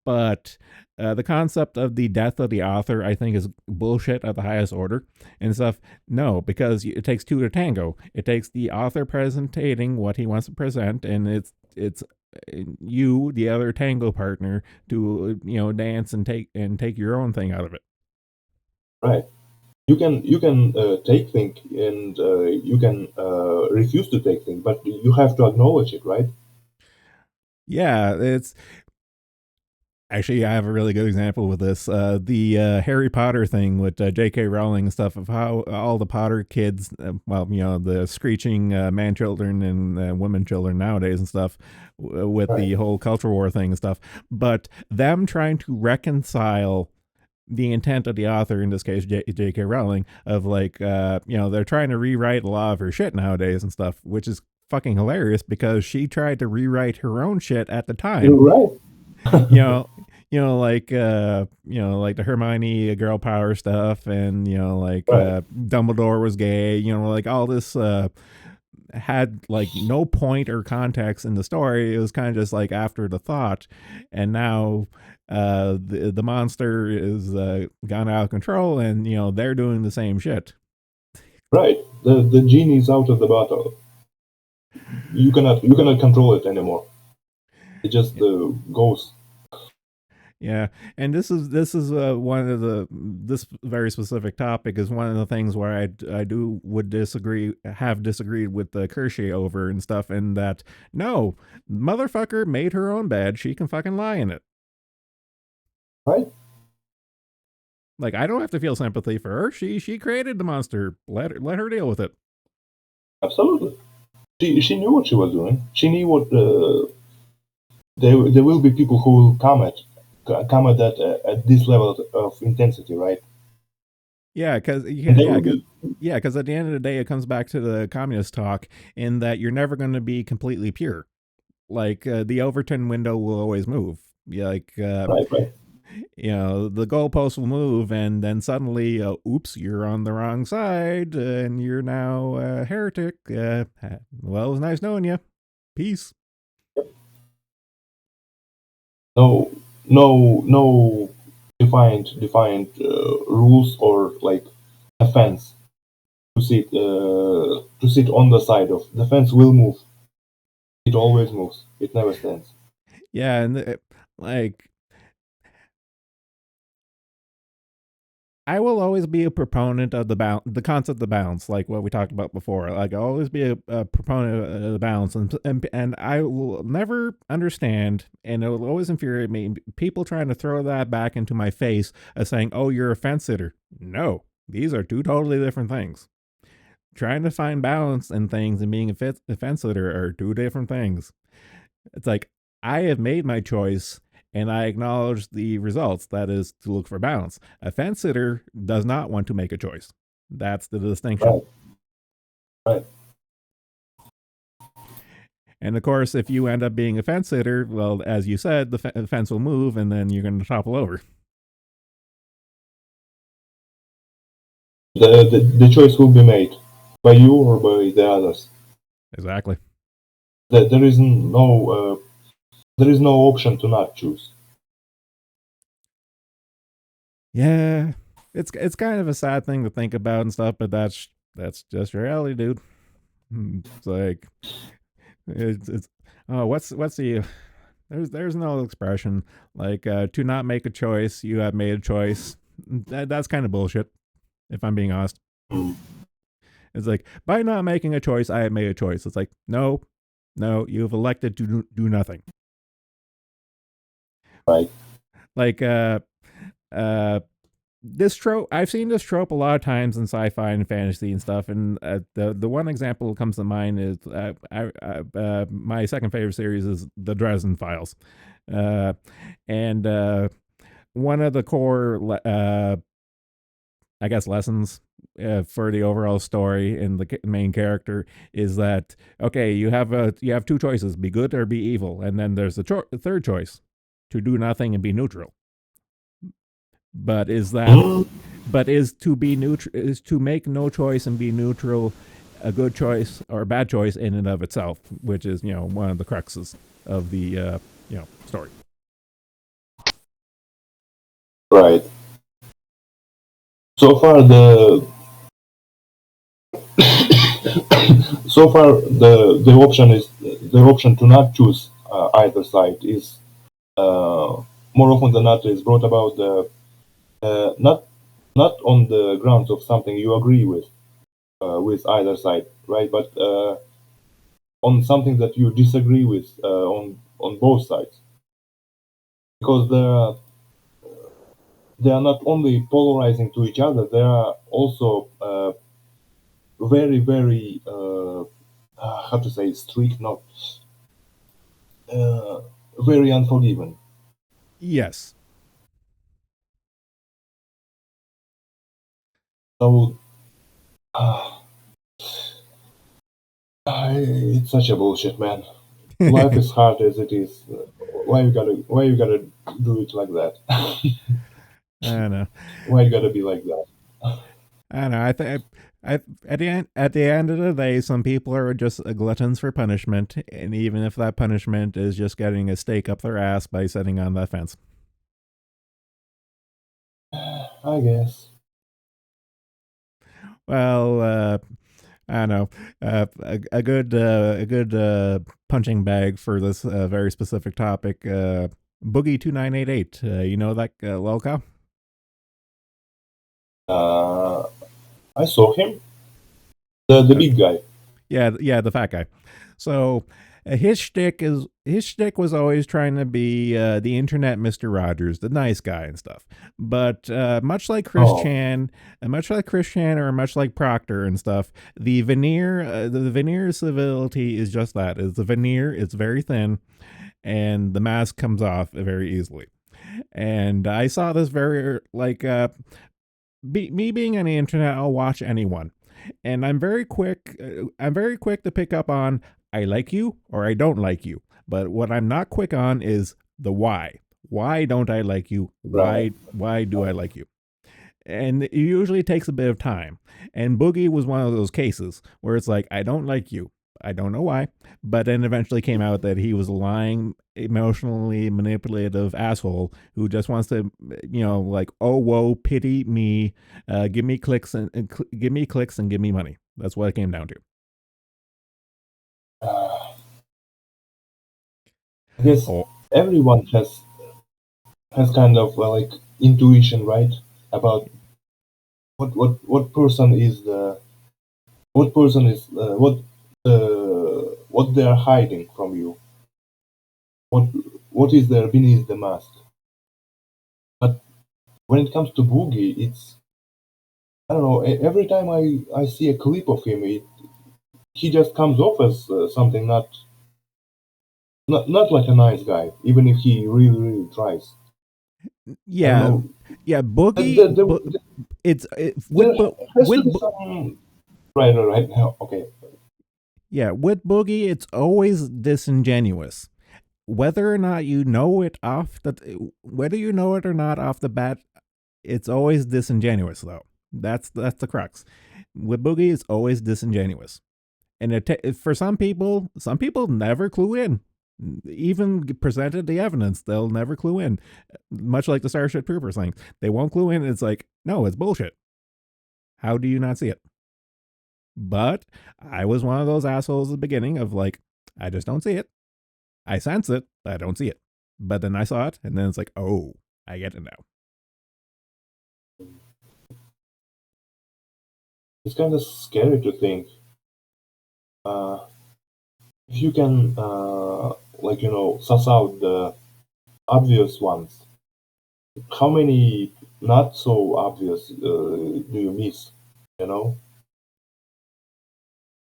but the concept of the death of the author, I think, is bullshit at the highest order and stuff. No, because it takes two to tango. It takes the author presenting what he wants to present, and it's you, the other tango partner, to dance and take your own thing out of it. Right. You can take things and you can refuse to take things, but you have to acknowledge it, right? Yeah, it's actually, I have a really good example with this. The Harry Potter thing with J.K. Rowling and stuff, of how all the Potter kids, well, the screeching man children and women children nowadays and stuff, with Right. the whole culture war thing and stuff, but them trying to reconcile the intent of the author, in this case J.K. Rowling, of like, they're trying to rewrite a lot of her shit nowadays and stuff, which is fucking hilarious because she tried to rewrite her own shit at the You're time. right. you know, like the Hermione girl power stuff, and like Right. Dumbledore was gay. Like all this had like no point or context in the story. It was kind of just like after the thought, and now the monster is gone out of control, and they're doing the same shit. Right. The genie is out of the bottle. You cannot control it anymore. It just goes. Yeah, and this is one of this very specific topic is one of the things where I do would have disagreed with Kershey over and stuff, and that no, motherfucker made her own bed, she can fucking lie in it. Right. Like, I don't have to feel sympathy for her. She created the monster. Let her deal with it. Absolutely. She knew what she was doing. She knew what there will be people who will come at that at this level of intensity, right? Yeah, because And they yeah, will cause, be yeah, because at the end of the day, it comes back to the communist talk in that you're never going to be completely pure. Like the Overton window will always move. Yeah, like right, right, the goalpost will move, and then suddenly, oops, you're on the wrong side, and you're now a heretic. Well, it was nice knowing you. Peace. no, no defined rules or like a fence to sit on the side of the fence will move. It always moves. It never stands. Yeah, and like I will always be a proponent of the concept of balance, like what we talked about before. Like I'll always be a proponent of the balance, and I will never understand, and it will always infuriate me, people trying to throw that back into my face as saying, "Oh, you're a fence sitter." No, these are two totally different things. Trying to find balance in things and being a fence sitter are two different things. It's like I have made my choice and I acknowledge the results. That is to look for balance. A fence sitter does not want to make a choice. That's the distinction. Right, right. And of course, if you end up being a fence sitter, well, as you said, the fence will move and then you're going to topple over. The choice will be made by you or by the others. Exactly. There is no option to not choose. Yeah, it's kind of a sad thing to think about and stuff, but that's just reality, dude. It's like it's oh, what's the there's no expression like to not make a choice, you have made a choice. That's kind of bullshit, if I'm being honest. Mm. It's like, by not making a choice, I have made a choice. It's like, no, you've elected to do nothing. Right. Like, uh, this trope, I've seen this trope a lot of times in sci-fi and fantasy and stuff. And the one example that comes to mind is my second favorite series is the Dresden Files, uh, and one of the core I guess lessons for the overall story and the main character is that, okay, you have two choices: be good or be evil, and then there's the third choice, to do nothing and be neutral. But is to be neutral, is to make no choice and be neutral a good choice or a bad choice in and of itself, which is one of the cruxes of the story. Right. So far the option to not choose either side is more often than not is brought about not on the grounds of something you agree with either side, right? But on something that you disagree with on both sides, because they are not only polarizing to each other, they are also very very how to say strict, not uh, very unforgiving. Yes. So it's such a bullshit, man. Life is hard as it is. Why you gotta do it like that? I don't know. Why you gotta be like that? I don't know. At the end of the day, some people are just gluttons for punishment, and even if that punishment is just getting a stake up their ass by sitting on that fence. I guess. Well, I don't know. A good punching bag for this very specific topic. Boogie 2988. You know that lolcow? Uh, I saw him, the big guy. Yeah, the fat guy. So his shtick was always trying to be the internet Mister Rogers, the nice guy and stuff. But much like Oh, Chris Chan, or much like Proctor and stuff, the veneer of civility is just that. It's the veneer. It's very thin, and the mask comes off very easily. And I saw this very me being on the internet, I'll watch anyone, and I'm very quick to pick up on I like you or I don't like you. But what I'm not quick on is the why. Why don't I like you? right. Why do I like you? And it usually takes a bit of time. And Boogie was one of those cases where it's like, I don't like you. I don't know why. But then eventually came out that he was a lying, emotionally manipulative asshole who just wants to, like, oh, whoa, pity me, give me clicks give me clicks and give me money. That's what it came down to. Uh, I guess Oh, everyone has kind of like intuition, right? About what person is the what person is what they are hiding from you. What what is there beneath the mask? But when it comes to Boogie, it's I don't know. Every time I see a clip of him, he just comes off as something not like a nice guy, even if he really really tries. I don't yeah, know. yeah. There, Boogie, there, it's there has to be some right now. Okay. yeah, with Boogie, it's always disingenuous. Whether or not you know it whether you know it or not off the bat, it's always disingenuous though. That's the crux. With Boogie, it's always disingenuous, and for some people never clue in. Even presented the evidence, they'll never clue in. Much like the Starship Troopers thing, they won't clue in. It's like, no, it's bullshit. How do you not see it? But I was one of those assholes at the beginning of like, I just don't see it. I sense it, but I don't see it. But then I saw it, and then it's like, oh, I get it now. it's kind of scary to think if you can suss out the obvious ones, how many not so obvious do you miss? You know?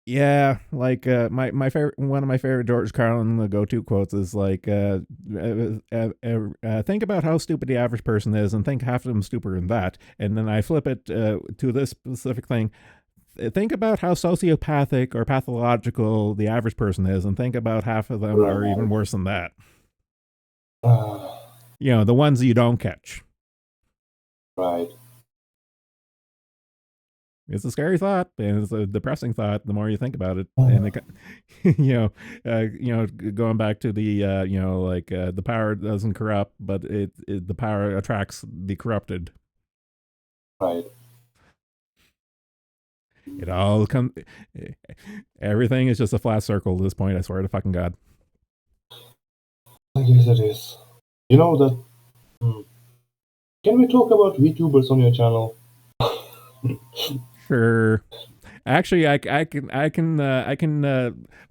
Yeah, like my favorite, one of my favorite George Carlin go-to quotes is like, think about how stupid the average person is, and think half of them stupider than that. And then I flip it to this specific thing. Think about how sociopathic or pathological the average person is, and think about half of them are even worse than that. You know, the ones you don't catch. Right. It's a scary thought, and it's a depressing thought. The more you think about it, and it, going back to the, the power doesn't corrupt, but the power attracts the corrupted. Right. It all comes. Everything is just a flat circle at this point. I swear to fucking God. I guess it is. You know that. Can we talk about VTubers on your channel? Sure. Actually, I can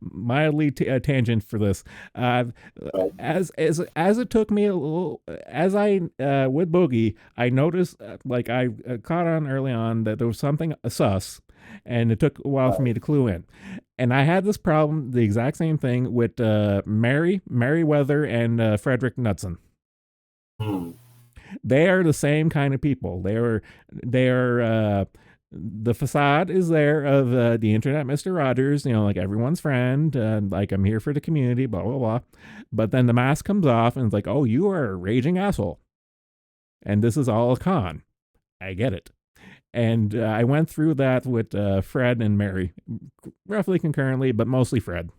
mildly tangent for this. As it took me a little, as I with Boogie, I noticed I caught on early on that there was something sus, and it took a while for me to clue in. And I had this problem, the exact same thing with Merriweather and Frederick Knudsen. They are the same kind of people. They are the facade is there of the internet Mr. Rogers, like everyone's friend, like I'm here for the community, blah, blah, blah. But then the mask comes off and it's like, oh, you are a raging asshole. And this is all a con. I get it. And I went through that with Fred and Mary, roughly concurrently, but mostly Fred.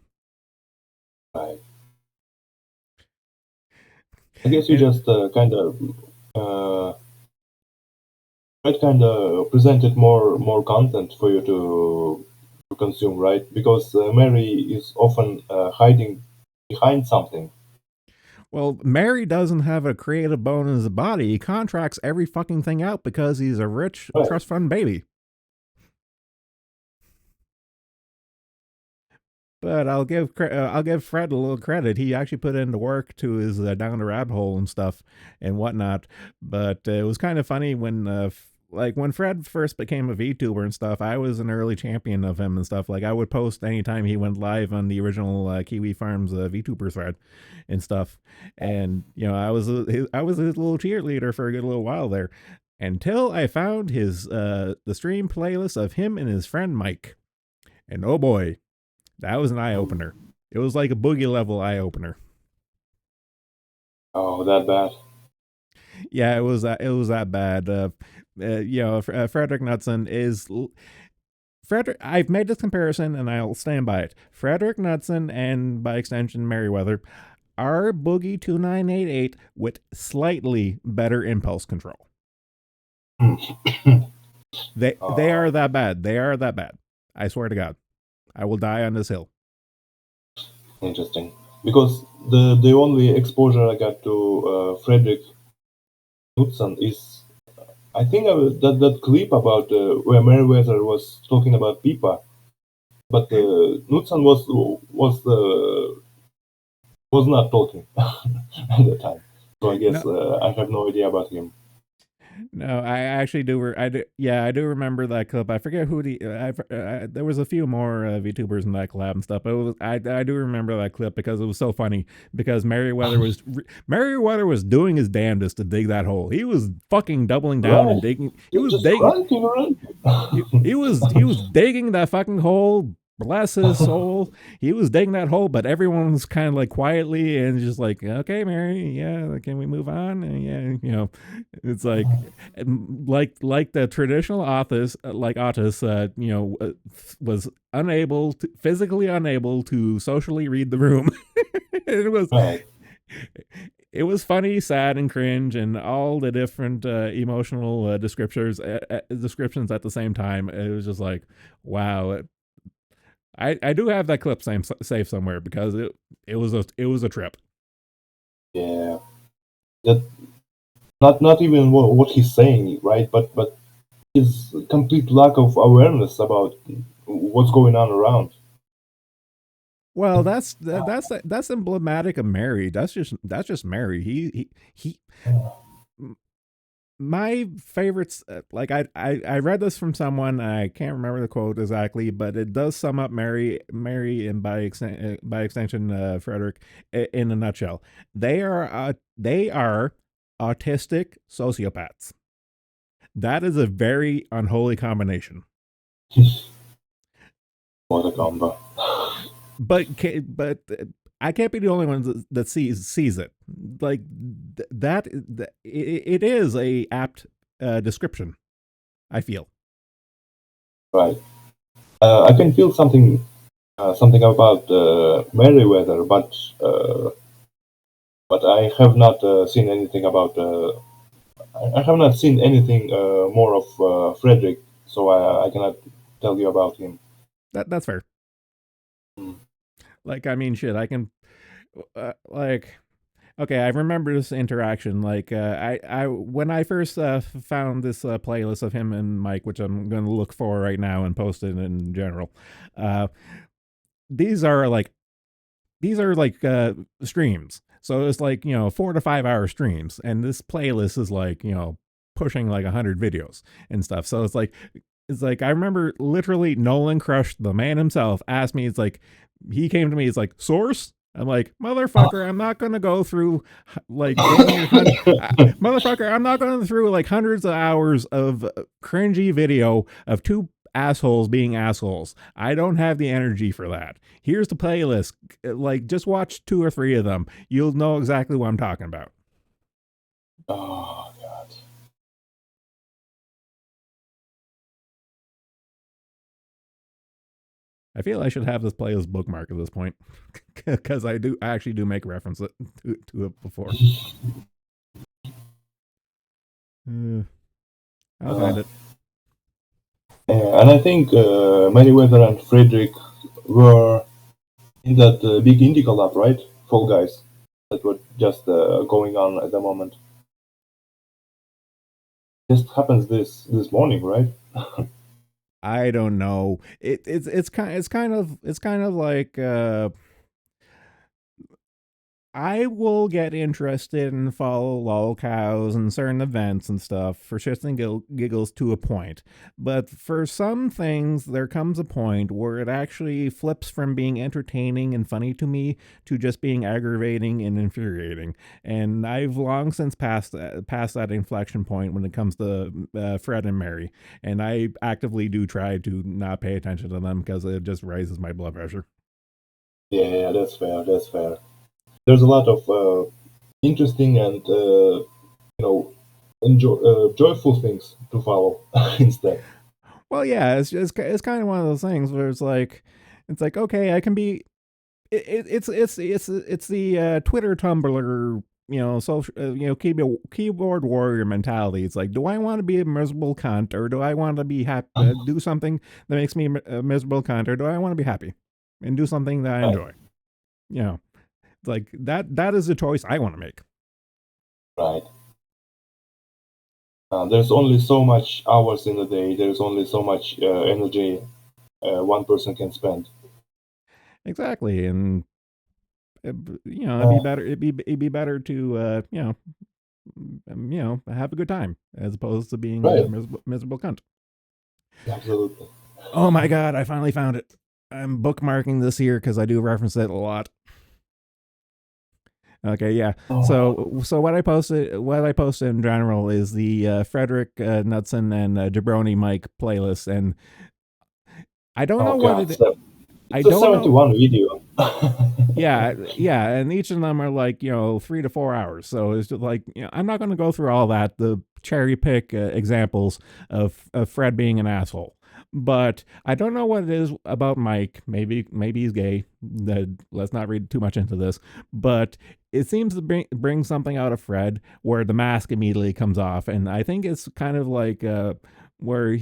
Right. I guess you just kind of presented more content for you to consume, right? Because Mary is often hiding behind something. Well, Mary doesn't have a creative bone in his body. He contracts every fucking thing out because he's a rich trust fund baby. But I'll give Fred a little credit. He actually put into work to his down the rabbit hole and stuff and whatnot. But it was kind of funny when when Fred first became a VTuber and stuff. I was an early champion of him and stuff. Like I would post anytime he went live on the original Kiwi Farms VTuber thread and stuff. And I was his little cheerleader for a good little while there, until I found his the stream playlist of him and his friend Mike. And oh boy, that was an eye-opener. It was like a Boogie level eye-opener. Oh, that bad? Yeah, it was that bad. Frederick Knudsen is... I've made this comparison, and I'll stand by it. Frederick Knudsen, and by extension, Merriweather, are Boogie 2988 with slightly better impulse control. They are that bad. They are that bad. I swear to God. I will die on this hill. Interesting. Because the only exposure I got to Frederick Knudsen is, I think, that clip about where Merriweather was talking about Pipa, but Knudsen was not talking at the time. So I guess I have no idea about him. No, I actually do. I do remember that clip. I forget who there was a few more VTubers in that collab and stuff. But I do remember that clip because it was so funny. Because Merriweather was doing his damnedest to dig that hole. He was fucking doubling down and digging. He was digging. He was digging that fucking hole. Bless his soul. He was digging that hole, but everyone was kind of like quietly and just like, okay, Mary, yeah, can we move on? And yeah, it's like the traditional Otis, was physically unable to socially read the room. It was funny, sad, and cringe, and all the different emotional descriptions at the same time. It was just like, wow. I do have that clip safe somewhere because it was a trip. Yeah, that not even what he's saying, right? But his complete lack of awareness about what's going on around. Well, that's emblematic of Mary. That's just Mary. He my favorites, I read this from someone. I can't remember the quote exactly, but it does sum up Mary, and by extension, Frederick, in a nutshell. They are autistic sociopaths. That is a very unholy combination. What a combo. But I can't be the only one that sees it. Like it is a apt description, I feel. Right. I can feel something about Merryweather, but I have not seen anything about. I have not seen anything more of Frederick, so I cannot tell you about him. That's fair. Mm. Like, I mean, shit, I can, like, okay, I remember this interaction. Like, I when I first found this playlist of him and Mike, which I'm going to look for right now and post it in general. Uh, these are like streams. So it's like, 4 to 5 hour streams, and this playlist is like, pushing like 100 videos and stuff. So it's like I remember literally Nolan Crush, the man himself, asked me. It's like he came to me. It's like, source. I'm like, motherfucker, I'm not gonna go through like motherfucker, I'm not going through like hundreds of hours of cringy video of two assholes being assholes. I don't have the energy for that. Here's the playlist. Like, just watch 2 or 3 of them. You'll know exactly what I'm talking about. Oh God. I feel I should have this playlist bookmark at this point because I actually do make reference to it before. I'll find it. And I think Merryweather and Frederick were in that big indie collab, right? Fall Guys, that were just going on at the moment. Just happens this morning, right? I don't know. It's kind of like I will get interested and follow lolcows and certain events and stuff for shits and giggles to a point. But for some things, there comes a point where it actually flips from being entertaining and funny to me to just being aggravating and infuriating. And I've long since passed that inflection point when it comes to Fred and Mary. And I actively do try to not pay attention to them because it just raises my blood pressure. Yeah, that's fair. That's fair. There's a lot of interesting and joyful things to follow instead. Well, yeah, it's kind of one of those things where it's like okay, I can be. It's the Twitter Tumblr, social, keyboard warrior mentality. It's like, do I want to be a miserable cunt, or do I want to be happy? Do something that makes me a miserable cunt, or do I want to be happy and do something that I Right, enjoy? It's like that is a choice I want to make. right. There's only so much hours in the day. There's only so much energy one person can spend. Exactly, and it'd be Uh, better. It'd be better to have a good time as opposed to being a right, miserable cunt. absolutely. Oh my god, I finally found it. I'm bookmarking this here because I do reference it a lot. Okay, yeah. Oh, So what I posted in general is the Frederick Knudsen and Jabroni Mike playlist, and I don't know oh what God, it. I it's a don't know. 71 video. Yeah, and each of them are like 3 to 4 hours. So it's just like I'm not going to go through all that. The cherry pick examples of Fred being an asshole. But I don't know what it is about Mike. Maybe he's gay. Let's not read too much into this. But it seems to bring something out of Fred where the mask immediately comes off, and I think it's kind of like where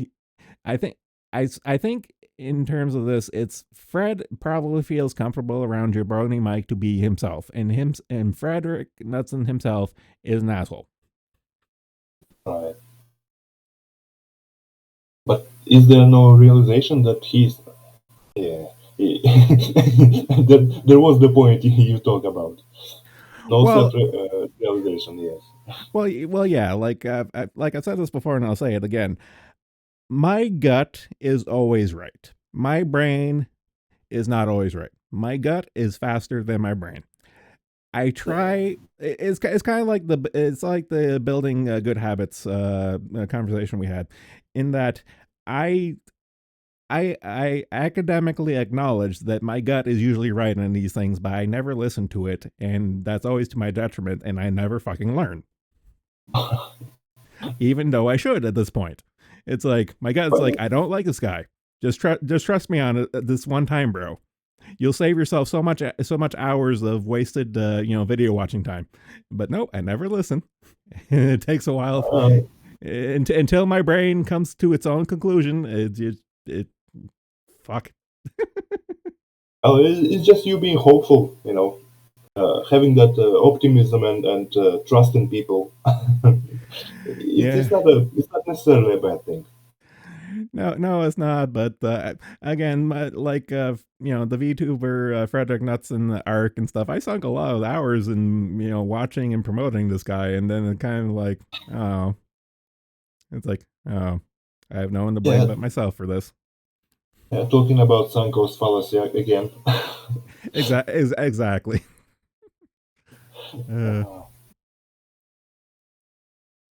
I think I think in terms of this, it's Fred probably feels comfortable around Jabroni Mike to be himself, and Frederick Knudsen himself is an asshole. Right. But is there no realization that he's yeah, there was the point you talk about. No Well, self realization. Yes. well, yeah. Like I said this before, and I'll say it again. My gut is always right. My brain is not always right. My gut is faster than my brain. I try. It's kind of like the building good habits conversation we had, in that I I academically acknowledge that my gut is usually right on these things, but I never listen to it, and that's always to my detriment, and I never fucking learn, even though I should at this point. It's like my gut's like, Well, I don't like this guy. Just trust me on it this one time, bro. You'll save yourself so much hours of wasted video watching time. But nope, I never listen. It takes a while uh, until my brain comes to its own conclusion. It fuck. it's just you being hopeful, having that optimism and trust in people. Yeah. It's not necessarily a bad thing. No, it's not. But again, the VTuber Frederick Nuts and the Arc and stuff. I sunk a lot of hours in watching and promoting this guy, and then it kind of like, oh, it's like, oh, I have no one to blame Yeah, but myself for this. yeah, talking about Sanko's fallacy again. Exactly.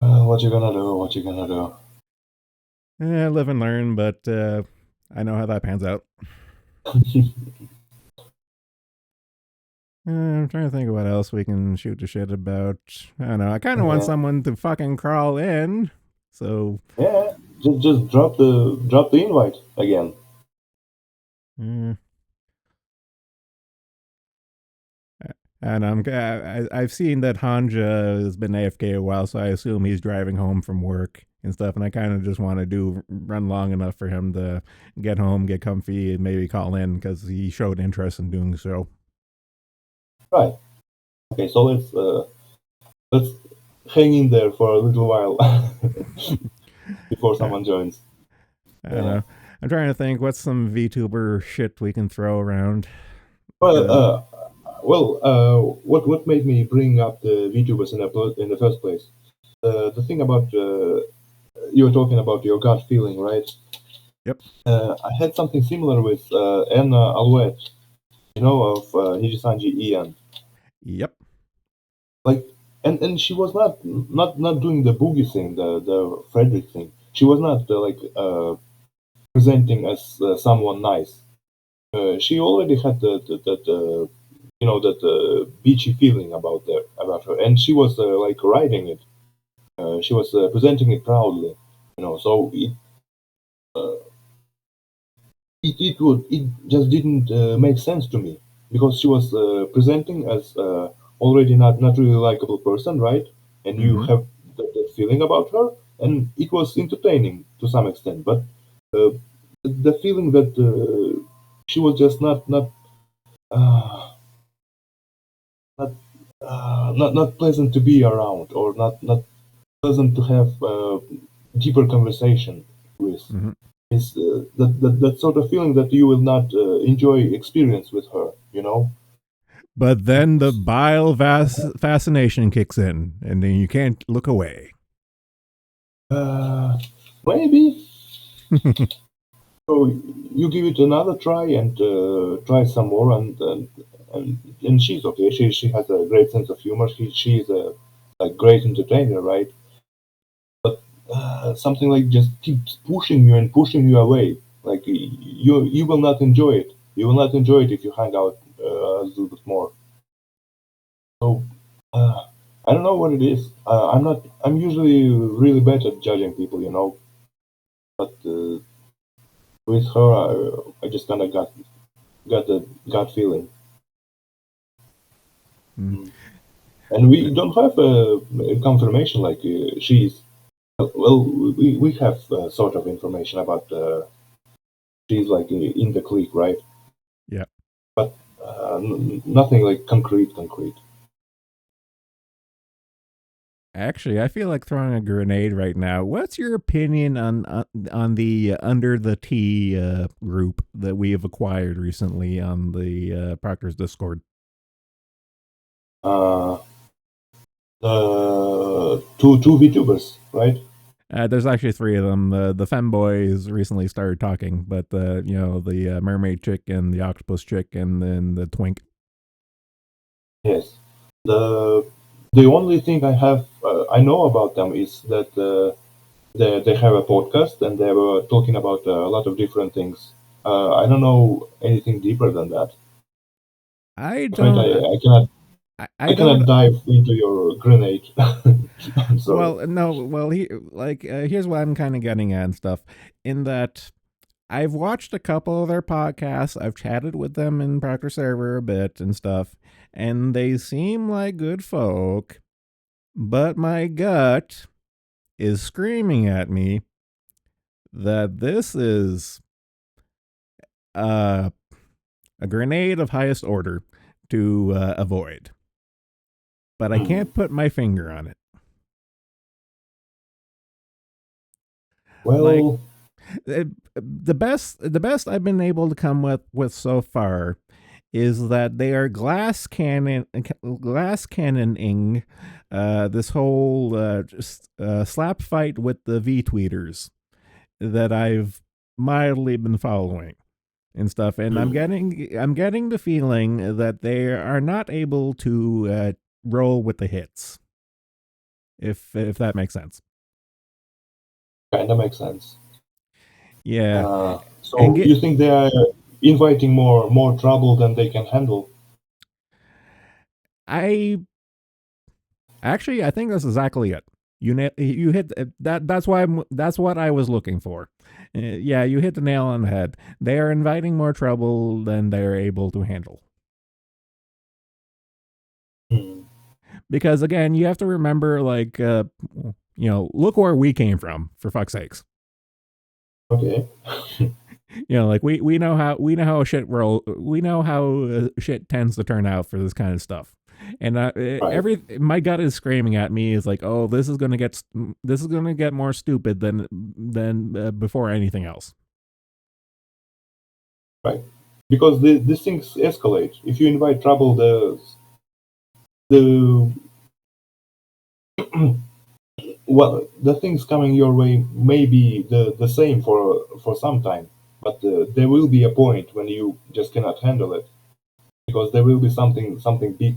Uh, What you gonna do? What you gonna do? Live and learn, but I know how that pans out. I'm trying to think of what else we can shoot the shit about. I don't know. I kind of want Yeah, someone to fucking crawl in. So, yeah. Just drop the invite again. uh, and I've seen that Hanja has been AFK a while, so I assume he's driving home from work and stuff. And I kind of just want to run long enough for him to get home, get comfy, and maybe call in because he showed interest in doing so. Right. Okay. So let's hang in there for a little while before I, someone joins. I don't Yeah. know. I'm trying to think what's some VTuber shit we can throw around. Well, Because what made me bring up the VTubers in the first place? The thing about you were talking about your gut feeling, right? yep, I had something similar with Anna Alouette, of Nijisanji Ian. yep. Like, and she was not doing the boogie thing, the Frederick thing. She was not presenting as someone nice. She already had that beachy feeling about her, and she was like riding it. She was presenting it proudly, So it just didn't make sense to me because she was presenting as already not really likable person, right? And you Mm-hmm. have that feeling about her, and it was entertaining to some extent, but uh, the feeling that she was just uh, not not pleasant to be around, or not pleasant to have deeper conversation with. Mm-hmm. Is that sort of feeling that you will not enjoy experience with her, But then the bile fascination kicks in, and then you can't look away. uh, maybe. So you give it another try and try some more, and she's okay. She has a great sense of humor. She's a great entertainer, right? Something like just keeps pushing you and pushing you away. Like you will not enjoy it. You will not enjoy it if you hang out a little bit more. So uh, I don't know what it is. I'm not. I'm usually really bad at judging people, But with her, I just kind of got the gut feeling. Mm. Mm. And we don't have a confirmation like she's. Well, we have sort of information about she's like in the clique, right? Yeah. But nothing like concrete. Actually, I feel like throwing a grenade right now. What's your opinion on the Under the T group that we have acquired recently on the Proctor's Discord? Uh, the two VTubers, right? There's actually three of them. The femboys recently started talking, but the mermaid chick and the octopus chick and then the twink. Yes. The only thing I know about them is that they have a podcast and they were talking about a lot of different things. I don't know anything deeper than that. I Afraid don't. I cannot I I don't. cannot dive into your grenade. I'm sorry. Well, no. Well, here's what I'm kind of getting at and stuff. In that, I've watched a couple of their podcasts. I've chatted with them in Proctor Server a bit and stuff, and they seem like good folk. But my gut is screaming at me that this is uh, a grenade of highest order to avoid. But I Hmm. can't put my finger on it. Like Well, the best I've been able to come with so far is that they are glass cannoning this whole just slap fight with the V tweeters that I've mildly been following and stuff, and hmm, I'm getting the feeling that they are not able to roll with the hits, if that makes sense. kind of makes sense. Yeah, and So you think they are inviting more trouble than they can handle? I actually I think that's exactly it. You hit that. That's what I was looking for. Yeah, you hit the nail on the head. They are inviting more trouble than they are able to handle. Hmm. Because again, you have to remember, like, look where we came from, for fuck's sakes. Okay. Like we know how shit tends to turn out for this kind of stuff, and Right. my gut is screaming at me is like, oh, this is gonna get more stupid than before anything else. Right. Because these things escalate. If you invite trouble, the well, the things coming your way may be the same for some time, but there will be a point when you just cannot handle it because there will be something big,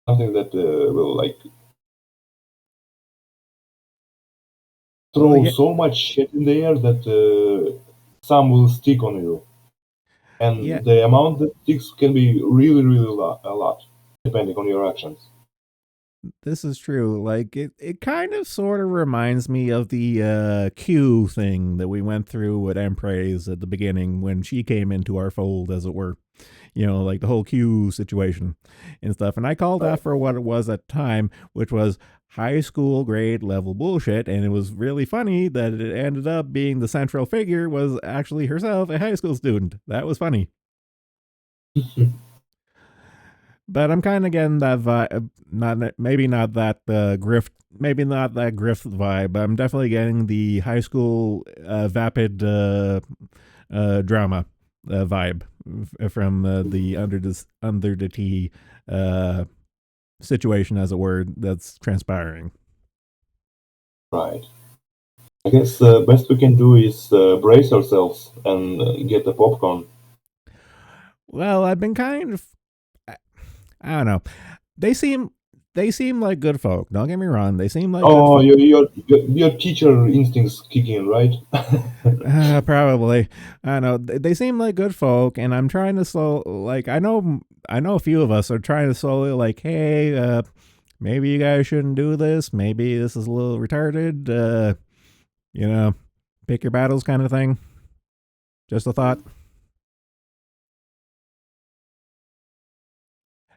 something that will like Well, throw yeah, so much shit in the air that some will stick on you, yeah, and the amount that sticks can be really a lot depending on your actions. this is true. Like it kind of sort of reminds me of the Q thing that we went through with Empress at the beginning when she came into our fold, as it were. Like the whole Q situation and stuff. And I called that Right. for what it was at the time, which was high school grade level bullshit. And it was really funny that it ended up being the central figure was actually herself, a high school student. That was funny. But I'm kind of getting that vibe, not that grift, maybe not that grift vibe, but I'm definitely getting the high school vapid drama vibe from the under the tea uh, situation, as it were, that's transpiring. Right. I guess the best we can do is brace ourselves and get the popcorn. Well, I've been kind of, I don't know. They seem they seem like good folk. Don't get me wrong. They seem like good Oh, folk. your teacher instincts kick in, right? Probably. I don't know. They seem like good folk, and I'm trying to slow. Like I know a few of us are trying to slowly like, hey, maybe you guys shouldn't do this. Maybe this is a little retarded. You know, pick your battles, kind of thing. Just a thought.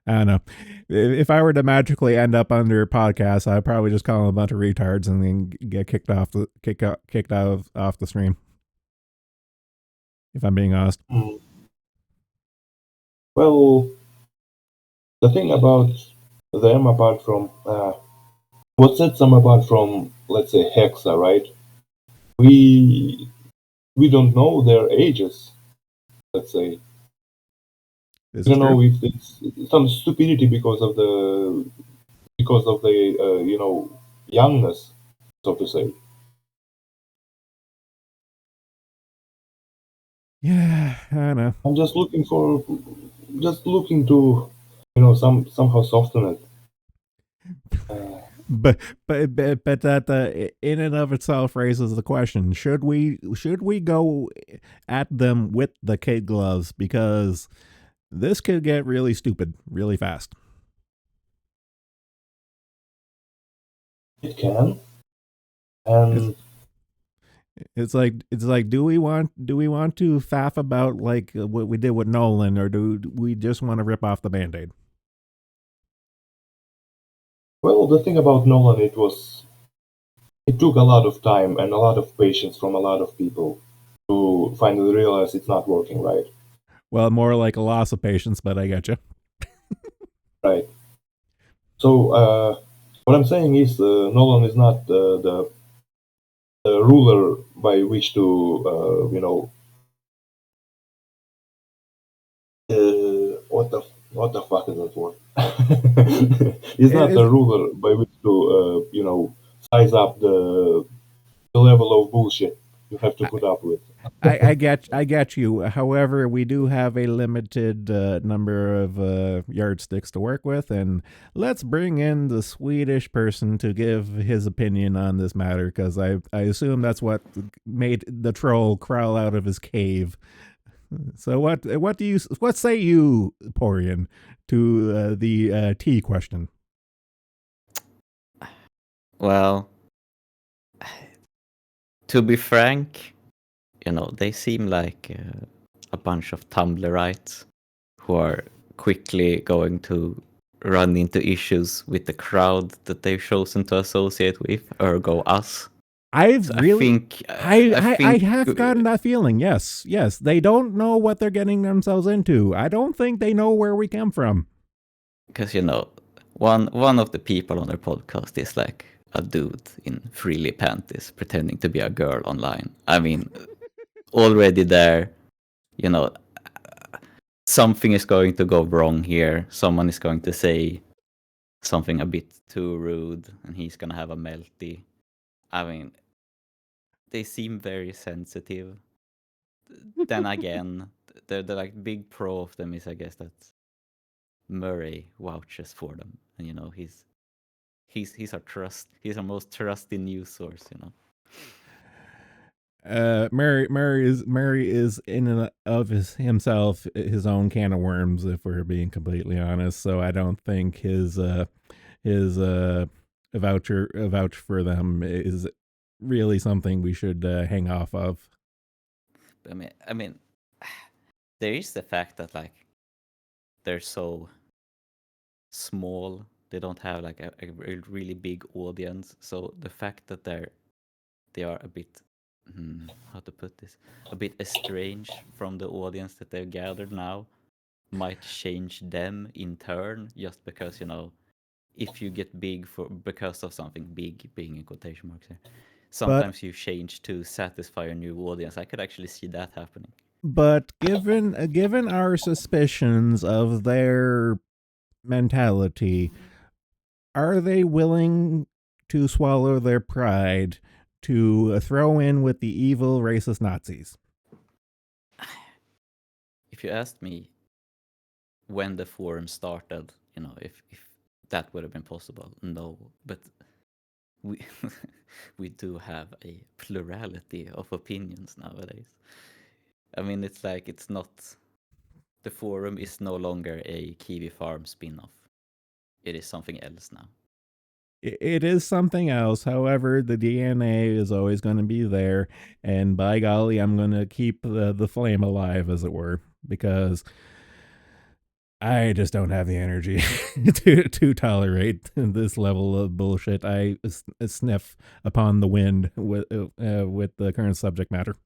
I don't know. If I were to magically end up under a podcast, I'd probably just call them a bunch of retards and then get kicked out off the stream. If I'm being honest. Mm. Well, the thing about them apart from what sets them apart from, let's say, Hexa, right? We don't know their ages. Let's say This we is don't true. know if it's some stupidity because of the youngness, so to say. Yeah, I know. I'm just looking to somehow soften it. But that in and of itself raises the question: should we go at them with the kid gloves, because this could get really stupid really fast. It can, It's and it's like do we want to faff about like what we did with Nolan, or do we just want to rip off the Band-Aid? well, the thing about Nolan, it took a lot of time and a lot of patience from a lot of people to finally realize it's not working right. Well, more like a loss of patience, but I get you. Right. So what I'm saying is, Nolan is not the ruler by which to, what the fuck is that word? He's not the It, ruler by which to, size up the level of bullshit you have to it, put up with. I get you. However, we do have a limited number of yardsticks to work with, and let's bring in the Swedish person to give his opinion on this matter, because I assume that's what made the troll crawl out of his cave. So what say you, Porian, to the tea question? Well, to be frank, they seem like a bunch of Tumblrites who are quickly going to run into issues with the crowd that they've chosen to associate with, ergo us. I've So really I have gotten uh, that feeling. Yes, yes, they don't know what they're getting themselves into. I don't think they know where we come from. because one of the people on their podcast is like a dude in frilly panties pretending to be a girl online. I mean, already there, you know, something is going to go wrong here. Someone is going to say something a bit too rude, and he's gonna have a melty. I mean, they seem very sensitive. Then again, the like big pro of them is, I guess, that Murray vouches for them, and he's our trust. He's our most trusted news source. Mary is in and of himself his own can of worms, if we're being completely honest. So I don't think his vouch for them is really something we should hang off of. I mean, there is the fact that like they're so small. They don't have like a really big audience. So the fact that they are a bit, how to put this, a bit estranged from the audience that they've gathered now might change them in turn, just because if you get big because of something big, being in quotation marks here, But sometimes you change to satisfy a new audience. I could actually see that happening. but given our suspicions of their mentality, are they willing to swallow their pride to throw in with the evil racist Nazis? If you asked me when the forum started, if that would have been possible, no. But we we do have a plurality of opinions nowadays. I mean, it's like it's not the forum is no longer a Kiwi Farm spin-off. It is something else now. It is something else. However, the DNA is always going to be there, and by golly, I'm going to keep the flame alive, as it were, because I just don't have the energy to tolerate this level of bullshit. I sniff upon the wind with the current subject matter.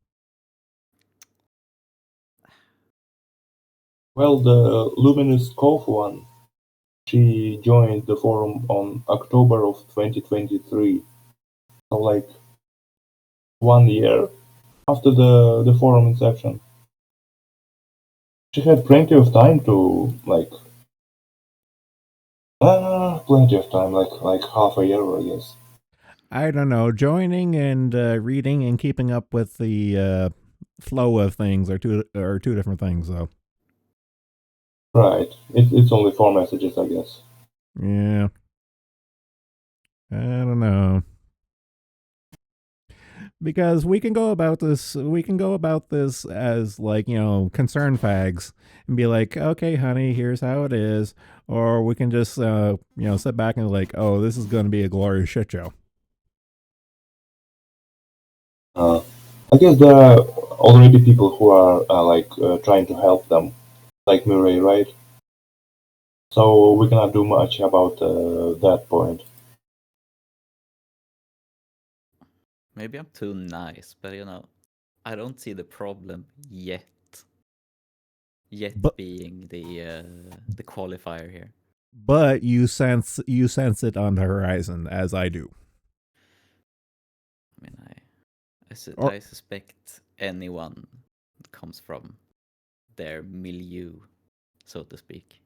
Well, the Luminous Cove one She joined the forum on October of 2023. So like 1 year after the forum inception. She had plenty of time to plenty of time, like half a year, I guess. I don't know. Joining and reading and keeping up with the flow of things are two different things, though. Right. It's only 4 messages, I guess. Yeah. I don't know. Because we can go about this as like, concern fags and be like, okay, honey, here's how it is. Or we can just, sit back and like, oh, this is going to be a glorious shit show. I guess there are already people who are trying to help them, like Murray, right? So we cannot do much about that point. Maybe I'm too nice, but I don't see the problem yet. But Being the qualifier here. but you sense it on the horizon, as I do. I mean, Or I suspect anyone comes from their milieu, so to speak.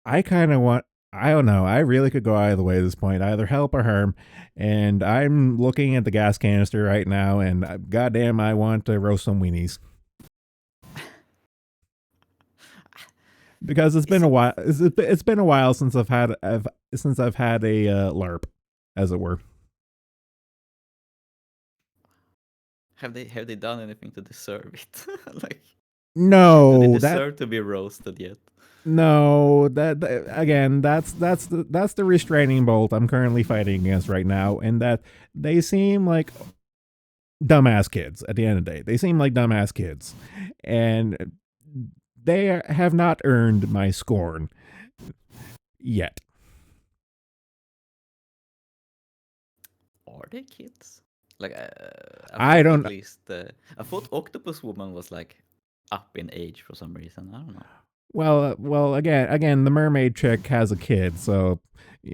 I kind of want. I don't know. I really could go either way at this point, either help or harm. And I'm looking at the gas canister right now, and goddamn, I want to roast some weenies. Because it's been a while. It's been a while since I've had a LARP, as it were. Have they done anything to deserve it? Like, do they No, deserve to be roasted yet? no, again, that's the restraining bolt I'm currently fighting against right now, and that they seem like dumbass kids at the end of the day. They seem like dumbass kids, and they have not earned my scorn yet. Are they kids? Like, I thought don't. at least I thought Octopus Woman was like up in age for some reason. I don't know. Well, again, the mermaid chick has a kid, so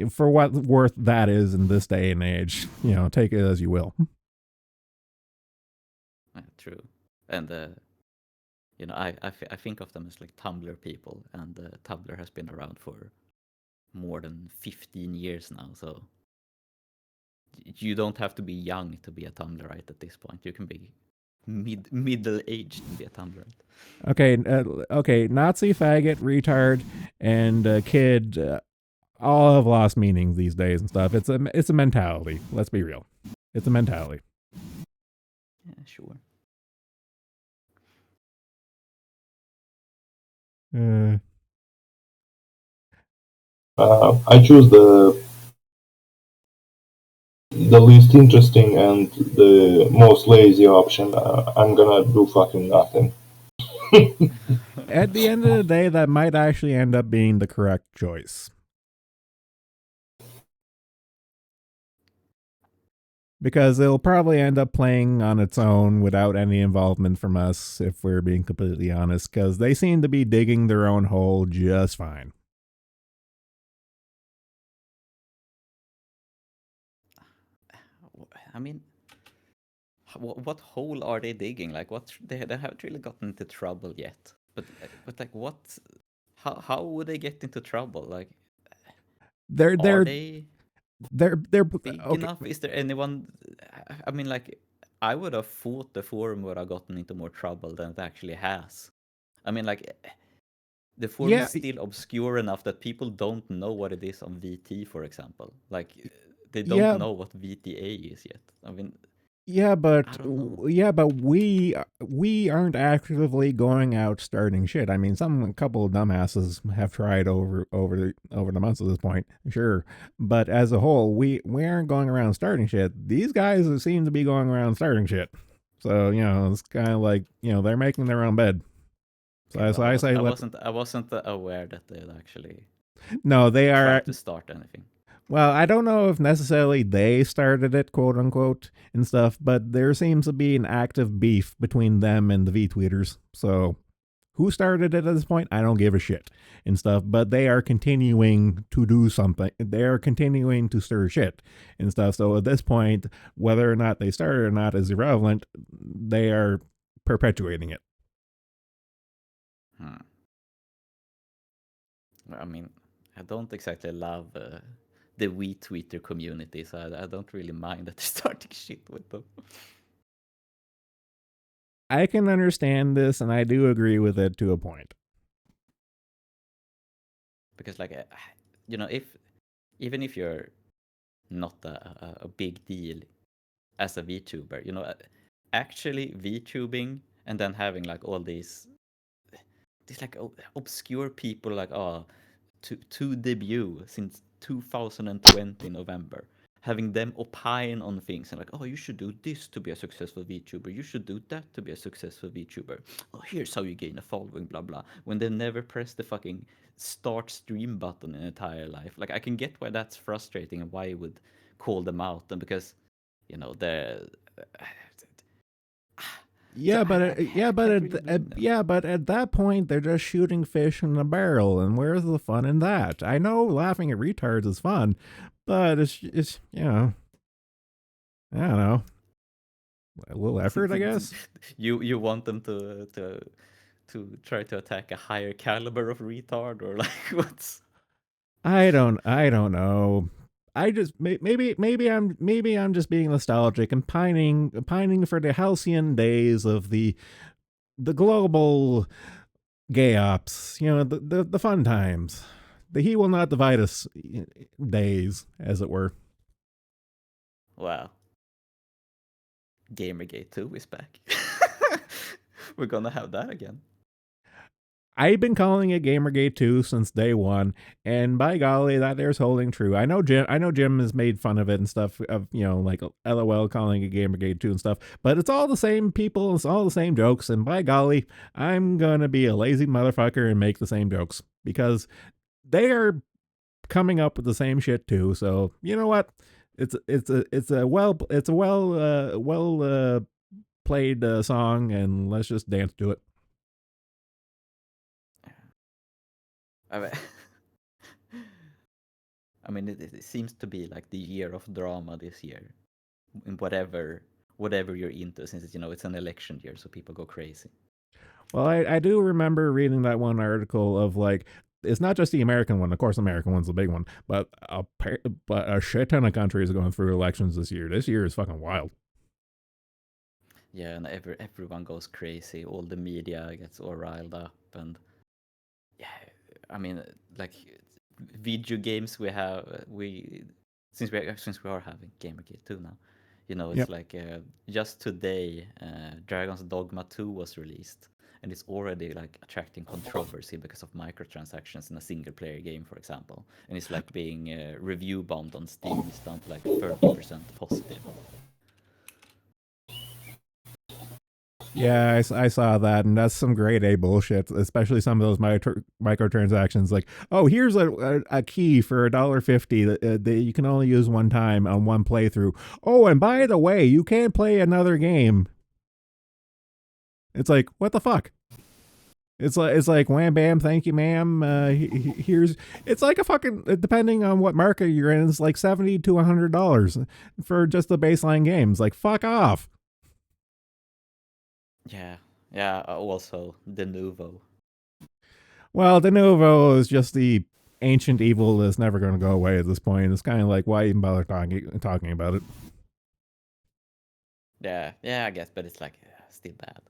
for what worth that is in this day and age, take it as you will. Yeah, true. And I think of them as like Tumblr people, and Tumblr has been around for more than 15 years now, so you don't have to be young to be a Tumblrite at this point. You can be middle-aged and be a Tumblrite. Okay, Nazi, faggot, retard, and kid all have lost meaning these days and stuff. It's a mentality. Let's be real. It's a mentality. Yeah, sure. I choose the least interesting and the most lazy option. I'm gonna do fucking nothing. At the end of the day, that might actually end up being the correct choice. Because it'll probably end up playing on its own without any involvement from us, if we're being completely honest, because they seem to be digging their own hole just fine. I mean, what hole are they digging? Like, what they haven't really gotten into trouble yet. But like, what? How would they get into trouble? Like, They're are they they're big okay. enough? Is there anyone? I mean, like, I would have thought the forum would have gotten into more trouble than it actually has. I mean, like, the forum Yeah, is still obscure enough that people don't know what it is on VT, for example. Like, they don't yeah, know what VTA is yet. I mean, yeah, I don't know. we aren't actively going out starting shit. I mean, a couple of dumbasses have tried over the months at this point, sure, but as a whole, we aren't going around starting shit. These guys seem to be going around starting shit. So it's kind of like they're making their own bed. So, Okay, so I say I wasn't aware that they'd actually no. They try are. to start anything. Well, I don't know if necessarily they started it, quote unquote, and stuff, but there seems to be an active beef between them and the V tweeters. So Who started it at this point? I don't give a shit and stuff, but they are continuing to do something. They are continuing to stir shit and stuff. So at this point, whether or not they started or not is irrelevant. They are perpetuating it. I mean, I don't exactly love the Wii Twitter community, so I don't really mind that they're starting shit with them. I can understand this, and I do agree with it to a point. Because, like, you know, even if you're not a big deal as a VTuber, you know, actually VTubing and then having like all these like obscure people like to debut since 2020 November, having them opine on things and like, oh, you should do this to be a successful VTuber, you should do that to be a successful VTuber, oh, here's how you gain a following, blah blah, when they never press the fucking start stream button in entire life. Like, I can get why that's frustrating and why you would call them out, and because, you know, they're Yeah, but at that point they're just shooting fish in a barrel, and where's the fun in that? I know laughing at retards is fun, but it's you know, I don't know, a little effort, I guess. You want them to try to attack a higher caliber of retard, or like what's? I don't know. I just maybe I'm just being nostalgic and pining for the halcyon days of the global gay ops, you know, the fun times, the he will not divide us days, as it were. Wow, Gamergate 2 is back. We're gonna have that again. I've been calling it Gamergate 2 since day one, and by golly, that there's holding true. I know Jim has made fun of it and stuff, of, you know, like LOL calling it Gamergate 2 and stuff, but it's all the same people, it's all the same jokes, and by golly, I'm gonna be a lazy motherfucker and make the same jokes because they are coming up with the same shit too. So you know what? It's a well played song, and let's just dance to it. I mean, I mean, it seems to be like the year of drama this year, in whatever you're into, since it's, you know, it's an election year, so people go crazy. Well, I do remember reading that one article of like, it's not just the American one. Of course, the American one's the big one, but a shit ton of countries are going through elections this year. This year is fucking wild. Yeah, and everyone goes crazy. All the media gets all riled up, and yeah, I mean, like video games, since we are having Gamergate 2 now, you know, it's Yep. like just today, Dragon's Dogma 2 was released, and it's already like attracting controversy because of microtransactions in a single player game, for example, and it's like being review bombed on Steam. It's down to like 30% positive. Yeah, I saw that, and that's some grade A bullshit. Especially some of those microtransactions. Like, oh, here's a key for $1.50 that you can only use one time on one playthrough. Oh, and by the way, you can't play another game. It's like, what the fuck? It's like wham bam, thank you, ma'am. Here's, it's like a fucking, depending on what market you're in, it's like $70 to $100 for just the baseline games. Like, fuck off. Yeah. Also, the Nuvo. Well, de novo is just the ancient evil that's never going to go away at this point. It's kind of like, why even bother talking about it? Yeah, I guess, but it's like still bad.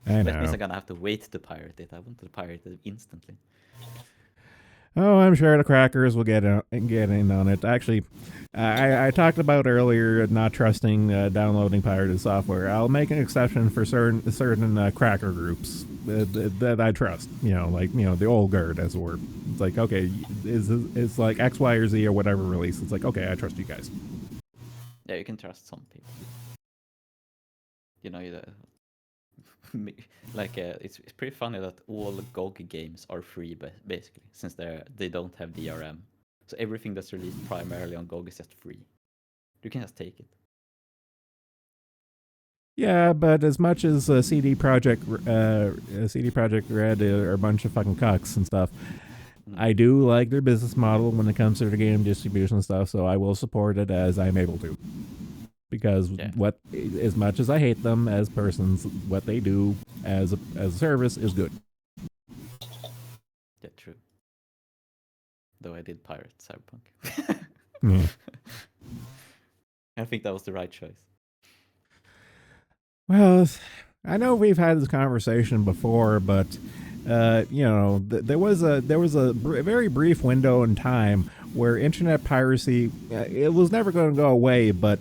I That means know. I'm gonna have to wait to pirate it. I want to pirate it instantly. Oh, I'm sure the crackers will get in on it. Actually, I talked about earlier not trusting downloading pirated software. I'll make an exception for certain cracker groups that I trust. You know, like, you know, the old guard, as it were. It's like, okay, it's like X, Y, or Z or whatever release. It's like, okay, I trust you guys. Yeah, you can trust some people. You know, like it's pretty funny that all GOG games are free, basically, since they don't have DRM. So everything that's released primarily on GOG is just free. You can just take it. Yeah, but as much as CD Project Red are a bunch of fucking cucks and stuff, I do like their business model when it comes to the game distribution stuff. So I will support it as I'm able to. Because Yeah. as much as I hate them as persons, what they do as a service is good. Yeah, true. Though I did pirate Cyberpunk. Yeah. I think that was the right choice. Well, I know we've had this conversation before, but there was a very brief window in time where internet piracy it was never going to go away, but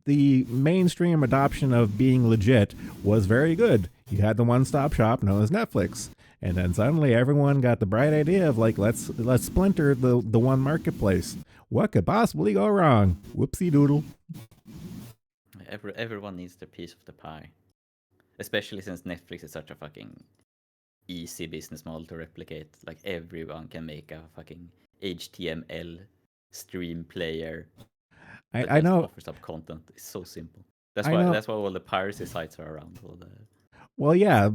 the mainstream adoption of being legit was very good. You had the one-stop shop known as Netflix, and then suddenly everyone got the bright idea of like let's splinter the one marketplace. What could possibly go wrong? Whoopsie doodle. Everyone needs their piece of the pie, especially since Netflix is such a fucking easy business model to replicate. Like everyone can make a fucking HTML stream player that I just know. offers up content. It's so simple. I know. That's why all the piracy sites are around. All the Well, yeah,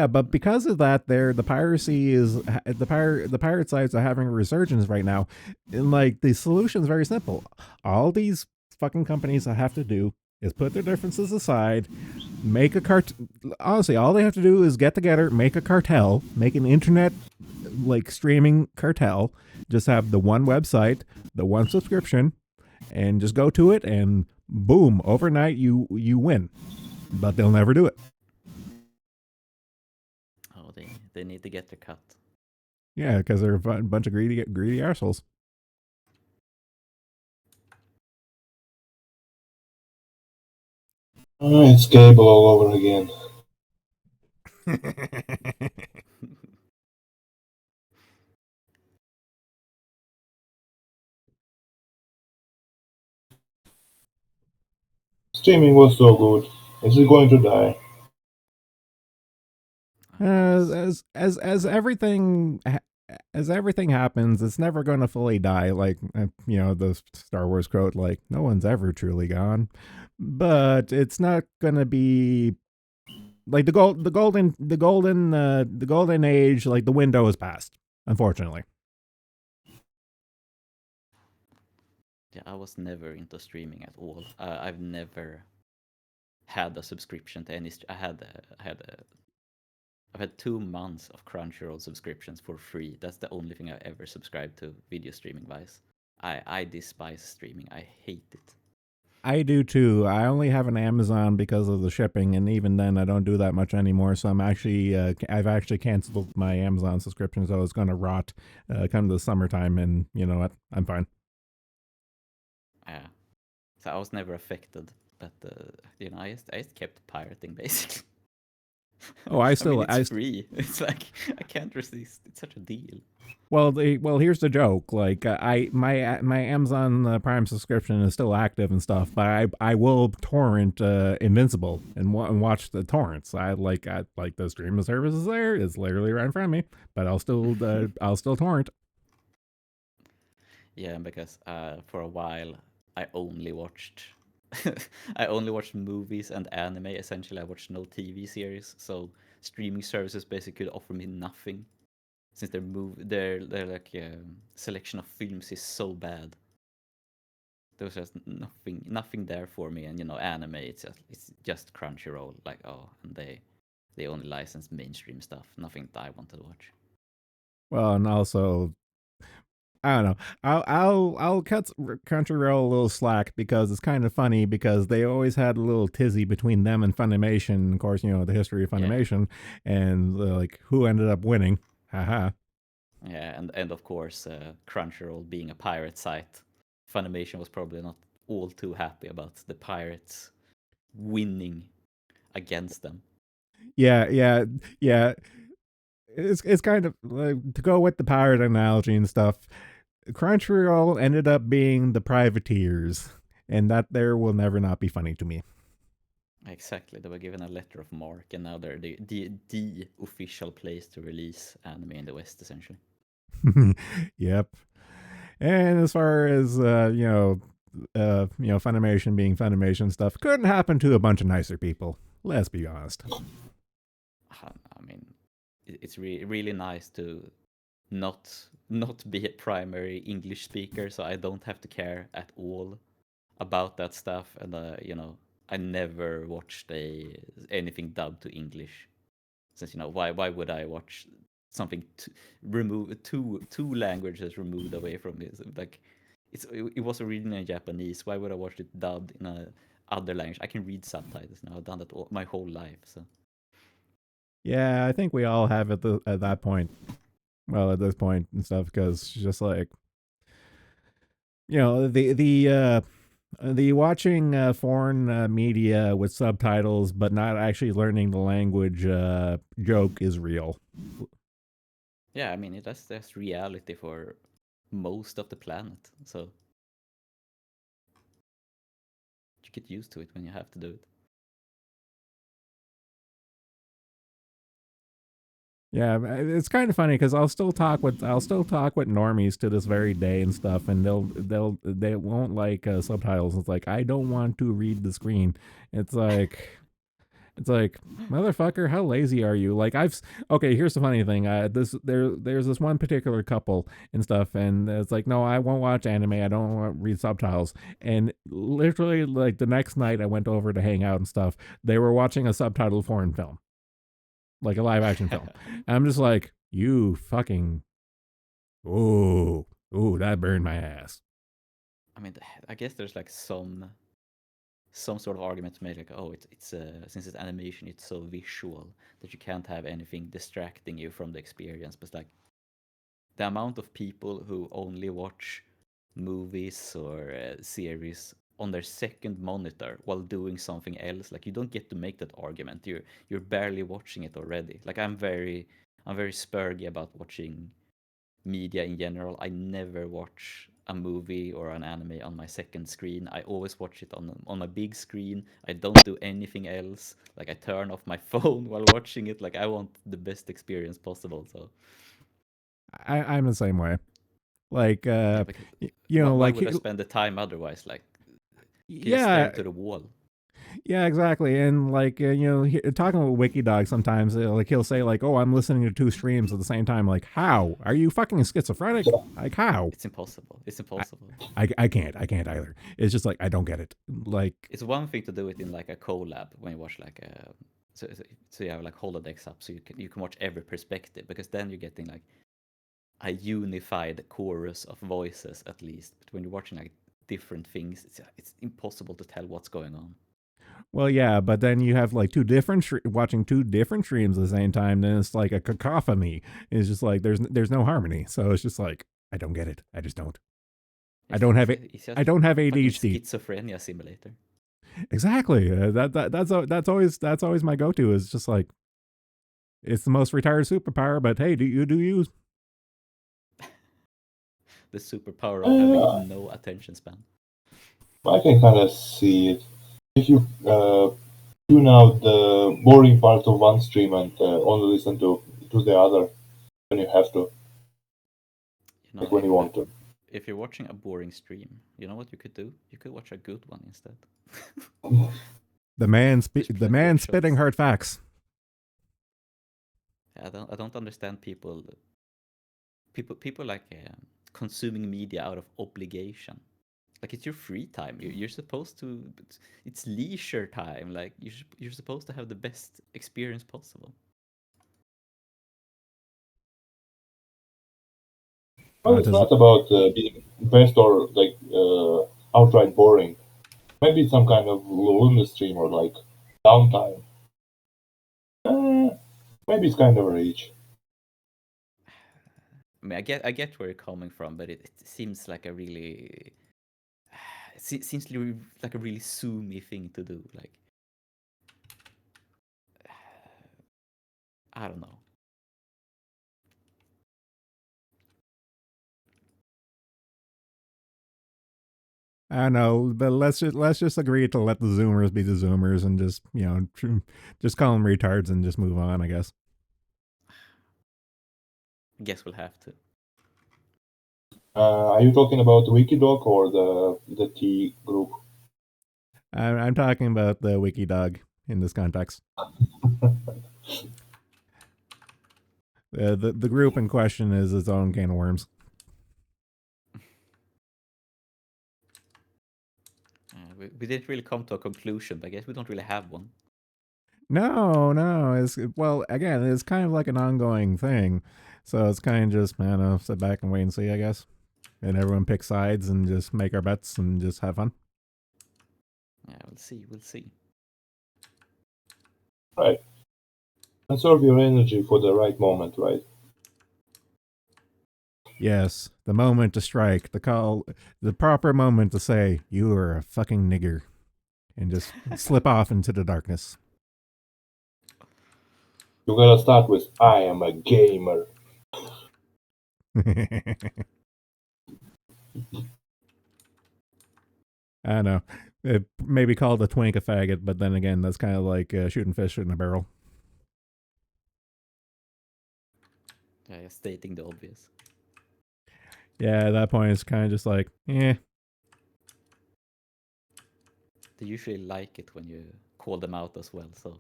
but because of that, the piracy is the pirate sites are having a resurgence right now, and like the solution is very simple. All these fucking companies have to do is put their differences aside, make a Honestly, all they have to do is get together, make a cartel, make an internet like streaming cartel. Just have the one website, the one subscription, and just go to it, and boom, overnight you win. But they'll never do it. oh, they need to get their cut. Yeah, because they're a bunch of greedy assholes. It's cable all over again. Streaming was so good. Is it going to die? As everything happens, it's never going to fully die. Like the Star Wars quote, like no one's ever truly gone, but it's not going to be like the golden age. Like the window is past, unfortunately. Yeah, I was never into streaming at all. I've never had a subscription to any. I've had 2 months of Crunchyroll subscriptions for free. That's the only thing I ever subscribed to video streaming wise. I despise streaming. I hate it. I do too. I only have an Amazon because of the shipping, and even then, I don't do that much anymore. So I've actually canceled my Amazon subscription, so it's going to rot come the summertime, and you know what? I'm fine. Yeah. So I was never affected, but I just kept pirating basically. Oh, I mean, it's free. It's like I can't resist. It's such a deal. Well, here's the joke. Like, my Amazon Prime subscription is still active and stuff, but I will torrent Invincible and watch the torrents. I like the streaming service is there. It's literally right in front of me, but I'll still torrent. Yeah, because for a while I only watched I only watched movies and anime. Essentially, I watched no TV series, so streaming services basically could offer me nothing since their like selection of films is so bad. There was just nothing there for me, and anime it's just Crunchyroll. Like and they only license mainstream stuff, nothing that I wanted to watch. Well, and also I don't know. I'll cut Crunchyroll a little slack because it's kind of funny because they always had a little tizzy between them and Funimation. Of course, the history of Funimation and like who ended up winning. Haha. Yeah, and of course, Crunchyroll being a pirate site, Funimation was probably not all too happy about the pirates winning against them. Yeah. It's kind of like, to go with the pirate analogy and stuff. Crunchyroll ended up being the privateers, and that there will never not be funny to me. Exactly, they were given a letter of marque, and now they're the official place to release anime in the West, essentially. Yep. And as far as Funimation being Funimation stuff, couldn't happen to a bunch of nicer people. Let's be honest. I mean, it's really nice to not be a primary English speaker, so I don't have to care at all about that stuff. And I never watched anything dubbed to English, since why would I watch something remove two languages removed away from me? So, like, it was originally in Japanese. Why would I watch it dubbed in a other language? I can read subtitles now. I've done that my whole life. So Yeah, I think we all have at that point. Well, at this point and stuff, because just like the watching foreign media with subtitles but not actually learning the language joke is real. yeah, I mean that's reality for most of the planet. So you get used to it when you have to do it. Yeah, it's kind of funny because I'll still talk with normies to this very day and stuff, and they won't like subtitles. It's like I don't want to read the screen. It's like motherfucker, how lazy are you? Like okay. Here's the funny thing. There's this one particular couple and stuff, and it's like no, I won't watch anime. I don't want to read subtitles. And literally, like the next night, I went over to hang out and stuff. They were watching a subtitled foreign film, like a live action film. And I'm just like, you fucking, ooh, that burned my ass. I mean, I guess there's like some sort of argument to make, like, oh, it's since it's animation, it's so visual that you can't have anything distracting you from the experience. But like the amount of people who only watch movies or series on their second monitor while doing something else, like you don't get to make that argument. You're barely watching it already. Like I'm very spurgy about watching media in general. I never watch a movie or an anime on my second screen. I always watch it on a big screen. I don't do anything else. Like I turn off my phone while watching it. Like I want the best experience possible. So I'm the same way. Like, yeah, because why like, would I spend the time otherwise? Like, can you stare yeah, into the wall? yeah, exactly. And like, talking with WikiDog sometimes, like he'll say like, "Oh, I'm listening to two streams at the same time." Like, how are you fucking schizophrenic? Like, how? It's impossible. It's impossible. I can't either. It's just like I don't get it. Like, It's one thing to do it in like a collab when you watch like so you have like holodecks up, so you can watch every perspective, because then you're getting like a unified chorus of voices at least. But when you're watching like different things, it's impossible to tell what's going on. well, yeah, but then you have like watching two different streams at the same time. Then it's like a cacophony. It's just like there's no harmony. So it's just like I don't get it. I just don't. I don't have it. It's just I don't have fucking ADHD. schizophrenia simulator. Exactly. That's always my go-to. Is just like it's the most retired superpower. But hey, do you? The superpower of having no attention span. I can kind of see it. If you tune out the boring part of one stream and only listen to the other when you have to, like when you want to. If you're watching a boring stream, you know what you could do? You could watch a good one instead. The man There's plenty the man of spitting shows. hard facts. I don't understand people like consuming media out of obligation. Like it's your free time. You're supposed to. It's leisure time. Like you're supposed to have the best experience possible. Well, it's not about being best or like outright boring. Maybe it's some kind of lunar stream or like downtime. Maybe it's kind of a reach. I mean, I get where you're coming from, but it seems like a really seems like a really zoomy thing to do. Like I don't know. I know, but let's just agree to let the Zoomers be the Zoomers and just just call them retards and just move on. I guess. I guess we'll have to. Are you talking about the Wikidoc or the T group? I'm talking about the WikiDog. in this context. The group in question is its own can of worms. We didn't really come to a conclusion, but I guess we don't really have one. No. Again, it's kind of like an ongoing thing. So it's kind of just, I don't know, sit back and wait and see, I guess. And everyone pick sides and just make our bets and just have fun. Yeah, we'll see. Right. Conserve your energy for the right moment, right? Yes, the moment to strike, the proper moment to say, you are a fucking nigger. And just slip off into the darkness. You gotta start with, I am a gamer. I don't know. It may be called a twink a faggot, but then again, that's kind of like shooting fish in a barrel. Yeah, stating the obvious. Yeah, at that point, it's kind of just like, eh. They usually like it when you call them out as well, so.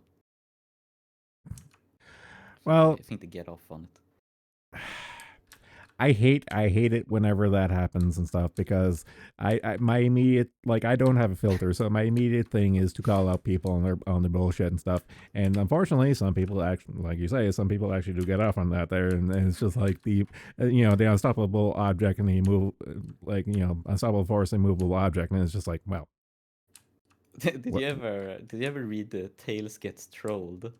Well, I think they get off on it. I hate it whenever that happens and stuff because my immediate, like, I don't have a filter, so my immediate thing is to call out people on their bullshit and stuff. And unfortunately, some people actually, like you say, some people actually do get off on that there, and it's just like the the unstoppable object and the unstoppable force and movable object, and it's just like, well. Did you ever read the Tales Gets Trolled?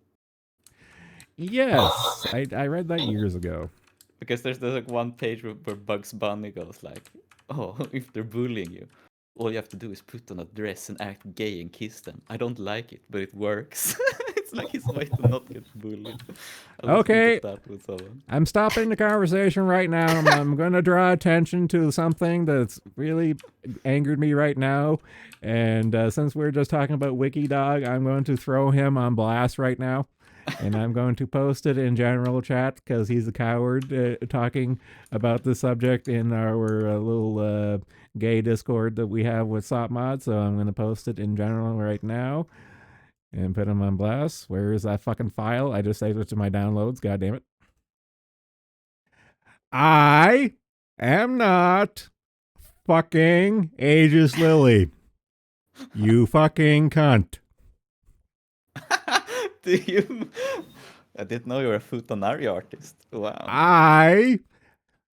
Yes, I read that years ago. Because there's like one page where Bugs Bunny goes like, "Oh, if they're bullying you, all you have to do is put on a dress and act gay and kiss them. I don't like it, but it works." It's like his way to not get bullied. I was Okay, that with someone. I'm stopping the conversation right now. I'm going to draw attention to something that's really angered me right now. And since we're just talking about WikiDog, I'm going to throw him on blast right now. And I'm going to post it in general chat because he's a coward talking about the subject in our little gay Discord that we have with SopMod. So I'm going to post it in general right now and put him on blast. Where is that fucking file? I just saved it to my downloads. God damn it. I am not fucking Aegis Lily. You fucking cunt. Do you? I didn't know you were a Futanari artist. Wow. I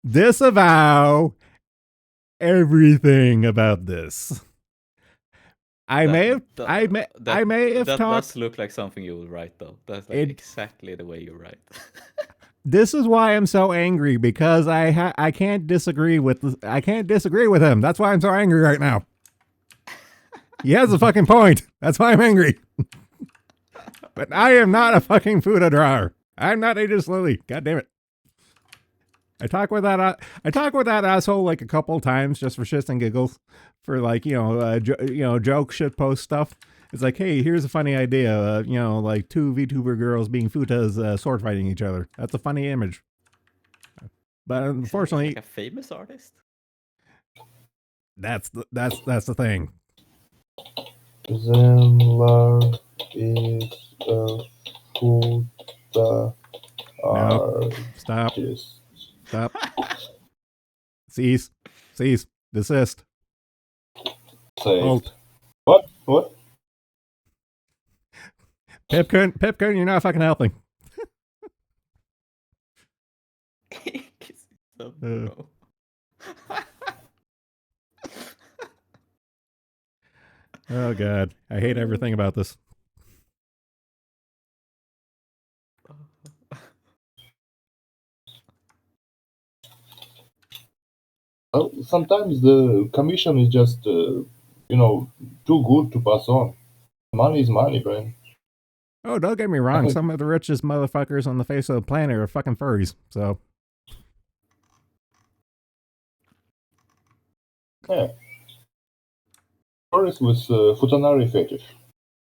disavow everything about this. I may have that talked. does look like something you will write, though. That's like exactly the way you write. This is why I'm so angry because I can't disagree with him. That's why I'm so angry right now. He has a fucking point. That's why I'm angry. But I am not a fucking Fuda drawer. I'm not Aegis Lily. God damn it. I talk with that asshole like a couple times just for shits and giggles, for like joke shit post stuff. It's like, hey, here's a funny idea. Like two VTuber girls being futas sword fighting each other. That's a funny image. But unfortunately, like a famous artist. That's the thing. Zemlar is a futa No, stop. Stop. Cease. Desist. Saved. Halt. What? Pipkun, you're not fucking helping. Oh god, I hate everything about this. Well, sometimes the commission is just too good to pass on. Money is money, Brian. Oh, don't get me wrong. Some of the richest motherfuckers on the face of the planet are fucking furries. So. Yeah. Furries with futanari fetish.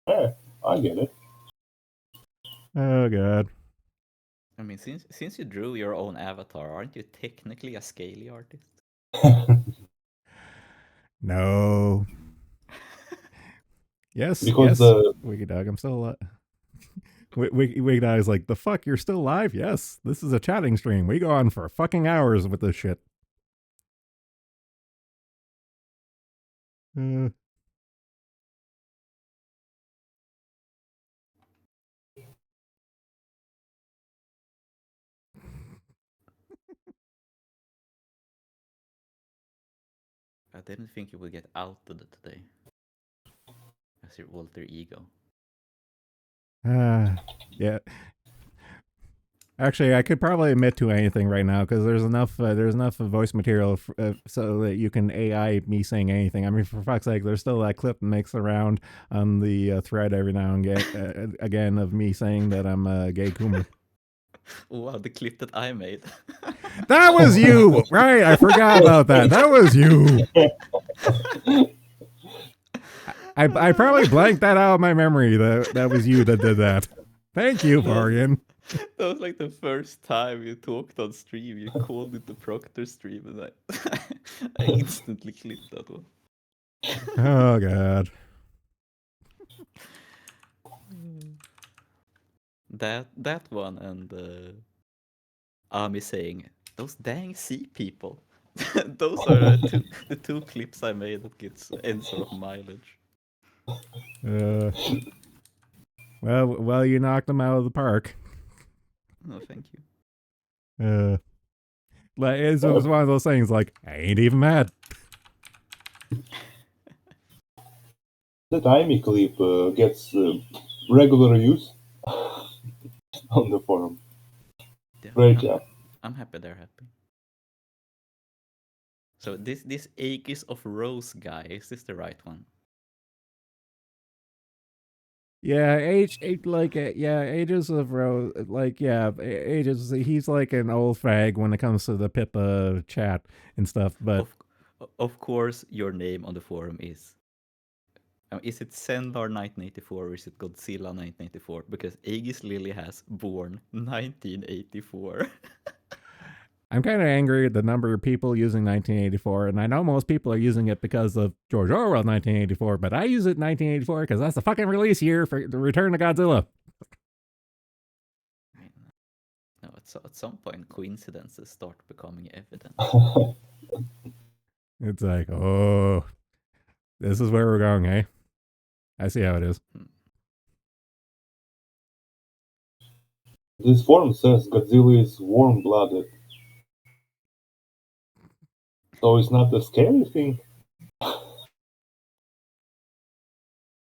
Yeah, I get it. Oh god. I mean, since you drew your own avatar, aren't you technically a scaly artist? No. Yes, Because yes, Wiggy Dog, I'm still alive. Wiggy Dog is like, the fuck, you're still alive? Yes, this is a chatting stream. We go on for fucking hours with this shit. Uh, I didn't think you would get outed today as your alter ego. yeah. Actually, I could probably admit to anything right now because there's enough voice material so that you can AI me saying anything. I mean, for fuck's sake, there's still that clip that makes around on the thread every now and again of me saying that I'm a gay coomer. Oh, wow, the clip that I made. That was you, right? I forgot about that. That was you. I probably blanked that out of my memory. That was you that did that. Thank you, Morgan. That was like the first time you talked on stream. You called it the Proctor stream, and I instantly clipped that one. Oh god. That one and Ami saying those dang sea people. Those are the two clips I made that gets any sort of mileage. Well, you knocked them out of the park. No, thank you. Like it was one of those things. Like I ain't even mad. the timey clip gets regular use on the forum. Yeah, Great job. I'm happy they're happy. So this Aegis of Rose guy, is this the right one? Yeah, Ages of Rose. Like Ages. He's like an old fag when it comes to the Pippa chat and stuff. But Of course, your name on the forum is it Sendar 1984 or is it Godzilla 1984? Because Aegis Lily has born 1984. I'm kind of angry at the number of people using 1984, and I know most people are using it because of George Orwell 1984, but I use it 1984 because that's the fucking release year for the Return of Godzilla. I mean, no, at some point coincidences start becoming evident. It's like, oh, this is where we're going, eh? I see how it is. This forum says Godzilla is warm-blooded. So it's not a scary thing.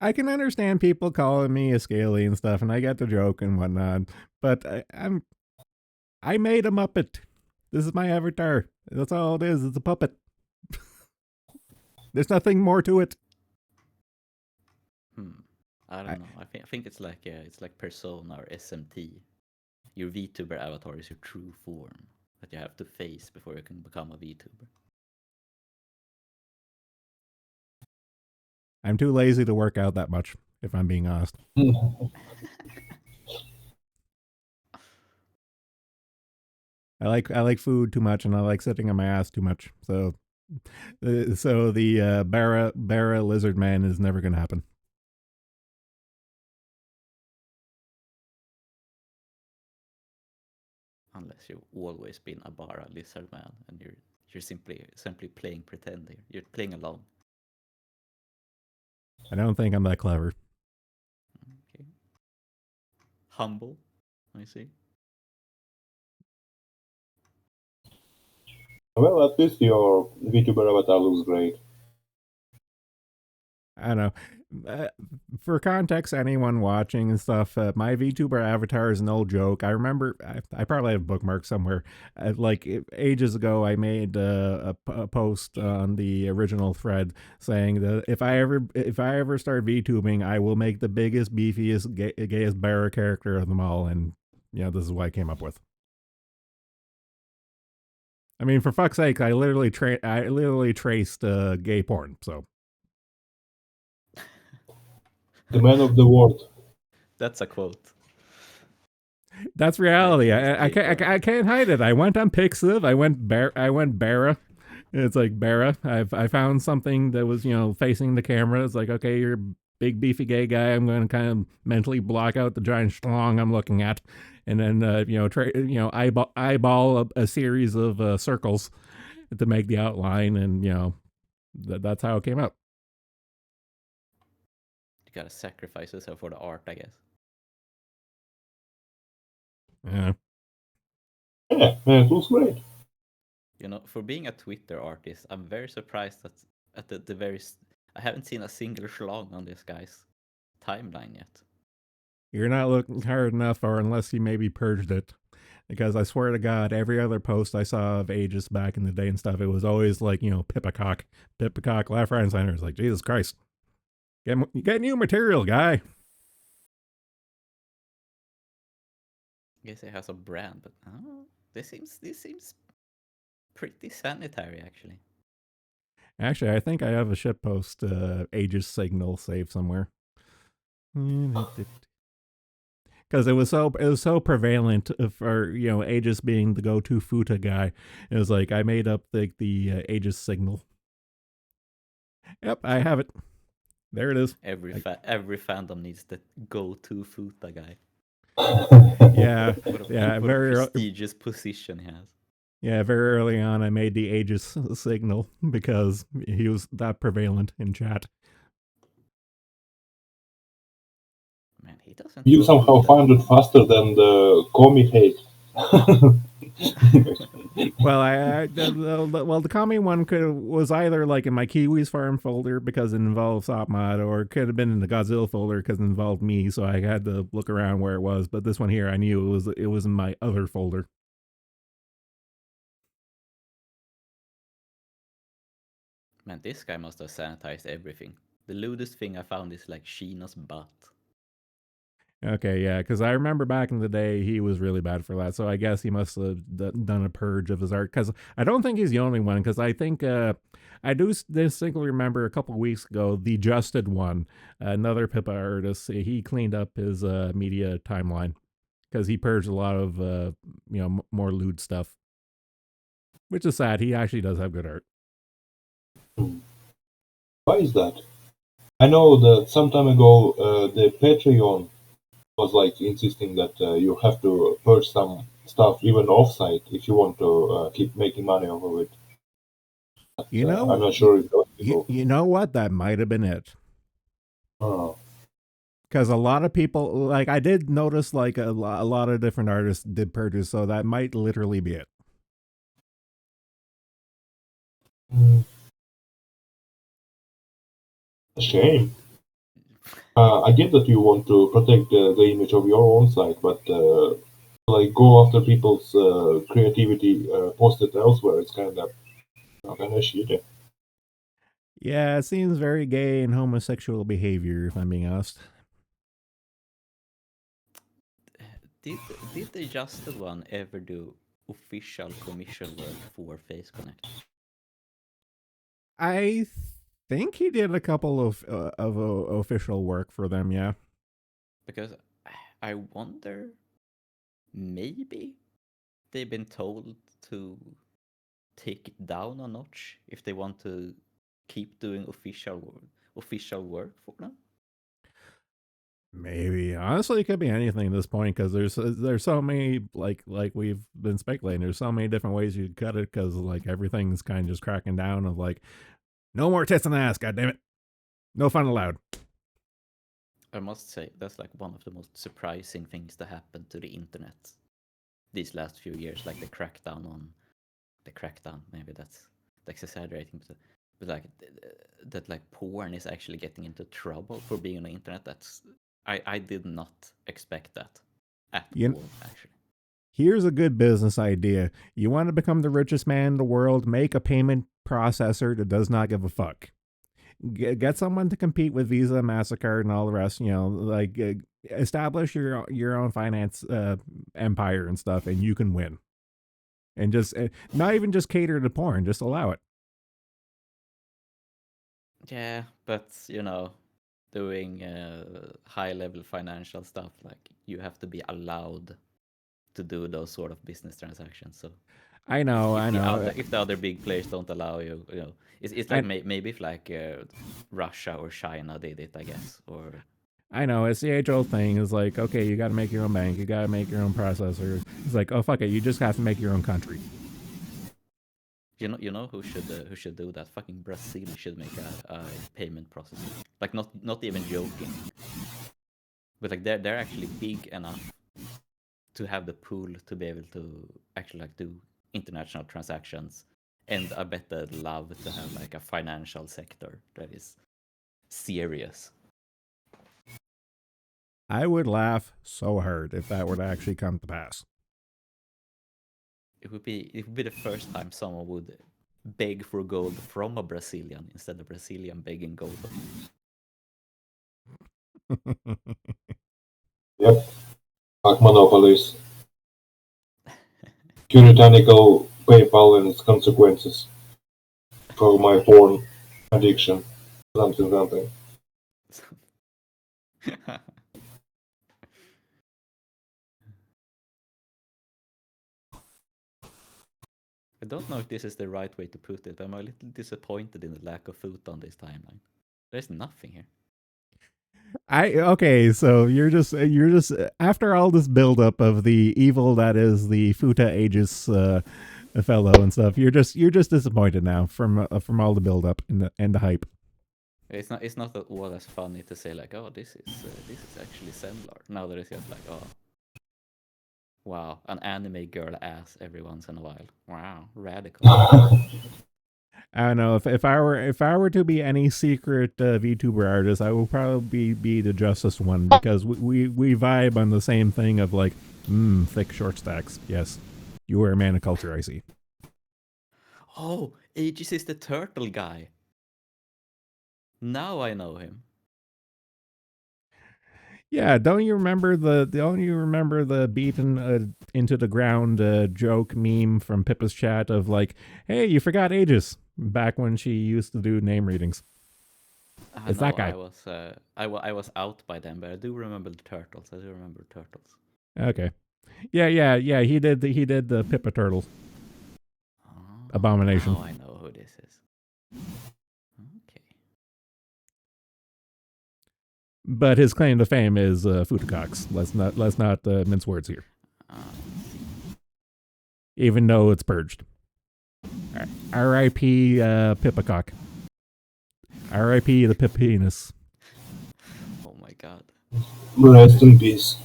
I can understand people calling me a scaly and stuff, and I get the joke and whatnot, but I made a Muppet. This is my avatar. That's all it is. It's a puppet. There's nothing more to it. I don't know. I think it's like Persona or SMT. Your VTuber avatar is your true form that you have to face before you can become a VTuber. I'm too lazy to work out that much, if I'm being honest. I like food too much, and I like sitting on my ass too much. So the Barra lizard man is never gonna happen. Unless you've always been a Bara lizard man and you're simply playing pretend here. You're playing along. I don't think I'm that clever. Okay. Humble, I see. Well, at least your VTuber avatar looks great. I don't know. For context, anyone watching and stuff, my VTuber avatar is no joke. I remember, I probably have bookmarked somewhere. Like ages ago, I made a post on the original thread saying that if I ever start VTubing, I will make the biggest, beefiest, gayest bearer character of them all. And this is what I came up with. I mean, for fuck's sake, I literally traced gay porn. So. The man of the world. That's a quote. That's reality. I can't hide it. I went on Pixiv. I went Barra. It's like Barra. I found something that was facing the camera. It's like, okay, you're big beefy gay guy. I'm going to kind of mentally block out the giant schlong I'm looking at, and then eyeball a series of circles to make the outline, and that's how it came out. You gotta sacrifice yourself for the art, I guess. Yeah. Yeah, it was great. For being a Twitter artist, I'm very surprised that at the very. I haven't seen a single schlong on this guy's timeline yet. You're not looking hard enough, or unless you maybe purged it. Because I swear to God, every other post I saw of Aegis back in the day and stuff, it was always like, Pippacock, left, right, and center. It's like, Jesus Christ. Get new material, guy. I guess it has a brand, but this seems pretty sanitary, actually. Actually, I think I have a shitpost Aegis signal saved somewhere. Because it was so prevalent for Aegis being the go-to Futa guy. It was like I made up the Aegis signal. Yep, I have it. There it is. Every fandom needs the go-to Futa guy. Yeah, What yeah, a prestigious position he has. Yeah, very early on, I made the Aegis signal because he was that prevalent in chat. Man, he doesn't. You somehow found it faster than the commit hate. Well, the commie one was either like in my Kiwis farm folder because it involved Sopmod, or it could have been in the Godzilla folder because it involved me. So I had to look around where it was. But this one here, I knew it was in my other folder. Man, this guy must have sanitized everything. The lewdest thing I found is like Sheena's butt. Okay, yeah, because I remember back in the day he was really bad for that. So I guess he must have done a purge of his art. Because I don't think he's the only one. Because I think I do distinctly remember a couple of weeks ago the Justed one, another Pippa artist. He cleaned up his media timeline because he purged a lot of more lewd stuff, which is sad. He actually does have good art. Why is that? I know that some time ago the Patreon was like insisting that you have to purge some stuff even offsite if you want to keep making money off of it. But, I'm not sure if those people. You know what? That might have been it. Oh. Because a lot of people, like I did notice, like a lot of different artists did purges, so that might literally be it. A shame. I get that you want to protect the image of your own site, but like go after people's creativity posted elsewhere. It's kind of shitty. Yeah, it seems very gay and homosexual behavior, if I'm being honest. Did the Justed one ever do official commission work for Face Connect? I think he did a couple of official work for them, yeah. Because I wonder, maybe they've been told to take it down a notch if they want to keep doing official work for them. Maybe, honestly, it could be anything at this point because there's so many like we've been speculating. There's so many different ways you could cut it because like everything's kind of just cracking down of like, no more tits and ass, goddammit. No fun allowed. I must say that's like one of the most surprising things to happen to the internet these last few years, like the crackdown. Maybe that's exaggerating, but like that, like porn is actually getting into trouble for being on the internet. I did not expect that at all, actually. Here's a good business idea. You want to become the richest man in the world? Make a payment processor that does not give a fuck. Get someone to compete with Visa, MasterCard, and all the rest. Like establish your own finance empire and stuff, and you can win. And just not even just cater to porn, just allow it. Yeah, but doing high level financial stuff, like you have to be allowed to do those sort of business transactions. So I know, if I the know. other if the other big players don't allow you, it's like I maybe if like Russia or China did it, I guess, or I know it's the age old thing. Is like, okay, you got to make your own bank, you got to make your own processor. It's like, oh fuck it, you just have to make your own country. you know who should do that? Fucking Brazil should make a payment processor. Like not even joking, but like they're actually big enough to have the pool to be able to actually like do international transactions, and I bet they'd love to have like a financial sector that is serious. I would laugh so hard if that were to actually come to pass. It would be the first time someone would beg for gold from a Brazilian instead of Brazilian begging gold. Yep. Like monopolies. Puritanical PayPal and its consequences for my porn addiction. Something. I don't know if this is the right way to put it. I'm a little disappointed in the lack of food on this timeline. There's nothing here. Okay, so you're just after all this buildup of the evil that is the Futa Aegis fellow and stuff. You're just disappointed now from all the buildup and the hype. It's not at all as funny to say like, oh, this is actually Sendlar. Now that it's just like, oh, wow, an anime girl ass every once in a while. Wow, radical. I don't know if I were to be any secret VTuber artist, I would probably be the Justice one because we vibe on the same thing of like, thick short stacks. Yes, you are a man of culture. I see. Oh, Aegis is the turtle guy. Now I know him. Yeah, don't you remember the beaten into the ground joke meme from Pippa's chat of like, hey, you forgot Aegis back when she used to do name readings. It's No, that guy. I was out by then, but I do remember the turtles. Okay. Yeah. He did the Pippa turtles. Oh, Abomination. now I know who this is. Okay. But his claim to fame is Futacox. Let's not mince words here. Even though it's purged. R.I.P. Pippacock. R.I.P. the Pip penis. Oh my god. Rest in peace.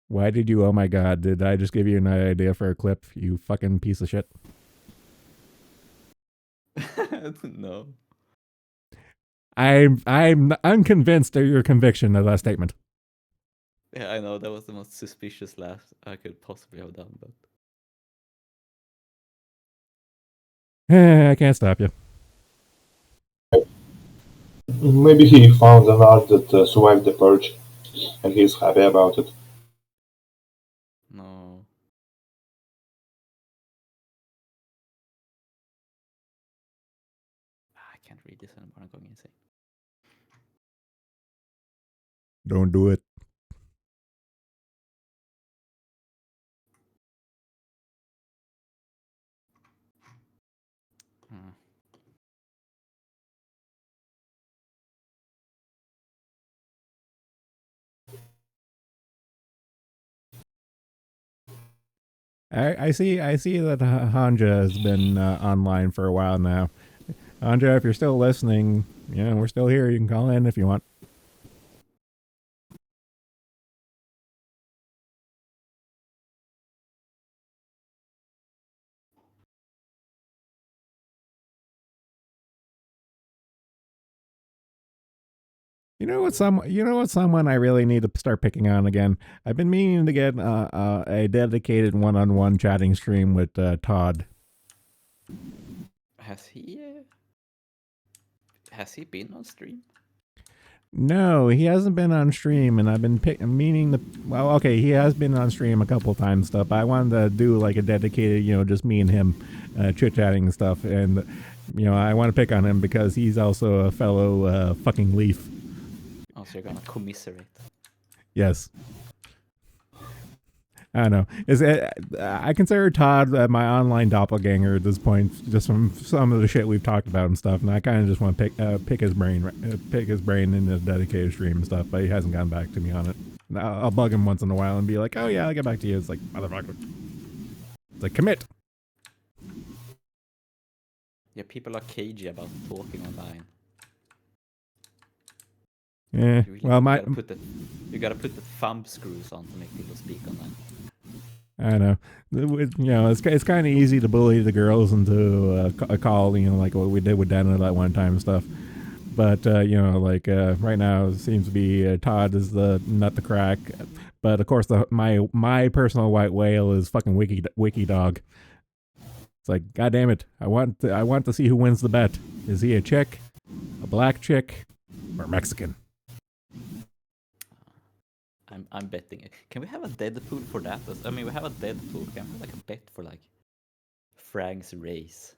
Why did you? Oh my god! Did I just give you an idea for a clip? You fucking piece of shit. No. I'm unconvinced of your conviction of that statement. Yeah, I know that was the most suspicious laugh I could possibly have done, but I can't stop you. Maybe he found an art that survived the purge, and he's happy about it. no. I can't read this anymore. I'm going insane. Don't do it. Hmm. I see that Hanja has been online for a while now. Hanja, if you're still listening, we're still here. You can call in if you want. You know what? Someone I really need to start picking on again. I've been meaning to get a dedicated one-on-one chatting stream with Todd. Has he been on stream? No, he hasn't been on stream, and I've been meaning to. Well, okay, he has been on stream a couple times, stuff. But I wanted to do like a dedicated, just me and him, chit chatting and stuff. And I want to pick on him because he's also a fellow fucking leaf. So you're gonna commiserate. Yes. I don't know. I consider Todd my online doppelganger at this point, just from some of the shit we've talked about and stuff. And I kind of just want to pick his brain in a dedicated stream and stuff. But he hasn't gotten back to me on it. I'll bug him once in a while and be like, "Oh yeah, I'll get back to you." It's like, motherfucker. It's like, commit. Yeah, people are cagey about talking online. Yeah. You Well, you gotta put the thumb screws on to make people speak online. I know. It's kind of easy to bully the girls into a call, like what we did with Dana that one time and stuff. But, right now it seems to be Todd is the nut to crack. But, of course, my personal white whale is fucking Wiki Dog. It's like, God damn it. I want to see who wins the bet. Is he a chick, a black chick, or Mexican? I'm betting it. Can we have a Deadpool for that? I mean, we have a Deadpool. Can we have like a bet for like Frank's race?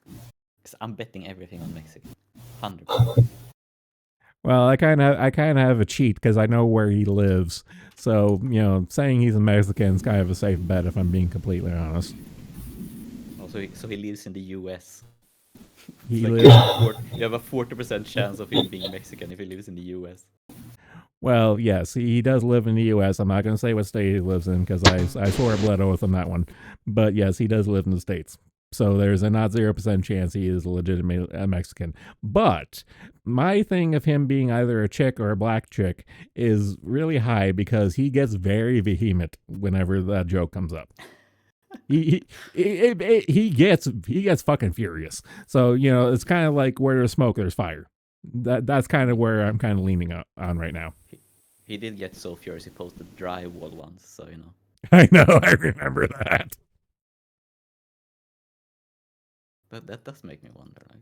Because I'm betting everything on Mexican, 100%. Well, I kind of have a cheat because I know where he lives. So saying he's a Mexican is kind of a safe bet if I'm being completely honest. Also, so he lives in the U.S. He like lives. you have a 40% chance of him being Mexican if he lives in the U.S. Well, yes, he does live in the U.S. I'm not going to say what state he lives in because I swore a blood oath on that one. But yes, he does live in the States. So there's a not 0% chance he is a legitimate Mexican. But my thing of him being either a chick or a black chick is really high because he gets very vehement whenever that joke comes up. He gets fucking furious. So it's kind of like where there's smoke, there's fire. That's kind of where I'm kind of leaning on right now. He did get so furious he posted drywall once, so I know, I remember that. That does make me wonder, like,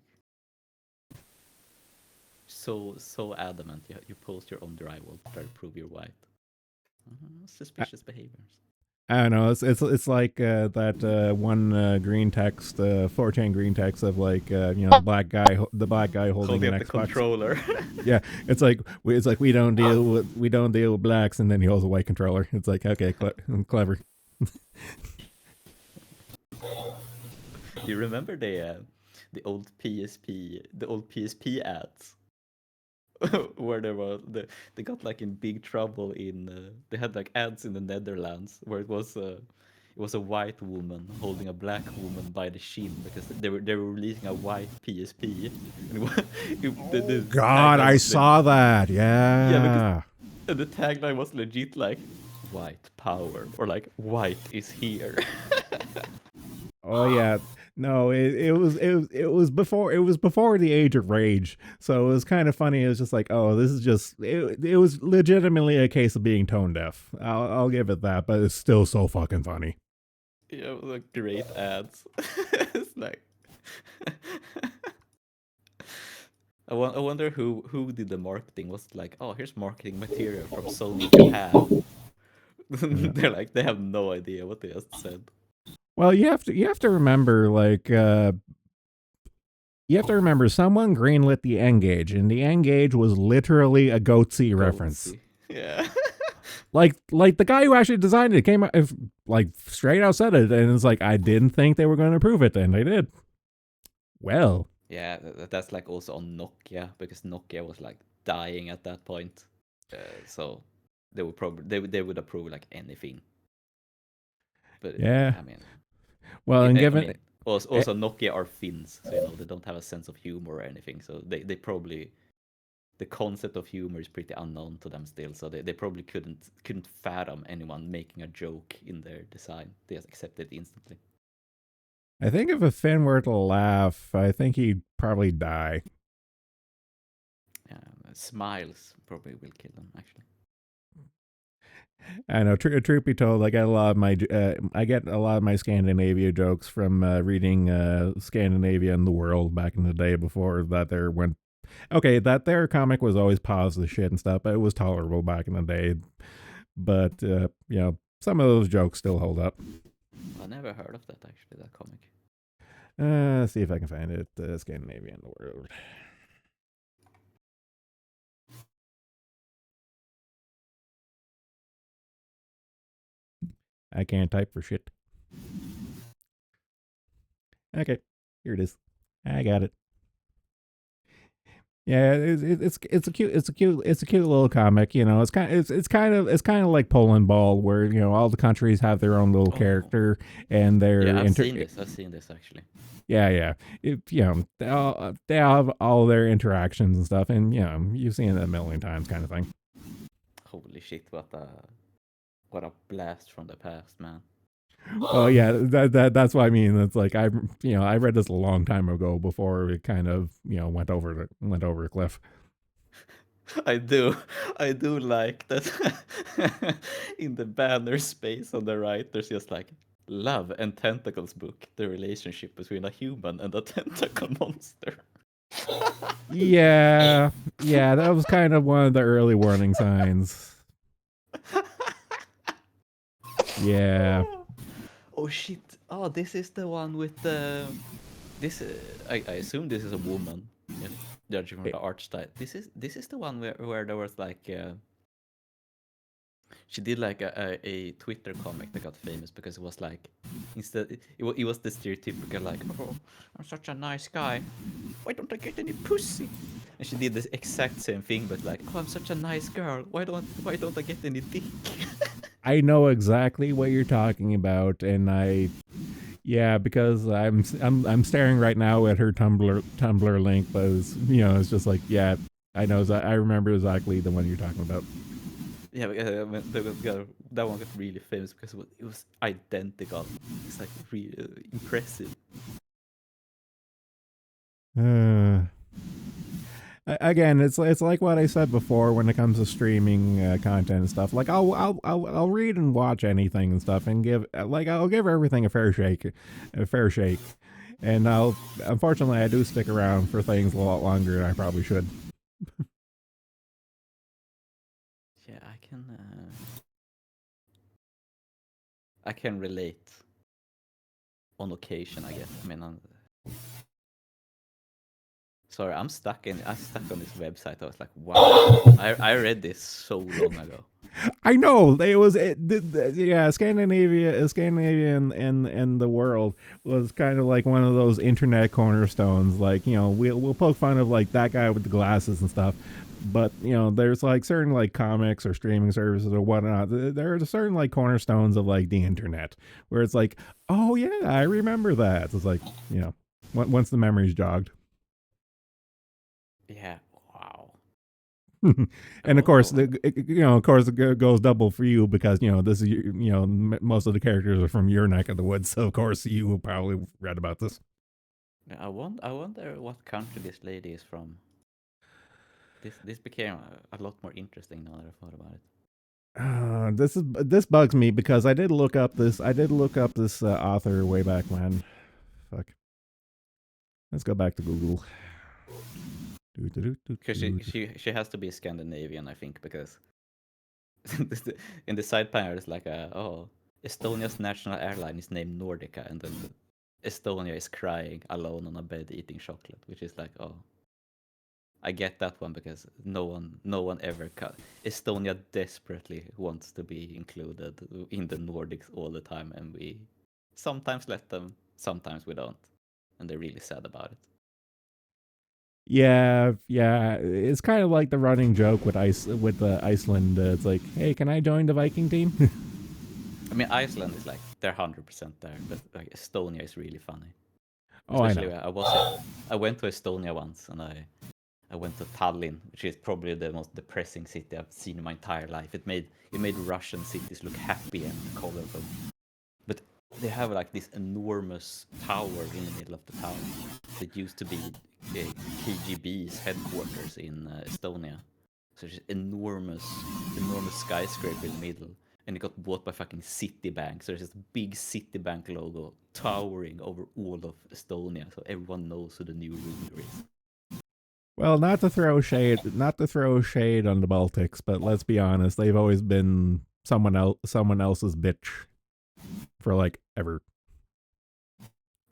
so adamant you post your own drywall to try to prove you're white. Suspicious behaviors. I don't know. It's like that one green text, 4chan green text of like the black guy holding an up the Xbox controller. Yeah, it's like we don't deal with blacks, and then he holds a white controller. It's like, okay, clever. You remember the old PSP ads where they got like in big trouble they had like ads in the Netherlands where it was a white woman holding a black woman by the shin because they were releasing a white PSP. And the God, tagline I was saw that. Yeah, because the tagline was legit like white power or like white is here. Oh yeah. No, it was before the age of rage. So it was kind of funny. It was just like, oh, this is just it was legitimately a case of being tone deaf. I'll give it that, but it's still so fucking funny. Yeah, it was like great ads. It's like I wonder who did the marketing. Was it like, oh, here's marketing material from Sony Japan. They're like, they have no idea what they just said. Well, you have to remember, like, someone greenlit the N-Gage, and the N-Gage was literally a Goatsy reference. Yeah. like the guy who actually designed it came out, like, straight out said it, and it's like, I didn't think they were going to approve it, and they did. Well. Yeah, that's like also on Nokia, because Nokia was like dying at that point. So they would probably they would approve like anything. But yeah, I mean, well, and given I mean, also Nokia are Finns, so they don't have a sense of humor or anything. So they probably, the concept of humor is pretty unknown to them still. So they probably couldn't fathom anyone making a joke in their design. They just accepted it instantly. I think if a Finn were to laugh, I think he'd probably die. Smiles probably will kill them, actually. I know. Truth be told, I get a lot of my Scandinavia jokes from reading Scandinavia and the World back in the day before that there went. Okay, that their comic was always positive shit and stuff, but it was tolerable back in the day. But some of those jokes still hold up. I never heard of that actually. That comic. Let's see if I can find it. Scandinavia and the World. I can't type for shit. Okay, here it is. I got it. Yeah, it's a cute little comic. You know, it's kind of like Poland Ball, where you know all the countries have their own little Oh, character and their yeah, I've seen this. I've seen this actually. Yeah. You know, they all have all their interactions and stuff, and you know, you've seen it a million times, kind of thing. Holy shit! What a blast from the past, man. Oh yeah, that's what I mean. It's like I read this a long time ago before it kind of went over a cliff. I do like that. In the banner space on the right, there's just like Love and Tentacles book, the relationship between a human and a tentacle monster. Yeah, that was kind of one of the early warning signs. Yeah. Oh shit! Oh, this is the one with the. This I assume this is a woman. Yeah, judging from the art style. This is the one where there was like. She did like a Twitter comic that got famous because it was like instead it was the stereotypical like, oh, I'm such a nice guy, why don't I get any pussy? And she did the exact same thing but like, oh, I'm such a nice girl, why don't I get any dick? I know exactly what you're talking about, and because I'm staring right now at her Tumblr link, but it's just like, yeah, I remember exactly the one you're talking about. Yeah, that one got really famous because it was identical. It's like really impressive. Again, it's like what I said before when it comes to streaming content and stuff. Like I'll read and watch anything and stuff, and I'll give everything a fair shake, and unfortunately I do stick around for things a lot longer than I probably should. Yeah, I can relate on occasion, I guess. I mean, sorry, I'm stuck on this website. I was like, wow, I read this so long ago. I know Scandinavia and the world was kind of like one of those internet cornerstones. Like, we'll poke fun of like that guy with the glasses and stuff, but there's like certain like comics or streaming services or whatnot. There are certain like cornerstones of like the internet where it's like, oh yeah, I remember that. It's like, once the memory's jogged. Yeah. Wow. And of course, it goes double for you because this is most of the characters are from your neck of the woods, so of course you probably read about this. I wonder what country this lady is from. This became a lot more interesting now that I thought about it. This bugs me because I did look up this author way back when. Fuck. Let's go back to Google. Because she has to be Scandinavian, I think, because in the side panel it's like Estonia's national airline is named Nordica, and then Estonia is crying alone on a bed eating chocolate, which is like, oh, I get that one because no one ever Estonia desperately wants to be included in the Nordics all the time, and we sometimes let them, sometimes we don't, and they're really sad about it. Yeah, it's kind of like the running joke with Iceland. It's like, hey, can I join the Viking team? I mean, Iceland is like they're 100% there, but like Estonia is really funny. Especially, I know. I went to Estonia once, and I went to Tallinn, which is probably the most depressing city I've seen in my entire life. It made Russian cities look happy and colorful, but they have like this enormous tower in the middle of the town that used to be KGB's headquarters in Estonia. So it's enormous skyscraper in the middle, and it got bought by fucking Citibank. So there's this big Citibank logo towering over all of Estonia, so everyone knows who the new ruler is. Well, not to throw shade on the Baltics, but let's be honest, they've always been someone else's bitch for like ever.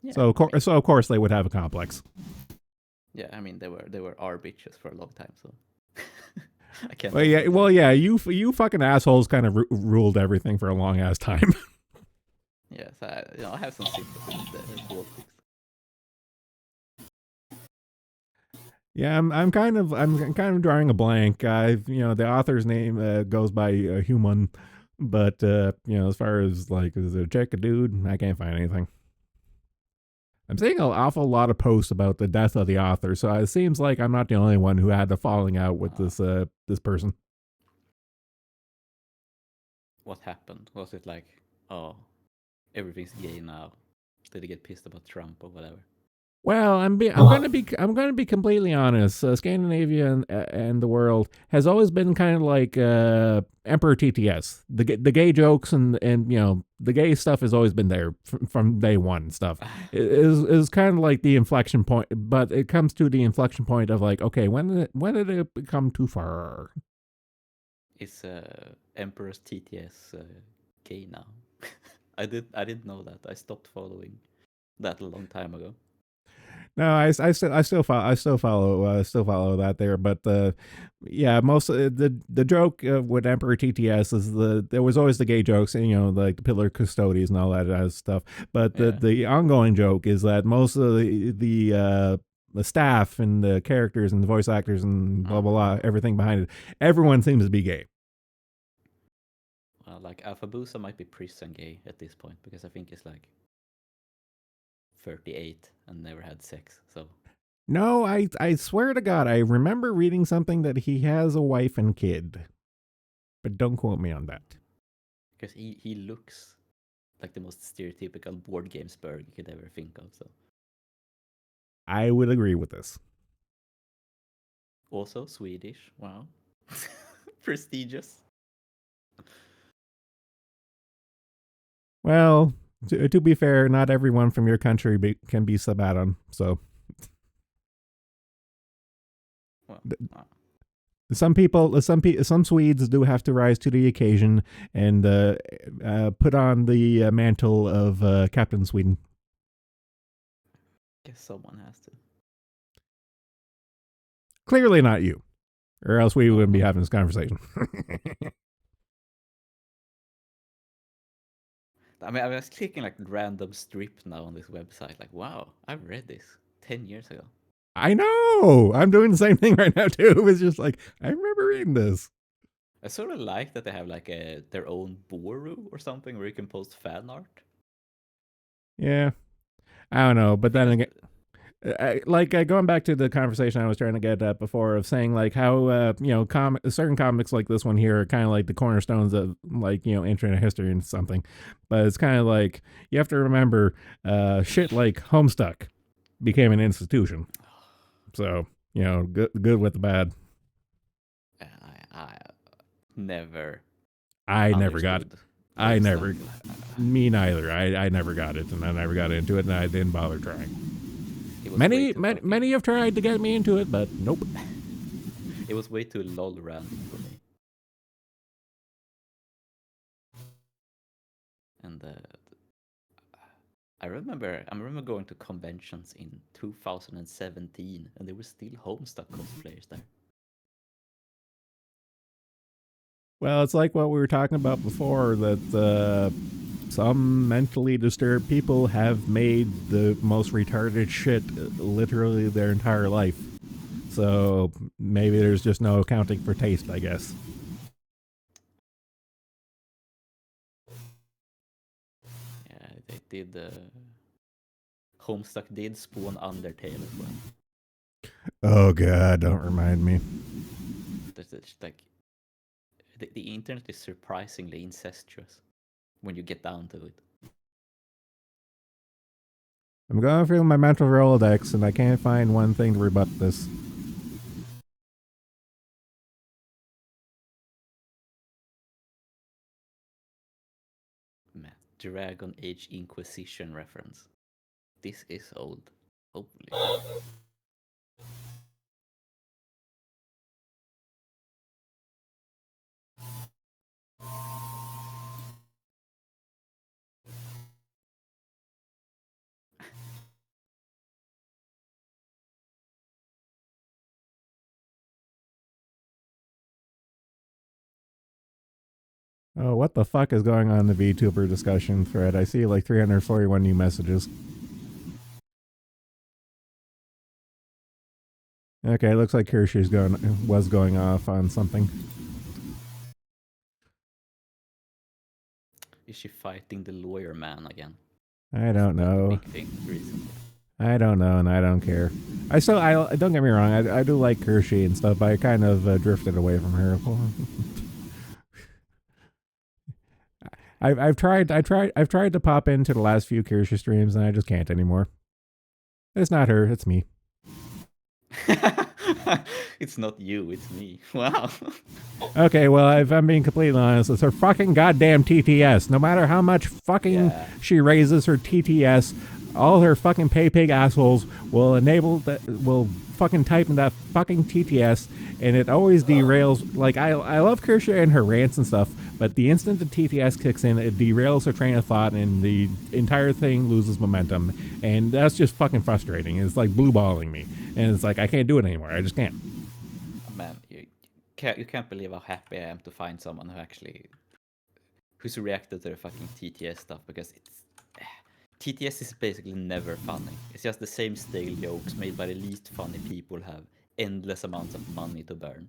Yeah, so of course they would have a complex. Yeah, I mean they were our bitches for a long time, so I can't. You fucking assholes kind of ruled everything for a long ass time. Yes, I have some sympathy with the Baltics. Yeah, I'm kind of drawing a blank. The author's name goes by Human, but as far as like is it a chick, a dude, I can't find anything. I'm seeing an awful lot of posts about the death of the author, so it seems like I'm not the only one who had the falling out with this person. What happened? Was it like, oh, everything's gay now? Did he get pissed about Trump or whatever? Well, I'm going to be completely honest. Scandinavia and the world has always been kind of like Emperor TTS. The gay jokes and the gay stuff has always been there from day one. Stuff is kind of like the inflection point, but it comes to the inflection point of like, okay, when did it become too far? Is Emperor's TTS gay now? I didn't know that. I stopped following that a long time ago. No, I still follow that there, but yeah, most the joke with Emperor TTS is there was always the gay jokes, and like the pillar custodies and all that stuff. But the ongoing joke is that most of the staff and the characters and the voice actors and blah blah blah, everything behind it, everyone seems to be gay. Well, like Alphabusa might be prison gay at this point because I think it's like 38 and never had sex. So No, I swear to God, I remember reading something that he has a wife and kid, but don't quote me on that. because he looks like the most stereotypical board game Spurg you could ever think of. So I would agree with this. also Swedish. Wow, prestigious. Well, to be fair, not everyone from your country can be Sabaton. So Well, wow. some Swedes do have to rise to the occasion and put on the mantle of Captain Sweden. Guess someone has to. Clearly not you, or else we wouldn't be having this conversation. I mean, I was clicking like random strip now on this website. Like, wow, I've read this 10 years ago. I know. I'm doing the same thing right now too. It's just like I remember reading this. I sort of like that they have like their own Boru or something where you can post fan art. Yeah, I don't know, but then again, That's going back to the conversation I was trying to get at before of saying like how certain comics like this one here are kind of like the cornerstones of like internet history and something, but it's kind of like you have to remember shit like Homestuck became an institution, so good with the bad. I never I never got it. understood. I Homestuck. never, me neither. I never got it, and I never got into it, and I didn't bother trying. It was Many have tried to get me into it, but nope. It was way too lol random for me. And I remember going to conventions in 2017, and there were still Homestuck cosplayers there. Well, it's like what we were talking about before, that some mentally disturbed people have made the most retarded shit literally their entire life. So maybe there's just no accounting for taste, I guess. Yeah, they did. Homestuck did spawn Undertale as well. Oh god, don't remind me. There's like the internet is surprisingly incestuous when you get down to it. I'm going through my mental Rolodex and I can't find one thing to rebut this. Man, Dragon Age Inquisition reference. This is old. Holy. Oh, what the fuck is going on in the VTuber discussion thread? I see like 341 new messages. Okay, looks like Kirsch's was going off on something. Is she fighting the lawyer man again? I don't Isn't that the know. big thing recently? I don't know, and I don't care. I don't get me wrong. I do like Kershey and stuff, but I kind of drifted away from her. I've tried to pop into the last few Kershey streams, and I just can't anymore. It's not her, it's me. It's not you, it's me. Wow. Okay, well, if I'm being completely honest, it's her fucking goddamn TTS. No matter how much fucking she raises her TTS, all her fucking pay pig assholes will fucking type in that fucking TTS, and it always derails. Like I love Kershaw and her rants and stuff, but the instant the TTS kicks in, it derails her train of thought, and the entire thing loses momentum, and that's just fucking frustrating. It's like blue balling me, and it's like I can't do it anymore. I just can't. Man, you can't believe how happy I am to find someone who's reacted to the fucking TTS stuff, because TTS is basically never funny. It's just the same stale jokes made by the least funny people have endless amounts of money to burn.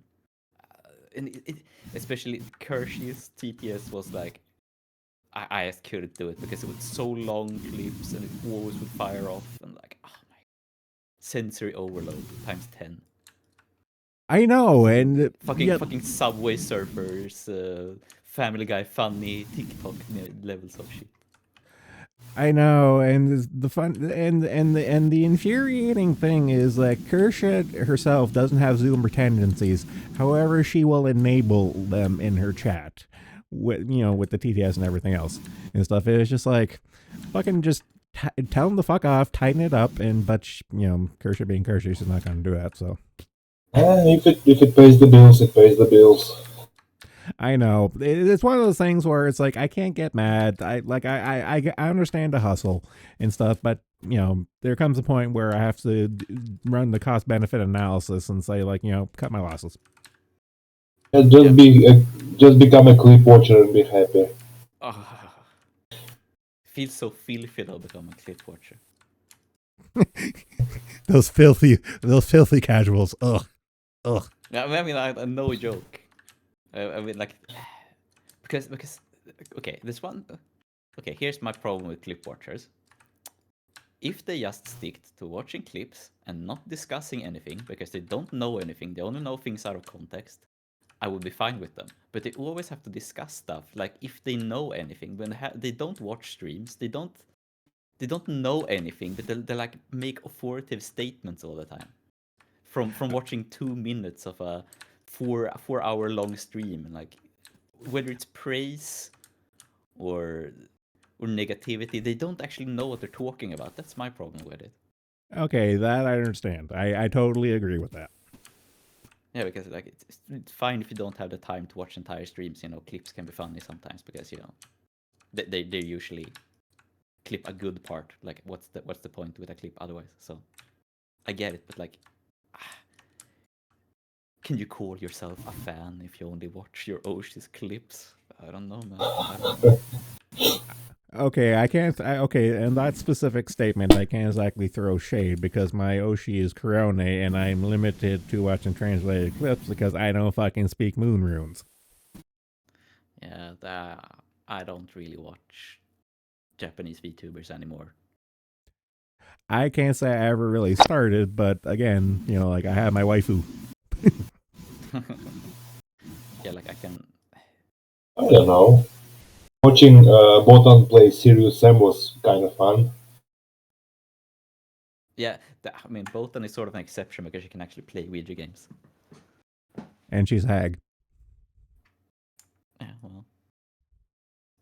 And especially Kershey's TTS was like, I just couldn't do it because it was so long clips and it always would fire off, and like, oh my, sensory overload times 10. I know, and Fucking Subway Surfers, Family Guy funny TikTok levels of shit. I know, and the fun and the infuriating thing is that Kershaw herself doesn't have Zoomer tendencies. However, she will enable them in her chat, with with the TTS and everything else and stuff. It's just like, fucking just tell them to fuck off, tighten it up, but Kershaw being Kershaw, she's not going to do that. So, if it pays the bills, it pays the bills. I know it's one of those things where it's like I can't get mad. I understand the hustle and stuff, but there comes a point where I have to run the cost benefit analysis and say, like, cut my losses. Just become a clip watcher and be happy. Feels so filthy to become a clip watcher. those filthy casuals. Ugh. I mean, no joke. I mean, like, because okay, this one. Okay, here's my problem with clip watchers. If they just stick to watching clips and not discussing anything because they don't know anything, they only know things out of context, I would be fine with them. But they always have to discuss stuff. Like, if they know anything, when they don't watch streams, they don't know anything, but they like make authoritative statements all the time. From watching 2 minutes of a 4 hour long stream, like, whether it's praise or negativity, they don't actually know what they're talking about. That's my problem with it. Okay, that I understand. I totally agree with that. Yeah, because like it's fine if you don't have the time to watch entire streams. Clips can be funny sometimes because they usually clip a good part. Like, what's the point with a clip otherwise? So I get it, but like, can you call yourself a fan if you only watch your Osh's clips? I don't know, man. I don't know. Okay, I can't. Okay, in that specific statement, I can't exactly throw shade because my Oshi is Corone, and I'm limited to watching translated clips because I don't fucking speak moon runes. Yeah, I don't really watch Japanese VTubers anymore. I can't say I ever really started, but again, like, I have my waifu. Yeah, like I can. I don't know. Watching Botan play Serious Sam was kind of fun. Yeah, I mean, Botan is sort of an exception because she can actually play Ouija games. And she's hag. Yeah, well,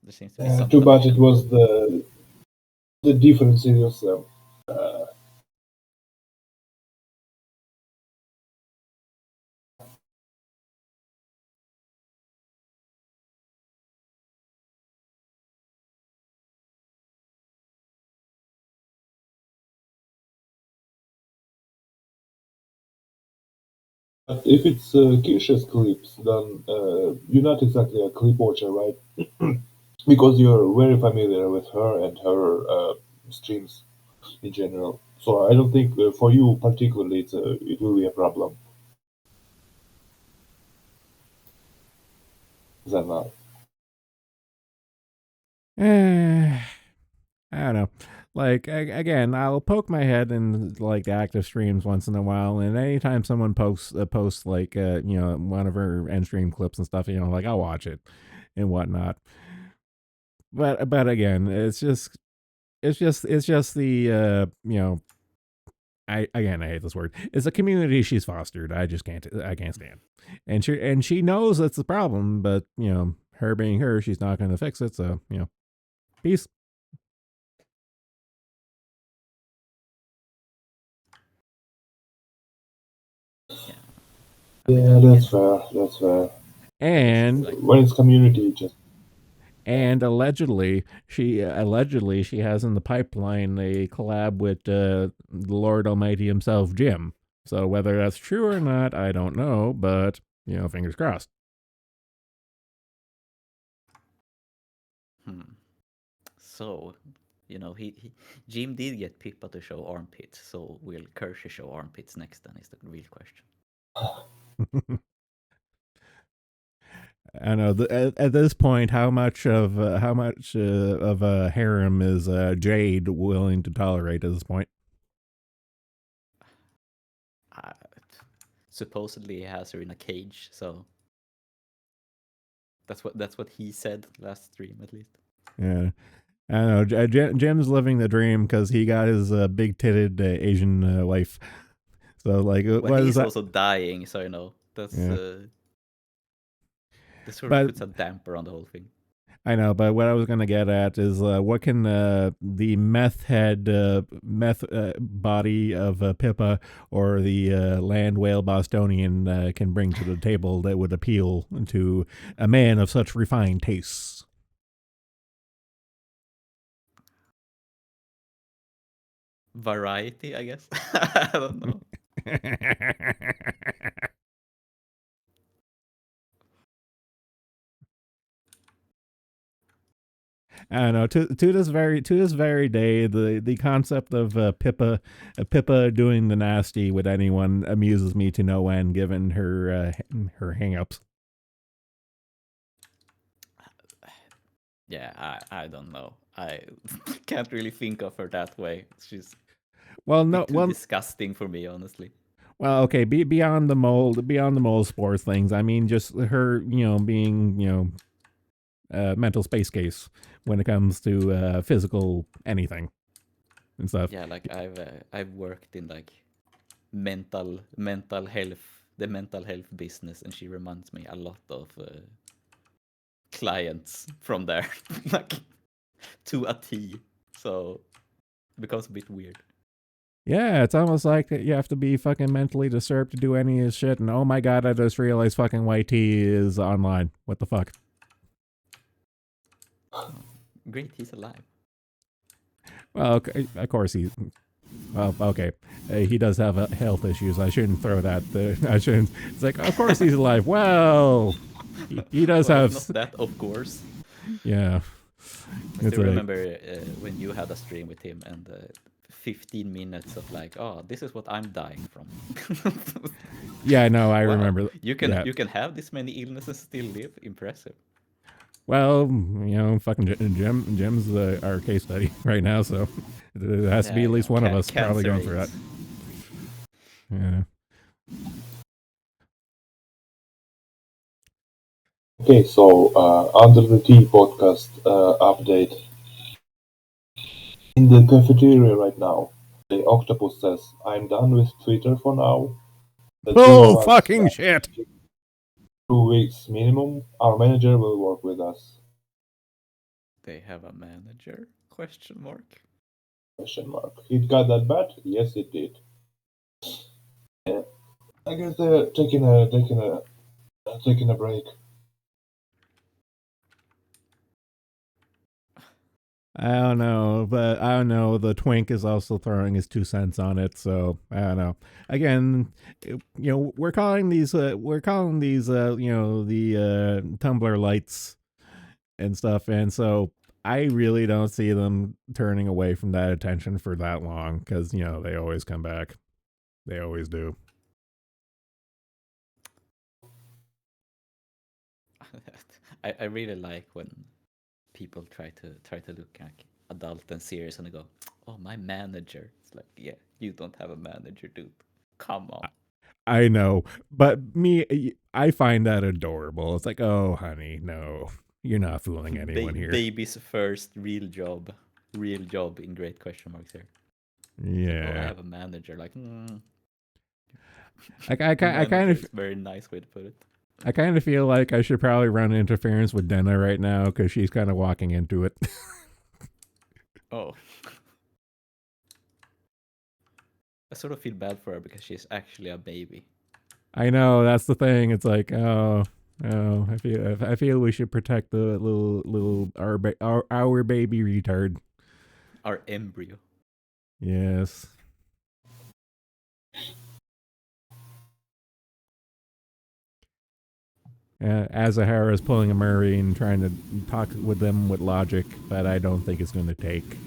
there seems to be some. Too bad it was the different Serious Sam. But if it's Kirsha's clips, then you're not exactly a clip watcher, right? Because you're very familiar with her and her streams in general. So I don't think for you particularly it will be a problem. Is that not? I don't know. Like again, I'll poke my head in like active streams once in a while, and anytime someone posts like one of her end stream clips and stuff, like I'll watch it and whatnot. But again, it's just the I hate this word. It's a community she's fostered. I can't stand, and she knows that's the problem, but her being her, she's not going to fix it. So peace. Yeah. Yeah, that's fair. That's fair. And When it's community, just and allegedly she has in the pipeline a collab with the Lord Almighty himself, Jim. So whether that's true or not, I don't know, but fingers crossed. So, Jim did get Pippa to show armpits. So will Kershey show armpits next? Then is the real question. I know. At this point, how much of a harem is Jade willing to tolerate at this point? Uh, Supposedly he has her in a cage, so that's what he said last stream at least. Yeah, I don't know. Jim's living the dream because he got his big-titted Asian wife. So like, Well, what is he's that? also dying, so that's Yeah, this sort of but puts a damper on the whole thing. I know. But what I was gonna get at is what can the meth body of Pippa or the land whale Bostonian can bring to the table that would appeal to a man of such refined tastes. Variety, I guess. I don't know. I don't know. To this very day, the concept of Pippa doing the nasty with anyone amuses me to no end, given her hangups. Yeah, I don't know. I can't really think of her that way. She's Well, a no, bit too well, disgusting for me, honestly. well, okay. Beyond the mold sports things. I mean, just her, being mental space case when it comes to physical anything and stuff. Yeah, like I've worked in like mental health, the mental health business, and she reminds me a lot of clients from there, like to a T. So it becomes a bit weird. Yeah, it's almost like you have to be fucking mentally disturbed to do any of this shit. And oh my god, I just realized fucking YT is online. What the fuck? Great, he's alive. Well, okay, of course he. Well, okay, he does have health issues. I shouldn't throw that. I shouldn't. It's like, of course he's alive. Well, he does Well, have. not that, of course. Yeah, I it's still like, remember when you had a stream with him and 15 minutes of like, oh, this is what I'm dying from. yeah, no, I Wow, remember. you Yeah. can have this many illnesses and still live. Impressive. Well, fucking Jim's our case study right now, so there has to be at least one of us probably going through that. Yeah. okay. So under the Tea podcast update in the cafeteria right now, the octopus says, "I'm done with Twitter for now. The two Oh, of us, fucking shit. 2 weeks minimum. Our manager will work with us." They have a manager? Question mark. Question mark. It got that bad? Yes, it did. Yeah. I guess they're taking a break. I don't know, but I don't know. The twink is also throwing his 2 cents on it, so I don't know. Again, we're calling these the Tumblr lights and stuff, and so I really don't see them turning away from that attention for that long because they always come back. They always do. I really like when people try to look like adult and serious and they go, "Oh, my manager." It's like, yeah, you don't have a manager, dude. Come on. I know, but I find that adorable. It's like, oh, honey, no, you're not fooling anyone here. Baby's first real job in great question marks here. It's like, oh, I Yeah, have a manager. Like, I kind manager of is a very nice way to put it. I kind of feel like I should probably run interference with Denna right now because she's kind of walking into it. Oh. I sort of feel bad for her because she's actually a baby. I know that's the thing. It's like, oh, I feel we should protect the little our baby retard. Our embryo. Yes. Azahara is pulling a Murray and trying to talk with them with logic, but I don't think it's going to take.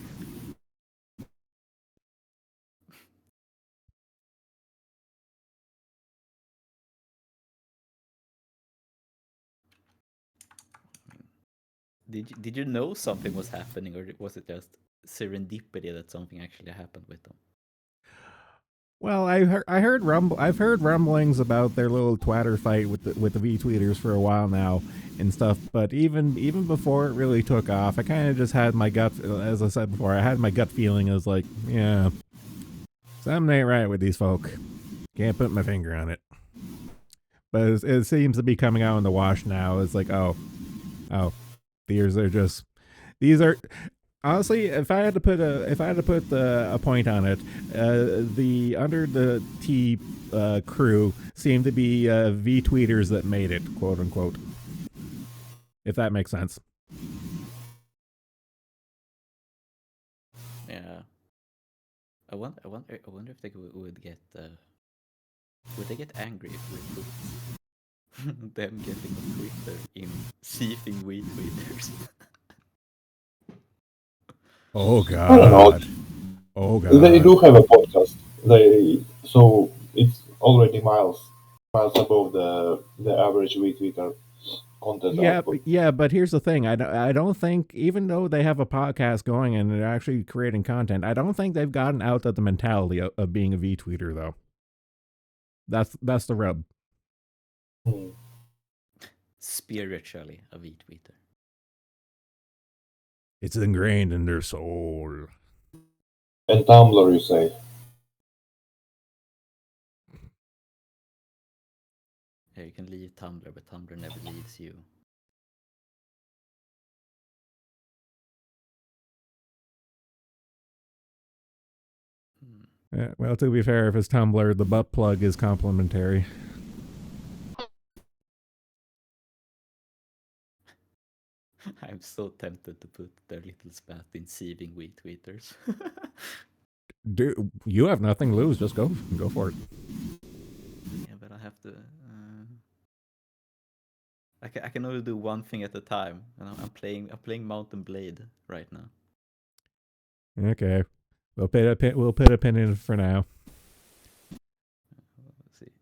Did you know something was happening, or was it just serendipity that something actually happened with them? Well, I've heard rumblings about their little twatter fight with the V tweeters for a while now and stuff. But even before it really took off, I kind of just had my gut. As I said before, I had my gut feeling. I was like, yeah, something ain't right with these folk. Can't put my finger on it. But it seems to be coming out in the wash now. It's like, oh, these are honestly, if I had to put a point on it, the under the T crew seem to be V tweeters that made it, quote unquote. If that makes sense. Yeah. I wonder if they would get angry if we put them getting on Twitter in seething weed tweeters. Oh I don't know. God. Oh They do God. have a podcast. So it's already miles above the average retweeter content output. Yeah, but here's the thing. I don't think, even though they have a podcast going and they're actually creating content, I don't think they've gotten out of the mentality of being a V tweeter though. That's the rub. Hmm. Spiritually a V tweeter. It's ingrained in their soul. And Tumblr, you say? Yeah, you can leave Tumblr, but Tumblr never leaves you. Well, to be fair, if it's Tumblr, the butt plug is complimentary. I'm so tempted to put their little spat in seething weed tweeters. Dude, you have nothing to lose. Just go for it. Yeah, but I have to. I can only do one thing at a time, and I'm playing Mountain Blade right now. Okay, we'll put a pin in it for now. Let's see.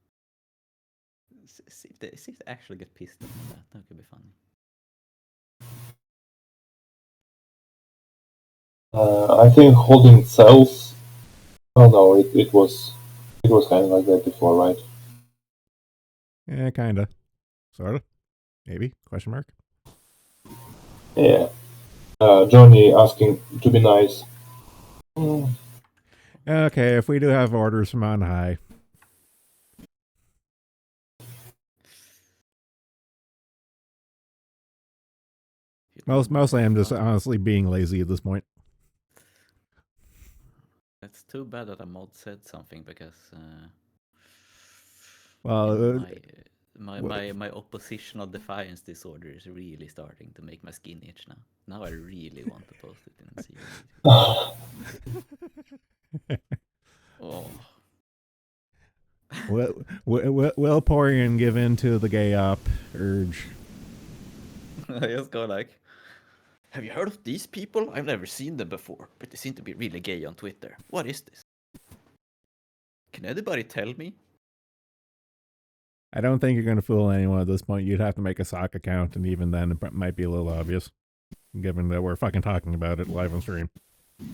See if they actually get pissed off at that. That could be funny. I think holding cells. Oh no, it was kind of like that before, right? Yeah, kinda, sorta, maybe? Question mark. Yeah. Johnny asking to be nice. Okay, if we do have orders from on high. Mostly, I'm just honestly being lazy at this point. It's too bad that a mod said something because Well, My oppositional defiance disorder is really starting to make my skin itch now. Now I really want to post it and see it. Oh. Will Porian give in to the gay op urge? I just go like, have you heard of these people? I've never seen them before, but they seem to be really gay on Twitter. What is this? Can anybody tell me? I don't think you're going to fool anyone at this point. You'd have to make a sock account, and even then, it might be a little obvious, given that we're fucking talking about it live on stream. God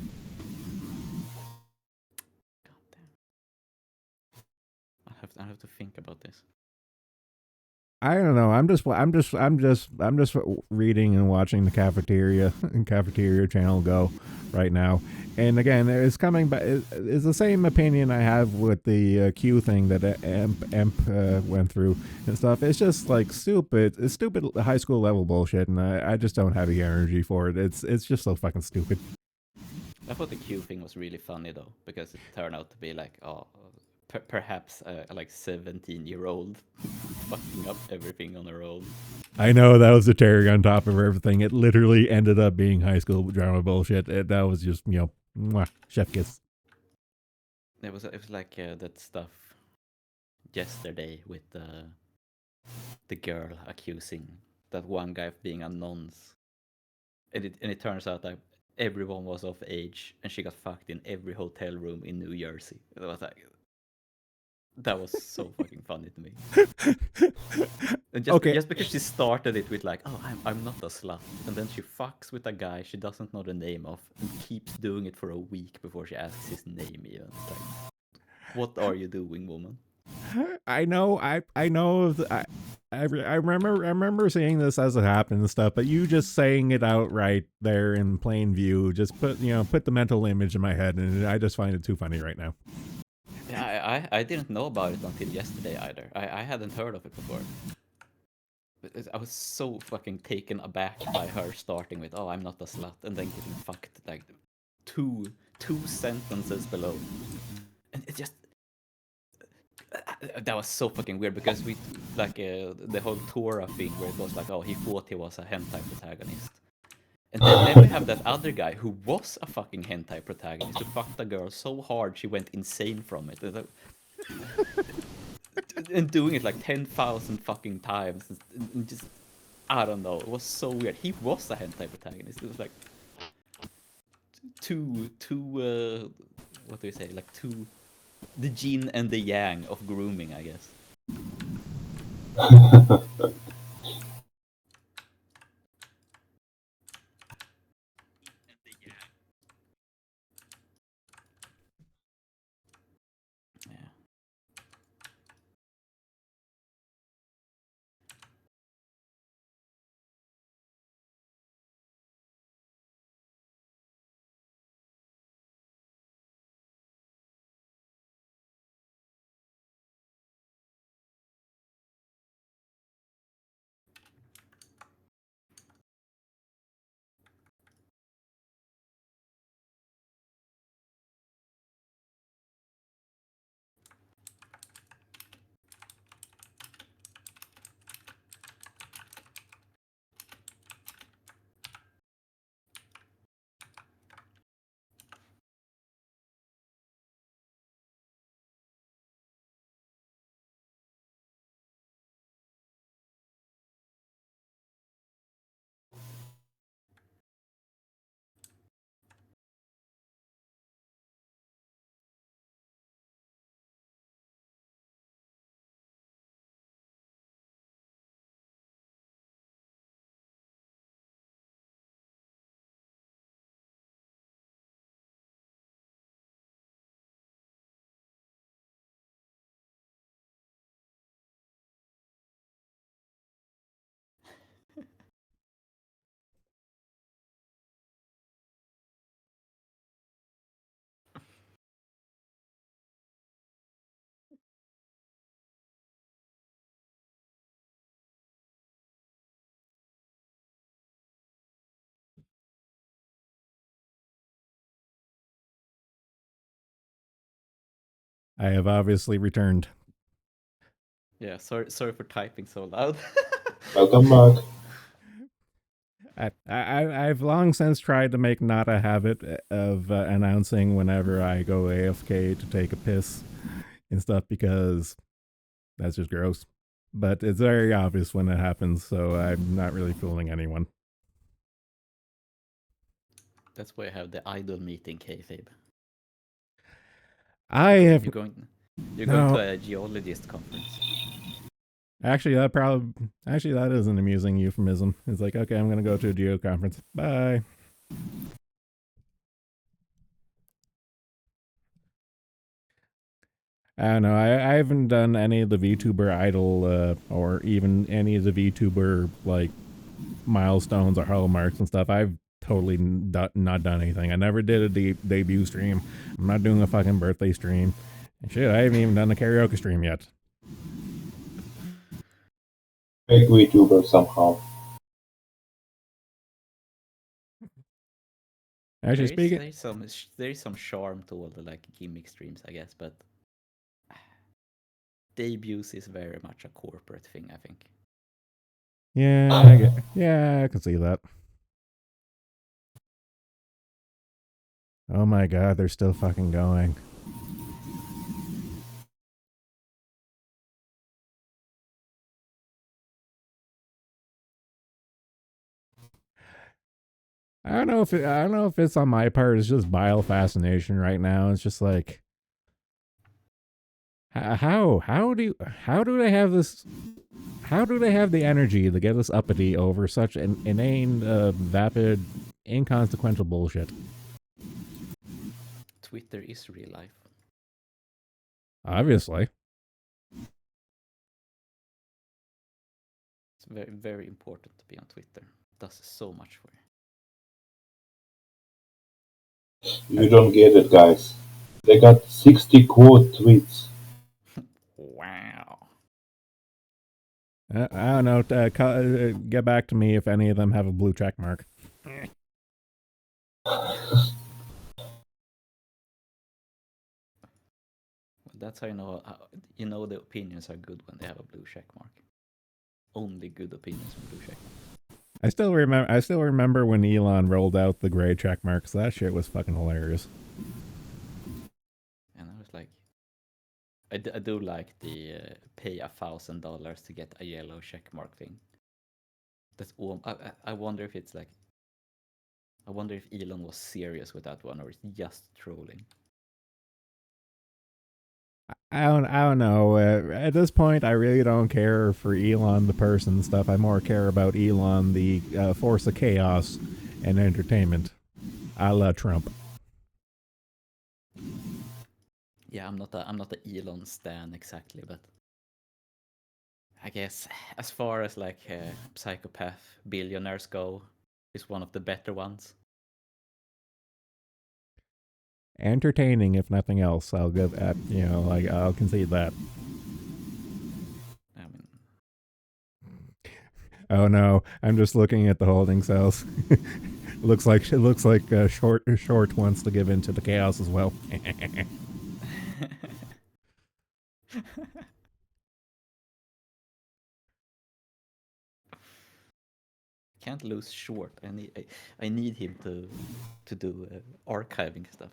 damn. I have to think about this. I don't know. I'm just reading and watching the cafeteria channel go right now. And again, it's coming back. It's the same opinion I have with the Q thing that Emp went through and stuff. It's just like stupid. It's stupid high school level bullshit, and I just don't have the energy for it. It's just so fucking stupid. I thought the Q thing was really funny though, because it turned out to be like, perhaps like 17-year-old fucking up everything on her own. I know that was the cherry on top of everything. It literally ended up being high school drama bullshit. That was just, mwah, chef kiss. It was like that stuff yesterday with the girl accusing that one guy of being a nonce, and it turns out that everyone was of age, and she got fucked in every hotel room in New Jersey. It was like, that was so fucking funny to me. And just because she started it with like, oh, I'm not a slut, and then she fucks with a guy she doesn't know the name of and keeps doing it for a week before she asks his name even. It's like, what are you doing, woman? I know. I remember seeing this as it happened and stuff, but you just saying it out right there in plain view just put the mental image in my head, and I just find it too funny right now. Yeah, I didn't know about it until yesterday either. I hadn't heard of it before. But I was so fucking taken aback by her starting with, "Oh, I'm not a slut," and then getting fucked like two sentences below, and it just that was so fucking weird because we like the whole Tora thing where it was like, oh, he thought he was a hentai protagonist. And then we have that other guy who was a fucking hentai protagonist who fucked a girl so hard she went insane from it. And doing it like 10,000 fucking times. And just, I don't know. It was so weird. He was a hentai protagonist. It was like two, what do you say? Like two, the yin and the yang of grooming, I guess. Yeah. I have obviously returned. Yeah, sorry for typing so loud. Welcome back. I've long since tried to make not a habit of announcing whenever I go AFK to take a piss and stuff because that's just gross. But it's very obvious when it happens, so I'm not really fooling anyone. That's why I have the idol meeting kayfabe. I You're have going you're going no. to a geologist conference. Actually, that is an amusing euphemism. It's like, okay, I'm gonna go to a geo conference. Bye. I don't know. I haven't done any of the VTuber idol or even any of the VTuber like milestones or hallmarks and stuff. I've totally not done anything. I never did a debut stream. I'm not doing a fucking birthday stream. And shit, I haven't even done a karaoke stream yet. Fake VTuber somehow. Actually, speaking, There's some charm to all the like gimmick streams, I guess, but debuts is very much a corporate thing, I think. yeah, I can see that. Oh my god, they're still fucking going. I don't know if it's on my part. It's just bile fascination right now. It's just like, how do they have this? How do they have the energy to get us uppity over such an inane, vapid, inconsequential bullshit? Twitter is real life. Obviously. It's very, very important to be on Twitter. It does so much for you. You don't get it, guys. They got 60 quote tweets. Wow. I don't know. Get back to me if any of them have a blue check mark. That's how you know the opinions are good when they have a blue check mark. Only good opinions with blue check mark. I still remember when Elon rolled out the gray check marks. That shit was fucking hilarious. And I was like, I do like the pay $1,000 to get a yellow check mark thing. That's all. I wonder if it's like, I wonder if Elon was serious with that one or it's just trolling. I don't know. At this point, I really don't care for Elon the person stuff. I more care about Elon the force of chaos and entertainment, a la Trump. Yeah, I'm not a Elon stan exactly, but I guess as far as like psychopath billionaires go, he's one of the better ones. Entertaining, if nothing else. I'll give at I'll concede that. I mean, oh no, I'm just looking at the holding cells. looks like short wants to give in to the chaos as well. can't lose short. I need him to do archiving stuff.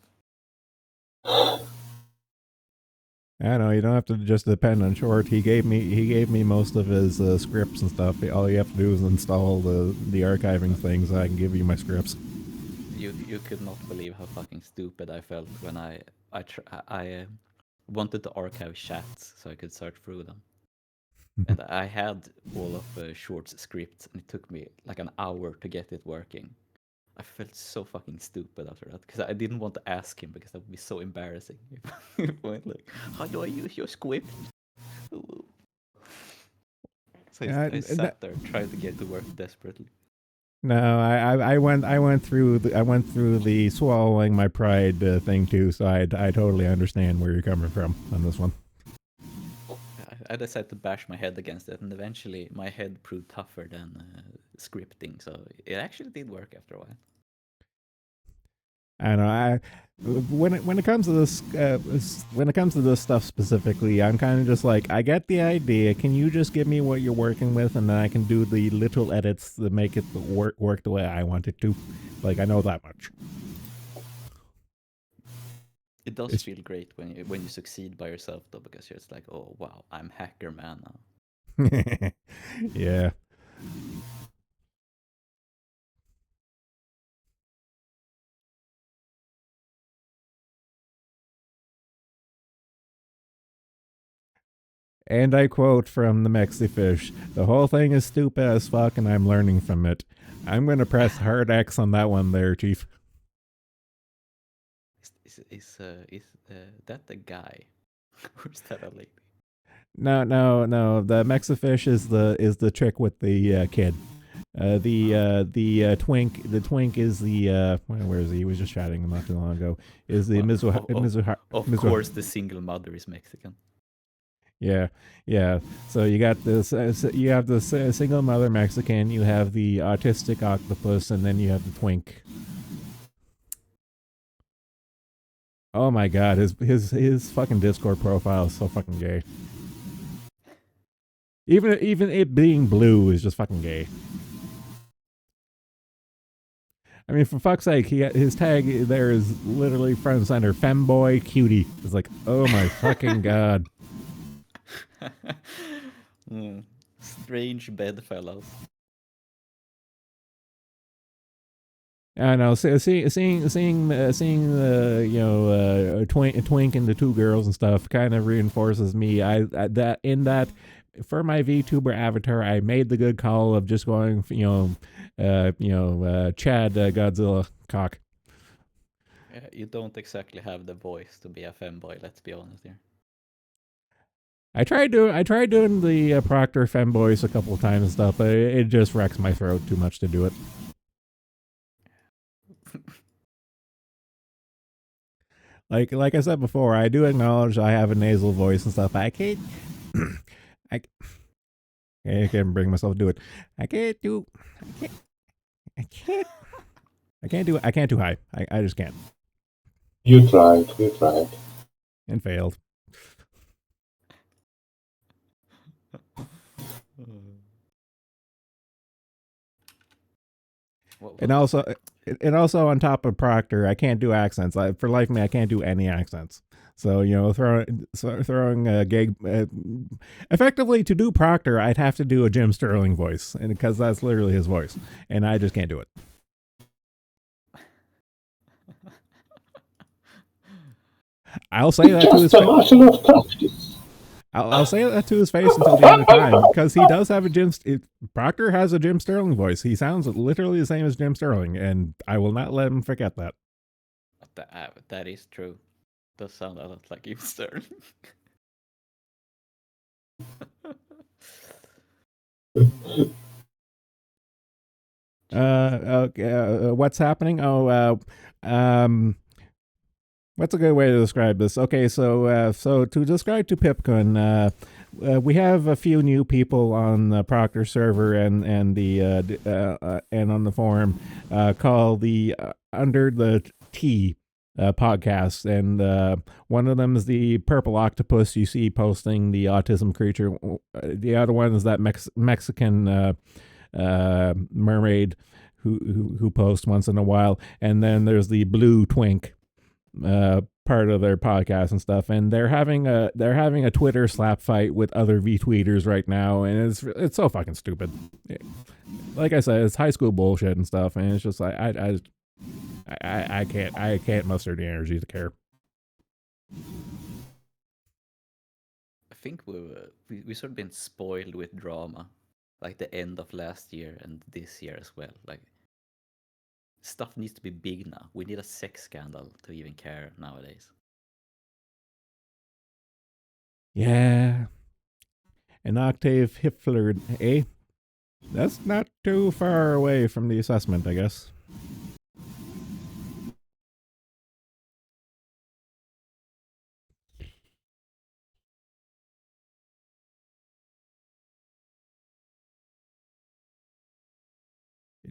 I don't know. You don't have to just depend on short. He gave me most of his scripts and stuff. All you have to do is install the archiving thing, so I can give you my scripts. You could not believe how fucking stupid I felt when I wanted to archive chats so I could search through them. And I had all of Short's scripts, and it took me like an hour to get it working. I felt so fucking stupid after that because I didn't want to ask him because that would be so embarrassing. If I went like, "How do I use your script?" So I sat there trying to get it to work desperately. No, I went through the swallowing my pride thing too. So I totally understand where you're coming from on this one. I decided to bash my head against it, and eventually my head proved tougher than scripting. So it actually did work after a while. I know. When it comes to this when it comes to this stuff specifically, I'm kind of just like, I get the idea. Can you just give me what you're working with, and then I can do the little edits that make it work the way I want it to. Like, I know that much. It does It's, feel great when you succeed by yourself though, because you're just like, oh wow, I'm hacker man now. yeah. And I quote from the Mexifish: "The whole thing is stupid as fuck, and I'm learning from it." I'm gonna press hard X on that one, there, Chief. Is that a guy, or is that a lady? No. The Mexifish is the trick with the kid. The twink is the where is he? He was just chatting not too long ago. Is the Of course, the single mother is Mexican. Yeah, yeah. So you got this. You have this single mother Mexican. You have the autistic octopus, and then you have the twink. Oh my god, his fucking Discord profile is so fucking gay. Even it being blue is just fucking gay. I mean, for fuck's sake, his tag there is literally front and center, femboy cutie. It's like, oh my fucking god. Strange bedfellows. I know. Seeing twink and the two girls and stuff kind of reinforces me. That for my VTuber avatar, I made the good call of just going, Chad Godzilla cock. You don't exactly have the voice to be a femboy. Let's be honest here. I tried doing the Proctor femboys a couple of times and stuff, but it just wrecks my throat too much to do it. Like I said before, I do acknowledge I have a nasal voice and stuff. I can't I can't bring myself to do it. I can't do high. I just can't. You tried. And failed. And also on top of Proctor, I can't do accents. For life of me, I can't do any accents. So throwing a gig, effectively to do Proctor, I'd have to do a Jim Sterling voice, and because that's literally his voice, and I just can't do it. I'll say that to his face. I'll say that to his face until the end of time, because he does have Proctor has a Jim Sterling voice. He sounds literally the same as Jim Sterling, and I will not let him forget that. That is true. Does sound a lot like Jim Sterling. Okay, what's happening? What's a good way to describe this? Okay, so to describe to Pipkun, we have a few new people on the Proctor server and on the forum called the Under the Tea podcast, and one of them is the purple octopus you see posting the autism creature. The other one is that Mexican mermaid who posts once in a while, and then there's the blue twink part of their podcast and stuff, and they're having a Twitter slap fight with other V-tweeters right now, and it's so fucking stupid. Like I said, it's high school bullshit and stuff, and it's just like I can't muster the energy to care. I think we sort of been spoiled with drama, like the end of last year and this year as well. Like, stuff needs to be big now. We need a sex scandal to even care nowadays. Yeah. An Octave Hiffler, eh? That's not too far away from the assessment, I guess.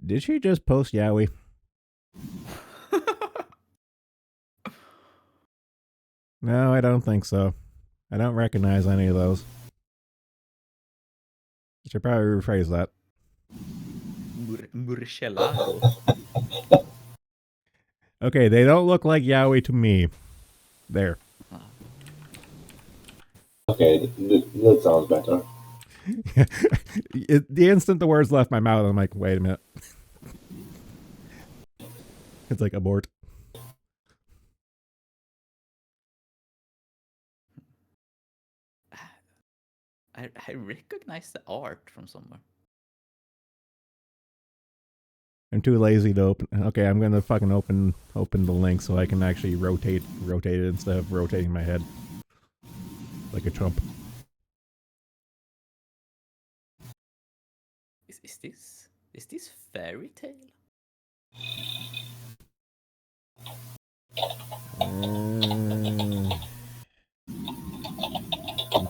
Did she just post Yowie? No, I don't think so. I don't recognize any of those. I should probably rephrase that. Murcielago. Okay, they don't look like yaoi to me. There. Okay, that sounds better. The instant the words left my mouth, I'm like, wait a minute. It's like abort. I recognize the art from somewhere. I'm too lazy to open. Okay, I'm gonna fucking open the link so I can actually rotate it instead of rotating my head like a chump. Is this fairy tale?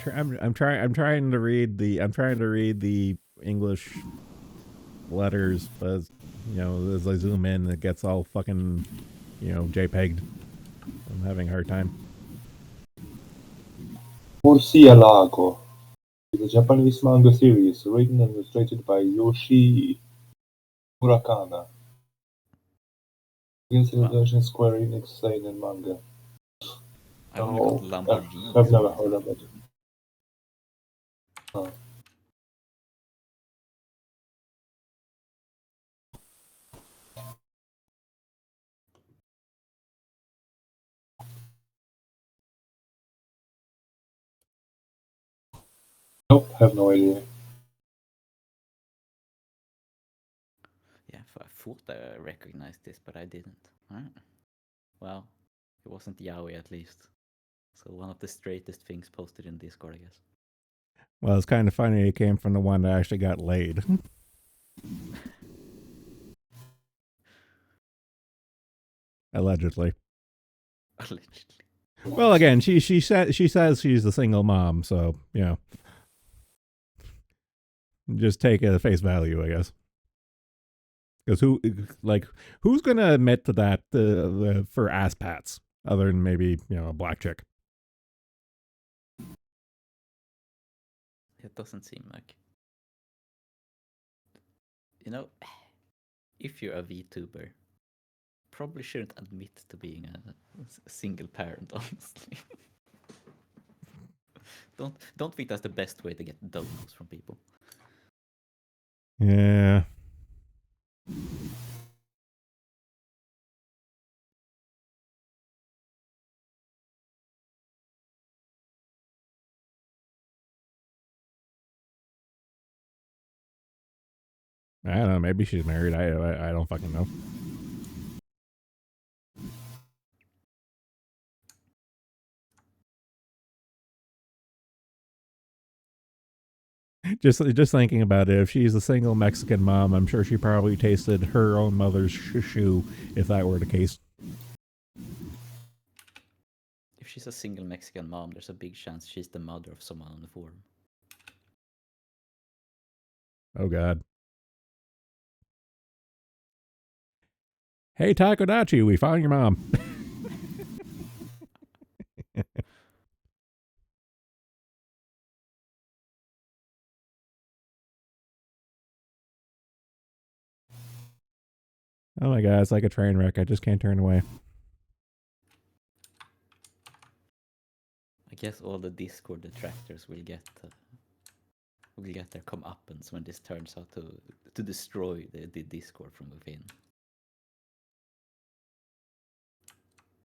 I'm trying to read the English letters, but as I zoom in, it gets all fucking JPEG'd. I'm having a hard time. Murcielago is a Japanese manga series written and illustrated by Yoshi Murakami. Instant version Square Enix seinen manga. I only got Lamborghini. I've never heard of it. Oh. Nope, have no idea. Yeah, I thought I recognized this, but I didn't. Well, it wasn't yaoi at least. So one of the straightest things posted in Discord, I guess. Well, it's kind of funny it came from the one that actually got laid. Allegedly. Allegedly. Well, again, she says she's a single mom, so just take it at face value, I guess. Because who's gonna admit to that for ass pats other than maybe a black chick? It doesn't seem like. If you're a VTuber, probably shouldn't admit to being a single parent, honestly. Don't think that's the best way to get donuts from people. Yeah. I don't know. Maybe she's married. I don't fucking know. Just thinking about it, if she's a single Mexican mom, I'm sure she probably tasted her own mother's shoe if that were the case. If she's a single Mexican mom, there's a big chance she's the mother of someone on the forum. Oh God. Hey Takodachi, we found your mom. Oh my God, it's like a train wreck. I just can't turn away. I guess all the Discord detractors will get their comeuppance when this turns out to destroy the Discord from within.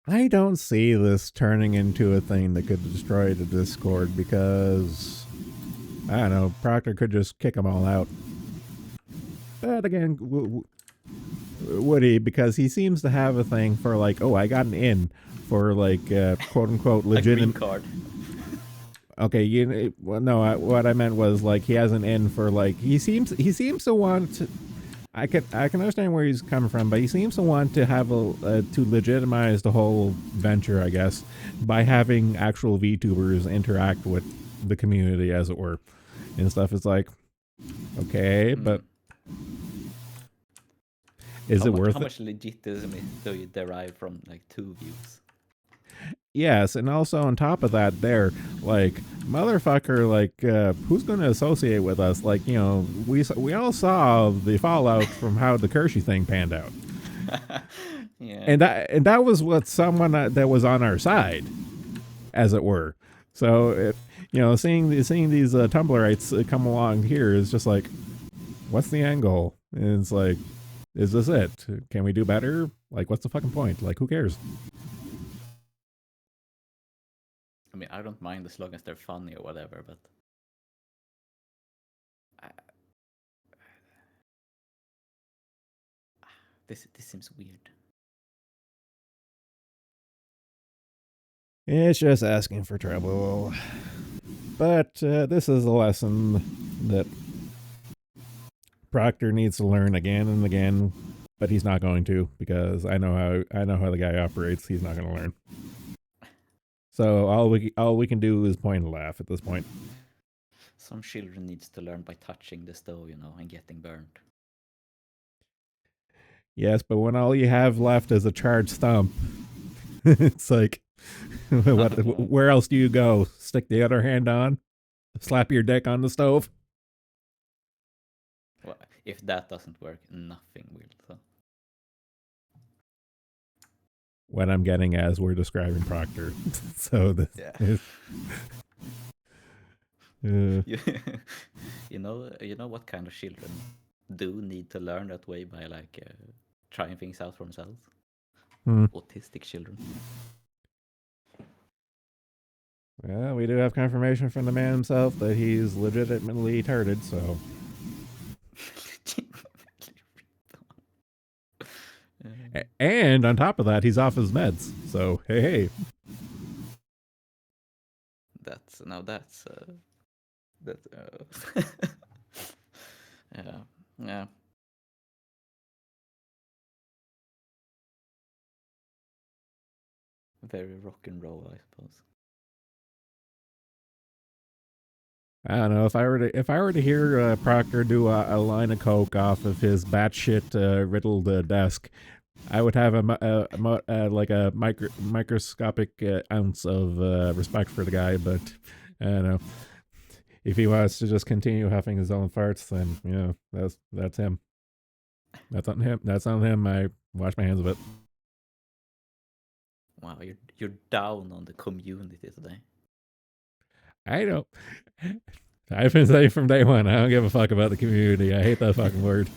I don't see this turning into a thing that could destroy the Discord because, I don't know, Proctor could just kick them all out. But again, would he? Because he seems to have a thing for I got an in for quote unquote legitimate card. Okay, no. What I meant was he has an in for he seems to want to. I can understand where he's coming from, but he seems to want to have to legitimize the whole venture, I guess, by having actual VTubers interact with the community, as it were, and stuff. It's like, okay, but is it worth it? How much legitimacy do you derive from 2 views? Yes, and also on top of that, they're like, motherfucker, like, who's going to associate with us? Like, you know, we all saw the fallout from how the Kershey thing panned out, Yeah. and that was what someone that was on our side, as it were. So, you know, seeing these Tumblrites come along here is just like, what's the end goal? And it's like, is this it? Can we do better? Like, what's the fucking point? Like, who cares? I mean, I don't mind as long as they're funny or whatever, but I, this seems weird. It's just asking for trouble. But this is a lesson that Proctor needs to learn again and again, but he's not going to, because I know how the guy operates. He's not going to learn. So all we can do is point and laugh at this point. Some children needs to learn by touching the stove, you know, and getting burned. Yes, but when all you have left is a charred stump, it's like, where else do you go? Stick the other hand on? Slap your dick on the stove? Well, if that doesn't work, nothing will. So. What I'm getting as we're describing Proctor. So this Yeah. is, You know what kind of children do need to learn that way by like trying things out for themselves? Autistic children. well, we do have confirmation from the man himself that he's legitimately retarded, so. And on top of that, he's off his meds. So, hey. That's yeah. Very rock and roll, I suppose. I don't know, if I were to hear Proctor do a line of coke off of his batshit riddled desk, I would have like a microscopic ounce of respect for the guy. But I don't know, if he wants to just continue huffing his own farts, then you know, that's him. That's on him. That's on him. I wash my hands of it. Wow, you're down on the community today. I don't. I've been saying from day one, I don't give a fuck about the community. I hate that fucking word.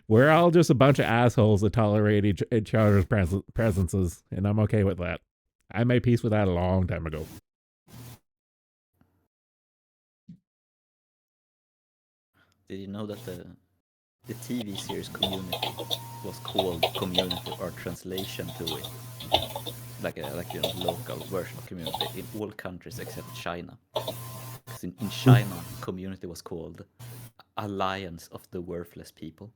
We're all just a bunch of assholes that tolerate each other's presences, and I'm okay with that. I made peace with that a long time ago. Did you know that the TV series Community was called Community, or translation to it, like you know, local version of Community in all countries except China. Because in China, Community was called Alliance of the Worthless People.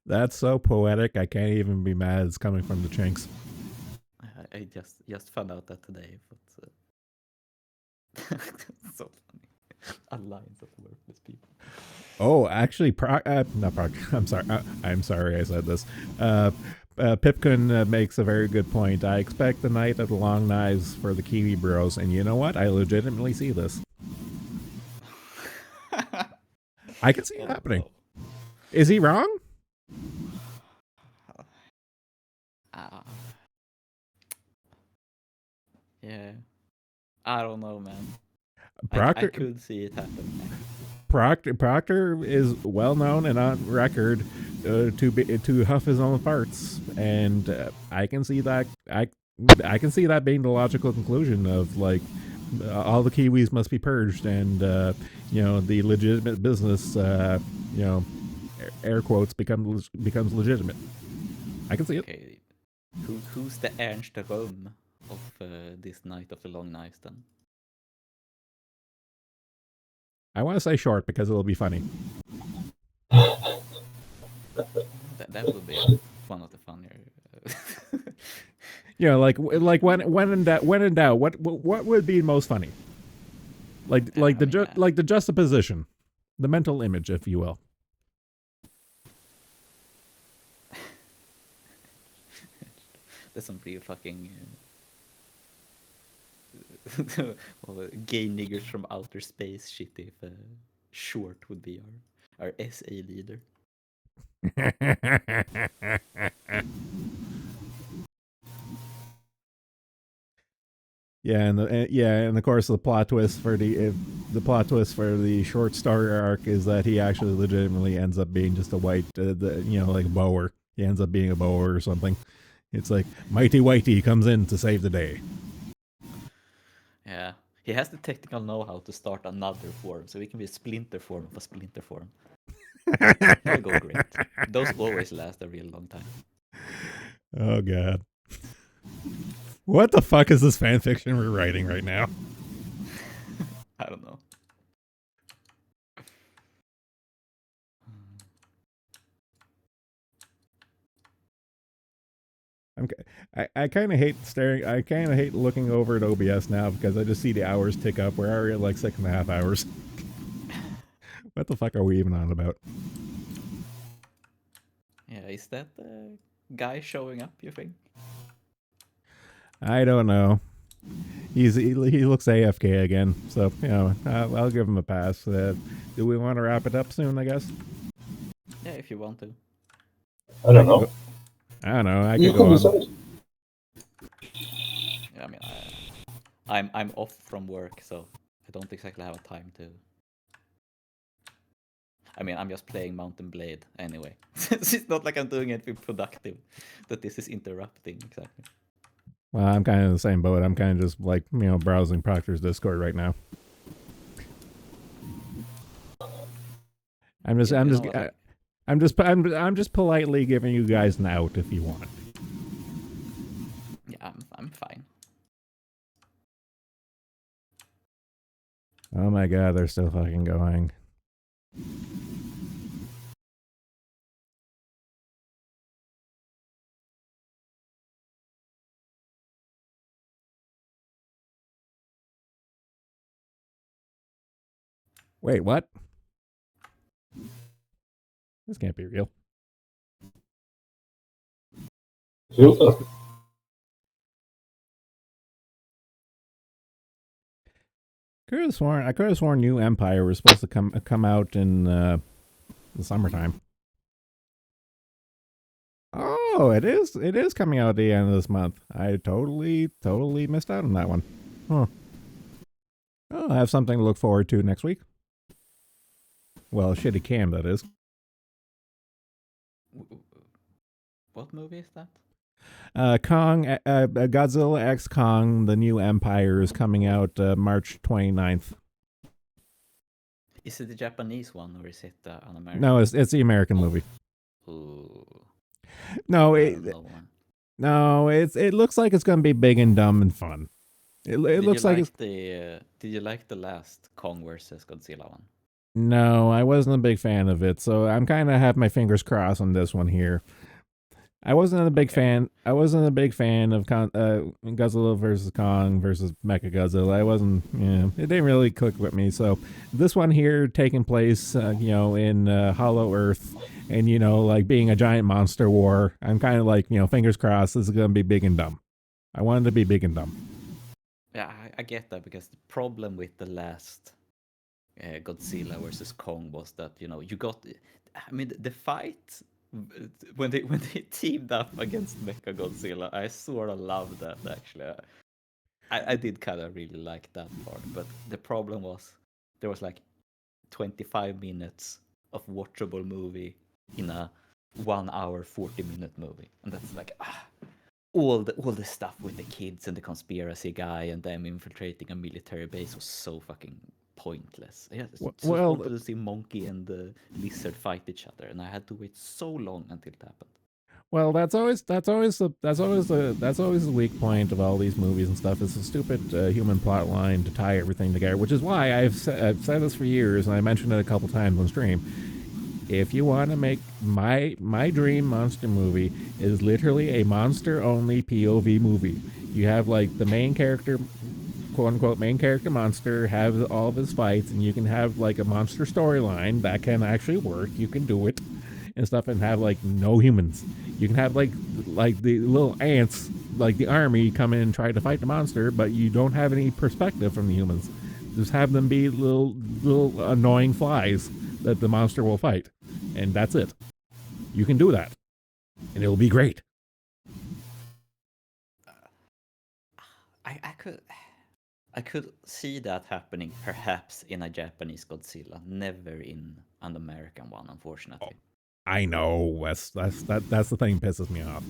That's so poetic. I can't even be mad. It's coming from the Chinks. I just found out that today, but so funny. Alliance of the Worthless People. Oh, actually, not Proctor. I'm sorry. I'm sorry I said this. Pipkin makes a very good point. I expect the night of the long knives for the Kiwi Bros, and you know what? I legitimately see this. I can see it happening. Is he wrong? Yeah. I don't know, man. Proctor, I could see it happen. Proctor is well known and on record to huff his own farts, and I can see that. I can see that being the logical conclusion of like all the Kiwis must be purged, and you know, the legitimate business, you know, air quotes becomes legitimate. I can see it. Okay, who's the Ernst Röhm of this night of the long knives then? I want to say short because it'll be funny. That would be one of the funnier. You know, like when in doubt, what would be most funny? Like the juxtaposition, the mental image, if you will. There's some pretty fucking Well, gay niggers from outer space shit if Short would be our SA leader. Yeah, and of course the plot twist for the short story arc is that he actually legitimately ends up being just a white, like a bower. He ends up being a bower or something. It's like Mighty Whitey comes in to save the day. Yeah, he has the technical know-how to start another form, so he can be a splinter form of a splinter form. That'll go great. Those always last a real long time. Oh god. What the fuck is this fan fiction we're writing right now? I don't know. I kind of hate staring. I kind of hate looking over at OBS now because I just see the hours tick up. We're already at like 6.5 hours. What the fuck are we even on about? Yeah, is that the guy showing up, you think? I don't know. He looks AFK again, so I'll give him a pass. Do we want to wrap it up soon? I guess. Yeah, if you want to. I don't know. I don't know. I You could go could on. decide. Yeah, I mean, I'm off from work, so I don't exactly have a time to. I mean, I'm just playing Mountain Blade anyway. It's not like I'm doing anything productive that this is interrupting exactly. Well, I'm kind of in the same boat. I'm kind of just like browsing Proctor's Discord right now. I'm just politely giving you guys an out if you want. Yeah, I'm fine. Oh my god, they're still fucking going. Wait, what? This can't be real. Filter. I could have sworn New Empire was supposed to come out in the summertime. Oh, it is coming out at the end of this month. I totally missed out on that one. Huh. Oh, I have something to look forward to next week. Well, shitty cam, that is. What movie is that? Godzilla X Kong, The New Empire is coming out March 29th. Is it the Japanese one or is it an American? No, it's the American movie. Ooh. No, I it looks like it's going to be big and dumb and fun. It looks like it's... Did you like the last Kong versus Godzilla one? No, I wasn't a big fan of it, so I'm kind of have my fingers crossed on this one here. I wasn't a big fan. I wasn't a big fan of Godzilla versus Kong versus Mechagodzilla. I wasn't. It didn't really click with me. So this one here, taking place, in Hollow Earth, and like being a giant monster war. I'm kind of like, fingers crossed. This is gonna be big and dumb. I wanted to be big and dumb. Yeah, I get that because the problem with the last Godzilla versus Kong was that you got. I mean, the fight. When they teamed up against Mechagodzilla, I sort of loved that actually. I did kind of really like that part, but the problem was there was like 25 minutes of watchable movie in a 1 hour 40-minute movie, and that's like all the stuff with the kids and the conspiracy guy and them infiltrating a military base was so fucking pointless. Yeah, just wanted to see Monkey and the Lizard fight each other, and I had to wait so long until it happened. Well, that's always the weak point of all these movies and stuff. Is a stupid human plot line to tie everything together. Which is why I've said this for years, and I mentioned it a couple times on stream. If you want to make my dream monster movie is literally a monster only POV movie. You have like the main character, quote unquote main character monster, have all of his fights, and you can have like a monster storyline that can actually work. You can do it and stuff, and have like no humans. You can have like the little ants, like the army, come in and try to fight the monster, but you don't have any perspective from the humans. Just have them be little annoying flies that the monster will fight, and that's it. You can do that, and it'll be great. I could see that happening perhaps in a Japanese Godzilla, never in an American one, unfortunately. I know that's the thing that pisses me off.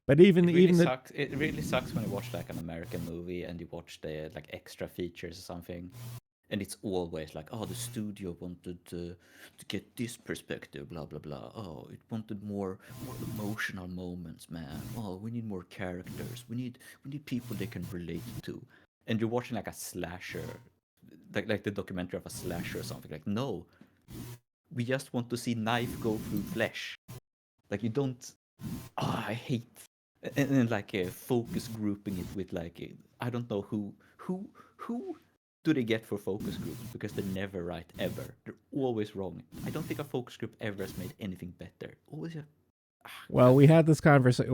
But It really sucks when you watch like an American movie and you watch the like extra features or something, and it's always like, oh, the studio wanted to get this perspective, blah blah blah. Oh, it wanted more emotional moments, man. Oh, we need more characters. We need people they can relate to. And you're watching like a slasher, like the documentary of a slasher or something. Like, no, we just want to see knife go through flesh. Like, you don't. Oh, I hate. And like focus grouping it with like I don't know who do they get for focus groups, because they're never right ever. They're always wrong. I don't think a focus group ever has made anything better. Always. Well, we had this conversation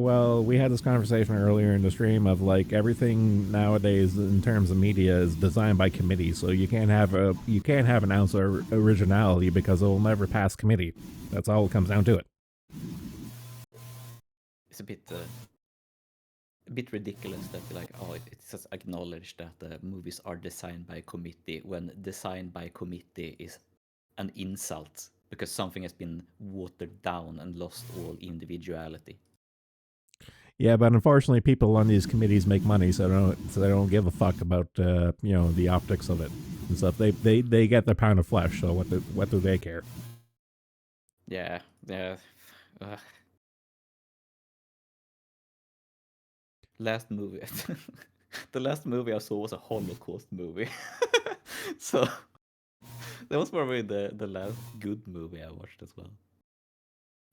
earlier in the stream of like everything nowadays in terms of media is designed by committee, so you can't have an ounce of originality because it will never pass committee. That's all it comes down to it. It's a bit ridiculous that like, oh, it's just acknowledged that the movies are designed by committee, when designed by committee is an insult because something has been watered down and lost all individuality. Yeah, but unfortunately, people on these committees make money, so they don't give a fuck about the optics of it and stuff. They get their pound of flesh, so what do they care? Yeah. Last movie, the last movie I saw was a Holocaust movie, so that was probably the last good movie I watched as well.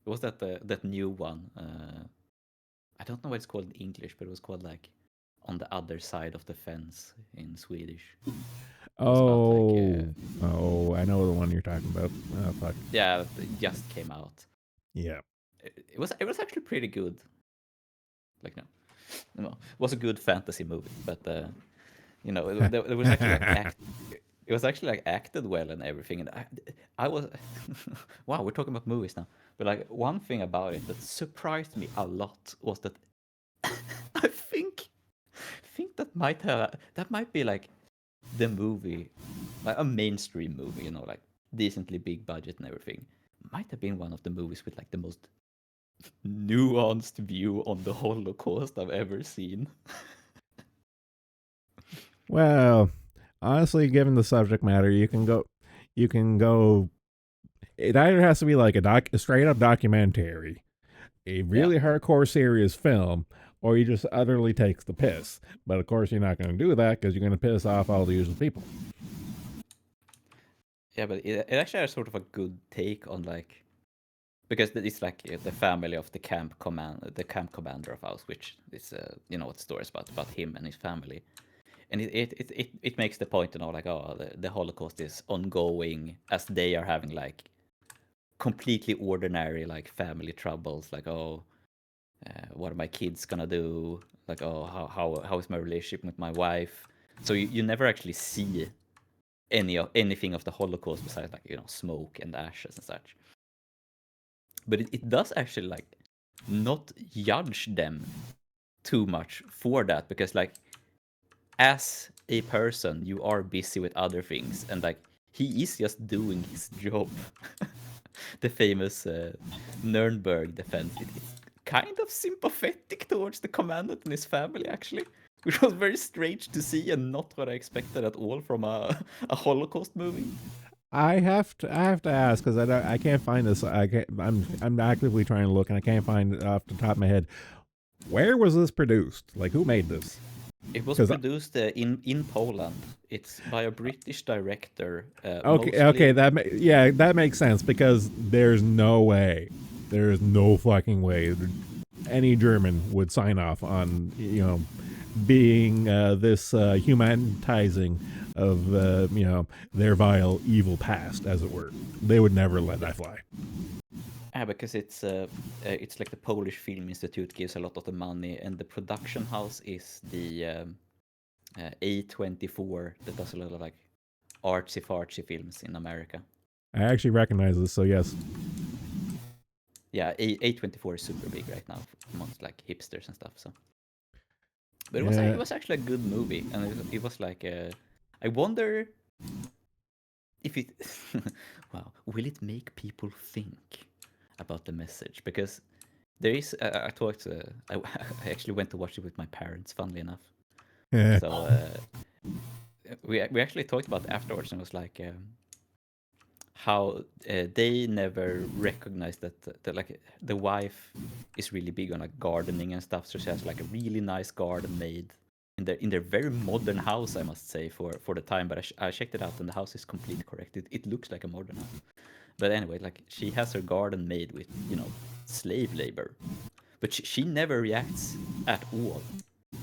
It was that new one. I don't know what it's called in English, but it was called like On the Other Side of the Fence in Swedish. Oh, I know the one you're talking about. Oh, fuck. Yeah, it just came out. Yeah. It was actually pretty good. Like, no, it was a good fantasy movie, but there was actually like it was actually like acted well and everything, and I was wow, we're talking about movies now. But like one thing about it that surprised me a lot was that I think that might be like the movie, like a mainstream movie, like decently big budget and everything, might have been one of the movies with like the most nuanced view on the Holocaust I've ever seen. Well, honestly, given the subject matter, you can go. It either has to be like a straight up documentary, a really hardcore serious film, or you just utterly takes the piss. But of course, you're not going to do that because you're going to piss off all the usual people. Yeah, but it actually has sort of a good take on like, because it's like the family of the camp commander of Auschwitz. It's what the story is about him and his family, and it makes the point, like, oh, the Holocaust is ongoing as they are having like completely ordinary like family troubles, like, oh, what are my kids gonna do, like, oh, how is my relationship with my wife. So you never actually see anything of the Holocaust besides like smoke and ashes and such. But it does actually like not judge them too much for that, because like as a person you are busy with other things, and like he is just doing his job. The famous Nuremberg defense. It's kind of sympathetic towards the commandant and his family, actually, which was very strange to see and not what I expected at all from a Holocaust movie. I have to ask, because I can't find this. I'm actively trying to look and I can't find it off the top of my head. Where was this produced? Like, who made this? It was produced in Poland. It's by a British director. Okay, that makes sense, because there's no fucking way any German would sign off on being this humanizing of their vile evil past, as it were. They would never let that fly. Yeah, because it's like the Polish Film Institute gives a lot of the money, and the production house is the A24 that does a lot of like artsy-fartsy films in America. I actually recognize this, so yes. Yeah, A24 is super big right now amongst like hipsters and stuff. So, but Yeah. it was actually a good movie, and it was like I wonder if it wow, will it make people think about the message? Because there is I talked I actually went to watch it with my parents, funnily enough. So we actually talked about it afterwards, and it was like how they never recognized that like the wife is really big on like gardening and stuff, so she has like a really nice garden made in their very modern house, I must say, for the time. But I checked it out, and the house is completely correct. It looks like a modern house. But anyway, like she has her garden made with slave labor, but she never reacts at all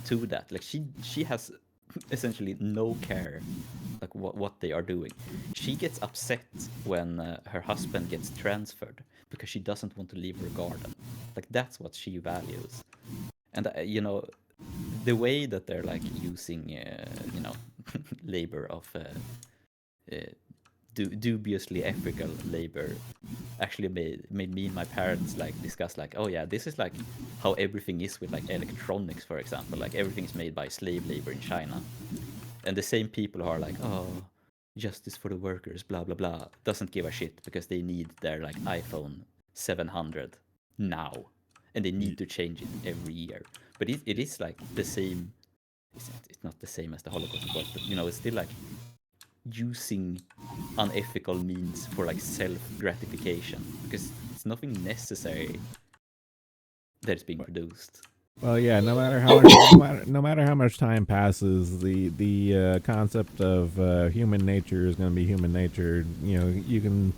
to that. Like she has essentially no care like what they are doing. She gets upset when her husband gets transferred because she doesn't want to leave her garden. Like that's what she values. And the way that they're like using labor of dubiously ethical labor actually made me and my parents like discuss like, oh yeah, this is like how everything is with like electronics, for example. Like everything is made by slave labor in China, and the same people who are like, oh, justice for the workers, blah blah blah, doesn't give a shit because they need their like iPhone 700 now, and they need to change it every year. But it is like the same. It's not the same as the Holocaust, of course, but it's still like using unethical means for like self-gratification, because it's nothing necessary that is being produced. Well, yeah. No matter how much, no matter how much time passes, the concept of human nature is going to be human nature. You can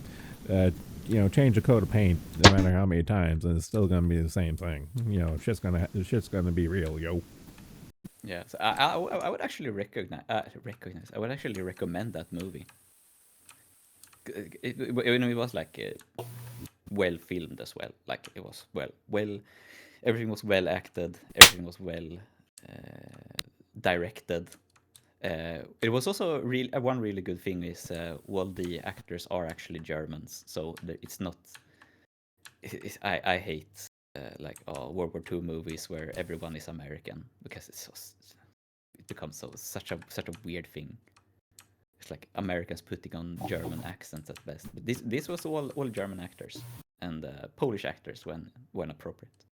change a coat of paint no matter how many times, and it's still going to be the same thing. Shit's gonna be real, yo. Yeah, so I would actually recognize. I would actually recommend that movie. It was like well filmed as well. Like it was well. Everything was well acted. Everything was well directed. It was also one really good thing is all the actors are actually Germans, so it's not. I hate like World War II movies where everyone is American, because it becomes such a weird thing. It's like Americans putting on German accents at best. But this was all German actors and Polish actors when appropriate.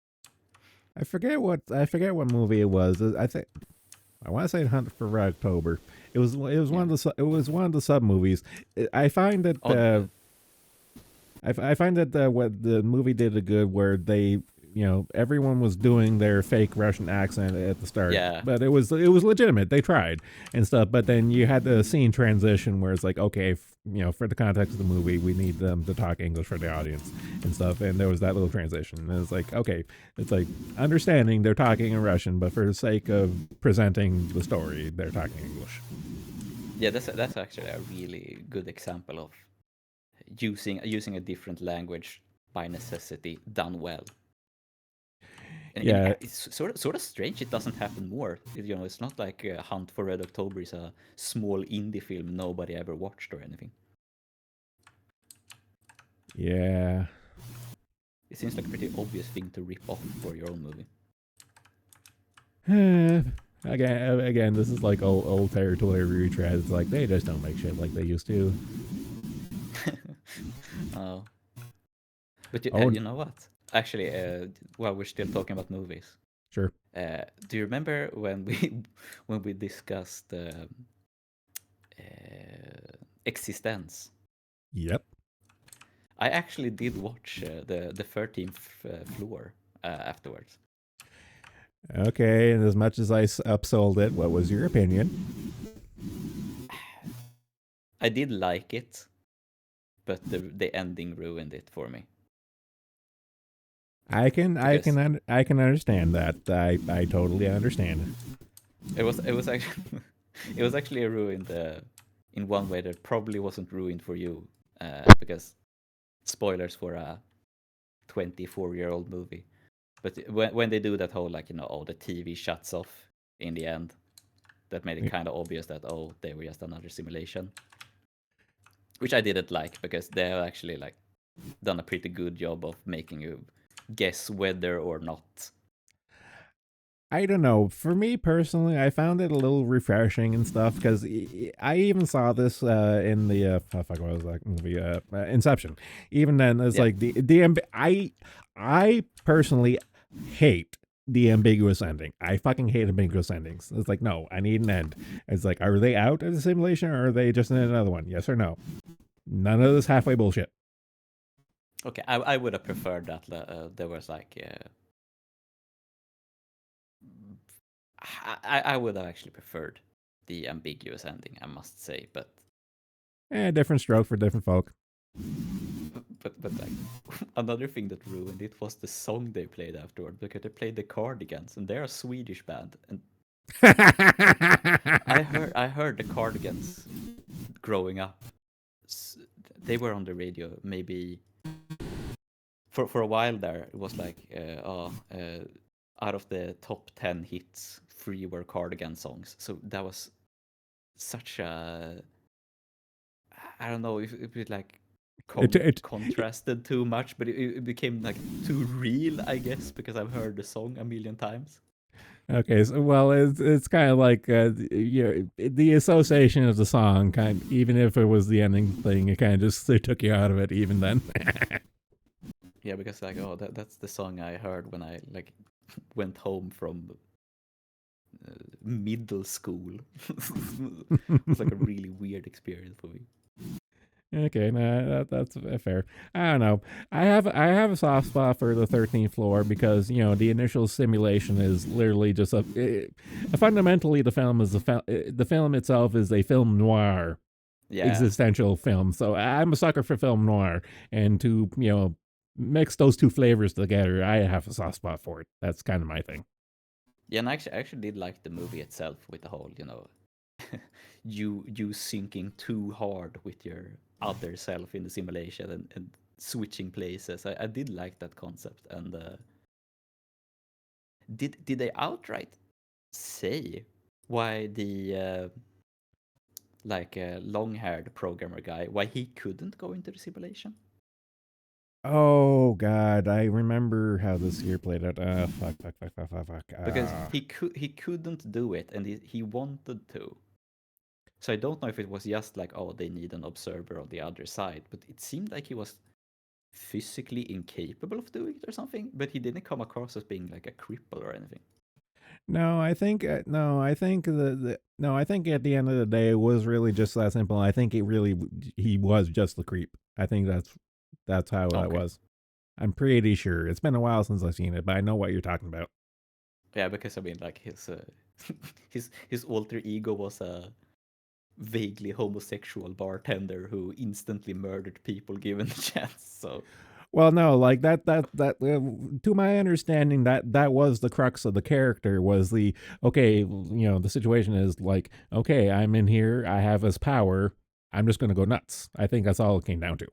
I forget what movie it was. I want to say Hunt for Red October. It was one of the sub movies. I find that I find that what the movie did a good where they everyone was doing their fake Russian accent at the start. Yeah. But it was legitimate. They tried and stuff. But then you had the scene transition where it's like, okay, for the context of the movie, we need them to talk English for the audience and stuff. And there was that little transition. And it's like, okay, it's like understanding they're talking in Russian, but for the sake of presenting the story, they're talking English. Yeah, that's actually a really good example of using a different language by necessity done well. And Yeah. it's sort of strange it doesn't happen more. It's not like Hunt for Red October is a small indie film nobody ever watched or anything. Yeah. It seems like a pretty obvious thing to rip off for your own movie. Again, this is like old territory retread. It's like they just don't make shit like they used to. Oh. But you know what? Actually, while we're still talking about movies, Sure. do you remember when we discussed Existence? Yep. I actually did watch the 13th Floor afterwards. Okay, and as much as I upsold it, what was your opinion? I did like it, but the ending ruined it for me. I can understand that. I totally understand. It was actually it was actually ruined in one way that probably wasn't ruined for you, because spoilers for a 24-year-old movie. But when they do that whole like the TV shuts off in the end, that made it kind of obvious that they were just another simulation, which I didn't like because they have actually like done a pretty good job of making you guess whether or not. I don't know. For me personally, I found it a little refreshing and stuff because I even saw this in the what was that movie? Inception. Even then, it's like I personally hate the ambiguous ending. I fucking hate ambiguous endings. It's like, no, I need an end. It's like, are they out of the simulation or are they just in another one? Yes or no? None of this halfway bullshit. Okay, I would have preferred that there was like I would have actually preferred the ambiguous ending, I must say, but Different stroke for different folk. but like another thing that ruined it was the song they played afterward, because they played the Cardigans and they're a Swedish band, and I heard the Cardigans growing up. They were on the radio maybe for a while there. It was like out of the top 10 hits, 3 were Cardigan songs. So that was such a, I don't know if it like contrasted too much, but it became like too real, I guess, because I've heard the song a million times. Okay, so well, it's kind of like the association of the song, even if it was the ending thing, it kind of just took you out of it even then. Yeah, because like that's the song I heard when I like went home from middle school. It was like a really weird experience for me. Okay, nah, that's fair. I don't know. I have a soft spot for the 13th floor because the initial simulation is literally just fundamentally the film is the film itself is a film noir, existential film. So I'm a sucker for film noir, and to mix those two flavors together, I have a soft spot for it. That's kind of my thing. Yeah, and I actually did like the movie itself with the whole you syncing too hard with your other self in the simulation and switching places. I did like that concept. And did they outright say why the long-haired programmer guy, why he couldn't go into the simulation? Oh God, I remember how this year played out. Fuck. Because he couldn't do it, and he wanted to. So I don't know if it was just like, they need an observer on the other side, but it seemed like he was physically incapable of doing it or something, but he didn't come across as being like a cripple or anything. No, I think I think at the end of the day it was really just that simple. I think he was just the creep. I think that's how that was. I'm pretty sure. It's been a while since I've seen it, but I know what you're talking about. Yeah, because I mean, like his his alter ego was a vaguely homosexual bartender who instantly murdered people given the chance. So well, no, like that to my understanding, that was the crux of the character. Was the okay, the situation is like, okay, I'm in here, I have this power, I'm just gonna go nuts. I think that's all it came down to.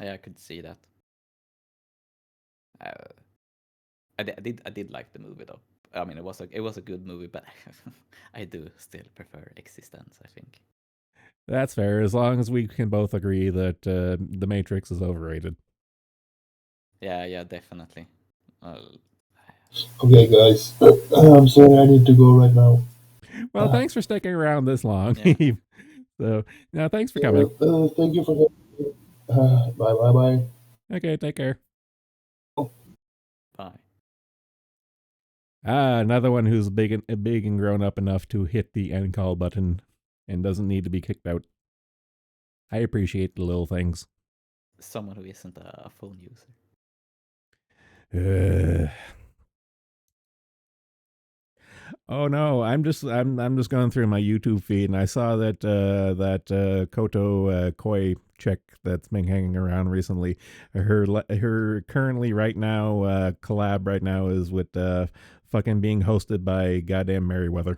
yeah, I could see that. I did like the movie though. I mean, it was a good movie, but I do still prefer Existence, I think. That's fair, as long as we can both agree that The Matrix is overrated. Yeah, definitely. Okay, guys. I'm sorry, I need to go right now. Well, thanks for sticking around this long. Yeah. So, no, thanks for coming. Thank you for bye. Okay, take care. Bye. Another one who's big and grown up enough to hit the end call button and doesn't need to be kicked out. I appreciate the little things. Someone who isn't a phone user. Oh no, I'm just going through my YouTube feed and I saw that Koto Koi chick that's been hanging around recently. Her currently right now collab right now is with fucking being hosted by goddamn Merriweather.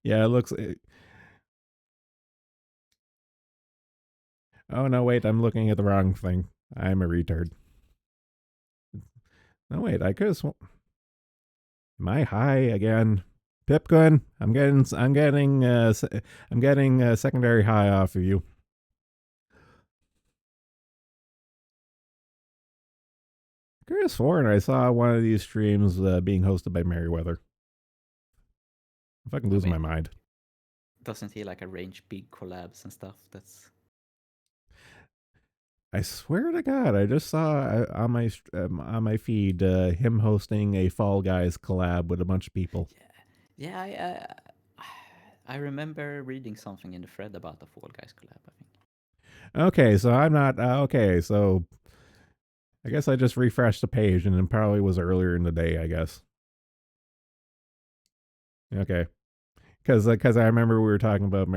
Yeah, it looks. Oh no, wait! I'm looking at the wrong thing. I'm a retard. No, wait. I could have. Am I high again? Pipgun, I'm getting a secondary high off of you. I could have sworn I saw one of these streams being hosted by Merriweather. I'm fucking losing my mind. Doesn't he like arrange big collabs and stuff? That's. I swear to God, I just saw on my feed him hosting a Fall Guys collab with a bunch of people. Yeah, I remember reading something in the thread about the Fall Guys collab, I think. Okay, so I'm not okay. So I guess I just refreshed the page, and it probably was earlier in the day. I guess. Okay, because I remember we were talking about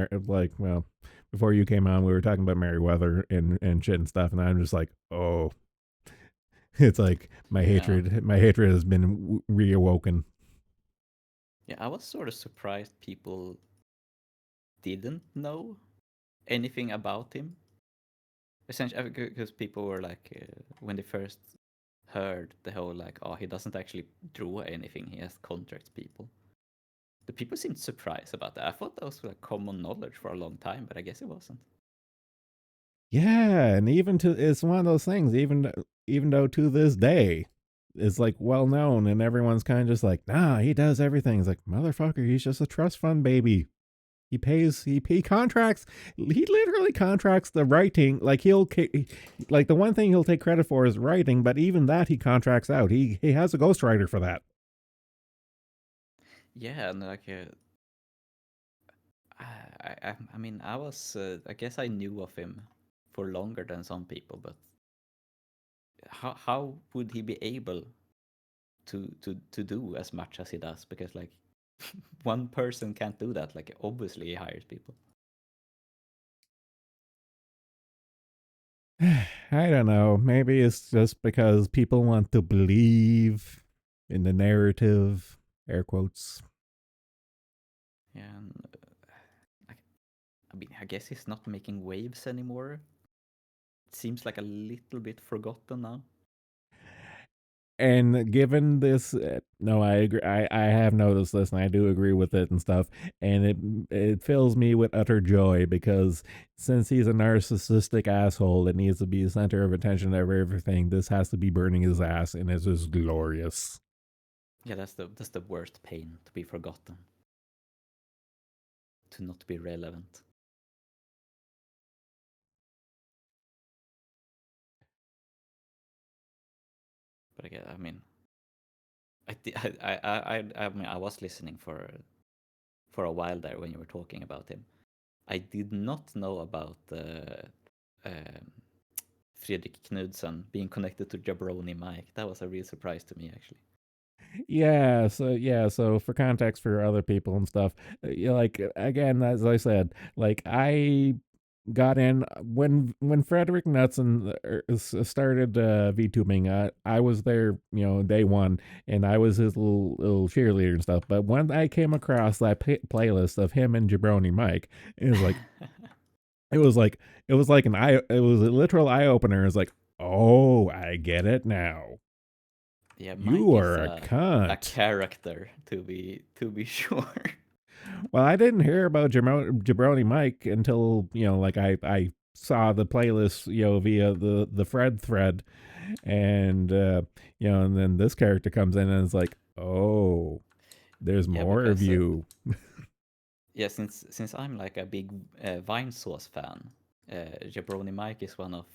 before you came on, we were talking about Merriweather and shit and stuff, and I'm just like, oh, it's like my hatred has been reawoken. Yeah, I was sort of surprised people didn't know anything about him. Essentially, because people were like, when they first heard the whole like, oh, he doesn't actually draw anything; he has contracts people. The people seemed surprised about that. I thought that was like common knowledge for a long time, but I guess it wasn't. Yeah, and it's one of those things. Even though to this day, it's like well known, and everyone's kind of just like, nah, he does everything. It's like motherfucker, he's just a trust fund baby. He contracts. He literally contracts the writing. Like like the one thing he'll take credit for is writing, but even that he contracts out. He has a ghostwriter for that. Yeah, and like, I mean, I was, I guess I knew of him for longer than some people, but how would he be able to do as much as he does? Because like, one person can't do that. Like, obviously he hires people. I don't know. Maybe it's just because people want to believe in the narrative. Air quotes. Yeah, and, I mean, I guess he's not making waves anymore. It seems like a little bit forgotten now. And given this, no, I agree. I have noticed this, and I do agree with it and stuff. And it fills me with utter joy because since he's a narcissistic asshole that needs to be the center of attention of everything, this has to be burning his ass, and it's just glorious. Yeah, that's the worst pain, to be forgotten, to not be relevant. But again, I mean, I mean, I was listening for a while there when you were talking about him. I did not know about um, Fredrik Knudsen being connected to Jabroni Mike. That was a real surprise to me, actually. So for context for other people and stuff, like again, as I said, like I got in when Frederick Knudsen started VTubing. I was there, day one, and I was his little cheerleader and stuff. But when I came across that playlist of him and Jabroni Mike, it was like it was like it was like it was a literal eye opener. It's like, oh, I get it now. Yeah, Mike You is are a a cunt. character, to be sure. Well, I didn't hear about Jabroni Mike until like I saw the playlist via the Fred thread, and and then this character comes in and it's like, oh, there's Yeah, more of because you. yeah, since I'm like a big Vine Sauce fan, Jabroni Mike is one of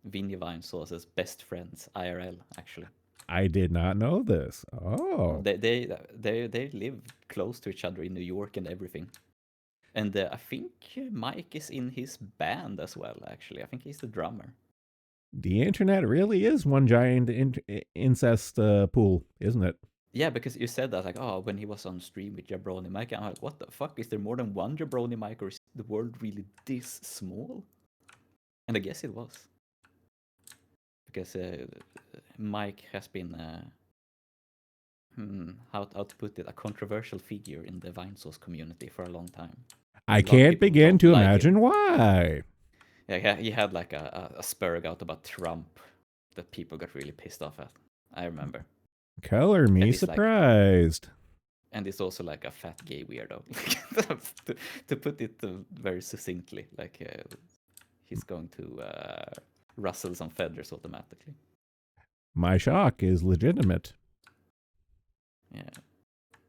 Vinny Vine Sauce's best friends, IRL, actually. I did not know this. Oh, They live close to each other in New York and everything. And I think Mike is in his band as well, actually. I think he's the drummer. the internet really is one giant incest pool, isn't it? Yeah, because you said that, like, oh, when he was on stream with Jabroni Mike, I'm like, what the fuck? Is there more than one Jabroni Mike, or is the world really this small? And I guess it was. Because Mike has been how to put it, a controversial figure in the Vinesauce community for a long time. I A lot of can't people begin don't to like imagine him. why. Yeah, he had like a spurg out about Trump that people got really pissed off at. I remember. Color me And he's like, surprised. and he's also like a fat gay weirdo. to put it very succinctly, like he's going to rustle some feathers automatically. My shock is legitimate. Yeah,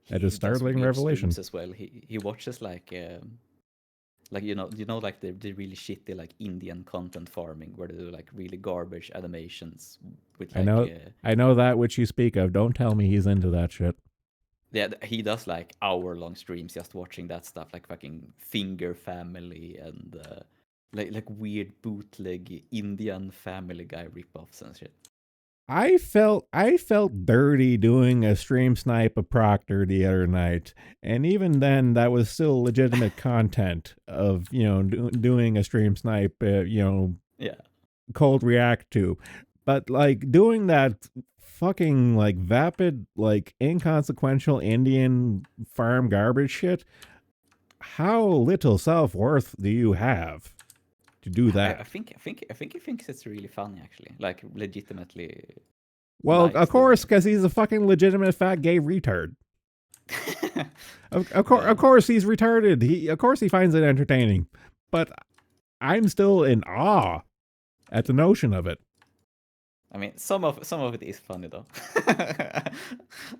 That he is does startling weird revelation. streams as well. He watches like like the really shitty like Indian content farming where they do like really garbage animations with I like know that which you speak of. Don't tell me he's into that shit. yeah, he does like hour-long streams just watching that stuff, like fucking Finger Family and like weird bootleg Indian Family Guy rip-offs and shit. I felt dirty doing a stream snipe of Proctor the other night, and even then, that was still legitimate content of doing a stream snipe. Yeah, Cold react to, but like doing that fucking like vapid like inconsequential Indian farm garbage shit. How little self worth do you have to do I that? think he thinks it's really funny actually, like legitimately Well, likes of course, doing because he's a fucking legitimate fat gay retard. it. Of course, he's retarded. Of course, he finds it entertaining. But I'm still in awe at the notion of it. I mean, some of it is funny though.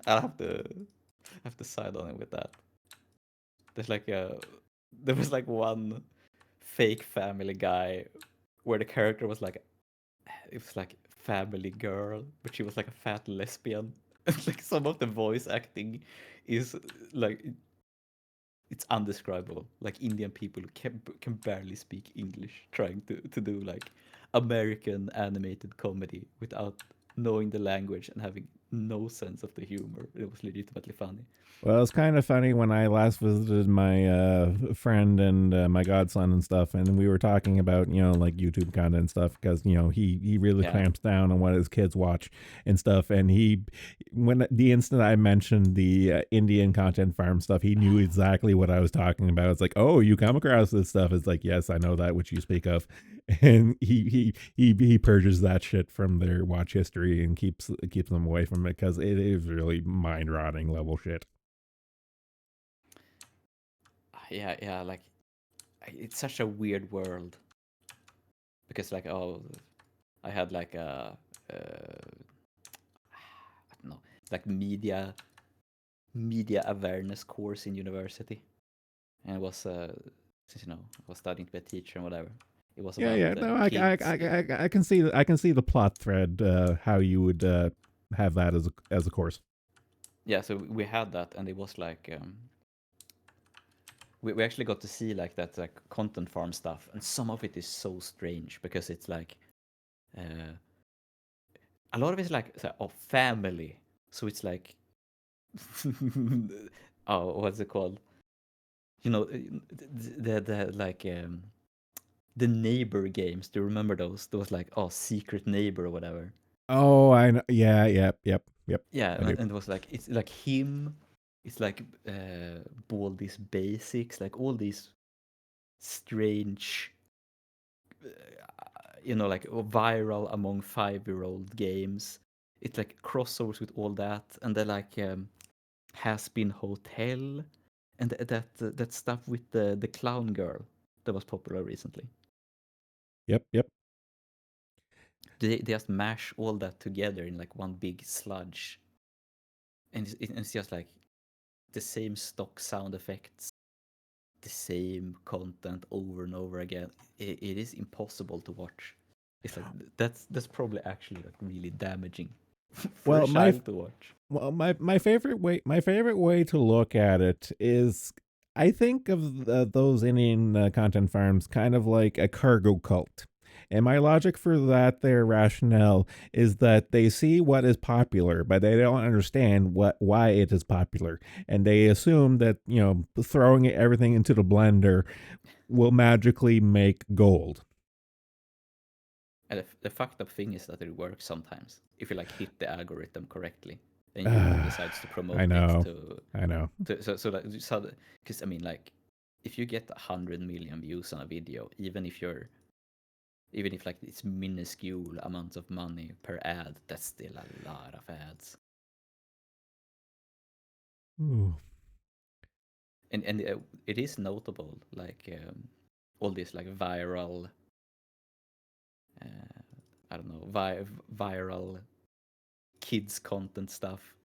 I'll have to side on it with that. There's like there was like one fake Family Guy where the character was like, it was like Family Girl, but she was like a fat lesbian. Like some of the voice acting is like it's undescribable. Like Indian people can barely speak English trying to do like American animated comedy without knowing the language and having no sense of the humor. It was legitimately funny. Well, it's kind of funny when I last visited my friend and my godson and stuff, and we were talking about like YouTube content and stuff because he really Yeah. clamps down on what his kids watch and stuff. And when the instant I mentioned the Indian content farm stuff, he knew exactly what I was talking about. It's like, oh, you come across this stuff? It's like, yes, I know that which you speak of, and he purges that shit from their watch history and keeps them away from it because it is really mind rotting level shit. Yeah, like it's such a weird world because like I had like a I don't know, like media awareness course in university, and it was since I was studying to be a teacher and whatever. It was about Yeah. No, kids. I can see the plot thread. How you would have that as a course. Yeah, so we had that, and it was like we actually got to see like that like content farm stuff, and some of it is so strange because it's like a lot of it's like family, so it's like oh, what's it called? The like the neighbor games. Do you remember those? Those like secret neighbor or whatever. Oh, I know. Yeah, yep. Yeah, I do. and it was like it's like him. It's like Baldi's Basics, like all these strange, like viral among 5-year-old games. It's like crossovers with all that, and they're like Has Been Hotel, and that stuff with the clown girl that was popular recently. Yep. They just mash all that together in like one big sludge, and it's just like the same stock sound effects, the same content over and over again. It is impossible to watch. It's like that's probably actually like really damaging for a Well, child to watch. my favorite way to look at it is I think of those Indian content farms kind of like a cargo cult. And my logic for that, their rationale, is that they see what is popular, but they don't understand why it is popular, and they assume that throwing everything into the blender will magically make gold. And the fucked up thing is that it works sometimes if you like hit the algorithm correctly. and YouTube decides to I promote it know. to I know. because I mean, like, if you get 100 million views on a video, even if like it's minuscule amounts of money per ad, that's still a lot of ads. Ooh. And it is notable, like all this like viral, I don't know, viral kids content stuff,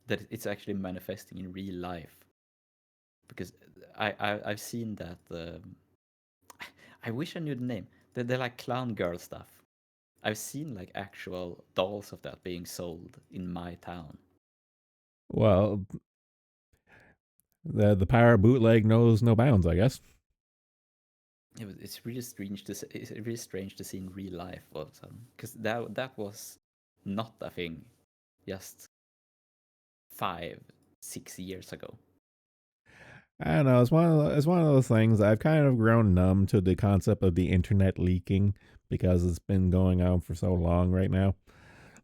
that it's actually manifesting in real life. Because I've seen that. I wish I knew the name. They're like clown girl stuff. I've seen like actual dolls of that being sold in my town. Well, the power of bootleg knows no bounds, I guess. It's really strange to see, it's really strange to see in real life all of a sudden, because that was not a thing just 5-6 years ago. I don't know. It's one of those things. I've kind of grown numb to the concept of the internet leaking because it's been going on for so long right now.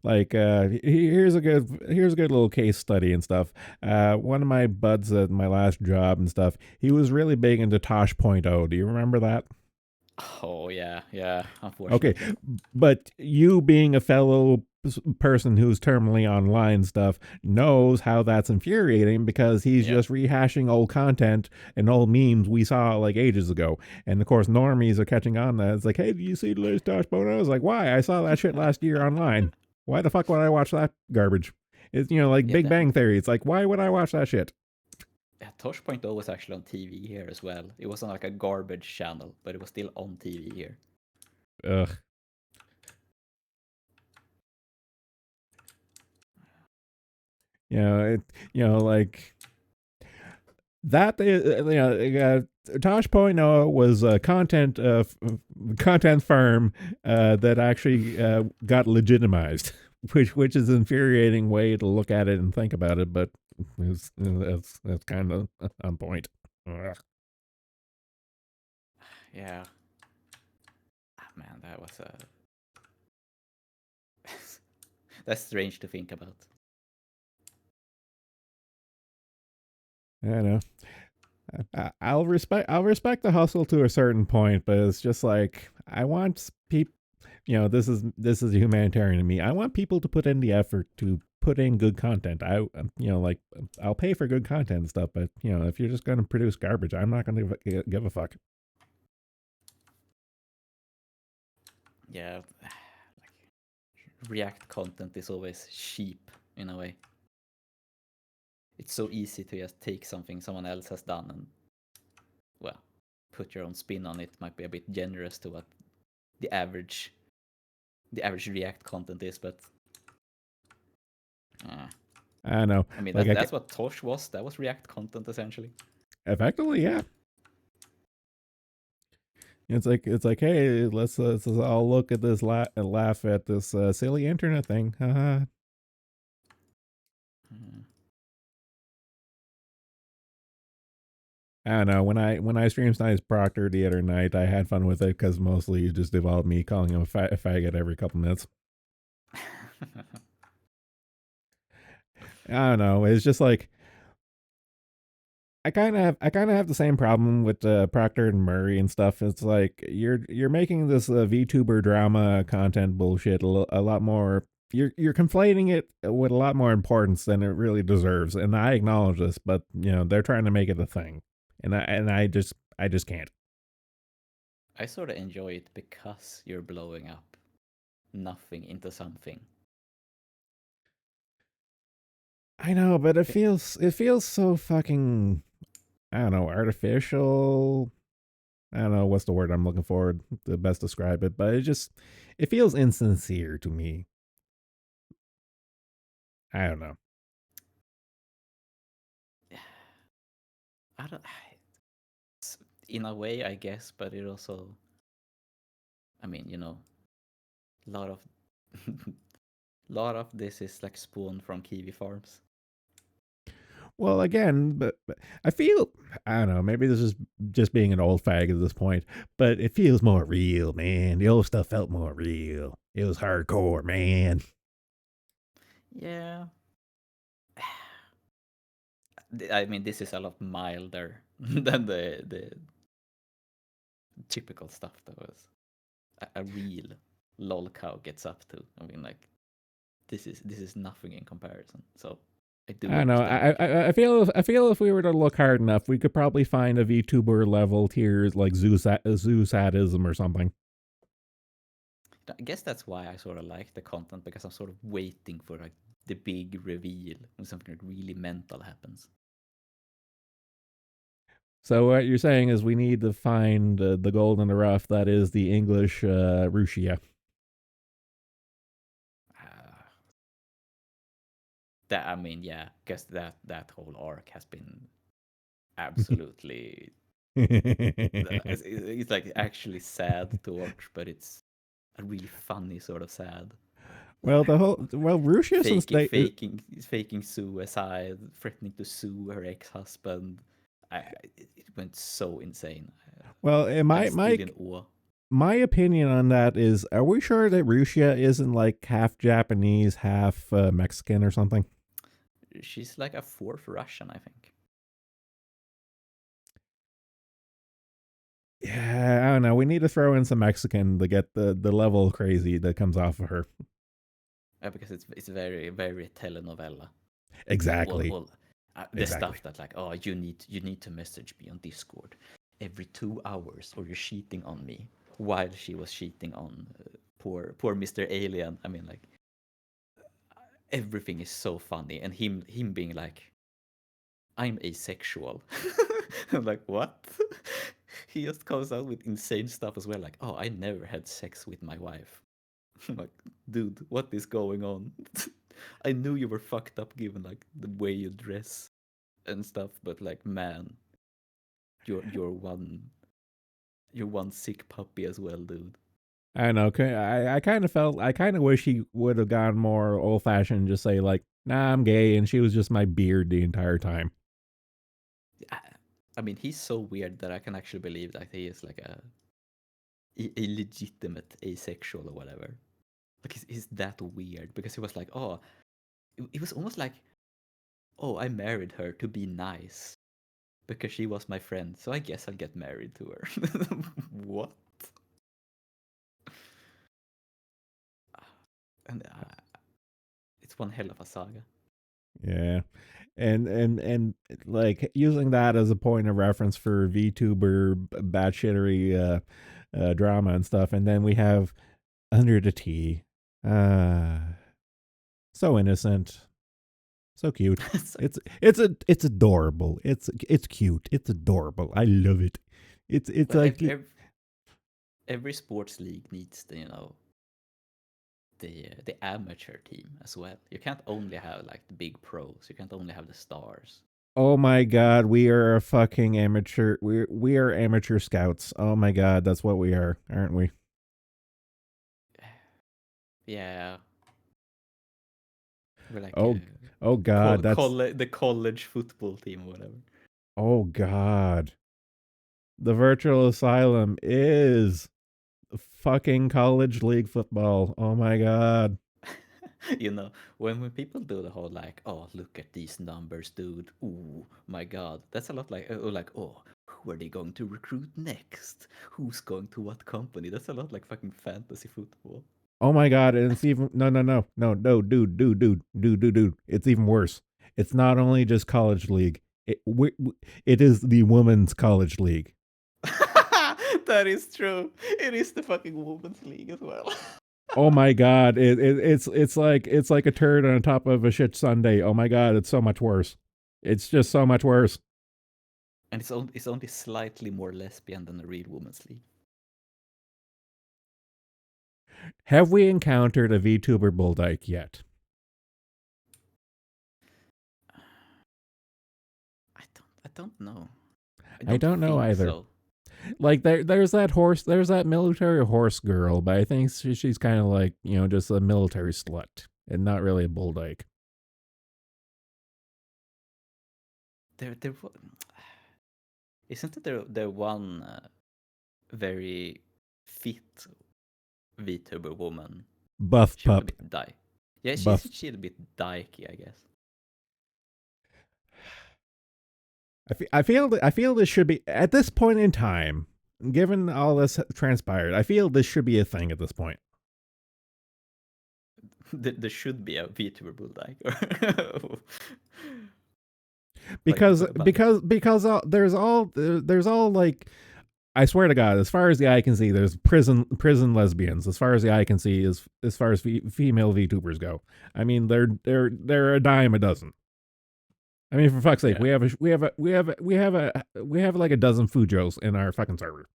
Like, here's a good little case study and stuff. One of my buds at my last job and stuff, he was really big into Tosh.0. Do you remember that? Oh yeah, yeah. Okay, Unfortunately, but you being a fellow person who's terminally online stuff knows how that's infuriating because he's yeah. just rehashing old content and old memes we saw like ages ago. And of course, normies are catching on that. It's like, hey, do you see the latest Tosh Bono? I was like, why? I saw that shit last year online. Why the fuck would I watch that garbage? It's, like Yeah, Big Bang Theory. It's like, why would I watch that shit? yeah, Tosh.0 was actually on TV here as well. It wasn't like a garbage channel, but it was still on TV here. Ugh. It, like that Tosh.0 was a content firm that actually got legitimized, which is an infuriating way to look at it and think about it, but that's kind of on point. Ugh. Yeah. Man, that was that's strange to think about. I don't know. I'll respect the hustle to a certain point, but it's just like I want people. This is humanitarian to me. I want people to put in the effort to put in good content. Like I'll pay for good content and stuff, but if you're just going to produce garbage, I'm not going to give a fuck. Yeah, like React content is always cheap in a way. It's so easy to just take something someone else has done and, well, put your own spin on it. Might be a bit generous to what the average React content is, but I don't know. I mean Like that's what Tosh was. That was React content essentially. effectively, yeah. It's like, hey, let's all look at this and laugh at this silly internet thing. Haha. Mm. I don't know. When I streamed Snice Proctor the other night, I had fun with it because mostly it just involved me calling him a faggot every couple minutes. I don't know. It's just like I kind of have the same problem with Proctor and Murray and stuff. It's like you're making this VTuber drama content bullshit a lot more. You're conflating it with a lot more importance than it really deserves, and I acknowledge this. But they're trying to make it a thing, and I just can't. I sort of enjoy it because you're blowing up nothing into something. I know, but it feels so fucking, I don't know, artificial. I don't know what's the word I'm looking for to best describe it, but it feels insincere to me. I don't know. I don't. In a way, I guess, but it also. I mean, a lot of lot of this is like spawned from Kiwi farms. Well, again, but I don't know. Maybe this is just being an old fag at this point, but it feels more real, man. The old stuff felt more real. It was hardcore, man. Yeah, I mean, this is a lot milder than the typical stuff that was a real lol cow gets up to. I mean, like this is nothing in comparison. So I do I don't know. understand. I feel if we were to look hard enough, we could probably find a VTuber level tiers like zoo sadism or something. I guess that's why I sort of like the content, because I'm sort of waiting for like the big reveal when something like really mental happens. So what you're saying is we need to find the gold in the rough that is the English Rusia. That, I mean, yeah, because that whole arc has been absolutely it's like actually sad to watch, but it's a really funny sort of sad. Well, Rusia since they Faking suicide, threatening to sue her ex-husband. It went so insane. well, I'm still in awe. My opinion on that is, are we sure that Rusia isn't like half Japanese, half Mexican or something? She's like a fourth Russian, I think. Yeah, I don't know. We need to throw in some Mexican to get the level crazy that comes off of her. Because it's very very telenovela. Exactly. The stuff that like, oh, you need to message me on Discord every 2 hours or you're cheating on me, while she was cheating on poor Mr. Alien. I mean, like everything is so funny, and him being like, I'm asexual. I'm like, what? He just comes out with insane stuff as well, like, oh, I never had sex with my wife. I'm like, dude, what is going on? I knew you were fucked up given like the way you dress and stuff, but like, man, you're one sick puppy as well, dude. I know. I kind of wish he would have gone more old fashioned and just say like, nah, I'm gay, and she was just my beard the entire time. I mean, he's so weird that I can actually believe that he is like a legitimate asexual or whatever. Like he's that weird, because he was like, oh, it was almost like, oh, I married her to be nice because she was my friend, so I guess I'll get married to her. What? And it's one hell of a saga. Yeah. And like using that as a point of reference for VTuber batshittery drama and stuff, and then we have Under the Tea. So innocent. So cute. It's adorable. It's cute. It's adorable. I love it. It's like every sports league needs the the amateur team as well. You can't only have like the big pros. You can't only have the stars. oh my god, we are a fucking amateur. We are amateur scouts. Oh my god, that's what we are, aren't we? Yeah. We're like oh god, that's the college football team or whatever. oh god. The virtual asylum is fucking college league football. Oh my god. When people do the whole like, oh, look at these numbers, dude. Ooh, my god. That's a lot like, oh, who are they going to recruit next? Who's going to what company? That's a lot like fucking fantasy football. Oh my god, and it's even no, dude. It's even worse. It's not only just college league. It is the women's college league. That is true. It is the fucking women's league as well. Oh my god, it's like a turd on top of a shit sundae. Oh my god, it's so much worse. It's just so much worse. And it's only slightly more lesbian than the real women's league. Have we encountered a VTuber bull dyke yet? I don't know. I don't know either. So. Like there's that military horse girl, but I think she's kind of like, just a military slut and not really a bull dyke. Isn't there one very fit VTuber woman? Buff She was pup. a bit dyke. Yeah, she's a bit dykey, I guess. I feel this should be at this point in time, given all this transpired. I feel this should be a thing at this point. There should be a VTuber bulldog. Because What about it? there's all like, I swear to God, as far as the eye can see, there's prison lesbians. As far as the eye can see, as far as female VTubers go. I mean, they're a dime a dozen. I mean, for fuck's sake, Yeah. we have like a dozen Fujos in our fucking server.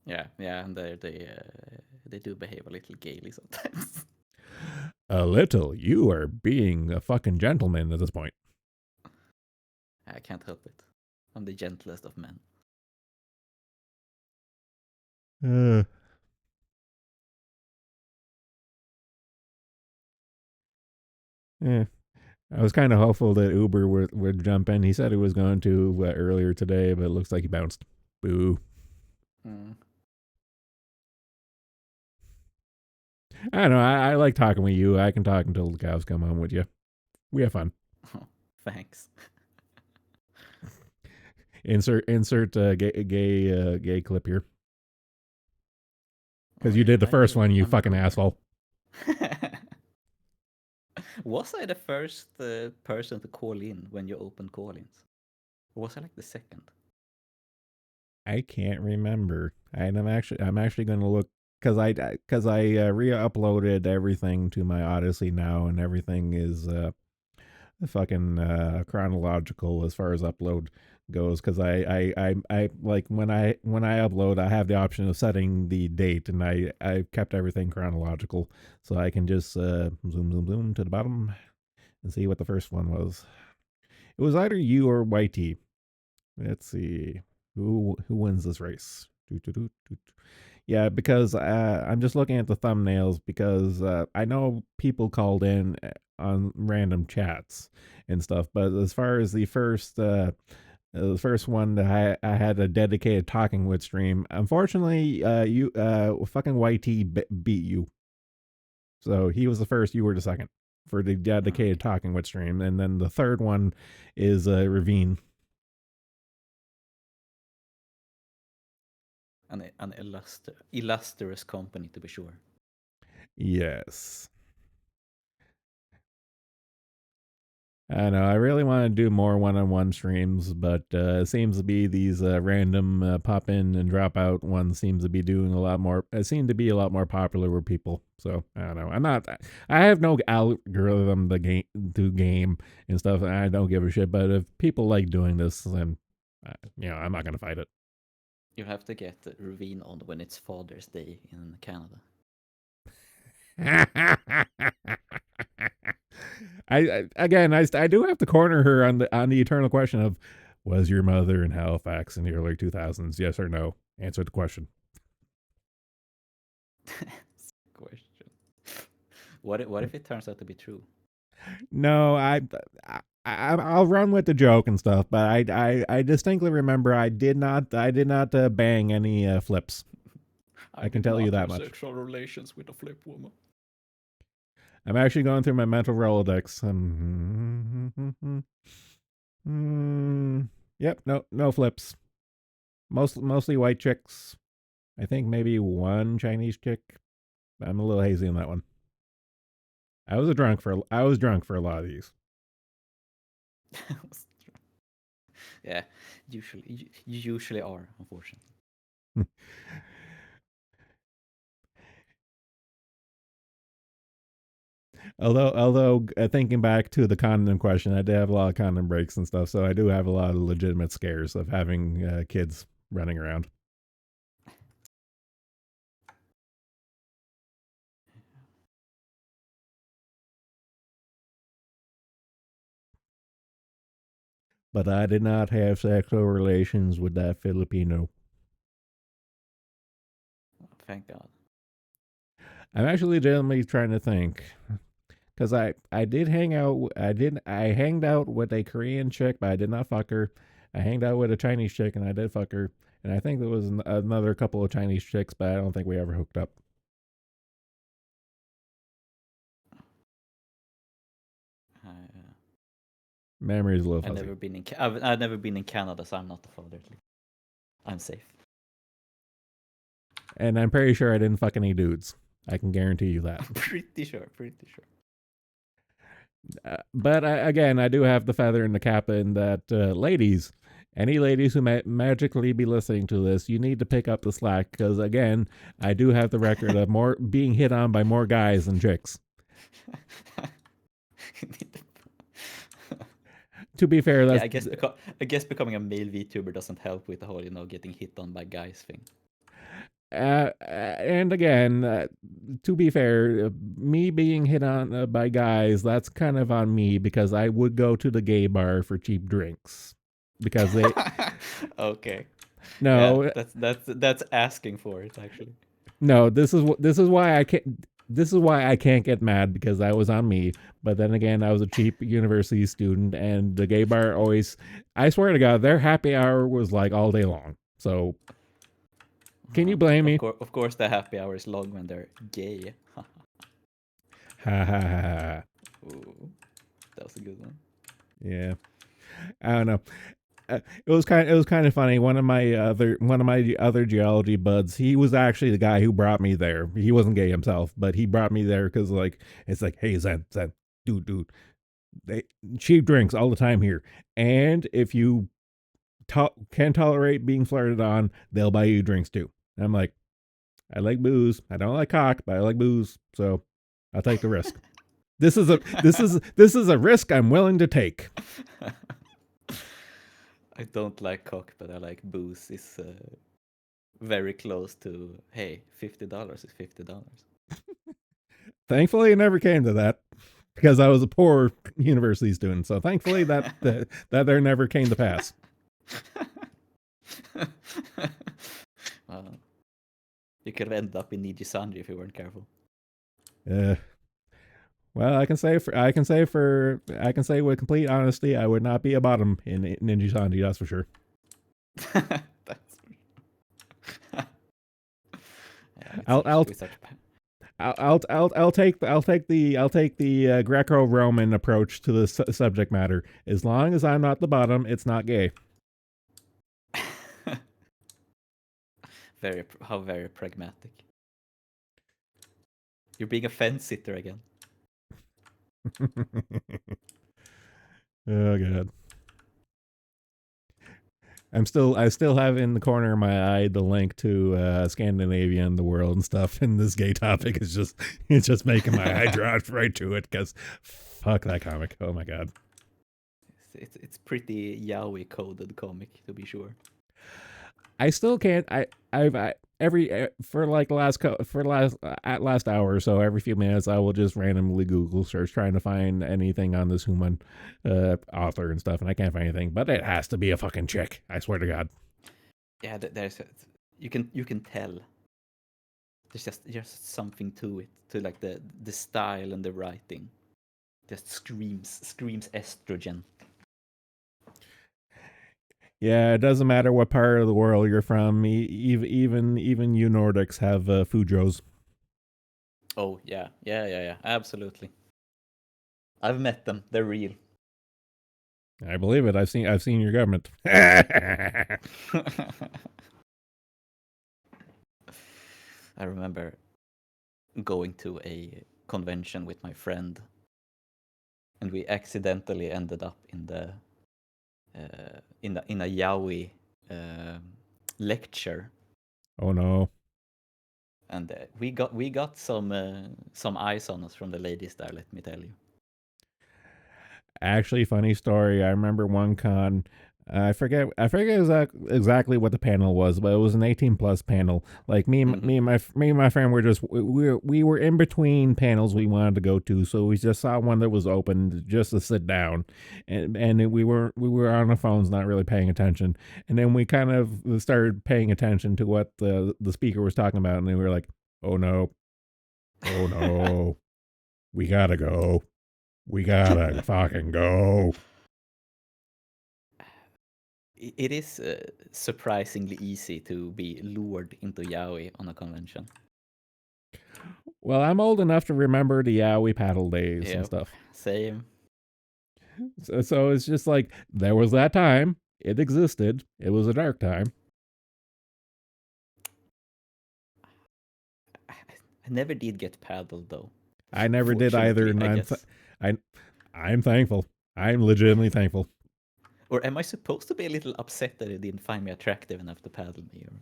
Yeah, and they do behave a little gaily sometimes. A little. You are being a fucking gentleman at this point. I can't help it. I'm the gentlest of men. Uh, yeah. I was kind of hopeful that Uber would jump in. He said he was going to earlier today, but it looks like he bounced. Boo. Mm. I don't know. I like talking with you. I can talk until the cows come home with you. We have fun. Oh, thanks. Insert gay clip here. Because Oh, you yeah, did the first one, you I'm fucking aware. asshole. Was I the first person to call in when you opened call-ins? Or was I like the second? I can't remember. I'm actually going to look because I re-uploaded everything to my Odyssey now, and everything is fucking chronological as far as upload goes. Because I like when I upload, I have the option of setting the date, and I kept everything chronological, so I can just zoom to the bottom and see what the first one was. It was either you or YT. Let's see who wins this race. Yeah, because I'm just looking at the thumbnails because I know people called in on random chats and stuff, but as far as the first one that I had a dedicated talking with stream, unfortunately, you fucking YT beat you. So he was the first, you were the second for the dedicated Okay. talking with stream, and then the third one is Ravine. An illustrious company, to be sure. Yes. I know. I really want to do more one-on-one streams, but it seems to be these random pop in and drop out ones seems to be doing a lot more. It seem to be a lot more popular with people. So I don't know. I'm not. I have no algorithm to game and stuff, and I don't give a shit. But if people like doing this, then I'm not gonna fight it. You have to get Ravine on when it's Father's Day in Canada. I do have to corner her on the eternal question of, was your mother in Halifax in the early 2000s? Yes or no? Answer the question. Question. What if it turns out to be true? No, I'll run with the joke and stuff, but I distinctly remember I did not bang any flips. I can did tell you not that have much. sexual relations with a flip woman. I'm actually going through my mental Rolodex. Yep, no flips. Mostly white chicks. I think maybe one Chinese chick. I'm a little hazy on that one. I was drunk for a lot of these. Yeah, you usually are, unfortunately. Although thinking back to the condom question, I did have a lot of condom breaks and stuff, so I do have a lot of legitimate scares of having kids running around. But I did not have sexual relations with that Filipino. Thank God. I'm actually legitimately trying to think, because I did hang out. I hanged out with a Korean chick, but I did not fuck her. I hanged out with a Chinese chick, and I did fuck her. And I think there was another couple of Chinese chicks, but I don't think we ever hooked up. Uh, Memory's a little I've fuzzy. never been in I've never been in Canada, so I'm not the father. I'm safe. And I'm pretty sure I didn't fuck any dudes. I can guarantee you that. Pretty sure. But again, I do have the feather in the cap in that ladies, any ladies who might magically be listening to this, you need to pick up the slack because again, I do have the record of more being hit on by more guys than chicks. To be fair, that's I guess becoming a male VTuber doesn't help with the whole getting hit on by guys thing. And again, to be fair, me being hit on by guys, that's kind of on me because I would go to the gay bar for cheap drinks because they. Okay. No, yeah, that's asking for it actually. No, this is why I can't. This is why I can't get mad because that was on me. But then again, I was a cheap university student, and the gay bar always. I swear to God, their happy hour was like all day long. So. Can you blame me? Of course, the happy hour is long when they're gay. Ha ha ha. Ooh, that was a good one. Yeah, I don't know. It was kind of funny. One of my other geology buds, he was actually the guy who brought me there. He wasn't gay himself, but he brought me there because it's like, hey Zen, dude, they cheap drinks all the time here, and if you can tolerate being flirted on, they'll buy you drinks too. And I'm like, I like booze. I don't like cock, but I like booze, so I'll take the risk. This is a risk I'm willing to take. I don't like cock, but I like booze. It's very close to hey, $50 is $50. Thankfully, it never came to that because I was a poor university student. So thankfully that there never came to pass. You could have ended up in Nijisandri if you weren't careful. Well, I can say with complete honesty, I would not be a bottom in Nijisandri, that's for sure. I'll take the Greco-Roman approach to the subject matter. As long as I'm not the bottom, it's not gay. Very pragmatic. You're being a fence sitter again. Oh god. I still have in the corner of my eye the link to Scandinavia and the world and stuff, and this gay topic is just making my eye drive right to it because fuck that comic. Oh my god. It's pretty yaoi coded comic to be sure. I still can't. I've last hour or so, every few minutes, I will just randomly Google search trying to find anything on this human author and stuff, and I can't find anything. But it has to be a fucking chick. I swear to God. Yeah, you can tell. There's just something to it, to like the style and the writing. Just screams estrogen. Yeah, it doesn't matter what part of the world you're from. Even you Nordics have Fudros. Oh yeah, absolutely. I've met them. They're real. I believe it. I've seen your government. I remember going to a convention with my friend, and we accidentally ended up in the in a yaoi lecture. Oh no! And we got some eyes on us from the ladies there. Let me tell you. Actually, funny story. I remember one con. I forget exactly what the panel was, but it was an 18+ panel. Like me and my friend were we were in between panels we wanted to go to, so we just saw one that was open just to sit down, and we were on our phones, not really paying attention. And then we kind of started paying attention to what the speaker was talking about, and we were like, "Oh no, we gotta go." We gotta fucking go. It is surprisingly easy to be lured into yaoi on a convention. Well, I'm old enough to remember the yaoi paddle days and stuff. Same. So it's just like there was that time. It existed. It was a dark time. I never did get paddled though. I never did either, Fortunately, and I guess. I'm thankful. I'm legitimately thankful. Or am I supposed to be a little upset that it didn't find me attractive enough to paddle me? Or,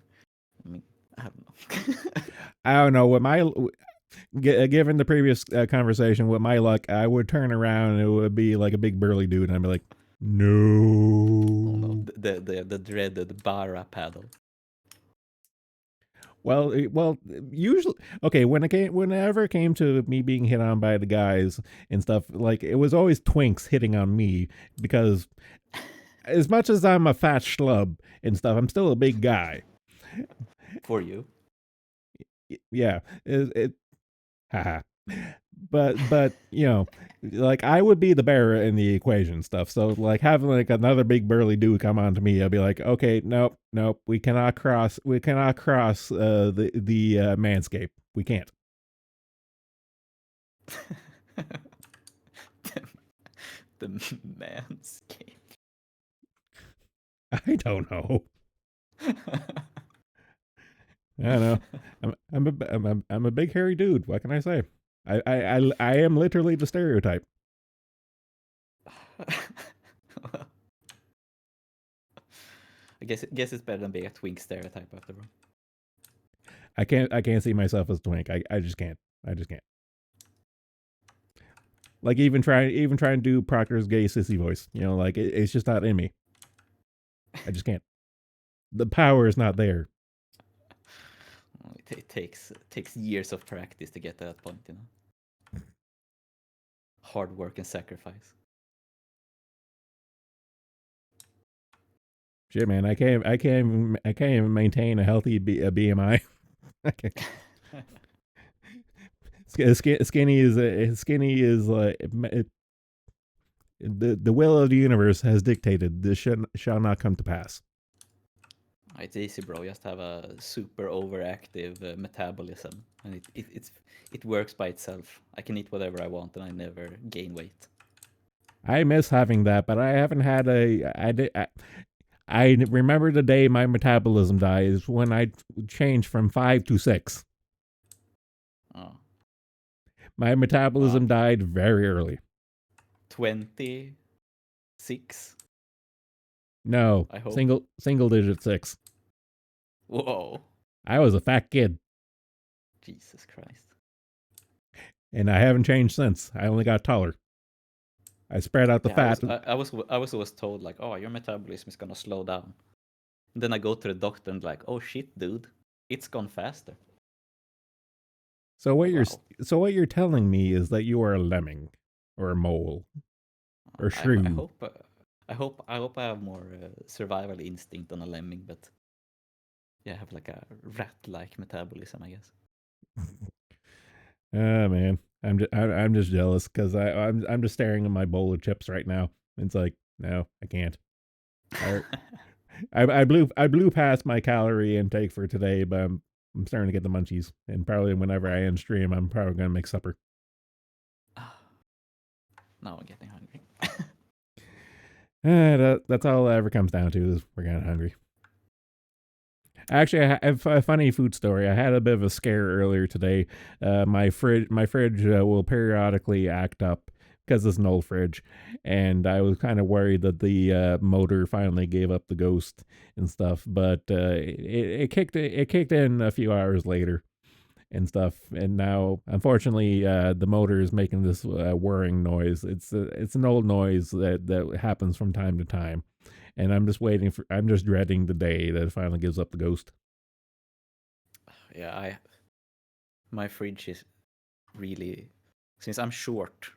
I mean, I don't know. I don't know. Given the previous conversation, with my luck, I would turn around and it would be like a big burly dude, and I'd be like, Oh no, no. the dreaded bara paddle. Well, usually, okay. Whenever it came to me being hit on by the guys and stuff, like it was always twinks hitting on me because, as much as I'm a fat schlub and stuff, I'm still a big guy. For you. Yeah, haha. But like I would be the bearer in the equation stuff. So like having like another big burly dude come on to me, I'd be like, okay, nope, we cannot cross the manscape. We can't. the manscape. I don't know. I don't know. I'm a big hairy dude. What can I say? I am literally the stereotype. I guess it's better than being a twink stereotype after all. I can't see myself as twink. I just can't. I just can't. Like even trying to do Proctor's gay sissy voice. Like it's just not in me. I just can't. The power is not there. It takes years of practice to get to that point, Hard work and sacrifice. Shit, man, I can't even maintain a healthy BMI. I can't. Skinny is like the will of the universe has dictated this shall not come to pass. It's easy, bro. Just have a super overactive metabolism, and it works by itself. I can eat whatever I want, and I never gain weight. I miss having that, but I haven't had I remember the day my metabolism died is when I changed from 5 to 6. Oh. My metabolism died very early. 26? No, I hope. single digit 6. Whoa. I was a fat kid. Jesus Christ. And I haven't changed since. I only got taller. I spread out the fat. I was always told like, oh, your metabolism is gonna slow down. And then I go to the doctor and like, oh shit, dude, it's gone faster. So what you're telling me is that you are a lemming, or a mole, or shrew. I hope I have more survival instinct than a lemming, but yeah, I have like a rat-like metabolism, I guess. Oh man, I'm just jealous because I'm just staring at my bowl of chips right now. It's like, no, I can't. I blew past my calorie intake for today, but I'm starting to get the munchies, and probably whenever I end stream, I'm probably gonna make supper. Now I'm getting hungry. That's all it ever comes down to is we're getting hungry. Actually, I have a funny food story. I had a bit of a scare earlier today. My fridge will periodically act up because it's an old fridge, and I was kind of worried that the motor finally gave up the ghost and stuff. But it kicked in a few hours later and stuff, and now unfortunately the motor is making this whirring noise. It's an old noise that happens from time to time. And I'm just dreading the day that it finally gives up the ghost. Yeah, my fridge is really, since I'm short,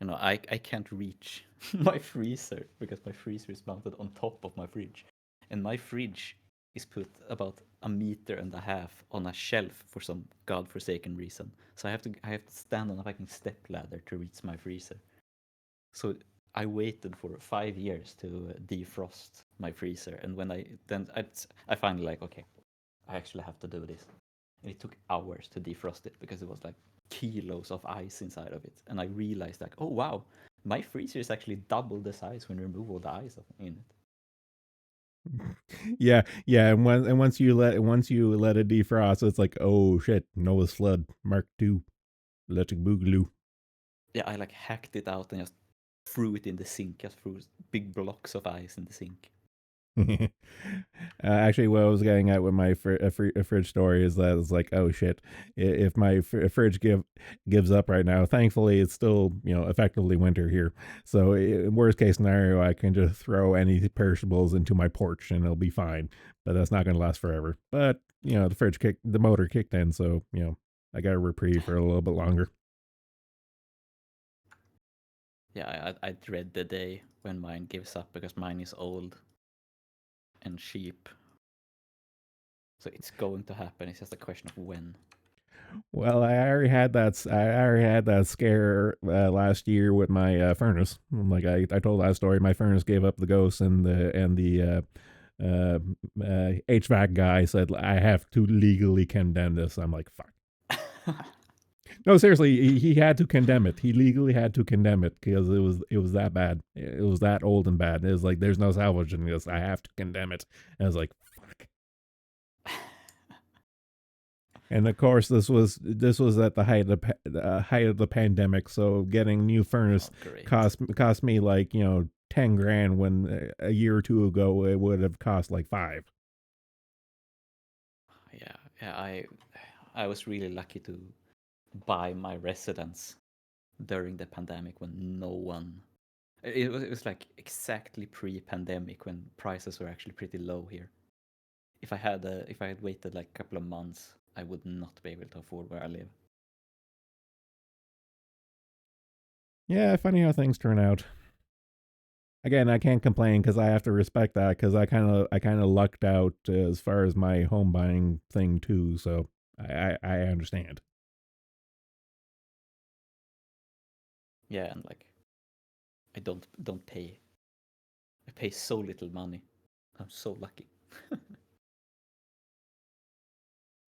I can't reach my freezer because my freezer is mounted on top of my fridge. And my fridge is put about 1.5 meters on a shelf for some godforsaken reason. So I have to stand on a fucking step ladder to reach my freezer. So I waited for 5 years to defrost my freezer, and when I finally like, okay, I actually have to do this. And it took hours to defrost it because it was like kilos of ice inside of it, and I realized like, oh wow, My freezer is actually double the size when you remove all the ice in it. Yeah. And once you let it defrost, it's like, oh shit, Noah's flood, Mark II, electric boogaloo. Yeah, I like hacked it out and just threw it in the sink. Just threw big blocks of ice in the sink. Actually, what I was getting at with my fridge story is that it's like, oh shit, if my fridge gives up right now, thankfully it's still effectively winter here. So worst case scenario, I can just throw any perishables into my porch and it'll be fine. But that's not going to last forever. But the motor kicked in, so I got a reprieve for a little bit longer. Yeah, I dread the day when mine gives up because mine is old and cheap. So it's going to happen. It's just a question of when. Well, I already had that scare last year with my furnace. Like I told that story. My furnace gave up the ghost, and the HVAC guy said I have to legally condemn this. I'm like, fuck. No, seriously, he had to condemn it. He legally had to condemn it because it was that bad. It was that old and bad. It was like there's no salvaging this. I have to condemn it. And I was like, fuck. And of course, this was at the height of the pandemic. So getting new furnace cost me like $10,000 when a year or two ago it would have cost like $5,000. Yeah. I was really lucky to buy my residence during the pandemic when no one. It was like exactly pre-pandemic when prices were actually pretty low here. If I had waited like a couple of months, I would not be able to afford where I live. Yeah, funny how things turn out. Again, I can't complain because I have to respect that because I kind of lucked out as far as my home buying thing too. So I understand. Yeah, and like I don't pay. I pay so little money. I'm so lucky.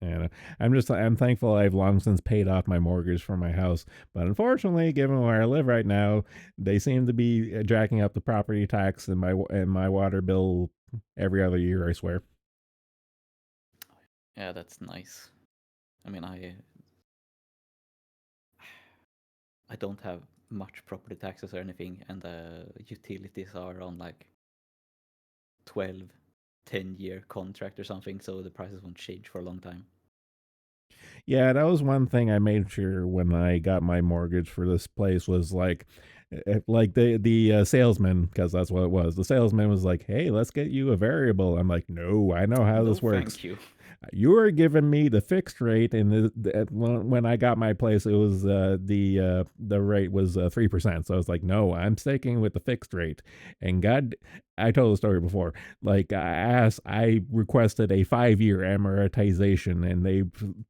And I'm thankful I've long since paid off my mortgage for my house. But unfortunately, given where I live right now, they seem to be jacking up the property tax and my water bill every other year, I swear. Yeah, that's nice. I mean, I don't have much property taxes or anything, and the utilities are on like 12, 10-year contract or something, so the prices won't change for a long time. Yeah, that was one thing I made sure when I got my mortgage for this place was like the salesman, because that's what it was. The salesman was like, "Hey, let's get you a variable." I'm like, "No, I know how this works. Thank you. You were giving me the fixed rate, and when I got my place, it was the rate was 3%. So I was like, no, I'm sticking with the fixed rate. And God, I told the story before. Like I requested a 5-year amortization, and they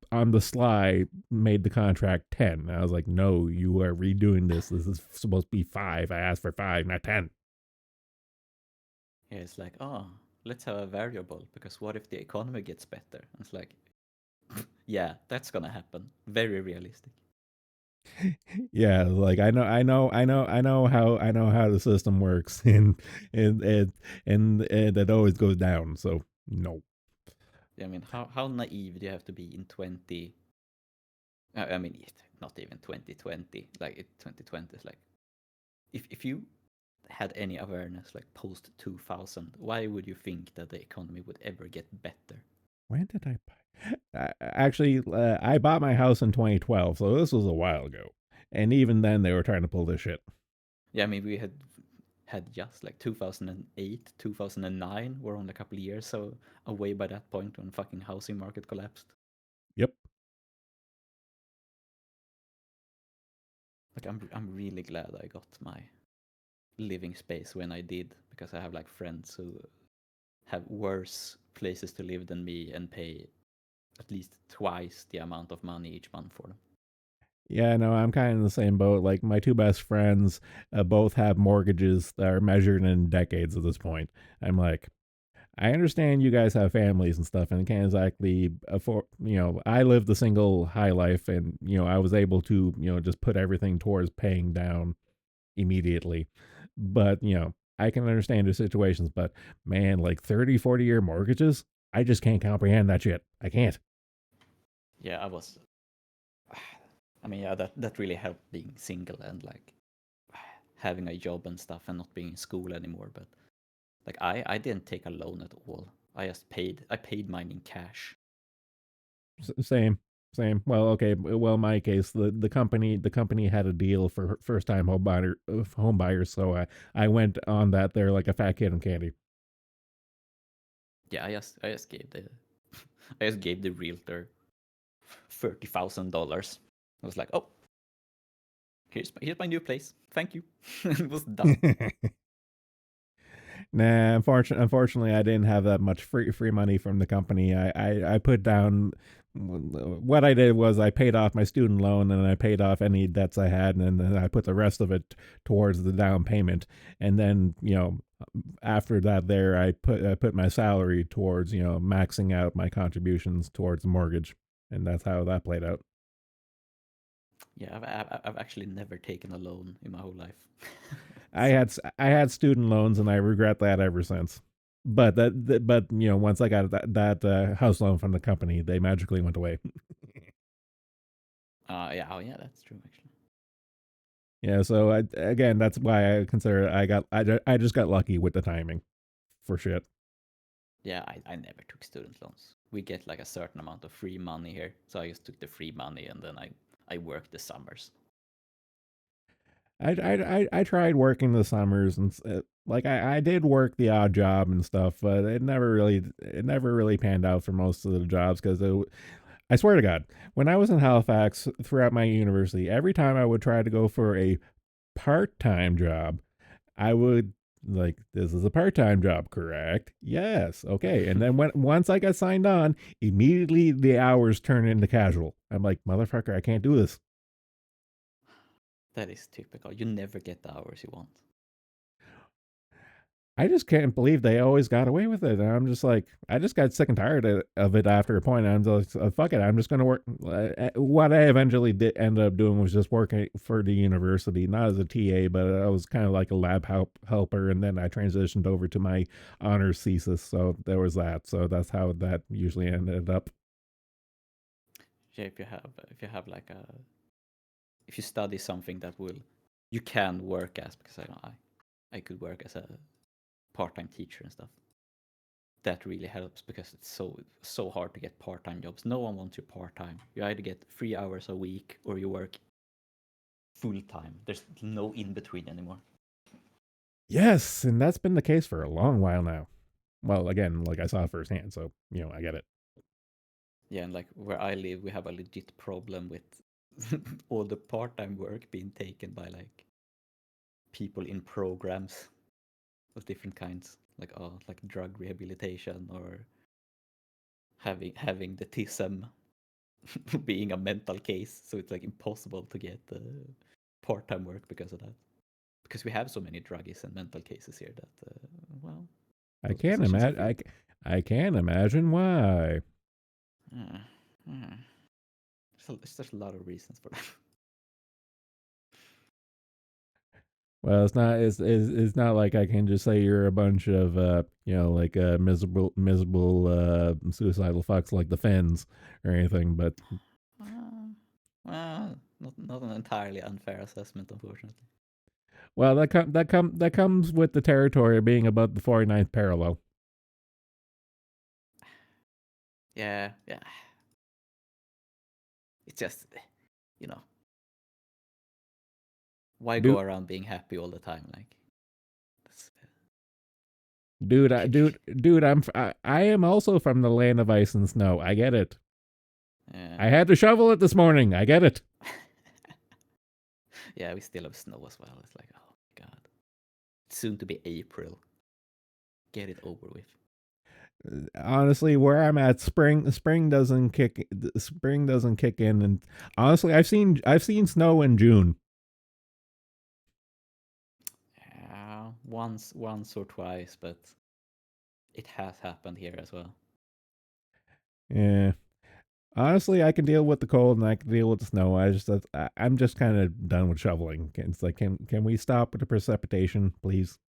on the sly made the contract 10. I was like, no, you are redoing this. This is supposed to be 5. I asked for 5, not 10. Yeah, it's like, oh, let's have a variable because what if the economy gets better? And it's like, yeah, that's gonna happen. Very realistic. Yeah, like I know how the system works, and it always goes down. So no. Yeah, I mean, how naive do you have to be in 20? I mean, not even 2020. Like 2020 is like, if you had any awareness like post 2000, why would you think that the economy would ever get better? When did I buy? Actually, I bought my house in 2012, so this was a while ago. And even then, they were trying to pull this shit. Yeah, I mean, we had just like 2008, 2009 were only a couple of years so away by that point when fucking housing market collapsed. Yep. Like I'm really glad I got my living space when I did, because I have like friends who have worse places to live than me and pay at least twice the amount of money each month for them. Yeah, no, I'm kind of in the same boat. Like my two best friends both have mortgages that are measured in decades at this point. I'm like, I understand you guys have families and stuff and can't exactly afford, I lived the single high life and, I was able to, just put everything towards paying down, immediately. But, I can understand the situations, but man, like 30, 40-year mortgages, I just can't comprehend that shit. I can't. Yeah, I was. I mean, yeah, that really helped being single and like having a job and stuff and not being in school anymore. But like I didn't take a loan at all. I paid mine in cash. Same, same. Well, okay. Well, in my case, the company had a deal for first time home buyers, so I went on that there like a fat kid in candy. Yeah, I just gave the I just gave the realtor $30,000. I was like, oh, here's my new place. Thank you. It was done. Nah, unfortunately, I didn't have that much free money from the company. I put down. What I did was I paid off my student loan and I paid off any debts I had, and then I put the rest of it towards the down payment. And then after that, there I put my salary towards maxing out my contributions towards the mortgage, and that's how that played out. Yeah, I've actually never taken a loan in my whole life. I had student loans, and I regret that ever since. But once I got that house loan from the company, they magically went away. Yeah, oh yeah, that's true actually. Yeah, so again, that's why I consider I just got lucky with the timing, for shit. Yeah, I never took student loans. We get like a certain amount of free money here, so I just took the free money and then I worked the summers. I tried working the summers and like I did work the odd job and stuff, but it never really panned out for most of the jobs because I swear to God, when I was in Halifax throughout my university, every time I would try to go for a part-time job, I would like, this is a part-time job, correct? Yes, okay. And then once I got signed on, immediately the hours turn into casual. I'm like, motherfucker, I can't do this. That is typical. You never get the hours you want. I just can't believe they always got away with it. And I'm just like, I just got sick and tired of it after a point. I'm just like, fuck it. I'm just going to work. What I eventually did end up doing was just working for the university, not as a TA, but I was kind of like a lab helper. And then I transitioned over to my honors thesis. So there was that. So that's how that usually ended up. Yeah, if you have like a if you study something that will you can work as, because I could work as a part-time teacher and stuff. That really helps because it's so hard to get part-time jobs. No one wants you part-time. You either get 3 hours a week or you work full-time. There's no in between anymore. Yes. And that's been the case for a long while now. Well, again, like I saw firsthand. So, I get it. Yeah, and like where I live, we have a legit problem with all the part-time work being taken by like people in programs of different kinds, like drug rehabilitation or having the TISM being a mental case. So it's like impossible to get part-time work because of that. Because we have so many druggies and mental cases here that well, I those can't positions are imagine. filled. I can't imagine why. Yeah, yeah. There's a lot of reasons for that. Well, it's not like I can just say you're a bunch of like miserable suicidal fucks like the Fens or anything, but Not an entirely unfair assessment, unfortunately. well, that comes with the territory of being above the 49th parallel. Yeah, yeah. It's just, you know, why go Dude, around being happy all the time? Like, that's, dude, I am also from the land of ice and snow. I get it. yeah. I had to shovel it this morning. I get it. Yeah, we still have snow as well. It's like, oh my god. Soon to be April. Get it over with. Honestly, where I'm at, spring doesn't kick in, and honestly, I've seen snow in June. Yeah, once or twice, but it has happened here as well. Yeah. Honestly, I can deal with the cold and I can deal with the snow. I'm just kind of done with shoveling. It's like, can we stop with the precipitation, please?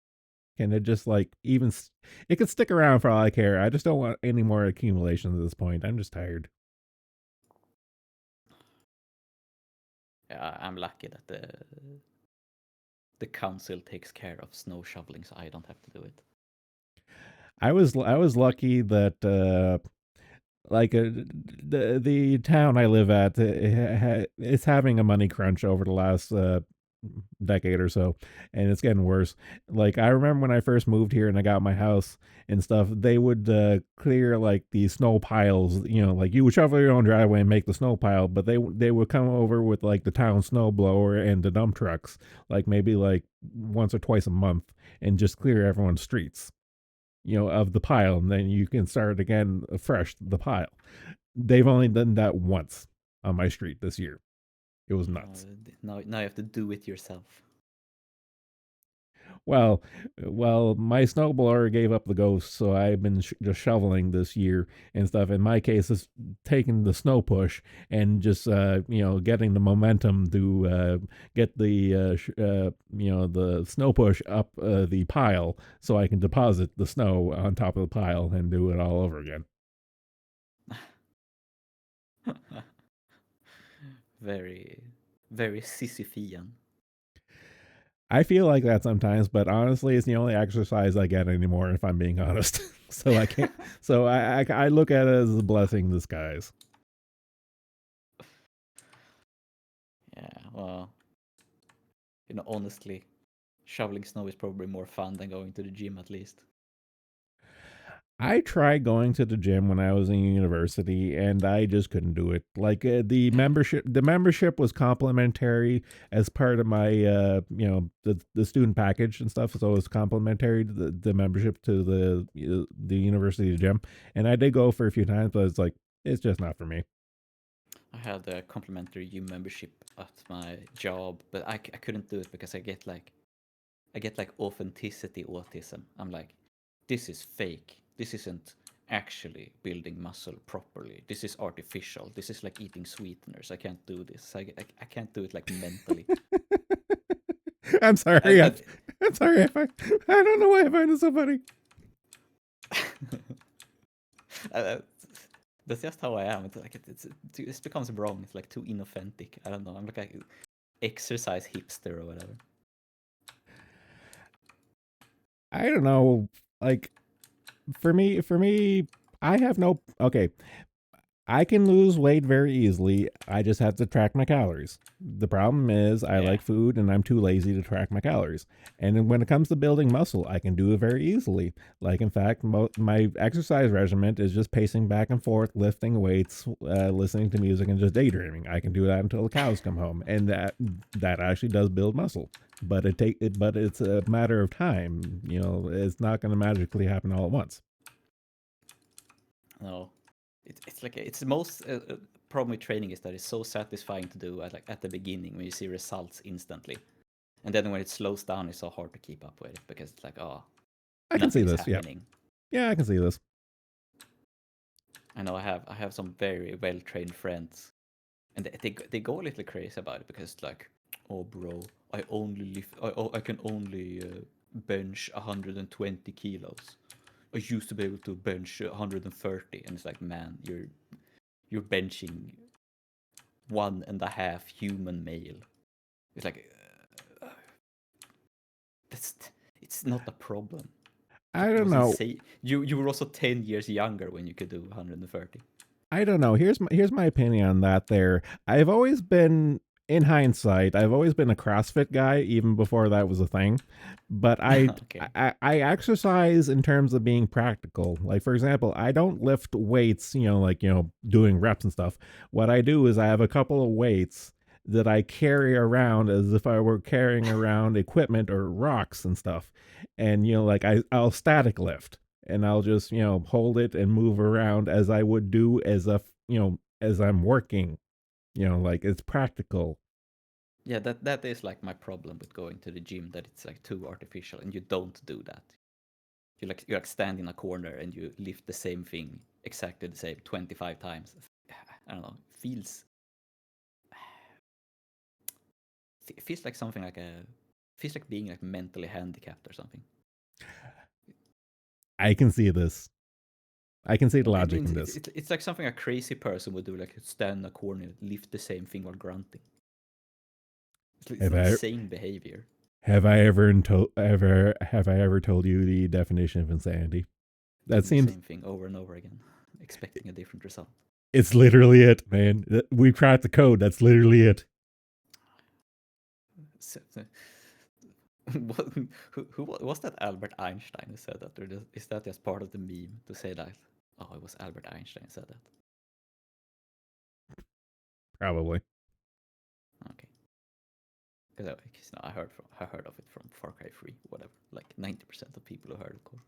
Can it just like it could stick around for all I care. I just don't want any more accumulation at this point. I'm just tired. Yeah, I'm lucky that the council takes care of snow shoveling, so I don't have to do it. I was lucky that like the town I live at it's having a money crunch over the last decade or so, and it's getting worse. Like I remember when I first moved here and I got my house and stuff, they would clear like the snow piles. You know, like you would shovel your own driveway and make the snow pile, but they would come over with like the town snow blower and the dump trucks, like maybe like once or twice a month, and just clear everyone's streets, of the pile, and then you can start again fresh the pile. They've only done that once on my street this year. It was nuts. Now you have to do it yourself. Well, my snowblower gave up the ghost, so I've been just shoveling this year and stuff. In my case, it's taking the snow push and just getting the momentum to get the snow push up the pile, so I can deposit the snow on top of the pile and do it all over again. Very, very Sisyphean. I feel like that sometimes, but honestly, it's the only exercise I get anymore, if I'm being honest. So I can't. So I look at it as a blessing in disguise. Yeah, well, honestly, shoveling snow is probably more fun than going to the gym, at least. I tried going to the gym when I was in university, and I just couldn't do it. Like the membership was complimentary as part of my, the student package and stuff. So it was complimentary to the membership to the university gym, and I did go for a few times, but it's like it's just not for me. I had a complimentary gym membership at my job, but I couldn't do it because I get like authenticity autism. I'm like, this is fake. This isn't actually building muscle properly. This is artificial. This is like eating sweeteners. I can't do this. I can't do it like mentally. I'm sorry. And- I'm sorry. I don't know why I find it so funny. That's just how I am. It's like it becomes wrong. It's like too inauthentic. I don't know. I'm like a exercise hipster or whatever. I don't know. Like for me, I have no. Okay, I can lose weight very easily. I just have to track my calories. The problem is I Yeah. like food and I'm too lazy to track my calories. And then when it comes to building muscle, I can do it very easily. Like, in fact, my exercise regimen is just pacing back and forth, lifting weights, listening to music, and just daydreaming. I can do that until the cows come home. And that actually does build muscle. But but it's a matter of time. It's not going to magically happen all at once. No, it's like it's the most problem with training is that it's so satisfying to do at the beginning when you see results instantly, and then when it slows down, it's so hard to keep up with it because it's like, oh, I can see nothing's this. Yeah. happening. Yeah, I can see this. I know I have some very well trained friends, and they go a little crazy about it because it's like, oh bro, I can only bench 120 kilos. I used to be able to bench 130, and it's like, man, you're benching 1.5 human male. It's like that's it's not a problem. I It don't was know. insane. You were also 10 years younger when you could do 130. I don't know. Here's my opinion on that. I've always been, in hindsight, I've always been a CrossFit guy, even before that was a thing. But Okay. I exercise in terms of being practical. Like for example, I don't lift weights, doing reps and stuff. What I do is I have a couple of weights that I carry around as if I were carrying around equipment or rocks and stuff. And like I'll static lift and I'll just, hold it and move around as I would do as I'm working, like it's practical. Yeah, that is like my problem with going to the gym, that it's like too artificial and you don't do that. You like stand in a corner and you lift the same thing exactly the same 25 times. I don't know, feels like something like feels like being like mentally handicapped or something. I can see this. I can see the I logic mean, in this. it's like something a crazy person would do, like stand in a corner and lift the same thing while grunting. It's Have I insane behavior. have I ever told you the definition of insanity? That Doing the seems same thing over and over again, expecting a different result. it's literally it, man. We cracked the code. That's literally it. Who was that? Albert Einstein who said that, or is that just part of the meme to say that? Oh, it was Albert Einstein who said that. Probably. Okay, because I heard of it from Far Cry 3, whatever. Like 90% of people who heard it called.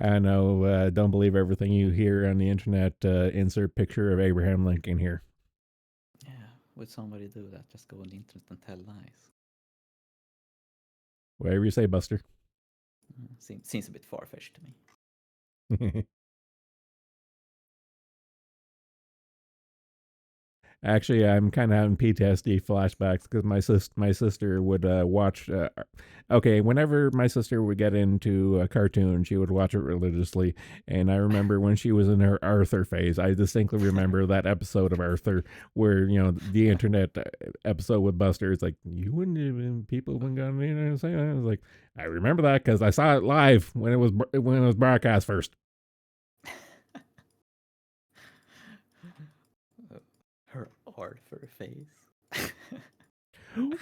I know. Don't believe everything you hear on the internet. Insert picture of Abraham Lincoln here. Yeah, would somebody do that? Just go on the internet and tell lies? Whatever you say, Buster. Seems a bit far-fetched to me. Actually, I'm kind of having PTSD flashbacks because my sister would watch. Okay, whenever my sister would get into a cartoon, she would watch it religiously. And I remember when she was in her Arthur phase, I distinctly remember that episode of Arthur where the internet episode with Buster. It's like you wouldn't even people wouldn't go on the internet and say that. I was like, I remember that because I saw it live when it was broadcast first. Her Arthur face.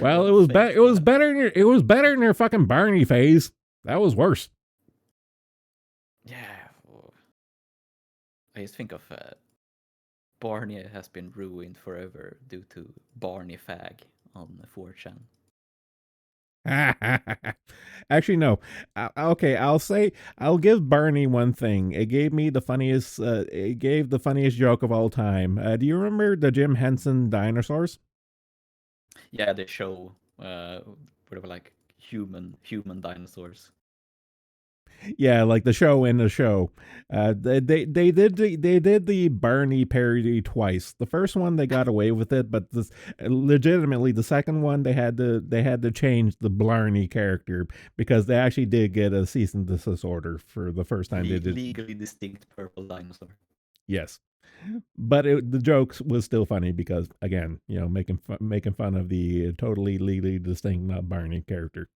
Well, it was better. It was better than your fucking Barney phase. That was worse. Yeah. I just think of Barney has been ruined forever due to Barney Fag on 4chan. Actually, no. Okay, I'll give Barney one thing. It gave me the funniest. It gave the funniest joke of all time. Do you remember the Jim Henson dinosaurs? Yeah, they show whatever, like human dinosaurs. Yeah, like the show in the show. They did the Barney parody twice. The first one they got away with it, but legitimately the second one they had to change the Blarney character because they actually did get a cease and desist order for the first time they did. Legally distinct purple dinosaur. Yes. But the jokes was still funny because again, making fun of the totally legally distinct Barney character.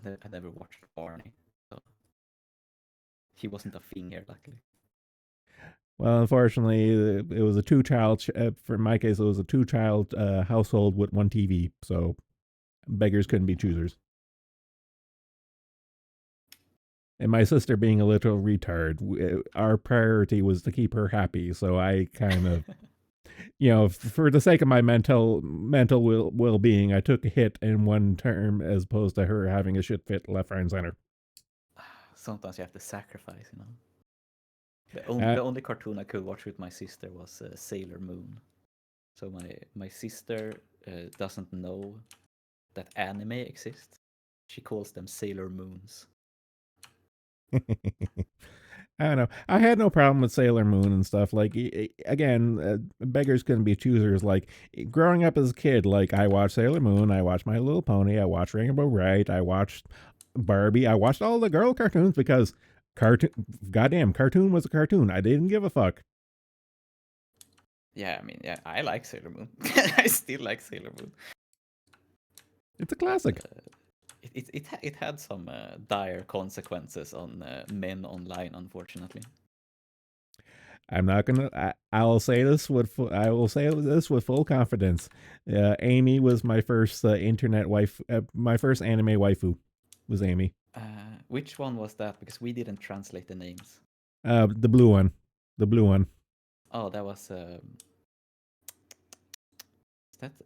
I never watched Barney, so he wasn't a thing here, luckily. Well, unfortunately, it was a two-child. For my case, it was a two-child household with one TV, so beggars couldn't be choosers. And my sister being a little retard, our priority was to keep her happy. So I kind of, for the sake of my mental well-being, I took a hit in one term as opposed to her having a shit fit left, right, and center. Sometimes you have to sacrifice, The only cartoon I could watch with my sister was Sailor Moon. So my sister doesn't know that anime exists. She calls them Sailor Moons. I don't know. I had no problem with Sailor Moon and stuff. Like, again, beggars couldn't be choosers. Like, growing up as a kid, like, I watched Sailor Moon, I watched My Little Pony, I watched Rainbow Bright, I watched Barbie, I watched all the girl cartoons because goddamn, cartoon was a cartoon. I didn't give a fuck. Yeah, I mean, yeah, I like Sailor Moon. I still like Sailor Moon. It's a classic. It had some dire consequences on men online, unfortunately. I'm not gonna. I will say this with full confidence. Amy was my first internet wife. My first anime waifu was Amy. Which one was that? Because we didn't translate the names. The blue one. The blue one. Oh, that was.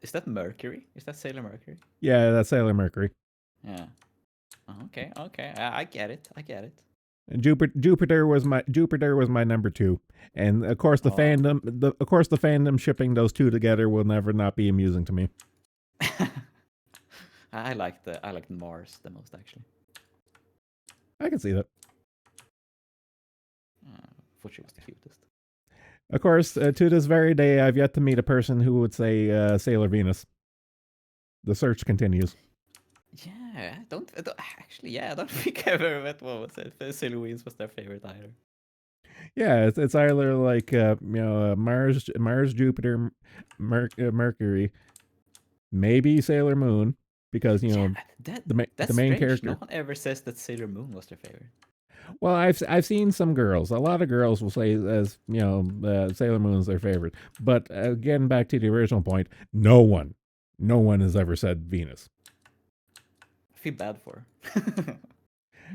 Is that Mercury? Is that Sailor Mercury? Yeah, that's Sailor Mercury. Yeah. Okay. I get it. And Jupiter was my number 2, and of course the fandom shipping those two together will never not be amusing to me. I liked Mars the most, actually. I can see that. Thought she was the cutest. Of course, to this very day, I've yet to meet a person who would say Sailor Venus. The search continues. Yeah, I don't actually. Yeah, I don't think I ever met one who said Sailor Venus was their favorite either. Yeah, it's either like Mars, Jupiter, Mercury, maybe Sailor Moon, because that's the main strange. character. No one ever says that Sailor Moon was their favorite. Well, I've seen some girls. A lot of girls will say as Sailor Moon's their favorite. But getting back to the original point, no one has ever said Venus. I feel bad for her.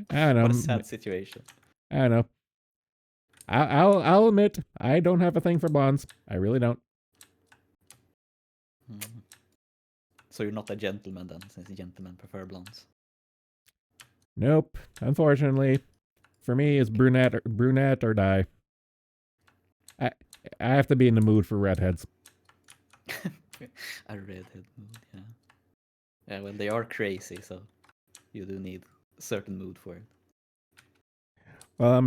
I don't know. What a sad situation. I don't know. I'll admit I don't have a thing for blondes. I really don't. Mhm. So you're not a gentleman then, since gentlemen prefer blondes. Nope. Unfortunately, for me, it's brunette or die. I have to be in the mood for redheads. A redhead mood, yeah. Yeah, well, they are crazy, so you do need a certain mood for it. Well,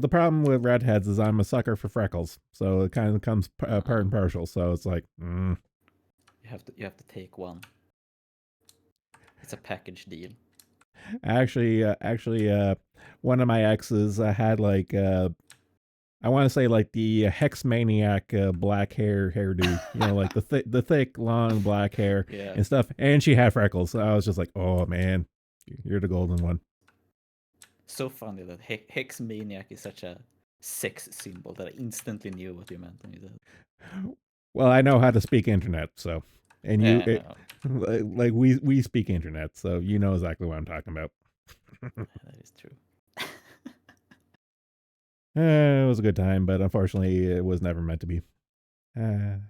the problem with redheads is I'm a sucker for freckles, so it kind of comes part and partial. So it's like, You have to take one. It's a package deal. Actually, one of my exes had like I want to say like the hex maniac black hairdo, like the thick long black hair Yeah. and stuff, and she had freckles. So I was just like, oh man, you're the golden one. So funny that Hex Maniac is such a sex symbol that I instantly knew what you meant when you said. Well, I know how to speak internet, so and Yeah, like we speak internet, so you know exactly what I'm talking about. that is true. It was a good time, but unfortunately, it was never meant to be. It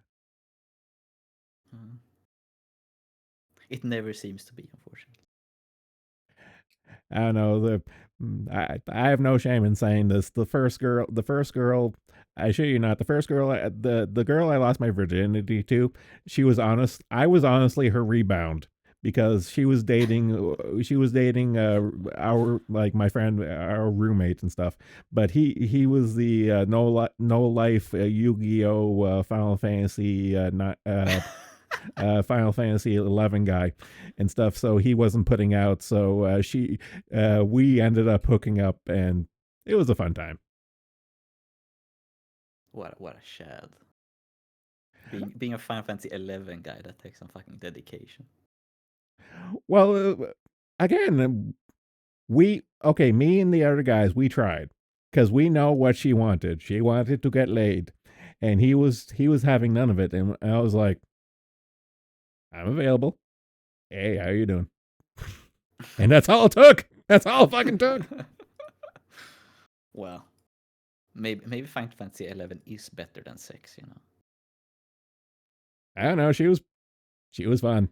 never seems to be, unfortunately. I don't know. I have no shame in saying this. The first girl, I shit you not, the first girl, the girl I lost my virginity to, she was honest. I was honestly her rebound because she was dating our like my friend, our roommate and stuff. But he was the no life Yu-Gi-Oh Final Fantasy not Final Fantasy 11 guy and stuff. So he wasn't putting out. So we ended up hooking up, and it was a fun time. What a shad. Being a Final Fantasy 11 guy, that takes some fucking dedication. Well, again, me and the other guys, we tried because we know what she wanted. She wanted to get laid, and he was having none of it. And I was like, I'm available. Hey, how you doing? And that's all it took. That's all it fucking took. Well, maybe Final Fantasy 11 is better than 6, I don't know. She was fun.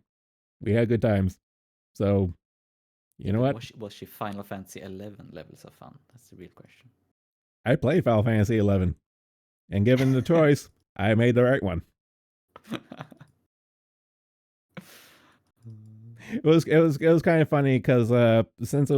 We had good times. So, you know what? Was she Final Fantasy 11 levels of fun? That's the real question. I play Final Fantasy 11, and given the choice, I made the right one. It was kind of funny because since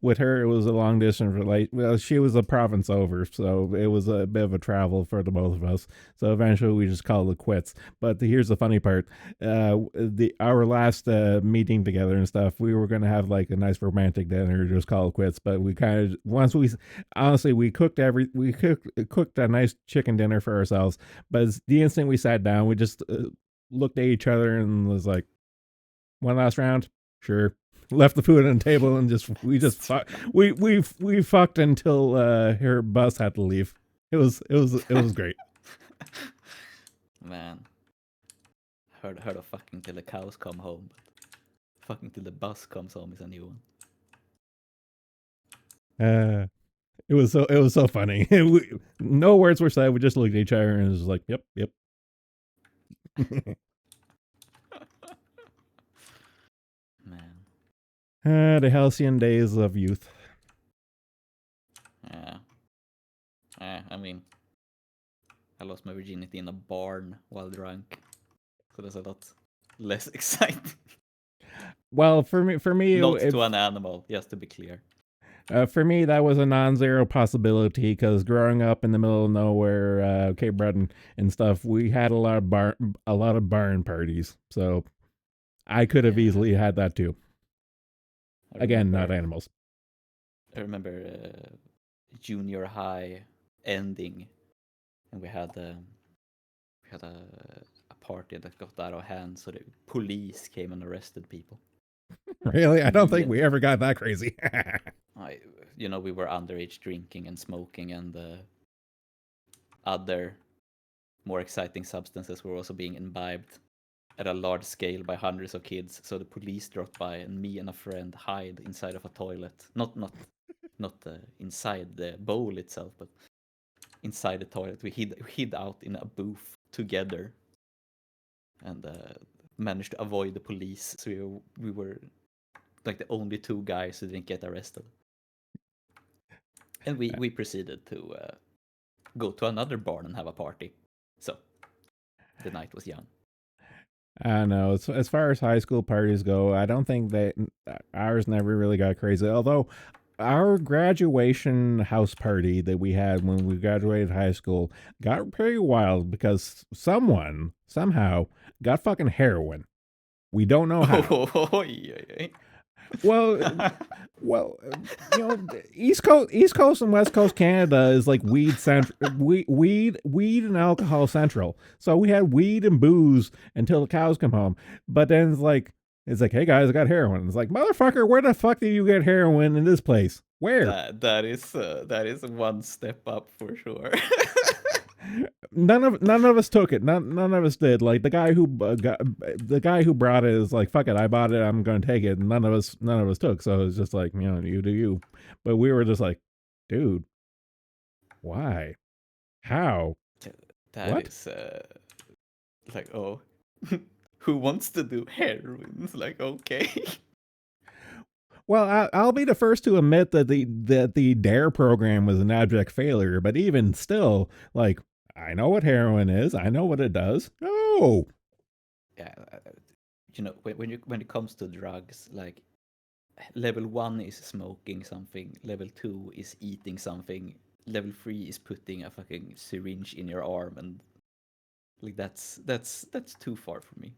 with her it was a long distance relate. Well, she was a province over, so it was a bit of a travel for the both of us. So eventually we just called it quits. But here's the funny part: our last meeting together and stuff, we were gonna have like a nice romantic dinner, just call it quits. But we kind of we cooked cooked a nice chicken dinner for ourselves. But the instant we sat down, we just looked at each other and was like, one last round, sure. Left the food on the table and we fucked until her bus had to leave. It was great. Man, heard of fucking till the cows come home, but fucking till the bus comes home is a new one. It was so funny. No words were said. We just looked at each other and it was like, yep. Man. The halcyon days of youth. Yeah. I mean, I lost my virginity in a barn while drunk, so that's a lot less exciting. Well, for me, not to an animal, just to be clear. For me, that was a non-zero possibility because growing up in the middle of nowhere, Cape Breton and stuff, we had a lot of barn parties. So I could have Yeah, easily had that too. I Again, not remember. animals. I remember junior high ending, and we had a party that got out of hand, so the police came and arrested people. Really, I don't Me think we and ever got that crazy. I, we were underage drinking and smoking, and other more exciting substances were also being imbibed at a large scale by hundreds of kids. So the police dropped by, and me and a friend hide inside of a toilet. Not inside the bowl itself, but inside the toilet. We hid out in a booth together, and managed to avoid the police. So we were like the only two guys who didn't get arrested. And we proceeded to go to another barn and have a party. So the night was young. I don't know. As far as high school parties go, I don't think that ours never really got crazy. Although our graduation house party that we had when we graduated high school got pretty wild because someone somehow got fucking heroin. We don't know how. Oh, Well, well, East Coast and West Coast Canada is like weed central, weed and alcohol central. So we had weed and booze until the cows come home. But then it's like, hey guys, I got heroin. It's like, motherfucker, where the fuck did you get heroin in this place? Where? that is one step up for sure. None of us took it. None of us did. Like the guy who brought it is like, fuck it, I bought it, I'm gonna take it. And none of us took. So it's just like, you do you. But we were just like, dude, why? How? That What? is like, oh, who wants to do heroin? It's like, okay. Well, I'll be the first to admit that the Dare program was an abject failure. But even still, like, I know what heroin is. I know what it does. No. Yeah, when it comes to drugs, like level 1 is smoking something, level 2 is eating something, level 3 is putting a fucking syringe in your arm, and like that's too far for me.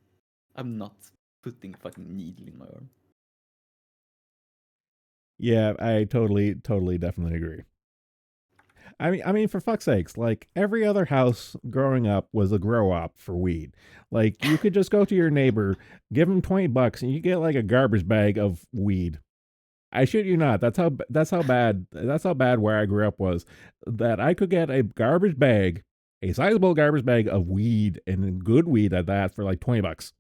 I'm not putting a fucking needle in my arm. Yeah, I totally, definitely agree. I mean, for fuck's sakes, like every other house growing up was a grow up for weed. Like you could just go to your neighbor, give him $20, and you get like a garbage bag of weed. I shit you not. That's how bad where I grew up was. That I could get a garbage bag, a sizable garbage bag of weed and good weed at that for like $20.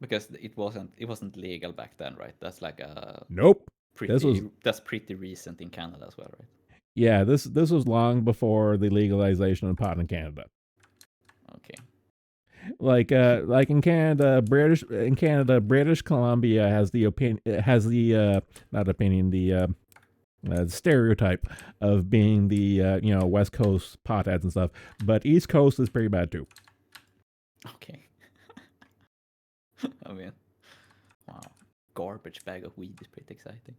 Because it wasn't legal back then, right? That's like a Nope. This was that's pretty recent in Canada as well, right? yeah. This was long before the legalization of pot in Canada. Okay. Like in Canada, British Columbia has the not opinion, the stereotype of being the West Coast potheads and stuff, but East Coast is pretty bad too. Okay. I mean, wow, garbage bag of weed is pretty exciting.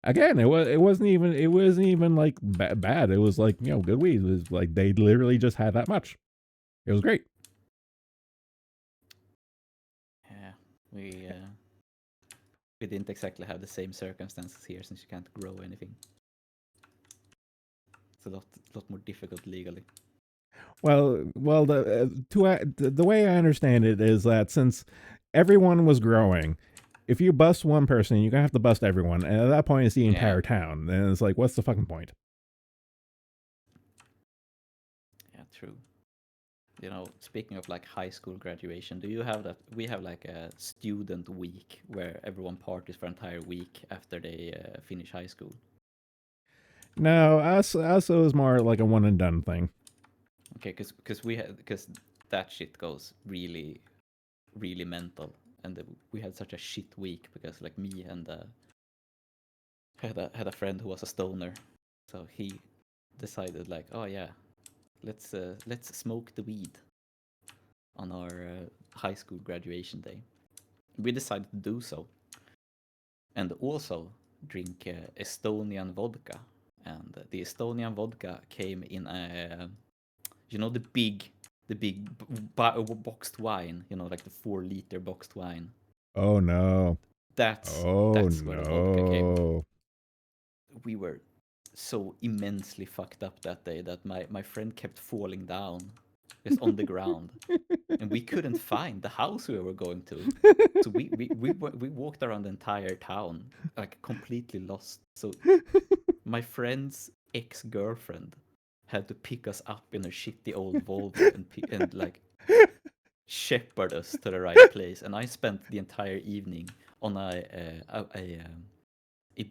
Again, it wasn't even like bad. It was like good weed. It was like they literally just had that much. It was great. Yeah, we didn't exactly have the same circumstances here since you can't grow anything. It's a lot more difficult legally. Well, the way I understand it is that since everyone was growing, if you bust one person, you're gonna have to bust everyone, and at that point, it's the entire town. And it's like, what's the fucking point? Yeah, true. Speaking of like high school graduation, do you have that? We have like a student week where everyone parties for an entire week after they finish high school. No, us it was more like a one and done thing. Okay, because that shit goes really, really mental, and we had such a shit week because like me and had a friend who was a stoner, so he decided like, oh yeah, let's smoke the weed on our high school graduation day. We decided to do so, and also drink Estonian vodka, and the Estonian vodka came in a, the big boxed wine, like the 4 liter boxed wine. Oh no. That's Oh that's where the vodka came. no. We were so immensely fucked up that day that my friend kept falling down just on the ground, and we couldn't find the house we were going to. So we walked around the entire town like completely lost. So my friend's ex-girlfriend had to pick us up in a shitty old Volvo and like shepherd us to the right place. And I spent the entire evening on a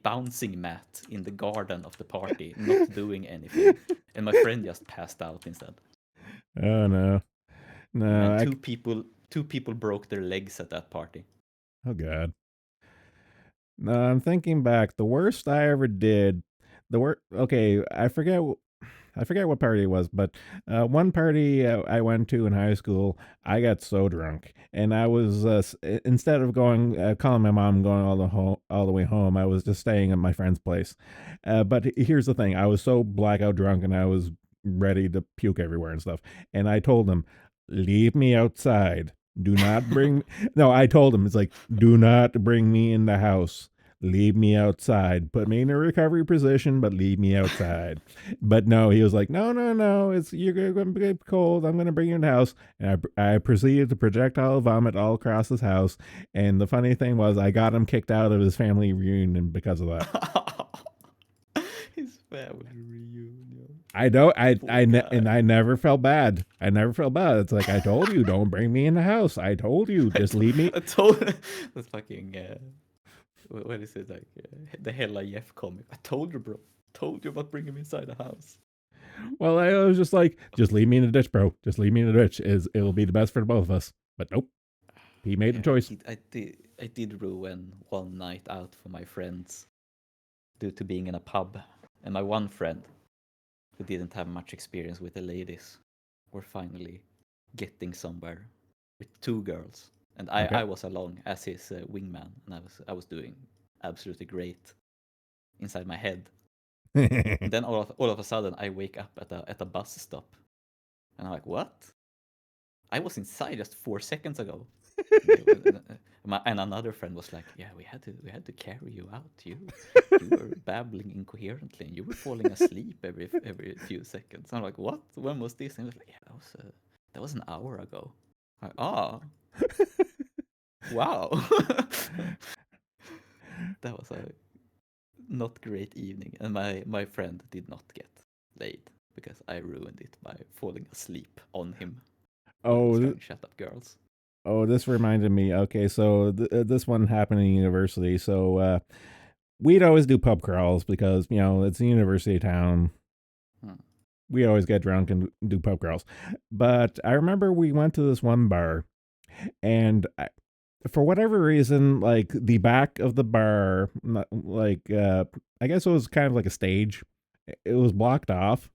bouncing mat in the garden of the party, not doing anything. And my friend just passed out instead. Oh no. No, Man, two people broke their legs at that party. oh god. No, I'm thinking back. The worst I ever did. Okay, I forget what party it was, but one party I went to in high school, I got so drunk, and I was instead of going calling my mom, and going all the way home, I was just staying at my friend's place. But here's the thing: I was so blackout drunk, and I was ready to puke everywhere and stuff. And I told him, "Leave me outside. Do not bring." No, I told him it's like, "Do not bring me in the house. Leave me outside. Put me in a recovery position, but leave me outside." But no, he was like, "No, no, no. You're going to get cold. I'm going to bring you in the house." And I proceeded to projectile vomit all across his house. And the funny thing was, I got him kicked out of his family reunion because of that. His family reunion. I don't. Poor guy. And I never felt bad. I never felt bad. It's like, I told you, don't bring me in the house. I told you, just leave me. I told that's fucking. What is it like? The Hella Jeff comic. I told you, bro. Told you about bringing me inside the house. Well, I was just like, just leave me in the ditch, bro. Just leave me in the ditch. It'll be the best for both of us. But nope, he made the choice. I did ruin one night out for my friends due to being in a pub, and my one friend who didn't have much experience with the ladies were finally getting somewhere with 2 girls, and Okay. I was along as his wingman, and I was doing absolutely great inside my head. And then all of a sudden I wake up at a bus stop, and I'm like, what? I was inside just 4 seconds ago. And another friend was like, "Yeah, we had to carry you out. You were babbling incoherently, and you were falling asleep every few seconds." I'm like, "What? When was this?" And he was like, "Yeah, that was an hour ago." I'm like, "Oh, wow." That was a not great evening, and my friend did not get laid because I ruined it by falling asleep on him while he was Oh, trying to shut up girls. oh, this reminded me. Okay, so this one happened in university. So we'd always do pub crawls because it's a university town. Hmm. We always get drunk and do pub crawls. But I remember we went to this one bar, and for whatever reason, like the back of the bar, like I guess it was kind of like a stage. It was blocked off.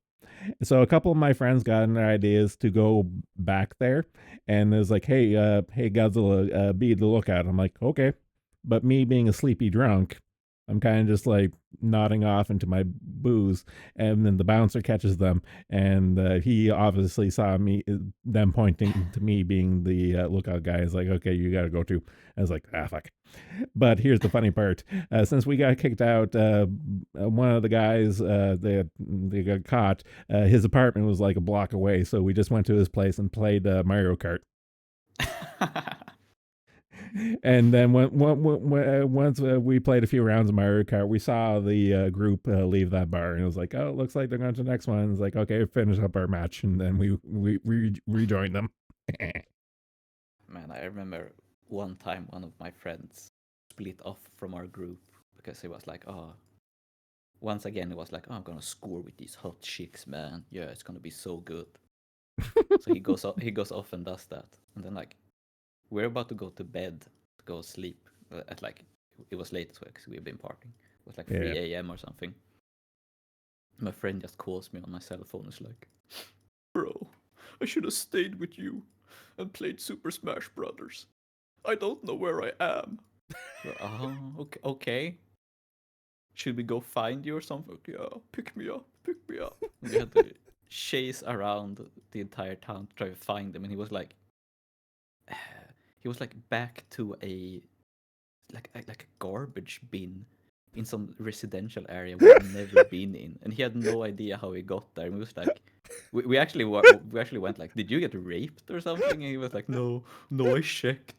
So a couple of my friends got in their ideas to go back there, and it was like, hey Godzilla, be the lookout. I'm like, okay, but me being a sleepy drunk, I'm kind of just like nodding off into my booze, and then the bouncer catches them, and he obviously saw them pointing to me being the lookout guy. Is like, okay, you got to go too. I was like, fuck. But here's the funny part: since we got kicked out, one of the guys they got caught. His apartment was like a block away, so we just went to his place and played Mario Kart. And then once we played a few rounds of Mario Kart, we saw the group leave that bar, and it was like, oh, it looks like they're going to the next one. It's like, okay, finish up our match, and then we rejoined them. Man, I remember one time one of my friends split off from our group because he was like, "Oh," once again, he was like, "Oh, I'm gonna score with these hot chicks, man. Yeah, it's gonna be so good." So he goes off and does that, and then like we're about to go to bed to go sleep at like it was late as well because we've been partying. It was like 3 Yeah. a.m. or something. My friend just calls me on my cell phone. It's like, "Bro, I should have stayed with you and played Super Smash Brothers. I don't know where I am." Oh, okay. should we go find you or something? Yeah, pick me up, pick me up. And we had to chase around the entire town to try to find him, and he was like back to a like a garbage bin in some residential area we've never been in, and he had no idea how he got there. And we was like, we actually went like, did you get raped or something? And he was like, no, I checked.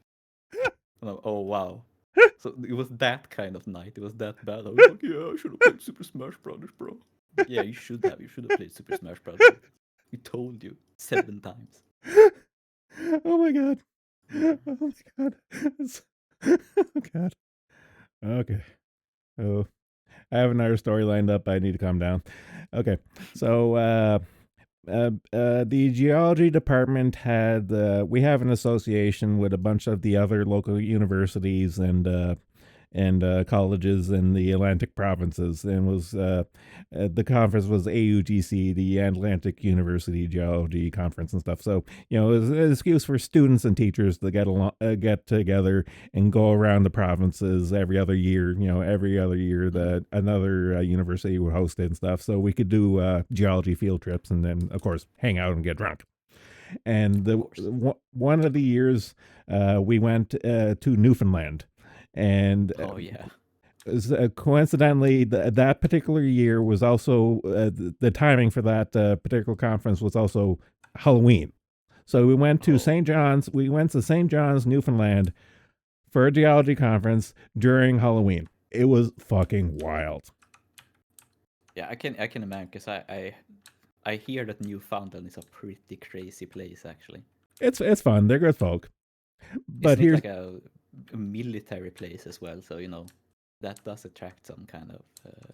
And oh wow. So it was that kind of night. It was that bad. I was like, yeah, I should have played Super Smash Brothers, bro. Yeah, you should have. You should have played Super Smash Brothers. We told you 7 times. Oh my god. Oh my god. Oh god. Okay. Oh, I have another story lined up. I need to calm down. Okay. So, the geology department had we have an association with a bunch of the other local universities and colleges in the Atlantic provinces, and was the conference was AUGC, the Atlantic University Geology Conference and stuff. So it was an excuse for students and teachers to get together and go around the provinces every other year. Every other year that another university would host it and stuff. So we could do geology field trips and then, of course, hang out and get drunk. And one of the years we went to Newfoundland. And oh yeah, coincidentally, that particular year was also the timing for that particular conference was also Halloween. So we went to St. John's. We went to St. John's, Newfoundland, for a geology conference during Halloween. It was fucking wild. Yeah, I can imagine, because I hear that Newfoundland is a pretty crazy place actually. It's fun. They're good folk. But Isn't it here's like a military place as well, so that does attract some kind of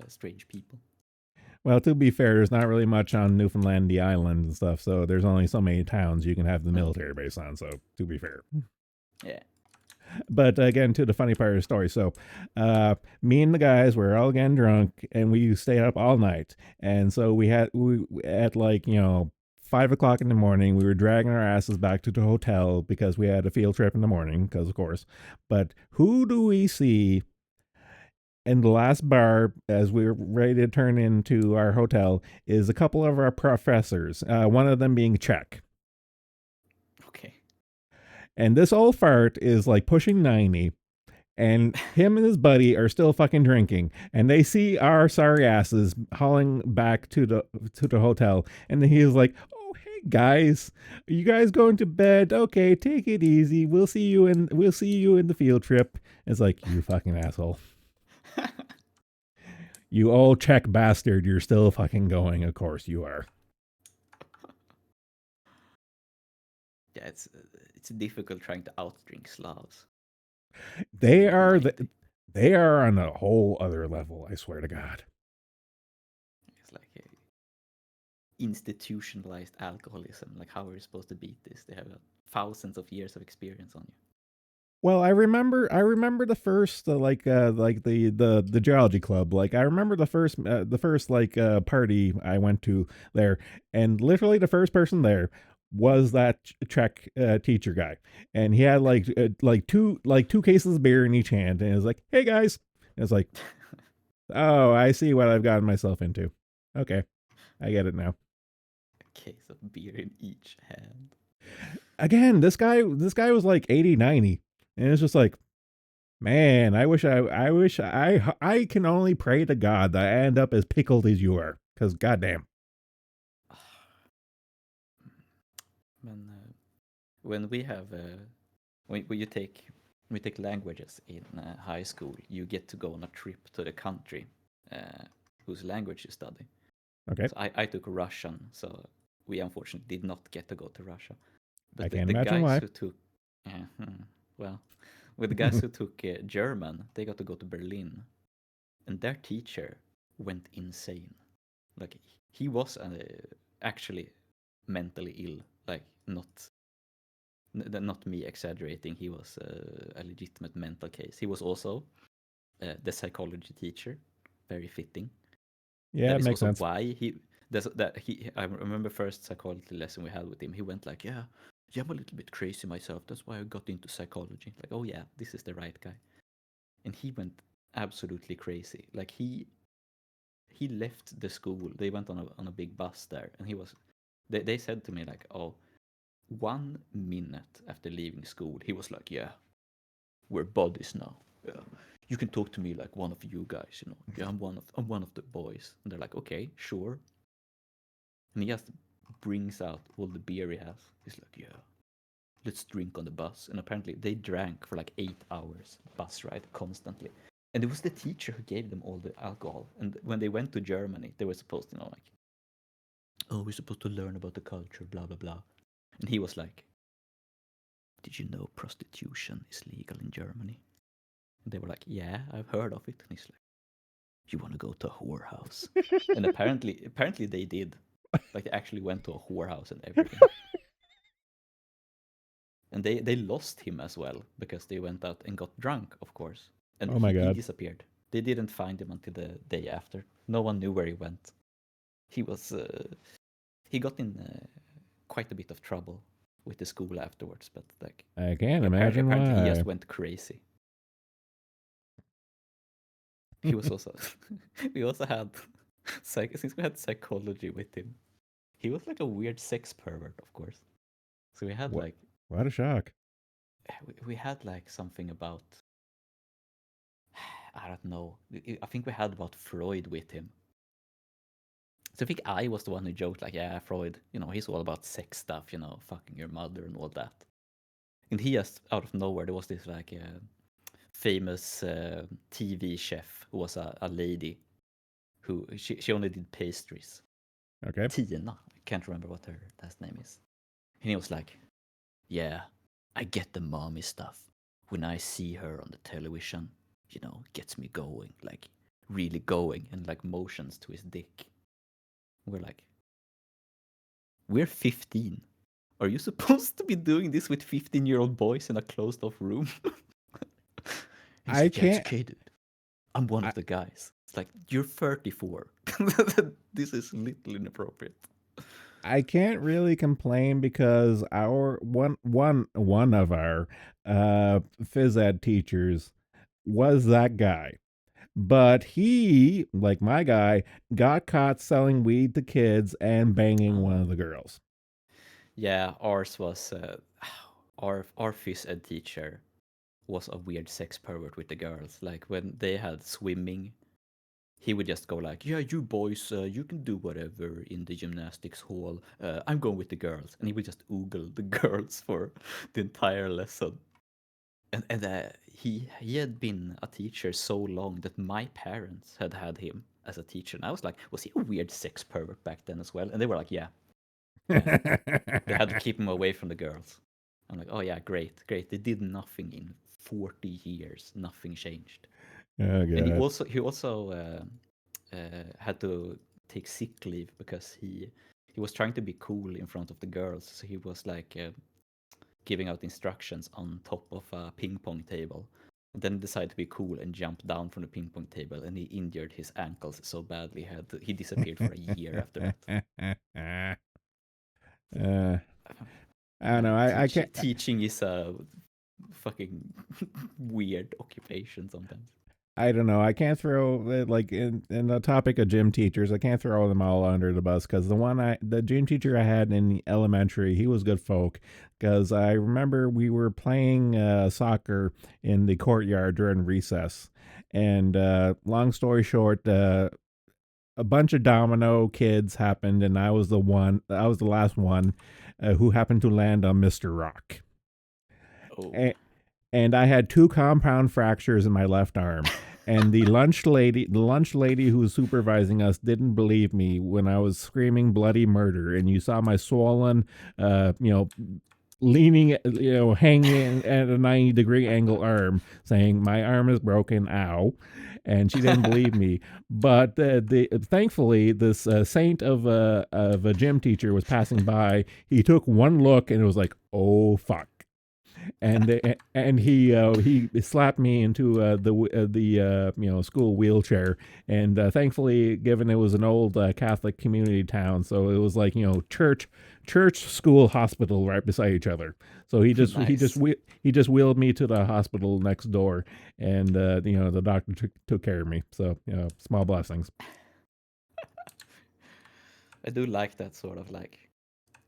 strange people. well, to be fair, there's not really much on Newfoundland, the island and stuff. So there's only so many towns you can have the military base on. So to be fair, yeah. But again, to the funny part of the story. So, me and the guys were all getting drunk, and we stayed up all night. And so we at like 5 o'clock in the morning, we were dragging our asses back to the hotel because we had a field trip in the morning, because of course. But who do we see in the last bar as we were ready to turn into our hotel? Is a couple of our professors. One of them being Czech. Okay. And this old fart is like pushing 90, and him and his buddy are still fucking drinking, and they see our sorry asses hauling back to the hotel, and then he is like, "Oh, hey guys, are you guys going to bed? Okay, take it easy. We'll see you in the field trip." It's like, you fucking asshole. You old Czech bastard, you're still fucking going. Of course you are. Yeah, it's difficult trying to outdrink Slavs. They are on a whole other level, I swear to God. It's like a institutionalized alcoholism. Like, how are you supposed to beat this? They have thousands of years of experience on you. Well, I remember the first like the geology club. Like I remember the first party I went to there, and literally the first person there was that Czech teacher guy, and he had like two cases of beer in each hand, and it was like, "Hey guys," and it's like, "Oh, I see what I've gotten myself into. Okay, I get it now." A case of beer in each hand. Again, this guy was like 80, 90. And it's just like, man, I wish I can only pray to God that I end up as pickled as you are, because goddamn. When we have when you take languages in high school, you get to go on a trip to the country whose language you study. Okay. So I took Russian, so we unfortunately did not get to go to Russia. But I the can't imagine guys why. who took well, with the guys who took German, they got to go to Berlin, and their teacher went insane. Like, he was actually mentally ill. Like, not me exaggerating. He was a legitimate mental case. He was also the psychology teacher. Very fitting. Yeah, That it is makes also sense. why I remember first psychology lesson we had with him. He went like, yeah, I'm a little bit crazy myself. That's why I got into psychology. Like, oh yeah, this is the right guy. And he went absolutely crazy. Like he left the school. They went on a big bus there, and they said to me like, oh, 1 minute after leaving school, he was like, yeah, we're buddies now. Yeah, you can talk to me like one of you guys. Yeah, I'm one of the boys. And they're like, okay, sure. And he just brings out all the beer he has. He's like, yeah, let's drink on the bus. And apparently they drank for like 8 hours bus ride constantly. And it was the teacher who gave them all the alcohol. And when they went to Germany, they were supposed to like, oh, we're supposed to learn about the culture, blah blah blah. And he was like, did you know prostitution is legal in Germany? And they were like, yeah, I've heard of it. And he's like, you want to go to a whorehouse? And apparently they did. Like they actually went to a whorehouse and everything. And they lost him as well because they went out and got drunk, of course. And Oh my he God. disappeared. They didn't find him until the day after. No one knew where he went. He got in quite a bit of trouble with the school afterwards, but like I can't imagine apparently he why. just went crazy. He was also we also had since we had psychology with him, he was like a weird sex pervert, of course. So we had What? What a shock. we had like something about, I don't know. I think we had about Freud with him. So I think I was the one who joked like, yeah, Freud, he's all about sex stuff, fucking your mother and all that. And he just out of nowhere, there was this like famous TV chef who was a lady who she only did pastries. Okay. Tina, I can't remember what her last name is. And he was like, yeah, I get the mommy stuff. When I see her on the television, gets me going, like really going, and like motions to his dick. We're like, we're 15. Are you supposed to be doing this with 15-year-old boys in a closed off room? He's I like, yeah, it's can't. okay, dude. I'm one of the guys. It's like, you're 34. This is little inappropriate. I can't really complain because our one of our phys ed teachers was that guy. But he, like my guy, got caught selling weed to kids and banging one of the girls. Yeah, ours was our phys ed teacher was a weird sex pervert with the girls. Like when they had swimming, he would just go like, yeah, you boys, you can do whatever in the gymnastics hall. I'm going with the girls. And he would just oogle the girls for the entire lesson. And he had been a teacher so long that my parents had him as a teacher. And I was like, was he a weird sex pervert back then as well? And they were like, yeah. They had to keep him away from the girls. I'm like, oh yeah, great. They did nothing in 40 years. Nothing changed. Oh, And he God. also had to take sick leave because he was trying to be cool in front of the girls. So he was like giving out instructions on top of a ping pong table. And then decided to be cool and jumped down from the ping pong table, and he injured his ankles so badly he disappeared for a year after that. I don't know. I can't. Teaching is a fucking weird occupation sometimes. I don't know. I can't throw like in the topic of gym teachers. I can't throw them all under the bus because the gym teacher I had in elementary, he was good folk. Because I remember we were playing soccer in the courtyard during recess, and long story short, a bunch of domino kids happened, and I was the last one who happened to land on Mr. Rock. Oh. And I had 2 compound fractures in my left arm. And the lunch lady who was supervising us didn't believe me when I was screaming bloody murder. And you saw my swollen, leaning, hanging at a 90-degree angle arm, saying my arm is broken. Ow. And she didn't believe me. But thankfully, this saint of a gym teacher was passing by. He took one look and it was like, oh fuck. and he slapped me into the school wheelchair, and thankfully, given it was an old Catholic community town, so it was like church, school, hospital right beside each other. So Nice. he just wheeled me to the hospital next door, and the doctor took care of me. So small blessings. I do like that sort of like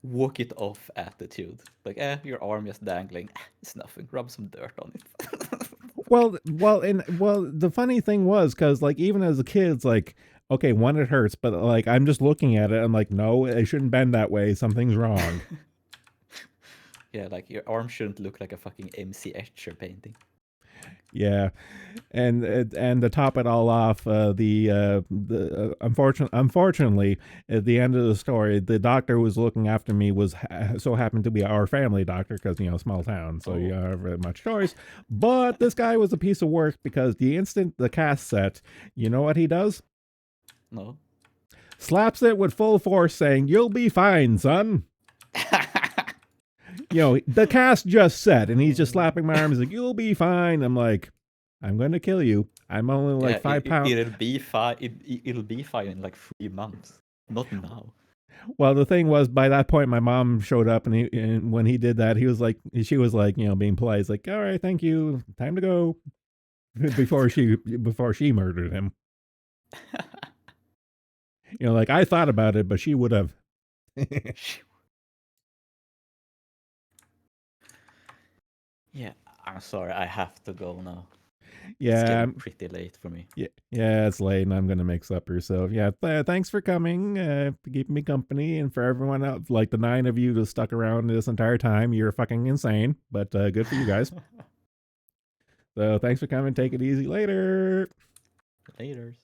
walk it off attitude. Like, your arm is dangling. It's nothing. Rub some dirt on it. Well, the funny thing was because like even as a kid, it's like okay, one it hurts, but like I'm just looking at it, I'm like, no, it shouldn't bend that way. Something's wrong. Yeah, like your arm shouldn't look like a fucking MC Escher painting. Yeah, and to top it all off, unfortunately, at the end of the story, the doctor who was looking after me was so happened to be our family doctor because small town, so you Oh. don't have very much choice. But this guy was a piece of work because the instant the cast set, you know what he does? No. Slaps it with full force, saying, "You'll be fine, son." The cast just set, and he's just slapping my arm. He's like, "You'll be fine." I'm like, "I'm going to kill you. I'm only like Yeah, 5 pounds." it'll be fine. It'll be fine in like 3 months. Not now. Well, the thing was, by that point, my mom showed up, and when he did that, she was like, being polite. He's like, "All right, thank you, time to go," before she murdered him. Like I thought about it, but she would have. Yeah, I'm sorry. I have to go now. It's Yeah, getting pretty late for me. yeah, it's late, and I'm gonna make supper. So yeah, thanks for coming, keeping me company, and for everyone else, like the 9 of you that stuck around this entire time. You're fucking insane, but good for you guys. So thanks for coming. Take it easy. Later. Laters.